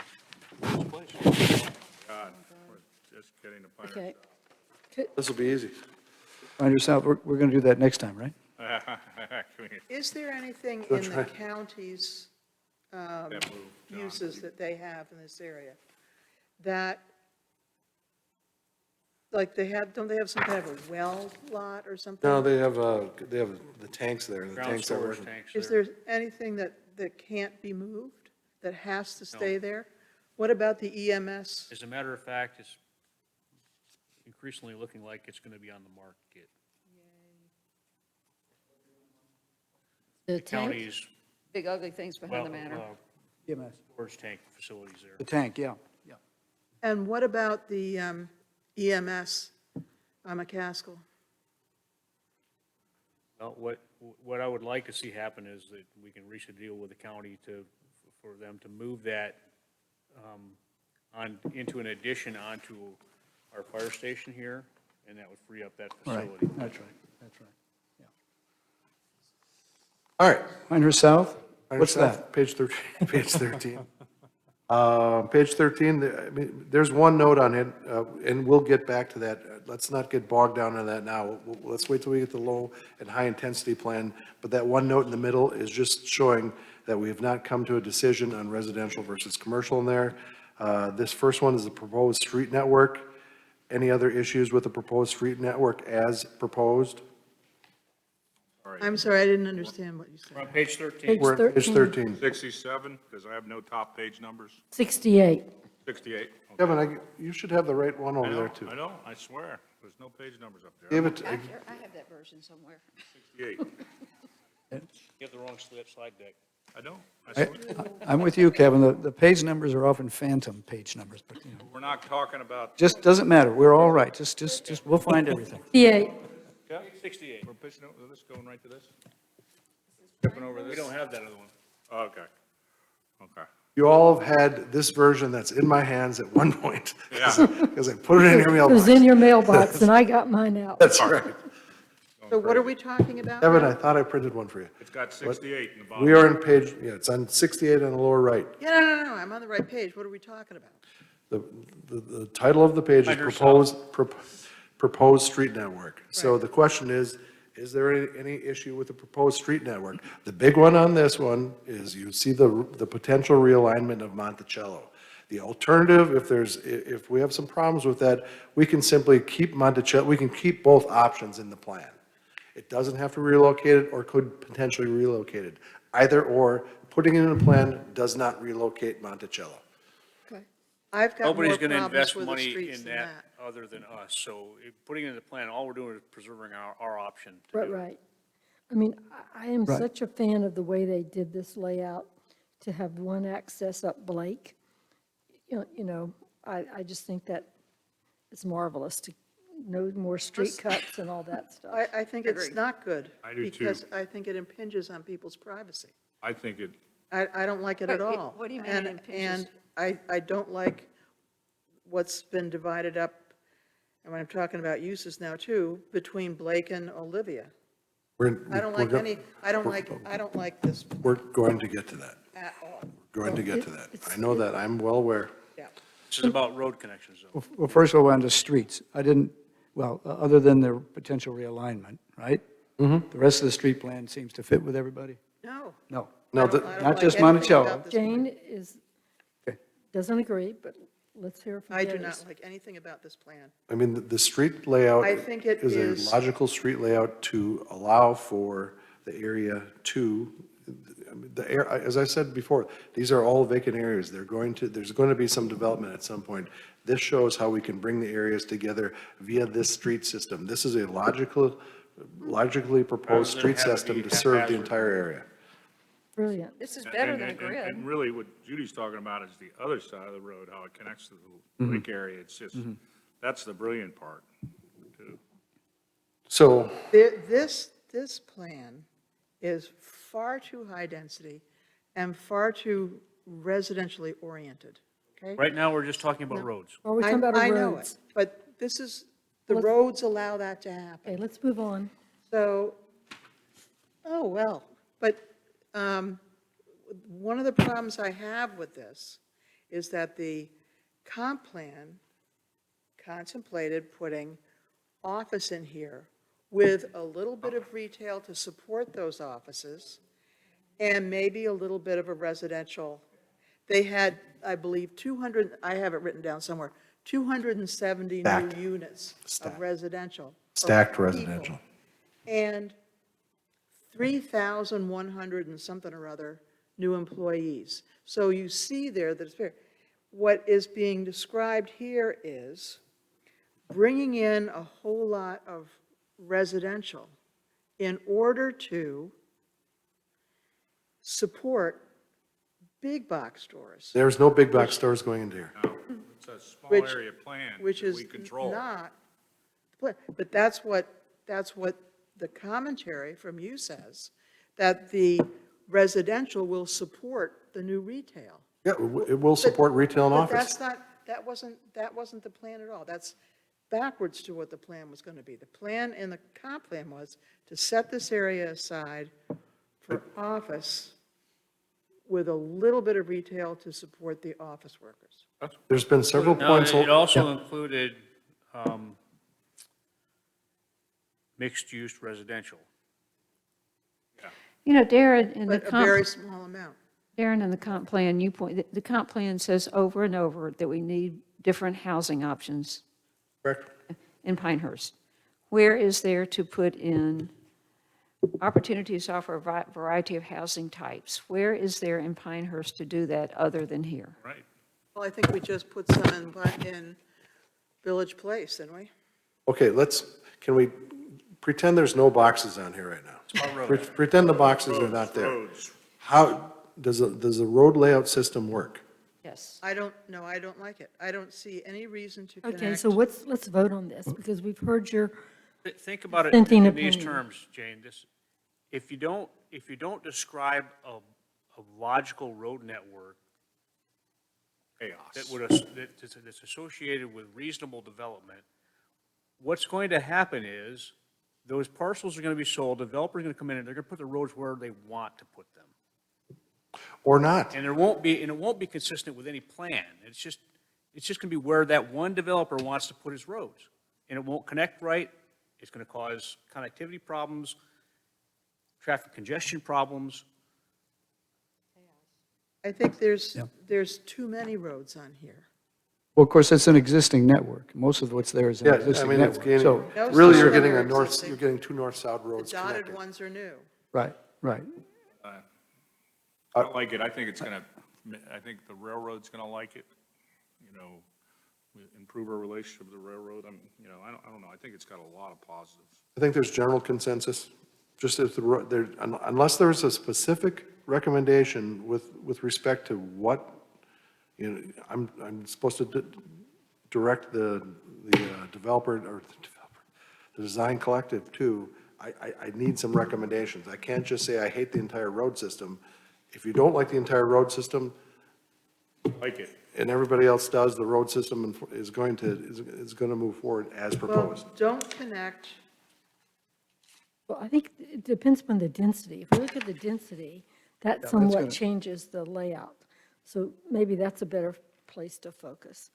this place. God, we're just getting to Pioneer Okay. This will be easy. Find yourself, we're going to do that next time, right? South. Is there anything That's in the right. county's That moved, John. uses that they have in this area that, like don't they have some kind of a well lot or something? No, they have the tanks there. The Ground tanks are storage working. tanks Is there. there anything that can't be moved, that has to stay there? What about the E EMS? As a matter of fact, it's increasingly looking like it's going to be on the market. The Counties, Big ugly things behind well, the manor. EMS. storage tank facilities there. The tank, yeah. And what about the EMS on McCaskill? Well, what I would like to see happen is that we can reach a deal with the county for them to move that into an addition onto our fire station here, and that would free up that Right, facility. that's right, that's right. All right. Pinehurst South, what's that? Page 13. Page 13. Page 13, I mean, there's one note on it, and we'll get back to that. Let's not get bogged down in that now. Let's wait till we get the low and high intensity plan. But that one note in the middle is just showing that we have not come to a decision on residential versus commercial in there. This first one is the proposed street network. Any other issues with the proposed street network as proposed? I'm sorry, I didn't understand what you We're on said. page 13. Page We're at page 13. 67, because I have no top page numbers. 68. 68. Okay. Kevin, you should have the right one I over there, know, too. I know, I swear. There's no page numbers up there. Give it, I have that version somewhere. 68. You have the wrong slide deck. I don't. I I- swear. I'm with you, Kevin, the page numbers are often phantom page numbers, but, you know, We're not talking about, just doesn't matter, we're all right, just, we'll find everything. 68. Yeah, 68. we're pushing, this going right to this? Skipping over this? We don't have that other one. Oh, okay. Okay. you all have had this version that's in my hands at one point. Yeah. Because I put it in your It mailbox. was in your mailbox, and I got mine out. That's right. So what are we talking about? Kevin, now? I thought I printed one for you. It's got 68 in the bottom. We are on page, yeah, it's on 68 on the lower right. Yeah, no, I'm on the right page. What are we talking about? The title of the page is Pinehurst proposed street network. So the question is there any issue with the proposed street network? The big one on this one is you see the potential realignment of Monticello. The alternative, if we have some problems with that, we can simply keep Monticello, we can keep both options in the plan. It doesn't have to relocate it or could potentially relocate it. Either or, putting it in a plan does not relocate Monticello. I've got more Nobody's going to problems invest with the money streets in than that other than us. So putting it in the plan, all we're doing is preserving our option to Right, do it. right. I mean, I am Right. such a fan of the way they did this layout, to have one access up Blake. I just think that it's marvelous to no more street cuts and all that stuff. I think it's not good. I do too. Because I think it impinges on people's privacy. I think it, I don't like it at Wait, all. what do you mean it impinges? And I don't like what's been divided up, and when I'm talking about uses now too, between Blake and Olivia. I don't like this We're going to get to that. at all. Going to get to that. It's- I know that, I'm well aware. Yeah. This is about road connections, though. Well, first of all, on the streets, I didn't, well, other than the potential realignment, right? The rest of the street plan seems to fit with everybody? No. No. No, I don't the- like Not just anything Monticello. about this Jane plan. Okay. doesn't agree, but let's hear from I the do others. not like anything about this plan. I mean, the street layout I think it is is- a logical street layout to allow for the area to, I mean, as I said before, these are all vacant areas. There's going to be some development at some point. This shows how we can bring the areas together via this street system. This is a logically proposed Rather street than have it system be to serve the haphazard. entire area. Brilliant. This is better than a and grid. really what Judy's talking about is the other side of the road, how it connects to the lake area. It's just, that's the brilliant part, too. So, This plan is far too high density and far too residentially oriented, okay? Right now, we're just talking about roads. Are we talking about I our know roads? it, but this is, the Let's- roads allow that to happen. Okay, let's move on. So, oh, well, but one of the problems I have with this is that the comp plan contemplated putting office in here with a little bit of retail to support those offices and maybe a little bit of a residential. They had, I believe, 200, I have it written down somewhere, 270 Stacked. new units of Stacked. residential. or stacked people. residential. And 3,100 and something or other new employees. So you see there that it's fair. What is being described here is bringing in a whole lot of residential in order to support big box stores, There's no big box stores going into here. Now, it's a small Which- area plan which that is we control. not, but that's what the commentary from you says, that the residential will support the new retail. Yeah, it will support retail and But office. that's not, that wasn't the plan at all. That's backwards to what the plan was going to be. The plan in the comp plan was to set this area aside for office with a little bit of retail to support the office workers. There's been several No, points. it also included mixed-use residential. Darren, in the But a very comp, small amount. Darren, in the comp plan, the comp plan says over and over that we need different housing options Correct. in Pinehurst. Where is there to put in opportunities to offer a variety of housing types? Where is there in Pinehurst to do that other than here? Right. Well, I think we just put some in Village Place, didn't we? Okay, can we pretend there's no boxes on here right now? Pretend the boxes are not there. Roads. How, does the road layout system work? Yes. I don't like it. I don't see any reason to connect. Okay, so let's vote on this, because we've heard your, Think about it Dissenting in these opinion. terms, Jane. If you don't describe a logical road network Chaos. that's associated with reasonable development, what's going to happen is those parcels are going to be sold, developers are going to come in and they're going to put the roads where they want to put them. Or not? And it won't be consistent with any plan. It's just going to be where that one developer wants to put his roads. And it won't connect right. It's going to cause connectivity problems, traffic congestion problems. I think there's too many roads on here. Well, of course, it's an existing network. Most of what's there is an Yeah, I existing mean, it's network. So, gaining, No, really, some you're of them getting are existing. you're getting two north-south The roads dotted connected. ones are new. right, right. I like it. I think it's gonna, I think the railroad's gonna like it. You know, we improve our relationship with the railroad. I don't know. I think it's got a lot of positives. I think there's general consensus, just as unless there's a specific recommendation with respect to what, I'm supposed to direct the developer, or the design collective too. I need some recommendations. I can't just say I hate the entire road system. If you don't like the entire road system, Like it. and everybody else does, the road system is going to move forward as proposed. Well, don't connect, Well, I think it depends upon the density. If we look at the density, that that's somewhat gonna- changes the layout. So maybe that's a better place to focus.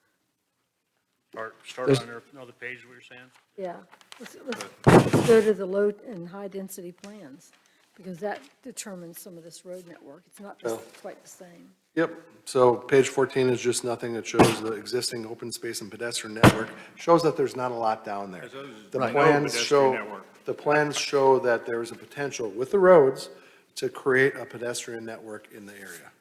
Start on another page, what you're saying? Yeah, let's go to the low and high density plans, because that determines some of this road network. It's not quite the same. Yep, so page 14 is just nothing. It shows the existing open space and pedestrian network, shows that there's not a lot down there. The Right. plans No show, pedestrian network. the plans show that there is a potential with the roads to create a pedestrian network in the area.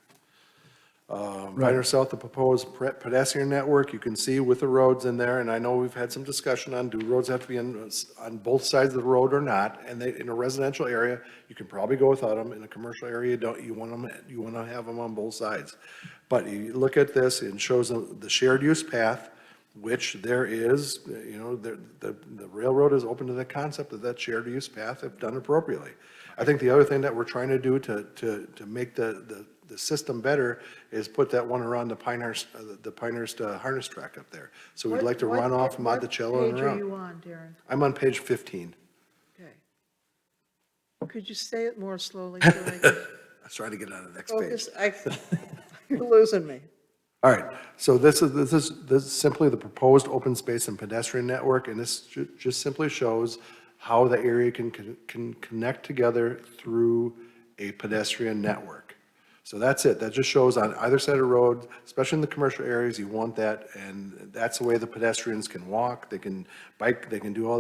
Right south, the proposed pedestrian network, you can see with the roads in there, and I know we've had some discussion on, do roads have to be on both sides of the road or not? And they, in a residential area, you can probably go without them. In a commercial area, you want to have them on both sides. But you look at this, it shows the shared use path, which there is, the railroad is open to the concept of that shared use path if done appropriately. I think the other thing that we're trying to do to make the system better is put that one around the Pinehurst harness track up there. So we'd like to run off Monticello and What page are around. you on, Darren? I'm on page 15. Okay. Could you say it more slowly so I can I was trying to get on the next page. focus? You're losing me. All right, so this is simply the proposed open space and pedestrian network, and this just simply shows how the area can connect together through a pedestrian network. So that's it. That just shows on either side of the road, especially in the commercial areas, you want that, and that's the way the pedestrians can walk, they can bike, they can do all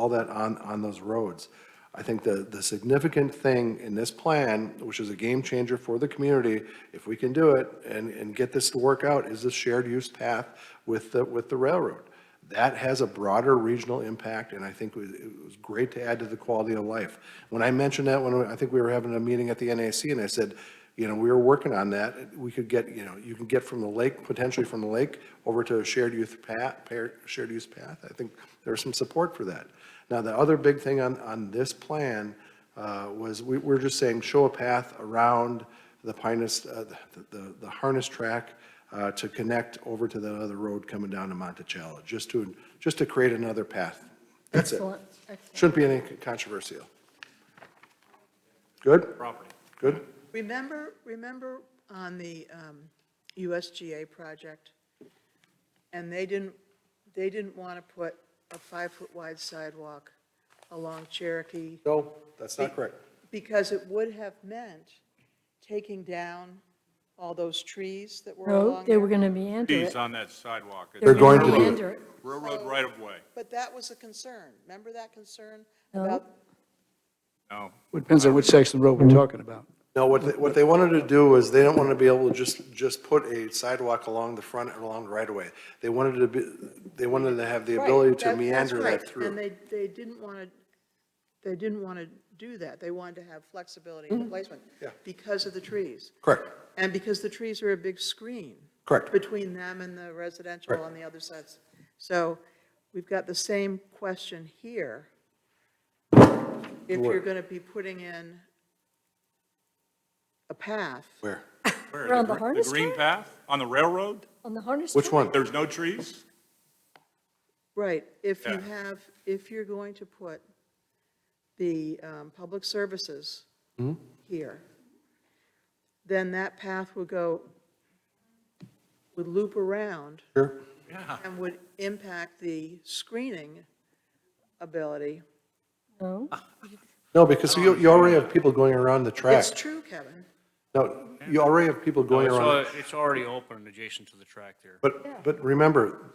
that on those roads. I think the significant thing in this plan, which is a game changer for the community, if we can do it and get this to work out, is the shared use path with the railroad. That has a broader regional impact, and I think it was great to add to the quality of life. When I mentioned that, I think we were having a meeting at the NAC, and I said, we were working on that. We could get, you can get from the lake, potentially from the lake, over to a shared use path. I think there's some support for that. Now, the other big thing on this plan was we're just saying show a path around the Pinus, the harness track to connect over to the other road coming down to Monticello, just to create another path. That's it. Excellent. Shouldn't be any controversial. Good? Property. Good? Remember on the USGA project, and they didn't want to put a 5-foot wide sidewalk along Cherokee No, that's not correct. because it would have meant taking down all those trees that were No, along they there. were going to meander Trees it. on that sidewalk. They're going to do it. Meander it. Railroad right of way. But that was a concern. Remember that concern No. about, No. It depends on which section of road we're talking about. No, what they wanted to do is they don't want to be able to just put a sidewalk along the front and along the right of way. They wanted to have the ability to Right, meander that's that right. through. And they didn't want to do that. They wanted to have flexibility in the placement. Yeah. Because of the trees. Correct, And because the trees are a big screen. correct. Between them and the residential Right. on the other sides. So we've got the same question here. If you're going to be putting in a path, Where? Where? Around the The harness green track? path on the railroad? On the harness Which track? one? There's no trees? right, if Yeah. you're going to put the public services here, then that path would loop around Sure. Yeah. and would impact the screening ability. No, No, because you already have people going around the track. It's true, Kevin. No, you already have people No, going around. it's already open and adjacent to the track there. But remember,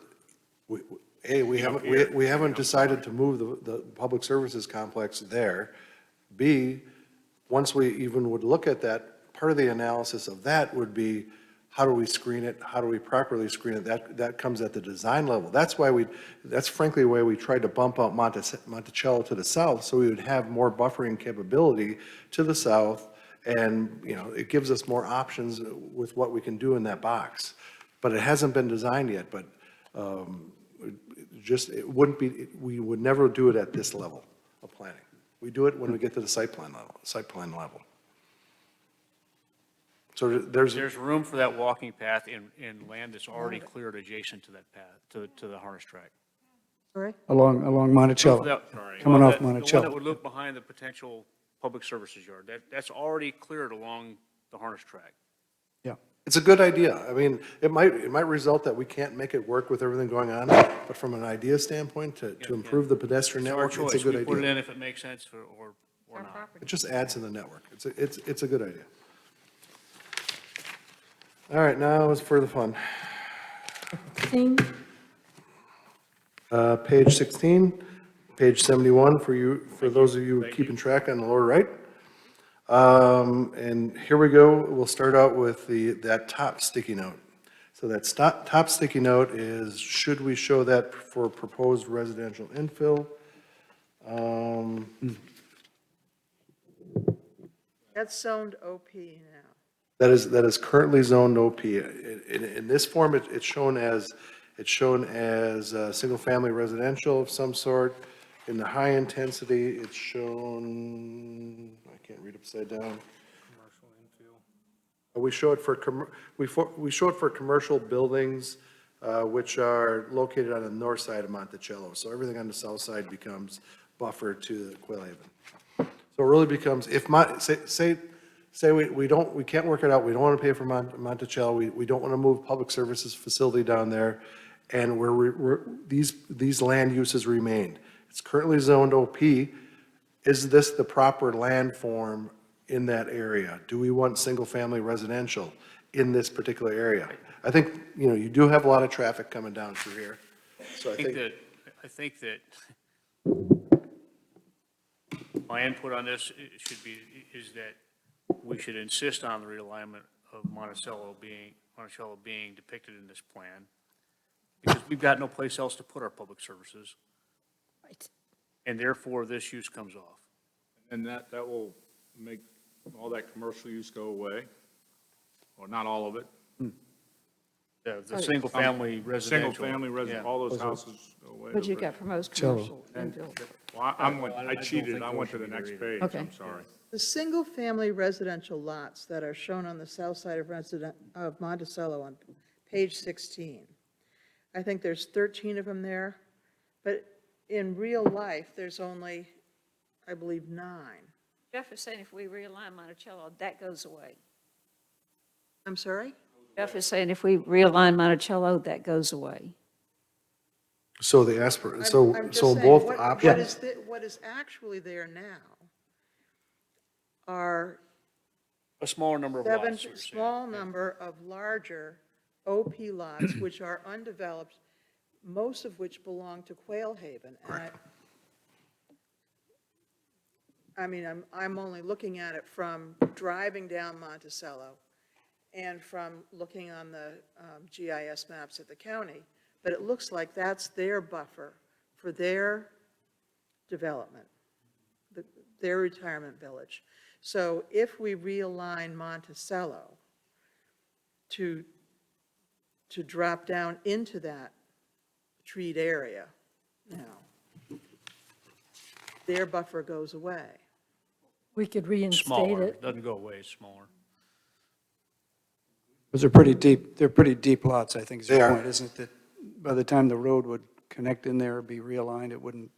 we haven't decided to move the public services complex there. B, once we even would look at that part of the analysis of that would be, how do we screen it? How do we properly screen it? That comes at the design level. That's frankly why we tried to bump out Monticello to the south, so we would have more buffering capability to the south, and, it gives us more options with what we can do in that box. But it hasn't been designed yet, but it wouldn't be, we would never do it at this level of planning. We do it when we get to the site plan level. So There's room for that walking path in land that's already cleared adjacent to that path, to the harness track. Sorry? Along Monticello, coming off The one Monticello. that would look behind the potential public services yard, that's already cleared along the harness track. Yeah. It's a good idea. I mean, it might result that we can't make it work with everything going on, but from an idea standpoint, to improve the pedestrian It's our network, it's a choice. good We put it idea. in if it makes sense or not. It just adds to the network. It's a good idea. All right, now is for the fun. Sing. Page 16, page 71 for those of you keeping track on the lower right. And here we go. We'll start out with that top sticky note. So that top sticky note is, should we show that for proposed residential infill? That's zoned OP now. That is currently zoned OP. In this form, it's shown as single-family residential of some sort. In the high intensity, it's shown, I can't read upside down. We show it for commercial buildings, which are located on the north side of Monticello. So everything on the south side becomes buffer to the Quail Haven. So it really becomes, say we can't work it out, we don't want to pay for Monticello, we don't want to move public services facility down there, and these land uses remain. It's currently zoned OP. Is this the proper land form in that area? Do we want single-family residential in this particular area? I think, you do have a lot of traffic coming down through here. So I think that my input on this is that we should insist on the realignment of Monticello being depicted in this plan, because we've got no place else to put our public services, Right. and therefore this use comes off. And that will make all that commercial use go away, or not all of it. The single-family residential. Single-family resident, yeah. all those houses go away. But you got proposed commercial infill. Well, I cheated, think I those went to should the be next deleted. page, Okay. I'm sorry. The single-family residential lots that are shown on the south side of Monticello on page 16, I think there's 13 of them there, but in real life, there's only, I believe, 9. Jeff is saying if we realign Monticello, that goes away. I'm sorry? Jeff is saying if we realign Monticello, that goes away. So the I'm just so saying, both what options. what is actually there now are A smaller number of lots. you're saying. small number of larger OP lots, which are undeveloped, most of which belong to Quail Haven. And I mean, I'm only looking at it from driving down Monticello and from looking on the GIS maps at the county, but it looks like that's their buffer for their development, their retirement village. So if we realign Monticello to drop down into that treed area now, their buffer goes away. We could reinstate Smaller, it. doesn't go away, it's smaller. Those are pretty deep lots, I think is They your are. point, isn't it? That by the time the road would connect in there, be realigned, it wouldn't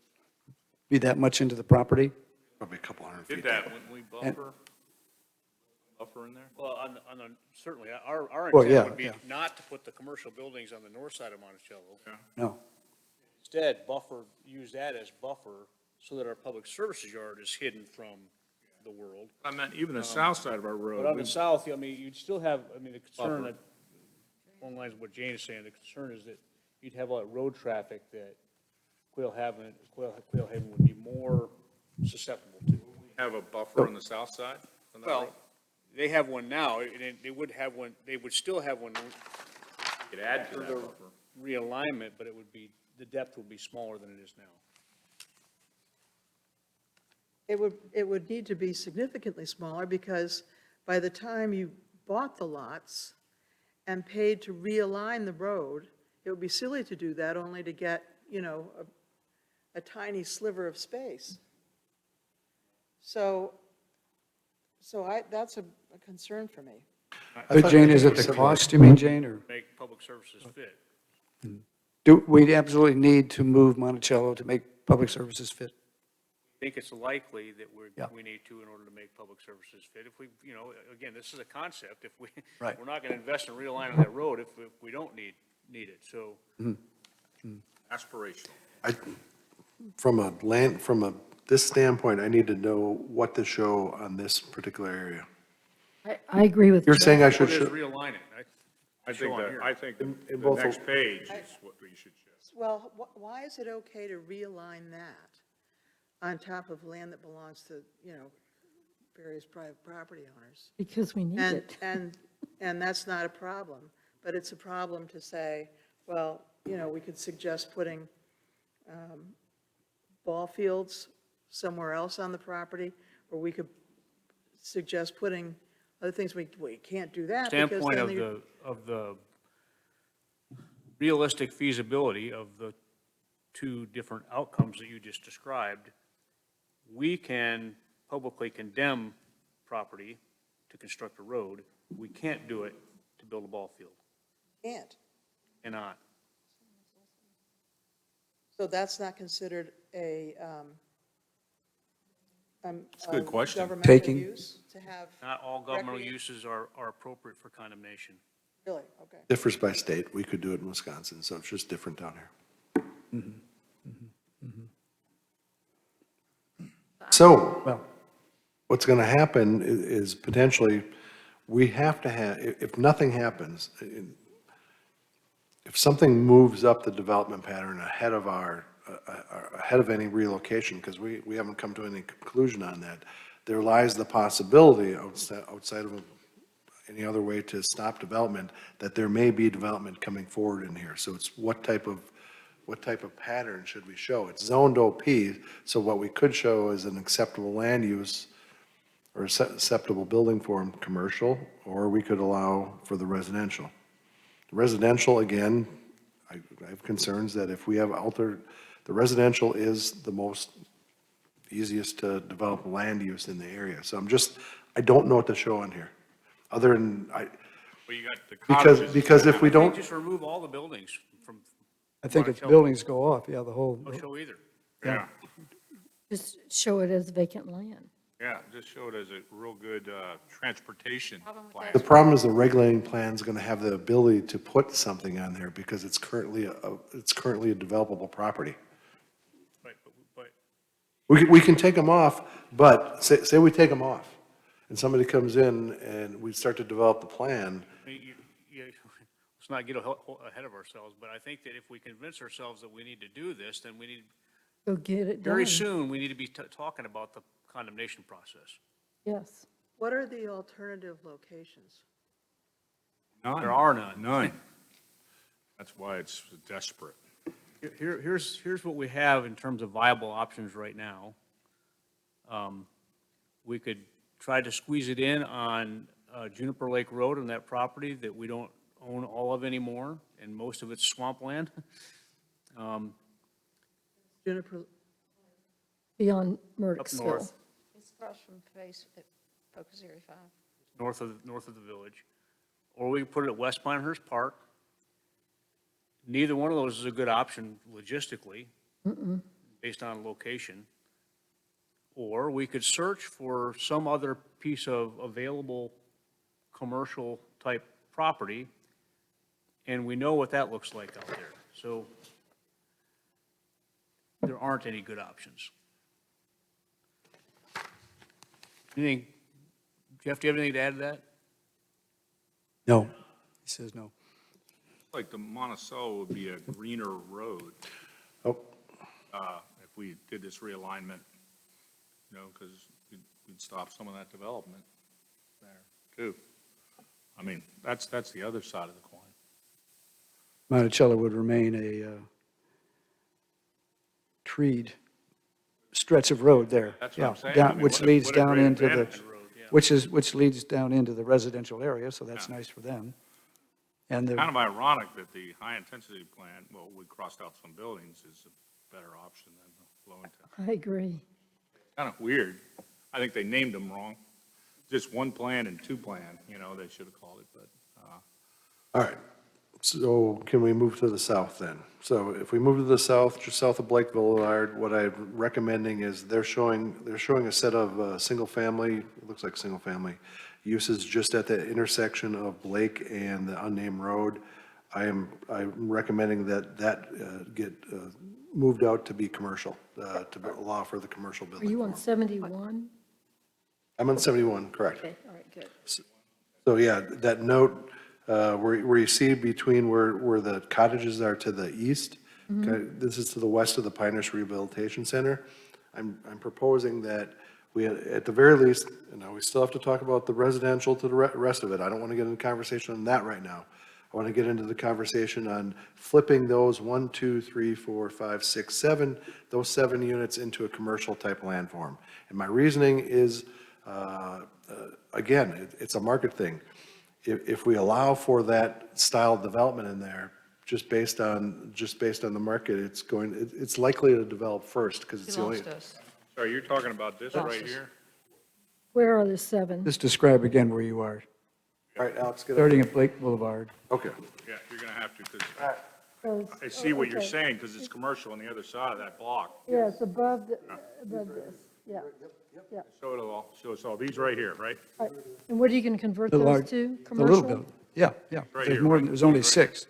be that much into the property? Probably a couple hundred Did feet. that, when we buffer in there? Well, certainly, our Well, yeah, intent would be yeah. not to put the commercial buildings on the north side of Monticello. No. Instead, use that as buffer so that our public services yard is hidden from the world. I meant even the south side of our road. But on we- the south, you'd still have, the concern that, along the lines of what Jane is saying, the concern is that you'd have a lot of road traffic that Quail Haven would be more susceptible to. Have a buffer on the south side? on that Well, road? they have one now, and they would have one, they would still have one Could add to for that the buffer. realignment, but it would be, the depth would be smaller than it is now. It would need to be significantly smaller, because by the time you bought the lots and paid to realign the road, it would be silly to do that only to get, a tiny sliver of space. So that's a concern for me. But Jane, is it the cost, you mean, Jane, or Make public services fit. do we absolutely need to move Monticello to make public services fit? I think it's likely that Yeah. we need to in order to make public services fit. If we, again, this is a concept, if we, Right. we're not going to invest in realigning that road if we don't need it, so. Aspirational. From this standpoint, I need to know what to show on this particular area. I agree with You're Jeff. saying I should What is show, realigning? I Show think on that, here. I think the both next of- page is what we should show. Well, why is it okay to realign that on top of land that belongs to, various private property owners? Because we need And, it. and that's not a problem, but it's a problem to say, well, we could suggest putting ball fields somewhere else on the property, or we could suggest putting other things. We can't do that because Standpoint then of the realistic feasibility of the two different outcomes that you just described, we can publicly condemn property to construct a road. We can't do it to build a ball field. can't. Cannot. So that's not considered a a good question. governmental Taking. use to have, Not all governmental Recre- uses are appropriate for condemnation. really, okay. differs by state. We could do it in Wisconsin, so it's just different down here. So, Well, what's going to happen is potentially, we have to have, if nothing happens, if something moves up the development pattern ahead of ahead of any relocation, because we haven't come to any conclusion on that, there lies the possibility outside of any other way to stop development, that there may be development coming forward in here. So it's what type of pattern should we show? It's zoned OP, so what we could show is an acceptable land use or acceptable building form, commercial, or we could allow for the residential. Residential, again, I have concerns that if we have the residential is the most easiest to develop land use in the area. So I don't know what to show on here, other than, Well, you got the cottages. because if we I think don't, just remove all the buildings from, I think if Monticello. buildings go off, yeah, the whole, don't show either. Yeah, Just show it as vacant land. yeah, just show it as a real good transportation plan. the problem is the regulating plan is going to have the ability to put something on there because it's currently a developable property. Right, but We can take them off, but say we take them off, and somebody comes in and we start to develop the plan, let's not get ahead of ourselves, but I think that if we convince ourselves that we need to do this, then we need, Go get it done. very soon, we need to be talking about the condemnation process. Yes. What are the alternative locations? There are none. None. That's why it's desperate. Here's what we have in terms of viable options right now. We could try to squeeze it in on Juniper Lake Road on that property that we don't own all of anymore, and most of it's swampland. Juniper, Beyond Up Murdochsville. north, It's across from Focus Area 5. north of the village. Or we could put it at West Pinehurst Park. Neither one of those is a good option logistically, based on location. Or we could search for some other piece of available commercial type property, and we know what that looks like out there. So there aren't any good options. Anything, Jeff, do you have anything to add to that? no, he says no. Like the Monticello would be a greener road oh, if we did this realignment, because we'd stop some of that development there. too. I mean, that's the other side of the coin. Monticello would remain a treed stretch of road there. That's what I'm Yeah, saying. down- I mean, which what a- leads what a down great into the, advantage road, yeah. which leads down into the residential area, so that's nice for them. And Kind the, of ironic that the high-intensity plan, well, we crossed out some buildings, is a better option than the low-intensity. I agree. Kind of weird. I think they named them wrong. Just one plan and two plan, you know, they should have called it, but, All right, so can we move to the south then? So if we move to the south, just south of Blake Boulevard, what I'm recommending is they're showing a set of single-family, it looks like single-family uses just at the intersection of Blake and the unnamed road. I'm recommending that get moved out to be commercial, to allow for the commercial Are building. you on 71? I'm on 71, correct. Okay, all right, good. So yeah, that note, where you see between where the cottages are to the east, okay, this is to the west of the Pinehurst Rehabilitation Center. I'm proposing that we, at the very least, and now we still have to talk about the residential to the rest of it. I don't want to get into conversation on that right now. I want to get into the conversation on flipping those 1, 2, 3, 4, 5, 6, 7, those 7 units into a commercial type landform. And my reasoning is, again, it's a market thing. If we allow for that style of development in there, just based on the market, it's likely to develop first because it's the only. sorry, you're talking about this right here? Where are the 7? just describe again where you are, All right, Alex, get up. starting at Blake Boulevard. Okay. Yeah, you're going to have to, because I see what you're saying, because it's commercial on the other side of that block. Yeah, it's above this, yeah. Show us all, these right here, right? All right. And what are you going to convert The those large, to? the little Commercial? building. Yeah, yeah. Right There's here, more right? than, there's only 6.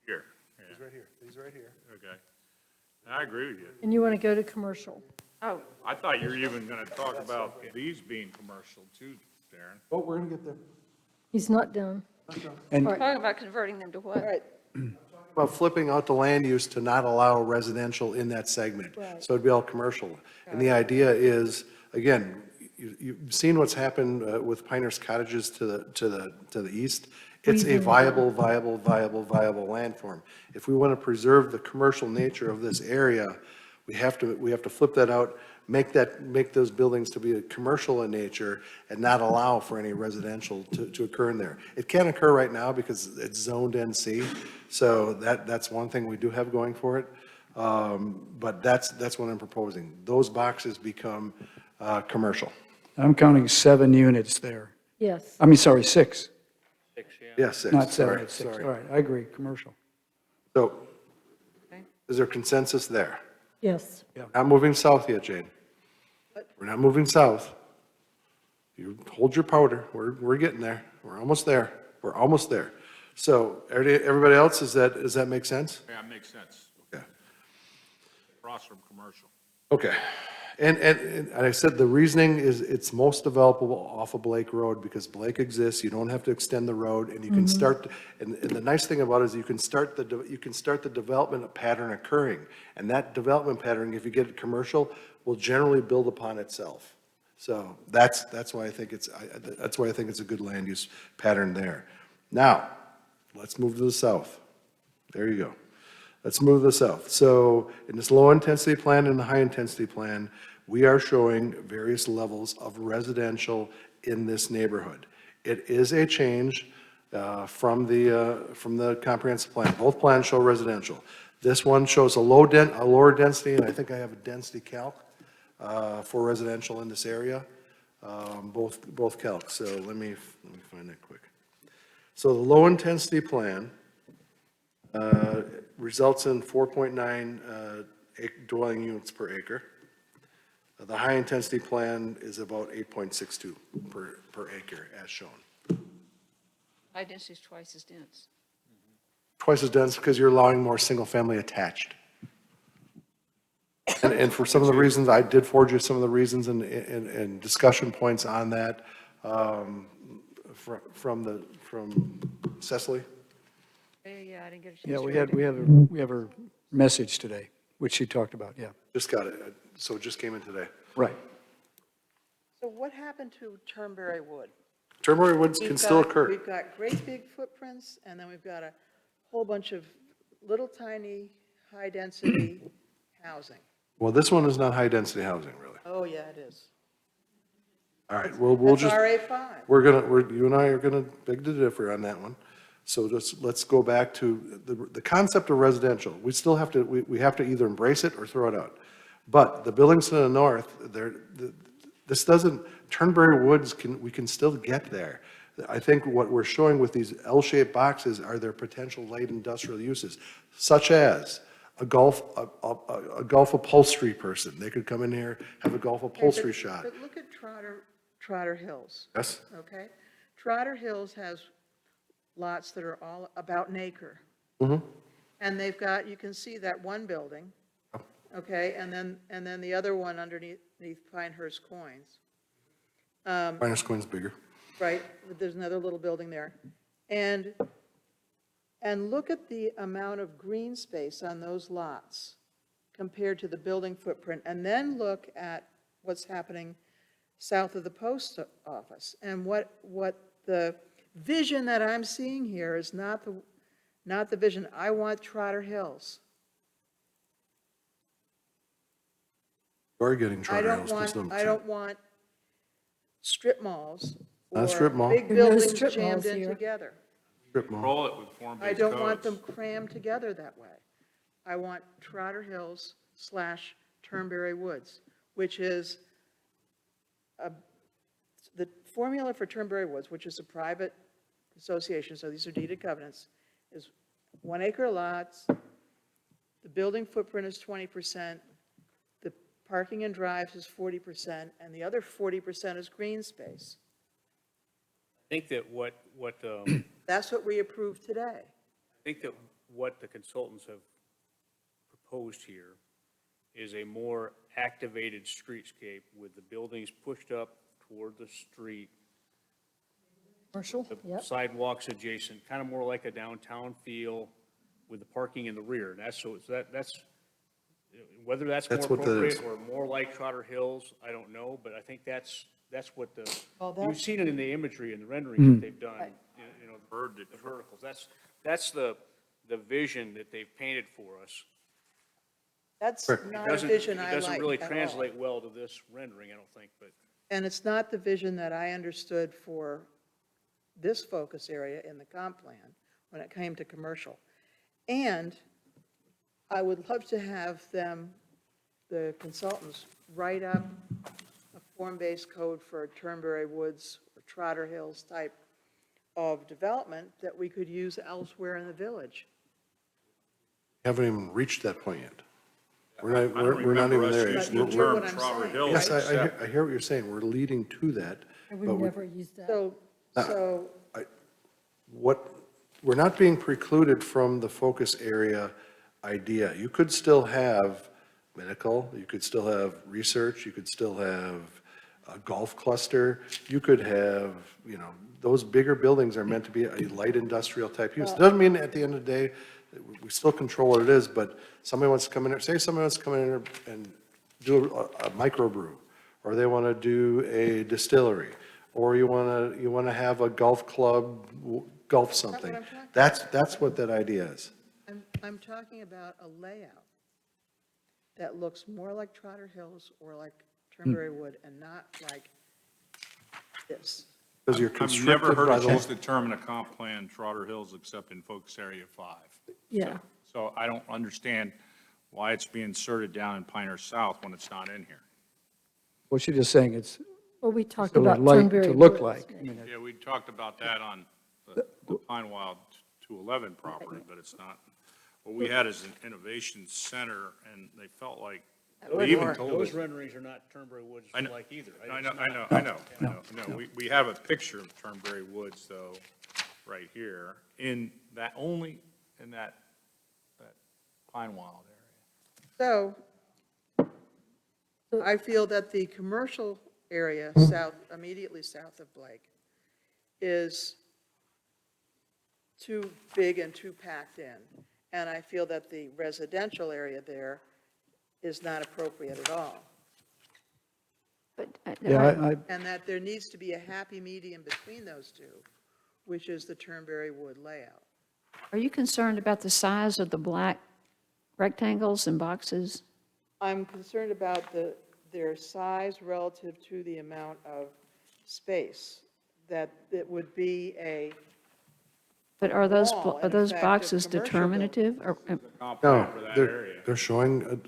Here. Yeah, Right here, these right here. okay. I agree with you. And you want to go to commercial? Oh, I thought you were even going to talk about these being commercial too, Darren. Oh, we're gonna get there. He's not done. And All right. talking about converting them to what? About flipping out the land use to not allow residential in that segment. Right. So it'd be all commercial. And the idea is, again, you've seen what's happened with Pinehurst Cottages to the east. It's a viable landform. If we want to preserve the commercial nature of this area, we have to flip that out, make those buildings to be commercial in nature and not allow for any residential to occur in there. It can occur right now because it's zoned NC, so that's one thing we do have going for it. But that's what I'm proposing. Those boxes become commercial. I'm counting 7 units there. Yes. I mean, sorry, 6, Yes, 6. not 7, Sorry, it's 6. sorry. All right, I agree, commercial. So, is there consensus there? Yes. Not moving south yet, Jane. We're not moving south. You hold your powder. We're getting there. We're almost there. We're almost there. So, everybody else, does that make sense? Yeah, it makes sense. Okay. Across from commercial. Okay. And I said the reasoning is it's most developable off of Blake Road because Blake exists. You don't have to extend the road and you can start, and the nice thing about it is you can start the development pattern occurring. And that development pattern, if you get it commercial, will generally build upon itself. So that's why I think it's a good land use pattern there. Now, let's move to the south. There you go. Let's move to the south. So in this low-intensity plan and the high-intensity plan, we are showing various levels of residential in this neighborhood. It is a change from the comprehensive plan. Both plans show residential. This one shows a lower density, and I think I have a density calc for residential in this area, both calcs. So let me find that quick. So the low-intensity plan results in 4.9 dwelling units per acre. The high-intensity plan is about 8.62 per acre, as shown. High density is twice as dense. Twice as dense because you're allowing more single-family attached. And for some of the reasons, I did forward you some of the reasons and discussion points on that from Cecily. Yeah, I didn't get a chance. Yeah, to we read have it. we have her message today, which she talked about, yeah. Just got it. So it just came in today. Right. So what happened to Turnberry Wood? Turnberry woods can still occur. We've got great big footprints, and then we've got a whole bunch of little tiny, high-density housing. Well, this one is not high-density housing, really. Oh, yeah, it is. All right, well, we'll That's just, RA5. you and I are gonna beg to differ on that one. So just, let's go back to the concept of residential. We still have to, we have to either embrace it or throw it out. But the buildings to the north, this doesn't, Turnberry Woods we can still get there. I think what we're showing with these L-shaped boxes are their potential light industrial uses, such as a golf upholstery person. They could come in here, have a golf upholstery shop. But look at Trotter Hills, Yes? okay? Trotter Hills has lots that are all about an acre. And they've got, you can see that one building, okay, and then the other one underneath Pinehurst Coins. Pinehurst Coin's bigger. Right, but there's another little building there. And look at the amount of green space on those lots compared to the building footprint, and then look at what's happening south of the post office. And what the vision that I'm seeing here is not the vision. I want Trotter Hills. You're getting Trotter Hills to some I extent. don't want strip malls Not a strip mall. or big There are no buildings strip jammed malls in here. together. Strip mall. Control it with I form-based don't want codes. them crammed together that way. I want Trotter Hills / Turnberry Woods, which is the formula for Turnberry Woods, which is a private association, so these are deeded covenants, is 1 acre lots, the building footprint is 20%, the parking and drives is 40%, and the other 40% is green space. I think that what That's what we approved today. I think that what the consultants have proposed here is a more activated streetscape with the buildings pushed up toward the street, Commercial, the yep. sidewalks adjacent, kind of more like a downtown feel with the parking in the rear. That's whether that's more That's what that is. appropriate or more like Trotter Hills, I don't know, but I think that's what Well, you've that's- seen it in the imagery and the renderings that they've done, you know, the verticals. That's the vision that they've painted for us. That's Correct. not a vision I like It doesn't really at all. translate well to this rendering, I don't think, but. And it's not the vision that I understood for this focus area in the comp plan when it came to commercial. And I would love to have them, the consultants, write up a form-based code for Turnberry Woods or Trotter Hills type of development that we could use elsewhere in the village. Haven't even reached that point yet. I We're don't not remember even us there. using But the you hear term what I'm Trotter saying, Hills. Yes, I except- hear what you're saying. We're leading to that. I would but we- never use that. So We're not being precluded from the focus area idea. You could still have medical, you could still have research, you could still have a golf cluster, you could have, those bigger buildings are meant to be a light industrial type use. Doesn't mean at the end of the day, we still control what it is, but somebody wants to come in there, say somebody wants to come in there and do a microbrew, or they want to do a distillery, or you want to have a golf club, golf something. I'm talking That's what that idea is. I'm talking about a layout that looks more like Trotter Hills or like Turnberry Wood and not like this. Because you're I've never constricted heard by it used the, the term in a comp plan, Trotter Hills, except in Focus Area 5. Yeah, So I don't understand why it's being inserted down in Pinehurst South when it's not in here. Well, she's just saying it's well, we talked sort about of light Turnberry to look Woods. like. I mean, Yeah, we talked about that on the Pine Wild 211 property, but it's not. What we had is an innovation center, and they felt like, they even told us. Those renderings are not Turnberry Woods I know- like either. I know. We have a picture of Turnberry Woods, though, right here, only in that Pine Wild area. So I feel that the commercial area immediately south of Blake is too big and too packed in. And I feel that the residential area there is not appropriate at all. But Yeah, and that there needs to be a happy medium between those two, which is the Turnberry Wood layout. Are you concerned about the size of the black rectangles and boxes? I'm concerned about their size relative to the amount of space, that it would be a But wall, are in those effect, of boxes commercial determinative? Comp No, plan for that they're, area. they're showing,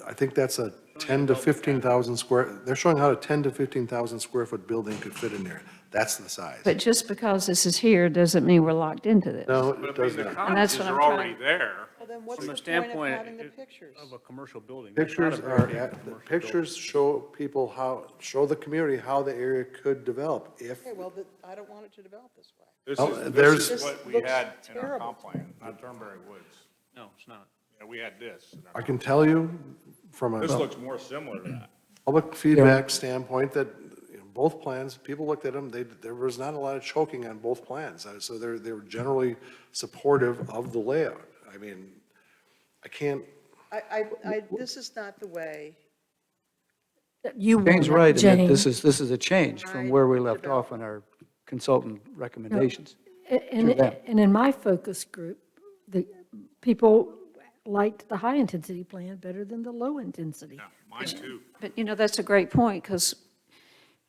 I think that's a 10 to 15,000 square, they're showing how a 10 to 15,000 square foot building could fit in there. That's the size. But just because this is here doesn't mean we're locked into this. No, But it I mean, does the not. cottages what I'm are already trying- there. Well, then what's From the the point of standpoint having the pictures? of a commercial building. That's Pictures not a very are, big the commercial pictures show people how, show the community how the area could develop if, Okay, well, I don't want it to develop this way. This Well, is, there's- this is what we This looks had in our terrible. comp plan, not Turnberry Woods. building. No, it's not. Yeah, we had this. in our I can tell you from This a looks more similar to that. public feedback standpoint that both plans, people looked at them, there was not a lot of choking on both plans. So they were generally supportive of the layout. I mean, I can't, This is not the way. You want Jane's it, right, in that Jane. this is a change from Right. where we left off in our consultant recommendations. And, to them. and in my focus group, the people liked the high-intensity plan better than the low-intensity. Yeah, mine too. But, that's a great point, because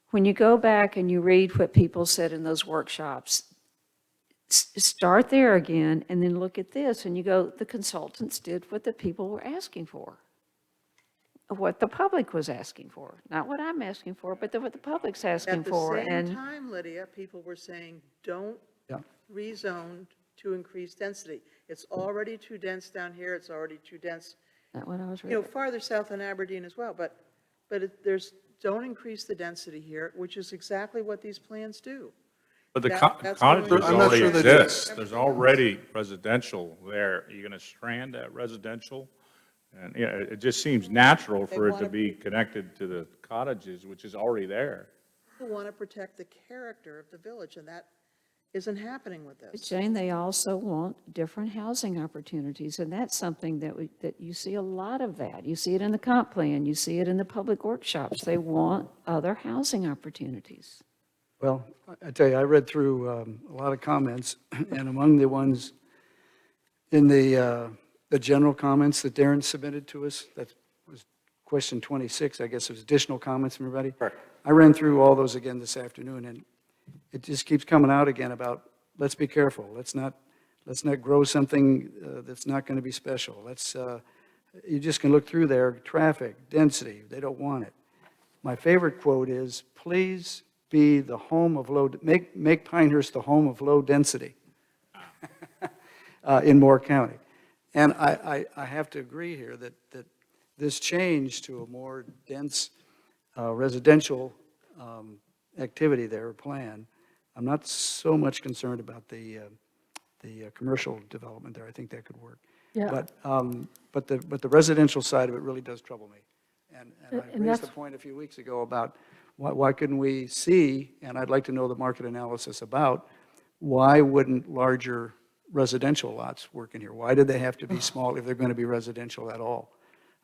when you go back and you read what people said in those workshops, start there again, and then look at this, and you go, the consultants did what the people were asking for, what the public was asking for, not what I'm asking for, but what the public's asking At the for. same And time, Lydia, people were saying, don't Yeah. rezone to increase density. It's already too dense down here, it's already too dense, not what I was you know, reading. farther south in Aberdeen as well, but don't increase the density here, which is exactly what these plans do. But the That's cottages going- I'm not already sure they do. exist. There's already residential there. You're going to strand that residential? And, yeah, it just seems natural for it to wanna- be connected to the cottages, which is already there. People want to protect the character of the village, and that isn't happening with But this. Jane, they also want different housing opportunities, and that's something that you see a lot of that. You see it in the comp plan, you see it in the public workshops. They want other housing opportunities. Well, I tell you, I read through a lot of comments, and among the ones in the general comments that Darren submitted to us, that was question 26, I guess it was additional comments from everybody. Correct. I ran through all those again this afternoon, and it just keeps coming out again about, let's be careful, let's not grow something that's not going to be special. You just can look through there, traffic, density, they don't want it. My favorite quote is, please be the home of make Pinehurst the home of low density in Moore County. And I have to agree here that this change to a more dense residential activity there, plan, I'm not so much concerned about the commercial development there. I think that could work. Yeah. But the residential side of it really does trouble me. And I And raised the that's- point a few weeks ago about why couldn't we see, and I'd like to know the market analysis about, why wouldn't larger residential lots work in here? Why did they have to be small if they're going to be residential at all?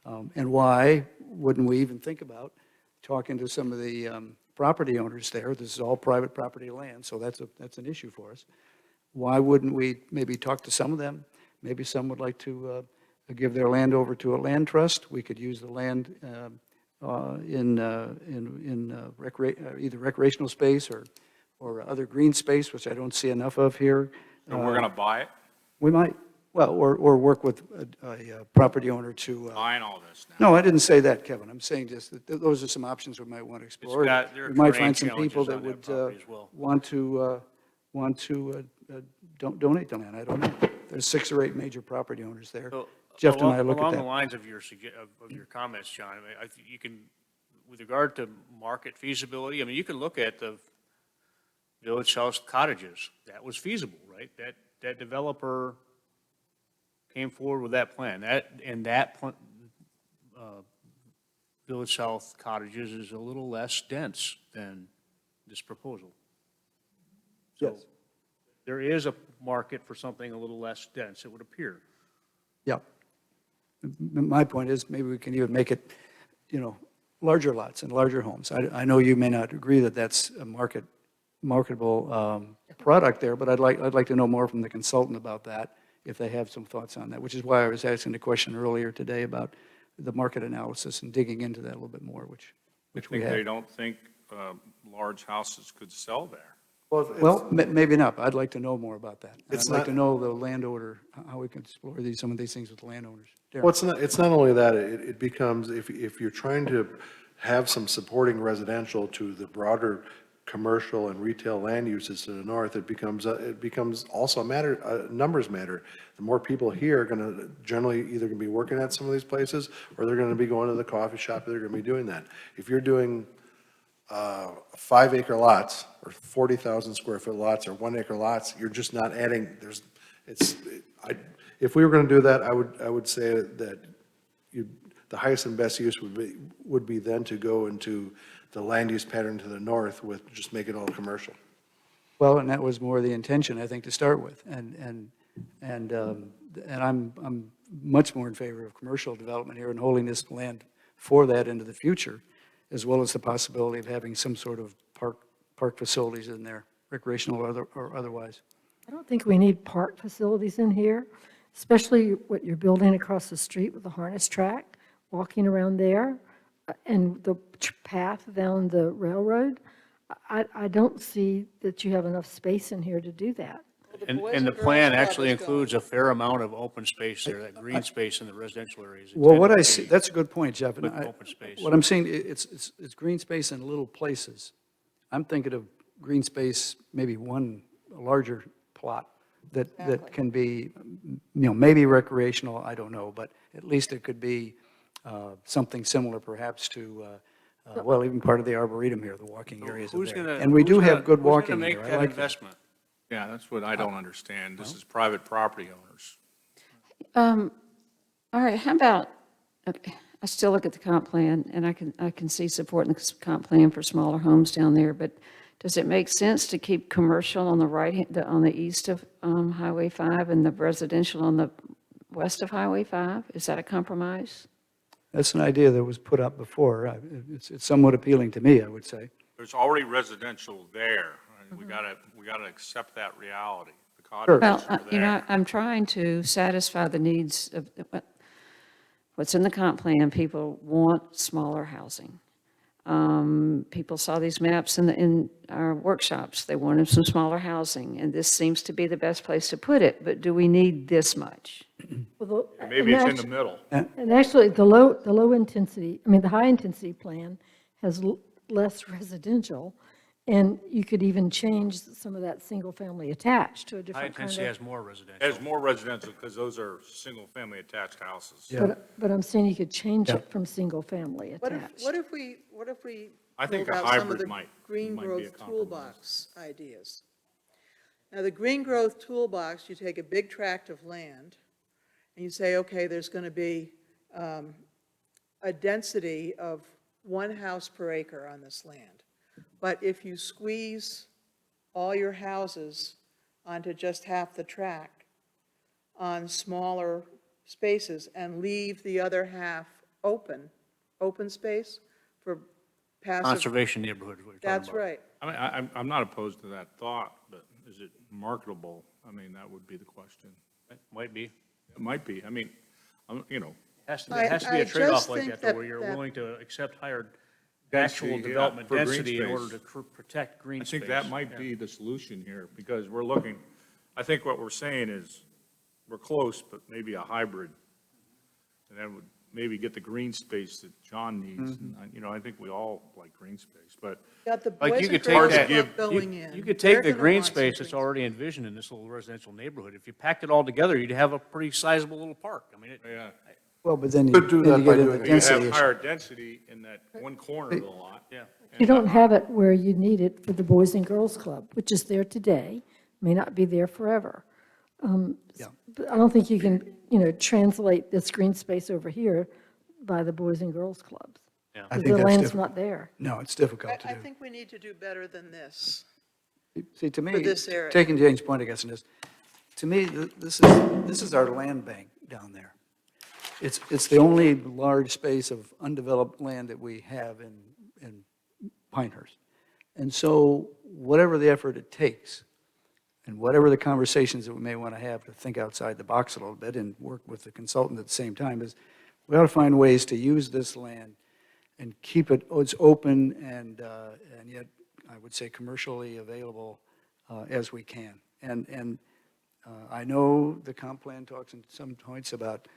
And why wouldn't we even think about talking to some of the property owners there? This is all private property land, so that's an issue for us. Why wouldn't we maybe talk to some of them? Maybe some would like to give their land over to a land trust. We could use the land in either recreational space or other green space, which I don't see enough of here. And we're going to buy it, We might, well, or work with a property owner to, buying all this now. no, I didn't say that, Kevin. I'm saying just that those are some options we might want to explore. there are We might terrain find some people challenges that on that would property as well. want to donate the land. I don't know. There's 6 or 8 major property owners there. So, Jeff and I look at Along the that. lines of your comments, John, I mean, I think you can, with regard to market feasibility, I mean, you can look at the Village House cottages. That was feasible, right? That developer came forward with that plan. Village South cottages is a little less dense than this proposal. So Yes. there is a market for something a little less dense, it would appear. Yeah. My point is, maybe we can even make it, larger lots and larger homes. I know you may not agree that that's a marketable product there, but I'd like to know more from the consultant about that, if they have some thoughts on that, which is why I was asking the question earlier today about the market analysis and digging into that a little bit more, which we They have. don't think large houses could sell there. Well, maybe not, but I'd like to know more about that. It's I'd like not- to know the landowner, how we can explore some of these things with the landowners. Darren. Well, it's not only that, it becomes, if you're trying to have some supporting residential to the broader commercial and retail land uses to the north, it becomes also a numbers matter. The more people here are gonna generally either gonna be working at some of these places, or they're gonna be going to the coffee shop, they're gonna be doing that. If you're doing 5-acre lots, or 40,000 square foot lots, or 1-acre lots, you're just not adding, if we were gonna do that, I would say that the highest and best use would be then to go into the land use pattern to the north with just make it all commercial. Well, and that was more the intention, I think, to start with. And I'm much more in favor of commercial development here and holding this land for that into the future, as well as the possibility of having some sort of park facilities in there, recreational or otherwise. I don't think we need park facilities in here, especially what you're building across the street with the harness track, walking around there, and the path down the railroad. I don't see that you have enough space in here to do that. And the plan actually includes a fair amount of open space there, that green space in the residential areas. Well, what I intended to see, be that's a good point, Jeff. And with open space. what I'm saying, it's green space in little places. I'm thinking of green space, maybe one larger plot that can be, maybe recreational, I don't know, but at least it could be something similar perhaps to, well, even part of the arboretum here, the walking areas Who's are there. gonna- And we do who's have gonna- good who's gonna walking make here. I that like that. investment? Yeah, that's what I don't understand. This is private property owners. All right, how about, okay, I still look at the comp plan, and I can see support in the comp plan for smaller homes down there, but does it make sense to keep commercial on the on the east of Highway 5 and the residential on the west of Highway 5? Is that a compromise? That's an idea that was put up before. It's somewhat appealing to me, I would say. There's already residential there. We gotta accept that reality. The Sure. cottages Well, are you know, there. I'm trying to satisfy the needs of what's in the comp plan. People want smaller housing. People saw these maps in our workshops. They wanted some smaller housing, and this seems to be the best place to put it. But do we need this much? Well, Maybe it's in the middle. And actually, the low intensity, the high intensity plan has less residential, and you could even change some of that single family attached to a High different kind intensity of. has more residential. Has more residential because those are single-family attached houses. Yeah. But I'm saying you could change Yeah. it from single family What attached. if we I think rolled a out some of hybrid the might green be a growth compromise. toolbox ideas? Now, the green growth toolbox, you take a big tract of land, and you say, okay, there's going to be a density of 1 house per acre on this land. But if you squeeze all your houses onto just half the tract on smaller spaces and leave the other half open space for passive. Conservation neighborhood is what you're talking about. That's right. I mean, I'm not opposed to that thought, but is it marketable? I mean, that would be the question. Might be. It might be. I mean, Has to I be a just trade-off like think that, though, where that- you're that- willing to accept higher Density, actual yeah, development for green density in space. order to protect green I space. think that might be the solution here, because we're looking, I think what we're saying is, we're close, but maybe a hybrid. And that would maybe get the green space that John needs. And, I think we all like green space, but Got the Like Boys you and could take Girls that, Club going in. you could They're take the gonna green want some space that's green already envisioned in this little residential neighborhood. If you packed it all together, you'd have a pretty sizable little park. I mean, yeah. Well, but then you Could do then that you by get into doing- the You density have issue. higher density in that one corner of the lot. yeah. You don't have it where you need it for the Boys and Girls Club, which is there today, may not be there forever. Yeah. But I don't think you can, translate this green space over here by the Boys and Girls Clubs. Yeah. I Because think the that's land's difficult. not there. No, it's difficult to I do. think we need to do better than this. See, to me, this area. taking Jane's point, I guess, in this, to me, this is our land bank down there. it's the only large space of undeveloped land that we have in Pinehurst. And so whatever the effort it takes, and whatever the conversations that we may want to have to think outside the box a little bit and work with the consultant at the same time, is we ought to find ways to use this land and keep it, it's open and yet, I would say, commercially available as we can. And I know the comp plan talks in some points about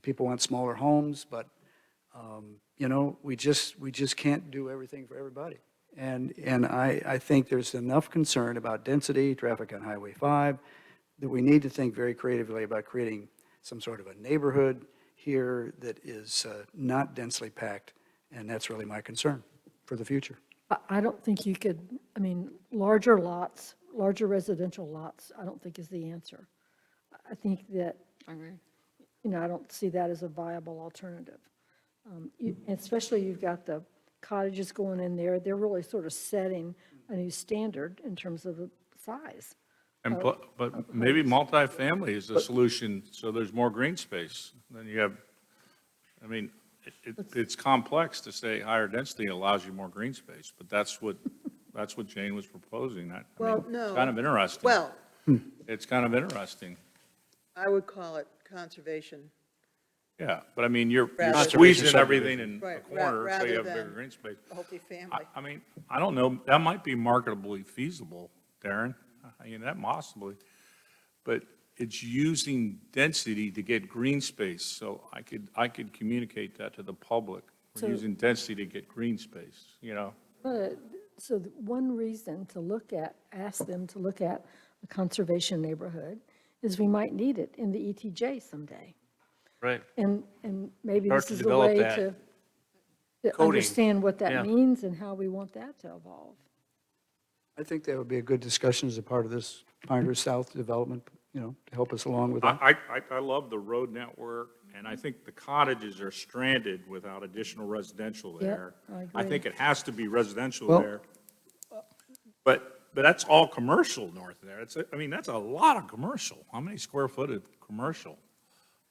people want smaller homes, but, you know, we just can't do everything for everybody. And I think there's enough concern about density, traffic on Highway 5, that we need to think very creatively about creating some sort of a neighborhood here that is not densely packed, and that's really my concern for the future. I don't think you could, I mean, larger lots, larger residential lots, I don't think is the answer. I think that, you know, I don't see that as a viable alternative. Especially you've got the cottages going in there, they're really sort of setting a new standard in terms of the size. And, but maybe multifamily is the solution, so there's more green space. Then you have, I mean, it's complex to say higher density allows you more green space, but that's what Jane was proposing. I Well, mean, no. It's kind of interesting. Well, It's kind of interesting. I would call it conservation. Yeah, but I mean, you're Rather than- squeezing everything in a Right, corner, so rather you have bigger than green space. Multifamily. I mean, I don't know, that might be marketably feasible, Darren, I mean, that possibly, but it's using density to get green space, so I could communicate that to the public. We're So- using density to get green space, you know? But, so one reason to look at, ask them to look at a conservation neighborhood is we might need it in the ETJ someday. Right. And maybe Start this to is a develop way that to coding. understand what Yeah. that means and how we want that to evolve. I think that would be a good discussion as a part of this Pinehurst South development, you know, to help us along with that. I love the road network, and I think the cottages are stranded without additional residential there. I I agree. think it has to be residential Well- there. But that's all commercial north there. I mean, that's a lot of commercial. How many square foot of commercial?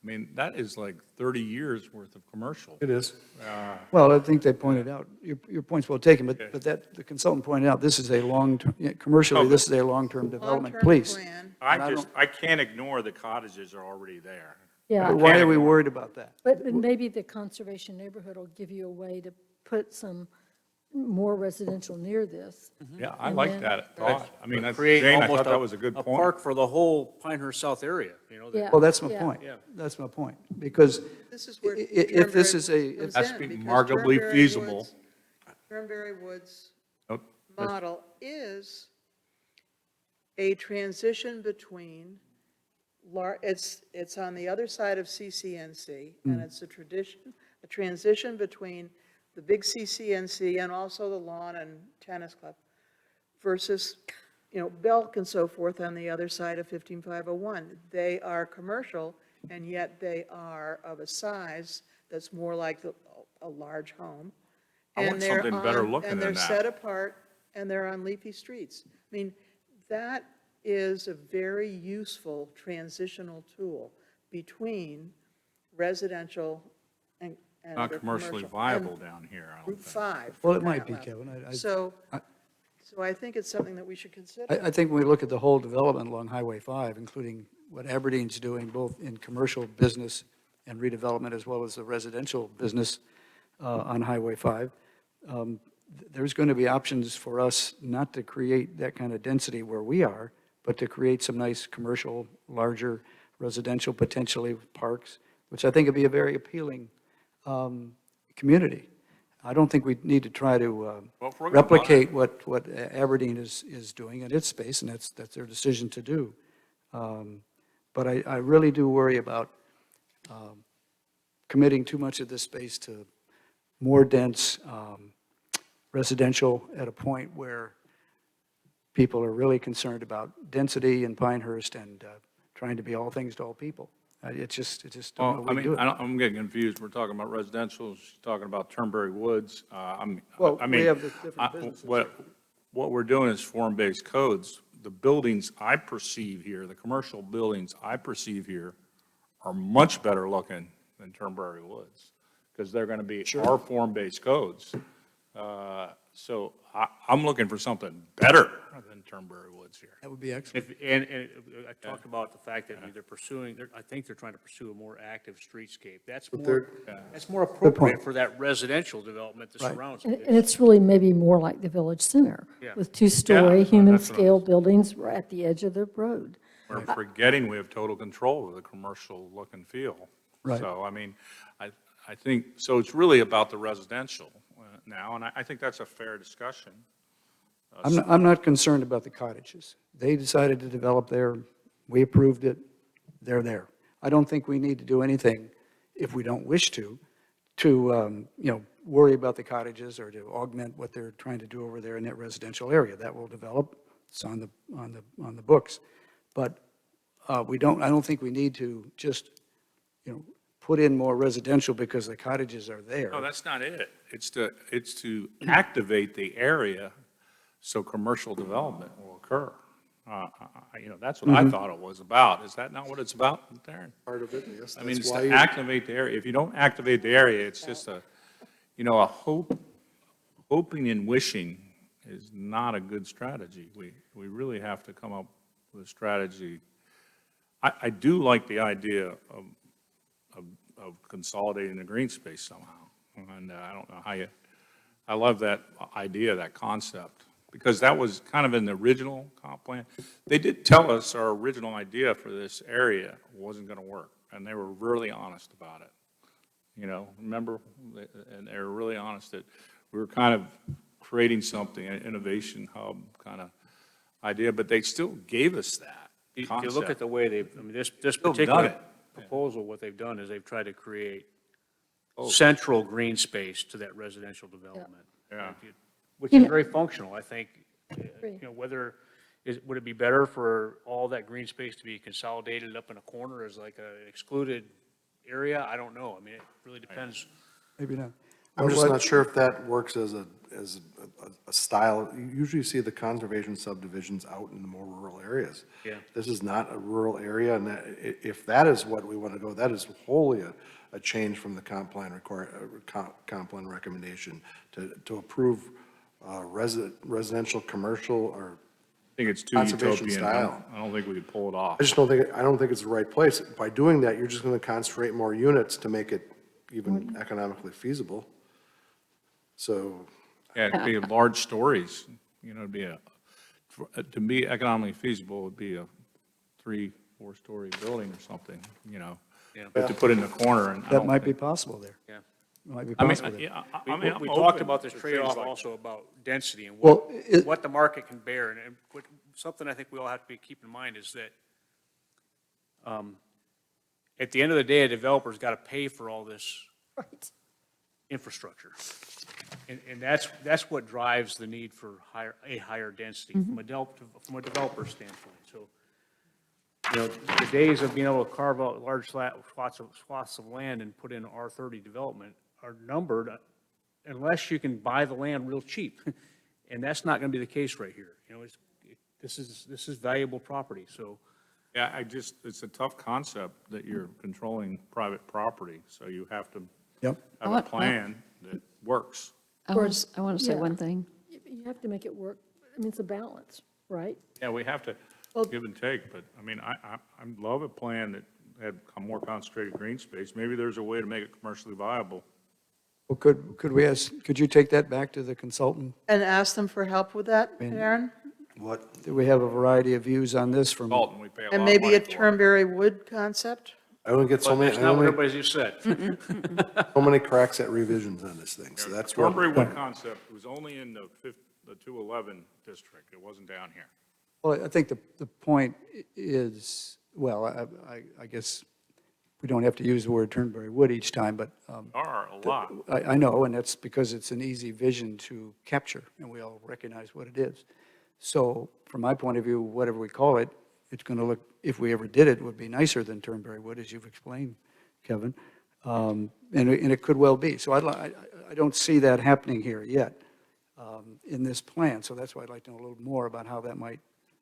I mean, that is like 30 years worth of commercial. It is. Well, I think they pointed out, your point's well taken, but that, the consultant pointed out, this is a commercially, this is a long-term development, Long-term please. plan. I can't ignore the cottages are already there. Yeah, But why are we worried about that? but maybe the conservation neighborhood will give you a way to put some more residential near this. Yeah, I And like then- that thought. I mean, that's, Create Jane, I almost thought that was a good a point. park for the whole Pinehurst South area, you know? that- Yeah. Well, that's my Yeah. point. Yeah. That's my point. Because This is where if this is Turnberry a, comes Has to in, be because markedly Turnberry feasible. Woods- Turnberry Woods Oh, that's- model is a transition between, it's on the other side of CCNC, and it's a transition between the big CCNC and also the lawn and tennis club versus, you know, Belk and so forth on the other side of 15501. They are commercial, and yet they are of a size that's more like a large home. I want And they're something better on- looking And than they're that. set apart, and they're on leafy streets. I mean, that is a very useful transitional tool between residential and Not the commercially commercial. viable And down here, I don't Route think. 5. well, for it might that be, matter. Kevin. So I think it's something that we should consider. I think when we look at the whole development along Highway 5, including what Aberdeen's doing, both in commercial business and redevelopment, as well as the residential business on Highway 5, there's going to be options for us not to create that kind of density where we are, but to create some nice commercial, larger residential, potentially parks, which I think would be a very appealing community. I don't think we need to try to Well, if we're gonna replicate what Aberdeen is doing in its space, and that's their decision to do. But I really do worry about committing too much of this space to more dense residential at a point where people are really concerned about density in Pinehurst and trying to be all things to all people. It just don't know Well, how I we do mean, it. I'm getting confused. We're talking about residential, she's talking about Turnberry Woods. Well, I we mean, have the different businesses. What we're doing is form-based codes. The buildings I perceive here, the commercial buildings I perceive here are much better looking than Turnberry Woods, because they're going to be our form-based codes. So I'm looking for something better than Turnberry Woods here. That would be excellent. And I talked about the fact that they're pursuing, I think they're trying to pursue a more active streetscape. That's more appropriate for that residential development that Right. surrounds And it. and it's really maybe more like the village center, Yeah. with two-story, Yeah, human-scale buildings right at the edge of the road. We're forgetting we have total control of the commercial look and feel. Right. So, I mean, I think, so it's really about the residential now, and I think that's a fair discussion. I'm not concerned about the cottages. They decided to develop there, we approved it, they're there. I don't think we need to do anything, if we don't wish to, worry about the cottages or to augment what they're trying to do over there in that residential area. That will develop, it's on the books. But I don't think we need to just, put in more residential because the cottages are there. No, that's not it. It's to activate the area so commercial development will occur. That's what I thought it was about. Is that not what it's about, Darren? Part of it, yes. I mean, it's That's to why activate the area. If you don't activate the area, it's just a hoping and wishing is not a good strategy. We really have to come up with a strategy. I do like the idea of consolidating the green space somehow. And I don't know how I love that idea, that concept, because that was kind of in the original comp plan. They did tell us our original idea for this area wasn't going to work, and they were really honest about it. Remember? And they were really honest that we were kind of creating something, an innovation hub kind of idea, but they still gave us that You concept. look at the way this Still particular done it. proposal, what they've done is they've tried to create Oh. central green space to that residential development. Yeah. Which is very functional, I think. Would it be better for all that green space to be consolidated up in a corner as like an excluded area? I don't know. I mean, it really depends. Maybe not. I'm just What- not sure if that works as a style. You usually see the conservation subdivisions out in the more rural areas. Yeah. This is not a rural area, and if that is what we want to go, that is wholly a change from the comp plan recommendation to approve residential, commercial, or I think it's too Conservation utopian. style. I don't think we could pull it off. I don't think it's the right place. By doing that, you're just going to concentrate more units to make it even economically feasible. So, Yeah, it'd be large stories, it'd be to be economically feasible, it'd be a 3-4 story building or something, Yeah. But to put it in the corner and. I That don't might be think- possible there. Yeah. Might be I mean, possible there. yeah, I'm We talked open about this to things trade-off like- also about density and Well, what the market can bear. And something I think we all have to keep in mind is that at the end of the day, a developer's got to pay for all this Right. infrastructure. And that's what drives the need for higher density from a developer standpoint. So, the days of being able to carve out large swaths of land and put in R30 development are numbered unless you can buy the land real cheap. And that's not going to be the case right here. This is valuable property, so. Yeah, it's a tough concept that you're controlling private property, so you have to Yep. have a plan that works. I want to say Yeah. one thing. You have to make it work. I mean, it's a balance, right? Yeah, we have to give and take, but, I mean, I love a plan that had a more concentrated green space. Maybe there's a way to make it commercially viable. Well, could you take that back to the consultant? And ask them for help with that, Aaron? what, Do we have a variety of views on this from? Dalton, we pay a lot And of maybe money a for it. Turnberry Wood concept? I don't get so But many, that's not what everybody just said. so many cracks at revisions on this thing, so that's what. Thornbury Wood concept was only in the 211 district. It wasn't down here. Well, I think the point is, well, I guess we don't have to use the word Turnberry Wood each time, but There are a lot. I know, and that's because it's an easy vision to capture, and we all recognize what it is. So from my point of view, whatever we call it, it's going to look, if we ever did it, would be nicer than Turnberry Wood, as you've explained, Kevin. And it could well be. So I don't see that happening here yet in this plan. So that's why I'd like to know a little more about how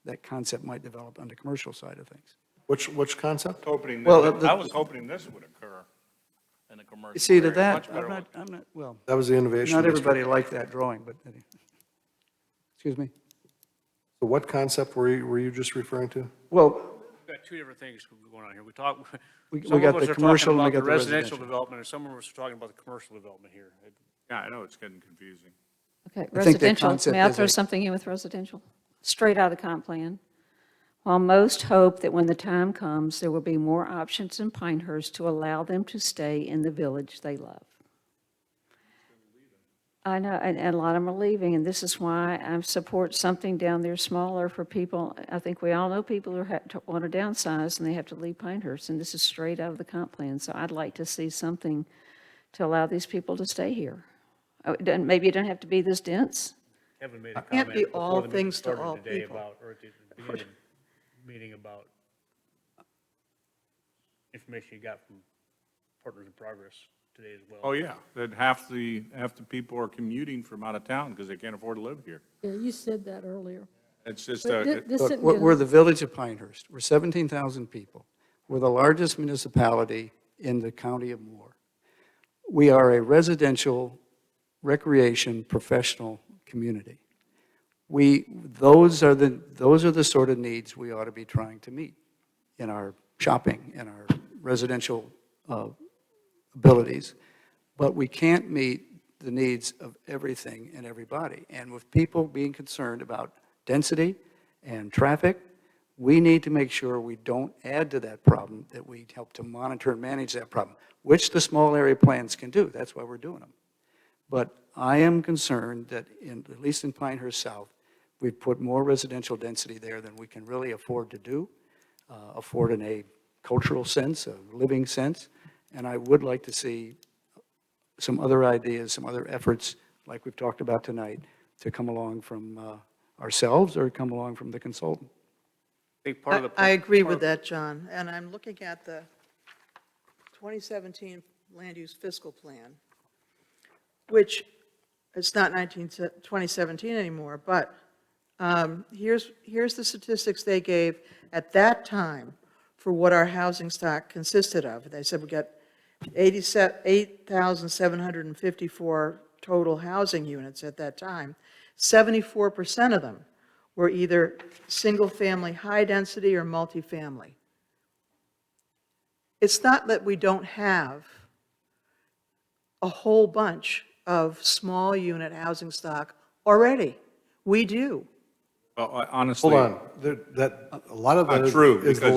that concept might develop on the commercial side of things. Which concept? I was hoping Well, this would occur. in a commercial You see, to area, that, much better I'm not, well, That was the innovation not district. everybody liked that drawing, but, excuse me? So what concept were you just referring to? Well, We've got two different things going on here. We talk, we some got of us the are commercial talking and we about got the the residential residential. development, and some of us are talking about the commercial development here. Yeah, I know, it's getting confusing. Okay, I think that residential, concept may I is throw a- something in with residential? Straight out of the comp plan. While most hope that when the time comes, there will be more options in Pinehurst to allow them to stay in the village they love. I know, and a lot of them are leaving, and this is why I support something down there smaller for people. I think we all know people who want to downsize, and they have to leave Pinehurst, and this is straight out of the comp plan. So I'd like to see something to allow these people to stay here. Maybe it doesn't have to be this dense. Kevin made a Can't comment be before all the meeting things to started all today people. about, or at the beginning of the meeting about information you got from Partners in Progress today as well. Oh, yeah, that half the people are commuting from out of town because they can't afford to live here. Yeah, you said that earlier. It's just, But this Look, isn't we're gonna, the village of Pinehurst. We're 17,000 people. We're the largest municipality in the county of Moore. We are a residential, recreation, professional community. Those are the sort of needs we ought to be trying to meet in our shopping, in our residential abilities. But we can't meet the needs of everything and everybody. And with people being concerned about density and traffic, we need to make sure we don't add to that problem, that we help to monitor and manage that problem, which the small area plans can do. That's why we're doing them. But I am concerned that, at least in Pinehurst South, we've put more residential density there than we can really afford to do, afford in a cultural sense, a living sense. And I would like to see some other ideas, some other efforts, like we've talked about tonight, to come along from ourselves or come along from the consultant. I think part of the. I agree part with of- that, John, and I'm looking at the 2017 Land Use Fiscal Plan, which it's not 2017 anymore, but here's the statistics they gave at that time for what our housing stock consisted of. They said we got 8,754 total housing units at that time. 74% of them were either single-family high-density or multifamily. It's not that we don't have a whole bunch of small unit housing stock already. We do. Well, honestly. Hold on, a lot of that Not true, is the because-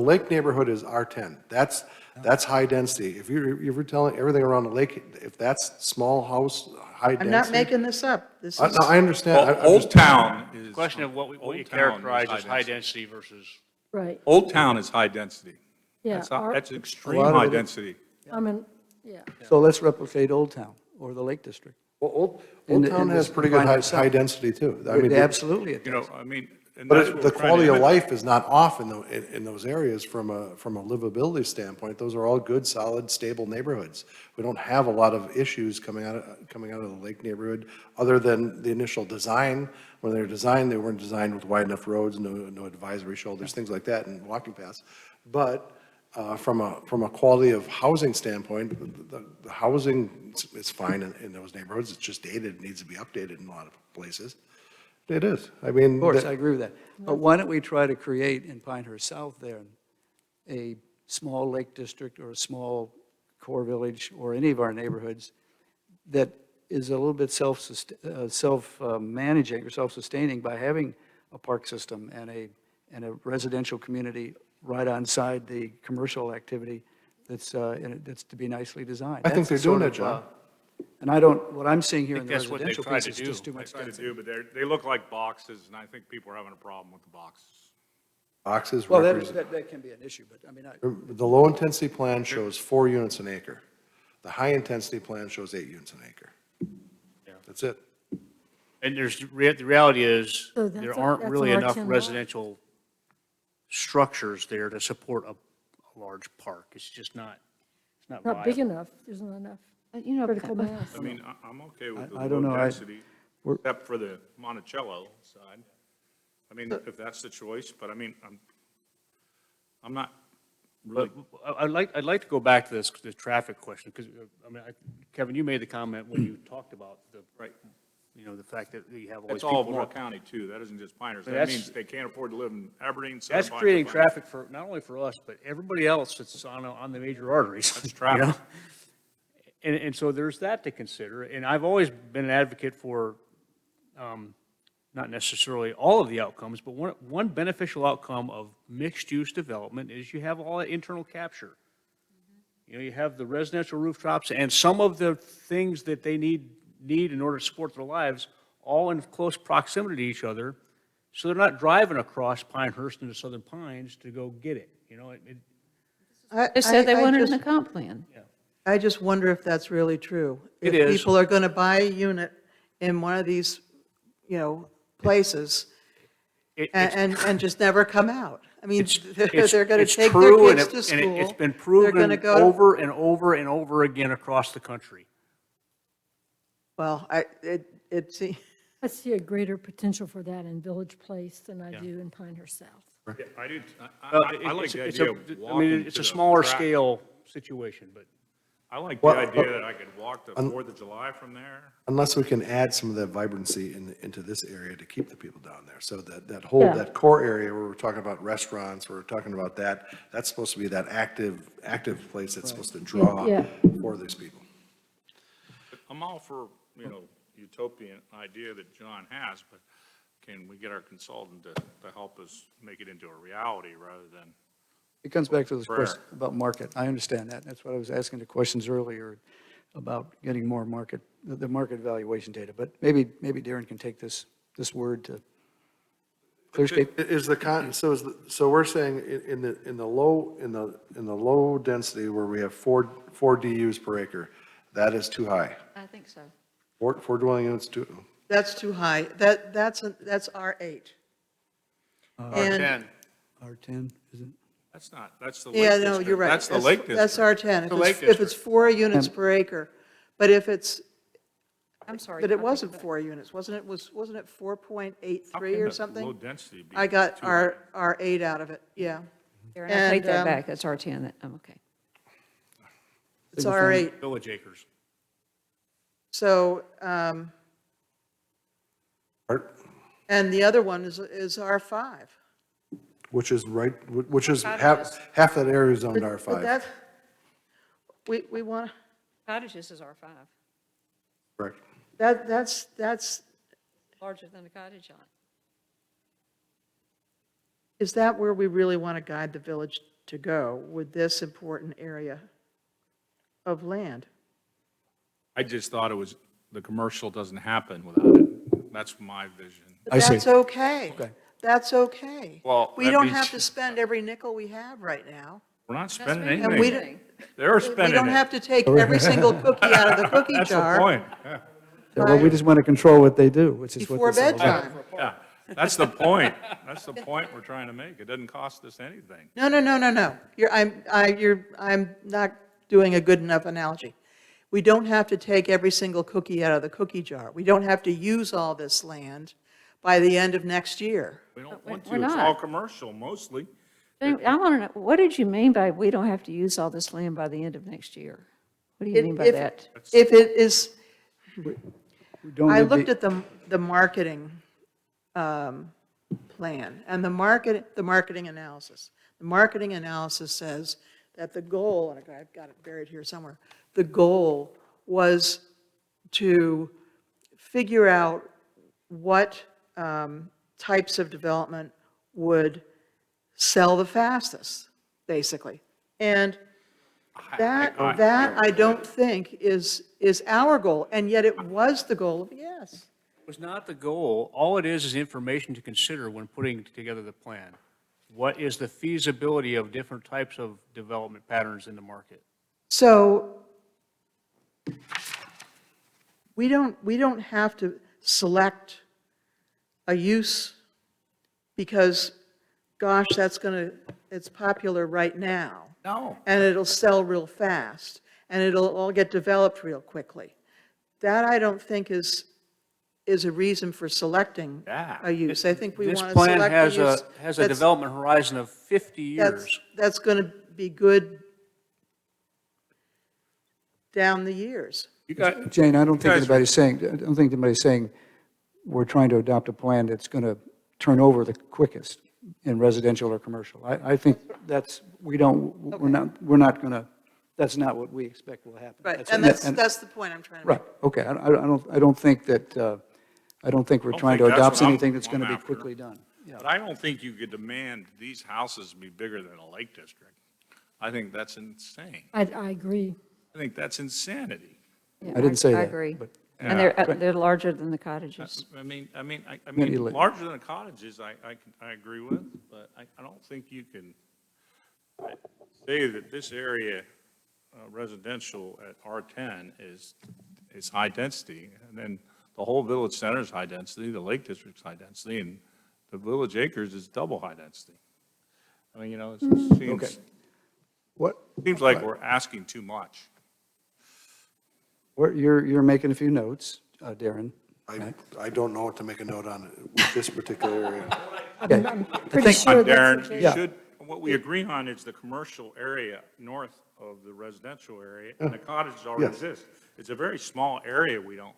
lake neighborhood is R10. That's high density. If you're telling everything around the lake, if that's small house, high density. I'm not making this up. This No, is, I understand. Well, I'm Old just- Town is. Question of what you Old Town is characterize as high density versus. right, Old Town is high density. yeah. That's A extreme lot of high it is- density. Yeah. So let's replicate Old Town or the Lake District. Well, Old In the- Town in has this pretty good Pinehurst South. high density too. I mean, Absolutely it You does. know, I mean, and but that's what the we're trying to quality of imitate. life is not off in those areas from a livability standpoint. Those are all good, solid, stable neighborhoods. We don't have a lot of issues coming out of the lake neighborhood, other than the initial design. When they were designed, they weren't designed with wide enough roads, no advisory shoulders, things like that, and walking paths. But from a quality of housing standpoint, the housing is fine in those neighborhoods. It's just dated, it needs to be updated in a lot of places. It is. I mean. Of course, I agree with that. But why don't we try to create in Pinehurst South there a small lake district or a small core village or any of our neighborhoods that is a little bit self-managing or self-sustaining by having a park system and a residential community right onside the commercial activity that's to be nicely designed. I think That's they're the doing sort that, of, John. And what I'm seeing here in the think that's what they've residential tried piece to is do. just too They much try to density. do, but they look like boxes, and I think people are having a problem with the boxes. Boxes Well, represent. that can be an issue, but I mean, The low-intensity plan shows 4 units an acre. The high-intensity plan shows 8 units an acre. Yeah. That's it. And the reality is, So that's there a- aren't that's really an enough R10 lot. residential structures there to support a large park. It's just not, it's not Not big viable. enough, there's not enough You know, critical mass. I mean, I'm okay with the I don't low know, density, we're- except for the Monticello side. I mean, if that's the choice, but I mean, I'm not really, But I'd like to go back to this traffic question, because, I mean, Kevin, you made the comment when you talked about the, right. you know, the fact that you have all these It's all people. Morrill County too. That isn't just Pinehurst. But That that's- means they can't afford to live in Aberdeen. Southern That's Pines, or creating Pinehurst. traffic for, not only for us, but everybody else that's on the major arteries. That's you traffic. know? And so there's that to consider, and I've always been an advocate for, not necessarily all of the outcomes, but one beneficial outcome of mixed-use development is you have all that internal capture. You know, you have the residential rooftops and some of the things that they need in order to support their lives, all in close proximity to each other, so they're not driving across Pinehurst into Southern Pines to go get it, you know? They said they wanted it in just- the comp plan. I just wonder if that's really true. It If is. people are going to buy a unit in one of these, places and just never come out. I mean, they're going to It's take their true, kids and to it- school. and it's been They're gonna proven go to- over and over and over again across the country. Well, it seems. I see a greater potential for that in Village Place than I Yeah. do in Pinehurst South. Yeah, I do. Well, I like the it's idea a- of I mean, walking it's to a the smaller track. scale situation, but. I like the Well, idea that I could walk the 4th of July from there. Unless we can add some of that vibrancy into this area to keep the people down there. So that whole, Yeah. that core area where we're talking about restaurants, where we're talking about that's supposed to be that active place that's supposed to draw Yeah. for these people. I'm all for, utopian idea that John has, but can we get our consultant to help us make it into a reality rather than, It comes back to this Prayer. question about market. I understand that. That's what I was asking the questions earlier about getting more market, the market evaluation data. But maybe Darren can take this word to clearscape. Is so we're saying in the low density where we have four DUs per acre, that is too high. I think so. Four dwelling units That's too high. That's R8. And- R10. R10, isn't that's the Lake Yeah, no, District. you're right. That's the Lake District. That's R10. The Lake If it's 4 units per acre. But if it's, I'm sorry. but it I think wasn't that- 4 units, wasn't it? Wasn't it How 4.83 can or the something? Low density be I got too high? R8 out of it, yeah. Darren, I take And, that back. That's R10. I'm okay. It's R8. Village acres. So, Art, and the other one is R5. which is half that area is zoned But R5. that, we want, Cottages is R5, Correct. that's, larger than a cottage on. is that where we really want to guide the village to go with this important area of land? I just thought the commercial doesn't happen without it. That's my vision. I see. That's okay. Okay. That's okay. Well, We that don't means- have to spend every nickel we have right now. We're not spending right. And we anything. don't, They're we spending don't it. have to take every single cookie out of the cookie That's the jar point. Yeah. Well, we just want to control what they do, which is what before this is all about. bedtime. Yeah, that's the point. That's the point we're trying to make. It doesn't cost us anything. No. I'm not doing a good enough analogy. We don't have to take every single cookie out of the cookie jar. We don't have to use all this land by the end of next year. We don't We're want to. It's not. all commercial mostly. I want to know, what did you mean by we don't have to use all this land by the end of next year? What do you mean by If- that? If it is, We don't I need looked the- at the marketing plan and the marketing analysis. The marketing analysis says that the goal, and I've got it buried here somewhere, the goal was to figure out what types of development would sell the fastest, basically. And that I don't think is our goal, and yet it was the goal of yes. It was not the goal. All it is information to consider when putting together the plan. What is the feasibility of different types of development patterns in the market? So we don't have to select a use because, gosh, it's popular right now. No. And it'll sell real fast, and it'll all get developed real quickly. That I don't think is a reason for selecting Yeah. a use. I think we want This to plan select a has use a that's- development horizon of 50 years. that's going to be good down the years. You got, Jane, I don't think guys- anybody's saying, I don't think anybody's saying we're trying to adopt a plan that's going to turn over the quickest in residential or commercial. I think that's, we're not going to, that's not what we expect will happen. Right, and that's the point I'm trying to make. Right, okay, I don't think that, I don't think we're Don't trying to think that's adopt what I'm anything that's going to going be after. quickly done. Yeah. but I don't think you could demand these houses be bigger than a Lake District. I think that's insane. I agree. I think that's insanity. Yeah, I didn't say I that, agree. but- And they're larger than the cottages. I mean, Many la- larger than the cottages, I agree with, but I don't think you can say that this area, residential at R10 is high density, and then the whole village center is high density, the Lake District's high density, and the Village Acres is double high density. I mean, it Okay. seems, What, seems like we're asking too much. you're making a few notes, Darren. I don't know what to make a note on with this particular area. Okay. I'm I pretty think- sure that's Darren, okay. you Yeah. should, what we agree on is the commercial area north of the residential area, and the cottages already Yes. exist. It's a very small area we don't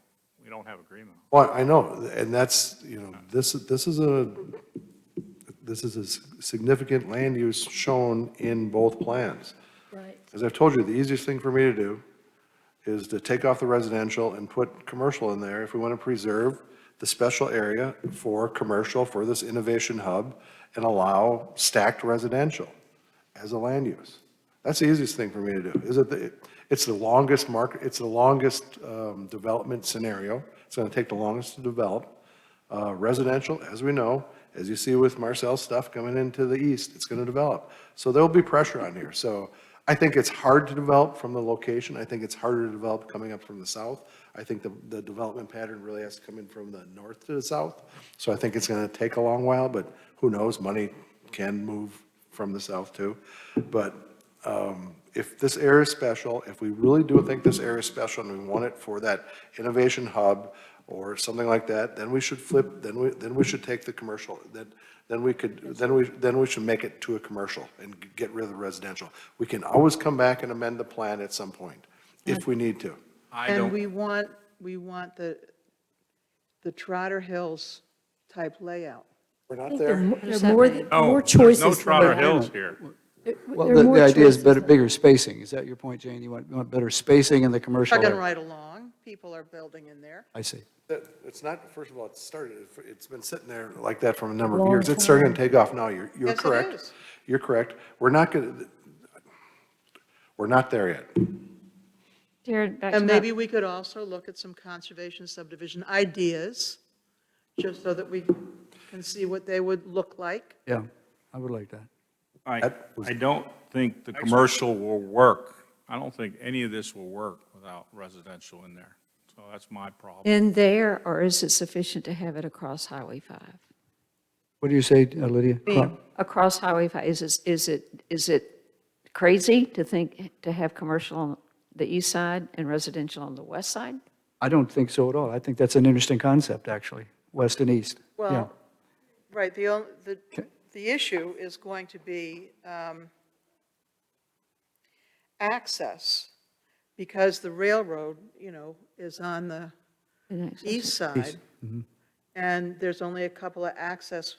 have agreement on. Well, I know, and that's, this is a significant land use shown in both plans. Right. As I've told you, the easiest thing for me to do is to take off the residential and put commercial in there if we want to preserve the special area for commercial, for this innovation hub, and allow stacked residential as a land use. That's the easiest thing for me to do. It's the longest development scenario. It's going to take the longest to develop. Residential, as we know, as you see with Marcel's stuff coming into the east, it's going to develop. So there'll be pressure on here. So I think it's hard to develop from the location. I think it's harder to develop coming up from the south. I think the development pattern really has to come in from the north to the south. So I think it's going to take a long while, but who knows? Money can move from the south too. But if this area is special, if we really do think this area is special and we want it for that innovation hub or something like that, then we should flip, then we should take the commercial, then we should make it to a commercial and get rid of the residential. We can always come back and amend the plan at some point, if we need to. And we want the Trotter Hills type layout. We're not I think there. there are more No, more there's choices. no than Trotter that. Hills here. Well, There are more the idea is choices than- bigger spacing. Is that your point, Jane? You want better spacing in the commercial Chugging area? right along, people are building in there. I see. It's not, first of all, it's been sitting there like that for a number of Long years. It's starting to time. take off now. You're Yes, it correct. is. You're correct. We're not there yet. Darren, back to And my- maybe we could also look at some conservation subdivision ideas, just so that we can see what they would look like. Yeah, I would like that. I don't think the commercial will work. I don't think any of this will work without residential in there. So that's my problem. In there, or is it sufficient to have it across Highway 5? What do you say, Lydia? Across Highway 5, is it crazy to think, to have commercial on the east side and residential on the west side? I don't think so at all. I think that's an interesting concept, actually, west and east. Yeah. Well, right, the issue is going to be access, because the railroad, is on the east side, and there's only a couple of access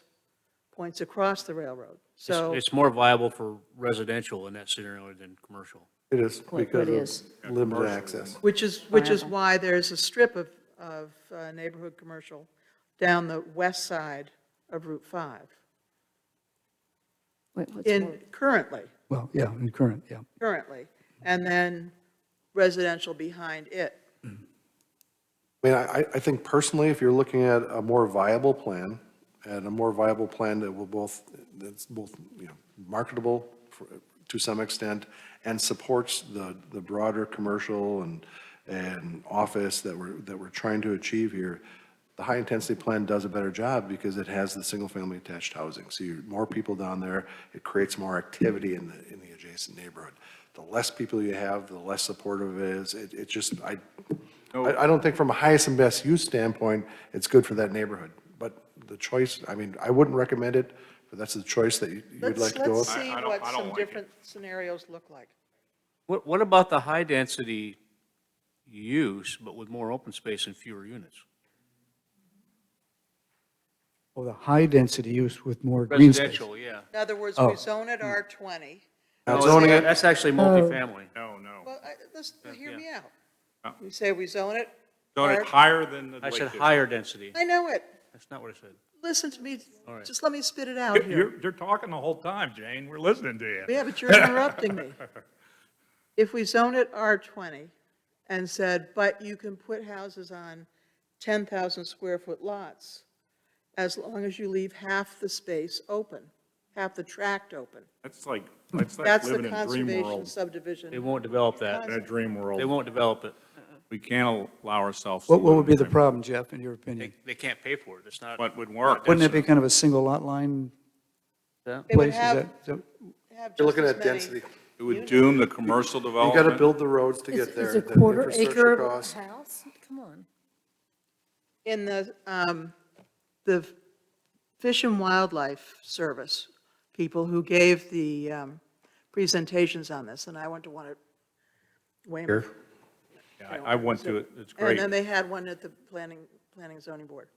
points across the railroad. So, It's more viable for residential in that scenario than commercial. It is What because is? of limited access. which is why there's a strip of neighborhood commercial down the west side of Route 5, What's more- currently, Well, yeah, in current, yeah. and then residential behind it. I mean, I think personally, if you're looking at a more viable plan, and a more viable plan that's both, marketable to some extent, and supports the broader commercial and office that we're trying to achieve here, the high-intensity plan does a better job because it has the single-family attached housing. So more people down there, it creates more activity in the adjacent neighborhood. The less people you have, the less supportive it is. It just, I don't think from a highest and best use standpoint, it's good for that neighborhood. But the choice, I mean, I wouldn't recommend it but that's the choice that you'd Let's, like to go let's with. see I don't- what I don't some like it. different scenarios look like. What about the high-density use, but with more open space and fewer units? Oh, the high-density use with more green space. Residential, yeah. In other words, Oh. we zone it R20. Not No, zoning it, That's actually multifamily. No, no. Well, let's, hear me out. Yeah. We say we zone it. Zone it R- higher than the I Lake said District. higher density. I know it. That's not what I said. Listen to me. All right. Just let me spit it out here. You're talking the whole time, Jane. We're listening to you. Yeah, but you're interrupting me. If we zone it R20 and said, but you can put houses on 10,000 square foot lots, as long as you leave half the space open, half the tract open. That's like That's the living in a dream conservation world. subdivision. They won't develop that. In a dream They world. won't develop it. We can't allow ourselves. to What live would be in the a dream problem, Jeff, in your opinion? They can't pay for it. It's not. world. What would work? Wouldn't it be kind of a single lot line Yeah. They would place? Is have, that- so- have you're just looking as at many. density. It would doom the commercial You development. gotta build the roads to Is get there. is a the quarter infrastructure acre costs. house? Come on. In the Fish and Wildlife Service, people who gave the presentations on this, and I went to one at Weymouth. Yeah, I went to it. It's And great. then they had one at the Planning and Zoning Board.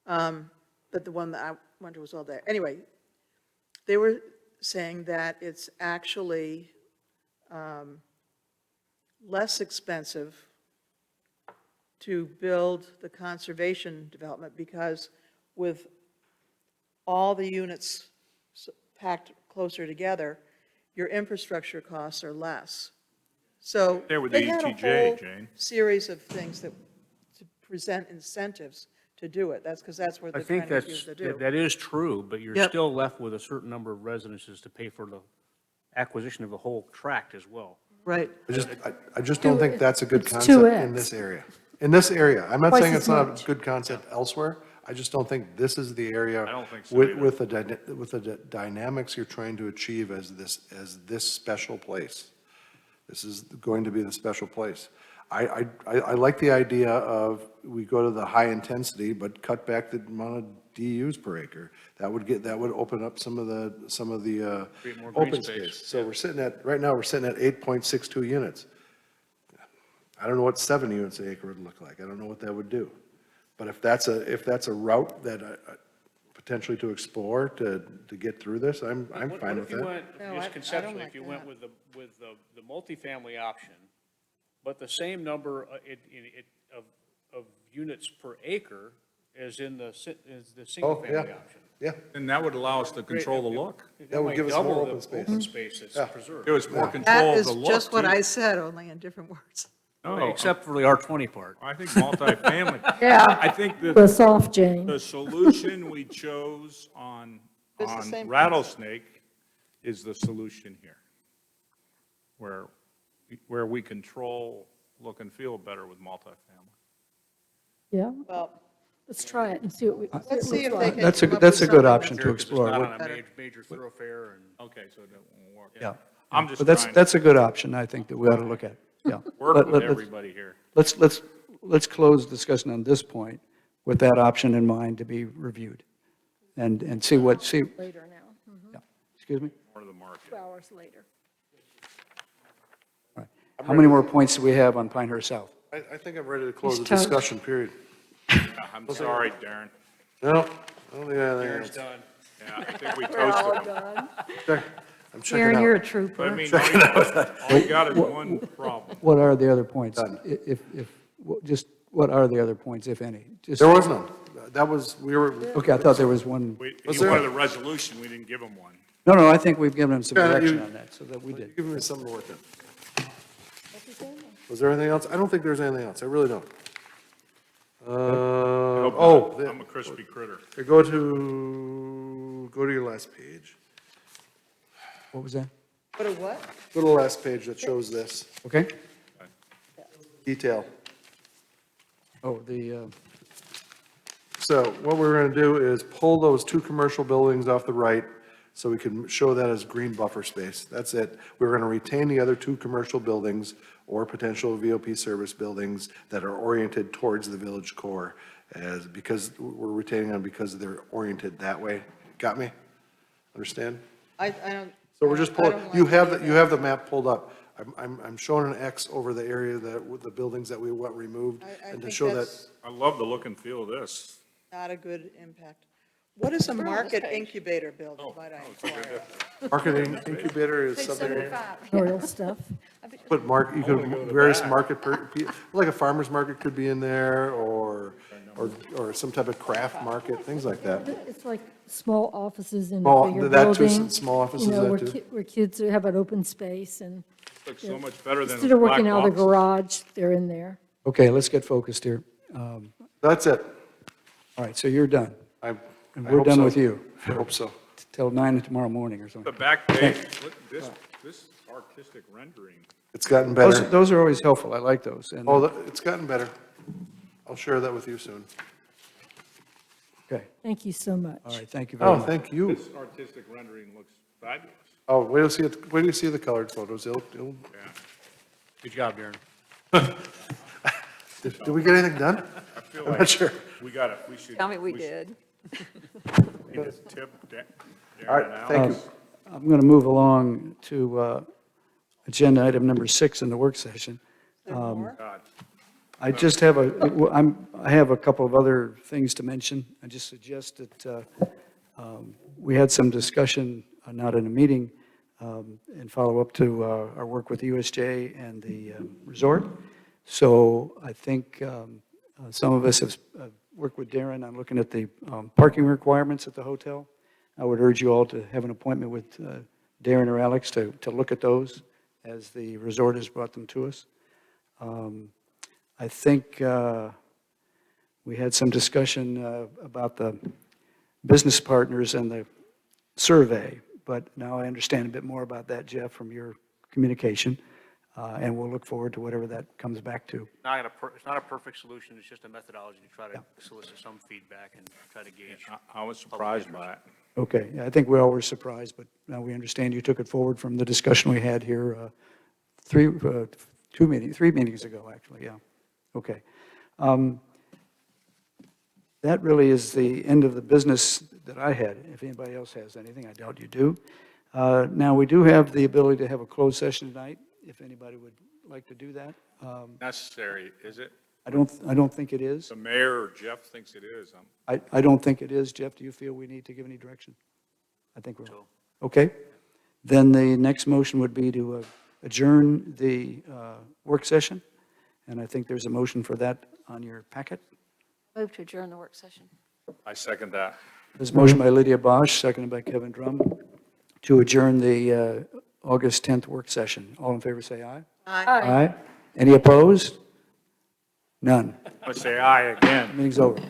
But the one that I went to was all day. Anyway, they were saying that it's actually less expensive to build the conservation development because with all the units packed closer together, your infrastructure costs are less. So There with the they had a ETJ, whole Jane. series of things that, to present incentives to do it. That's because that's what I they're think trying to use to do. that is true, but you're Yep. still left with a certain number of residences to pay for the acquisition of the whole tract as well. Right. I just don't think that's a good It's concept 2X. in this area. In this area. I'm not Twice saying as it's not much. a good concept elsewhere. I just don't think this is the area. I don't think so with- either. With the dynamics you're trying to achieve as this special place. This is going to be the special place. I like the idea of, we go to the high intensity, but cut back the amount of DUs per acre. That would open up some of the Create more green open space. space. So right now, we're sitting at 8.62 units. I don't know what 7 units an acre would look like. I don't know what that would do. But if that's a route that potentially to explore to get through this, I'm What fine if with you that. went, No, I don't just conceptually, like if you went that. with the multifamily option, but the same number of units per acre as in the single-family yeah. option? Yeah, And that would allow us to control the look. That would might give us double more the open space. Open space that's Yeah. preserved. Give us more That control of is the look. just what too. I said, only in different words. No, Except for the R20 part. I think multifamily. Yeah. I think The the soft, Jane. solution we chose on It's the same Rattlesnake is the solution here. Where we control look and feel better with multifamily. Yeah, Well, let's try it and see what we, let's see if they can. That's come a up that's a with good something option that's- to Because it's explore. not What- on a Better. major thoroughfare and. Okay, so that won't work. Yeah. I'm just But that's, trying that's a good option, I think, that we ought to look at. Yeah. to work Let- with let- everybody here. Let's close discussion on this point with that option in mind to be reviewed and see what, later now, yeah. Excuse me? More to the market. 2 hours later. All right. How many more points do we have on Pinehurst South? I think I'm ready to close the He's toast. discussion, period. I'm sorry, Darren. No, I don't think anything Darren's else. done. Yeah, I think we toasted him. I'm checking Aaron, you're a out. But I trooper. mean, all you got is one problem. What are the other points? Just, what are the other points, if any? Just, There was none. That was, we were, okay, I thought there was one. He there? wanted a resolution, we didn't give him one. No, I think we've given him some Yeah, direction you- on that, so that we did. give me something to work on. Was there anything else? I don't think there's anything else. I really don't. I'm a crispy critter. Go to your last page. What was that? But a what? Go to the last page that shows this Okay? detail. Oh, the, So what we're going to do is pull those 2 commercial buildings off the right so we can show that as green buffer space. That's it. We're going to retain the other 2 commercial buildings or potential VOP service buildings that are oriented towards the village core because we're retaining them because they're oriented that way. Got me? Understand? I don't. So we're just I pulling, don't you like have, any the of you that. have the map pulled up. I'm showing an X over the area that, with the buildings that we want removed, I and to think show that, that's I love the look and feel of this. not a good impact. What is a We're on this market page. incubator building, might I inquire? marketing incubator is Page something, 75. Royal stuff. put you could, various market, like a farmer's market could be in there, or some type of craft market, things like that. It's like small offices in Small- a bigger that too, building. small offices, you know, that where too. where kids have an open space and Looks so much better than instead those of working black out of the boxes. garage, they're in there. Okay, let's get focused here. All That's it. right, so you're done. I And I we're hope done so. with you. I hope so. Till 9 tomorrow morning or something. The back page, look, this artistic rendering. It's gotten Those, better. those are always helpful, I like those. And, Oh, it's gotten better. I'll share that with you soon. okay, Thank you so much. all right, thank you very Oh, much. thank you. This artistic rendering looks fabulous. Oh, wait till see it, wait till you see the colored photos. It'll, Yeah. Good job, Darren. did we get anything done? I feel I'm like not sure. we should. Tell me we should- did. we need to tip All right, Darren out. thank you. I'm going to move along to agenda item number 6 in the work session. Is there more? God. I just have I have a couple of other things to mention. I just suggest that we had some discussion, not in a meeting, and follow up to our work with the USJ and the resort. So I think some of us have worked with Darren on looking at the parking requirements at the hotel. I would urge you all to have an appointment with Darren or Alex to look at those as the resort has brought them to us. I think we had some discussion about the business partners and the survey, but now I understand a bit more about that, Jeff, from your communication, and we'll look forward to whatever that comes back to. It's not a perfect solution, it's just a methodology to try to solicit some feedback and try to gauge. I was surprised by it. Okay, I think we all were surprised, but now we understand you took it forward from the discussion we had here 3 meetings ago, actually, yeah. Okay. That really is the end of the business that I had. If anybody else has anything, I doubt you do. Now, we do have the ability to have a closed session tonight, if anybody would like to do that. Necessary, is it? I don't think it is. The mayor or Jeff thinks it is. I don't think it is. Jeff, do you feel we need to give any direction? I think we're, okay. Then the next motion would be to adjourn the work session, and I think there's a motion for that on your packet. Move to adjourn the work session. I second that. There's a motion by Lydia Bosch, seconded by Kevin Drum, to adjourn the August 10th work session. All in favor, say aye. Aye. Aye. Any opposed? None. Let's say aye again. Meeting's over.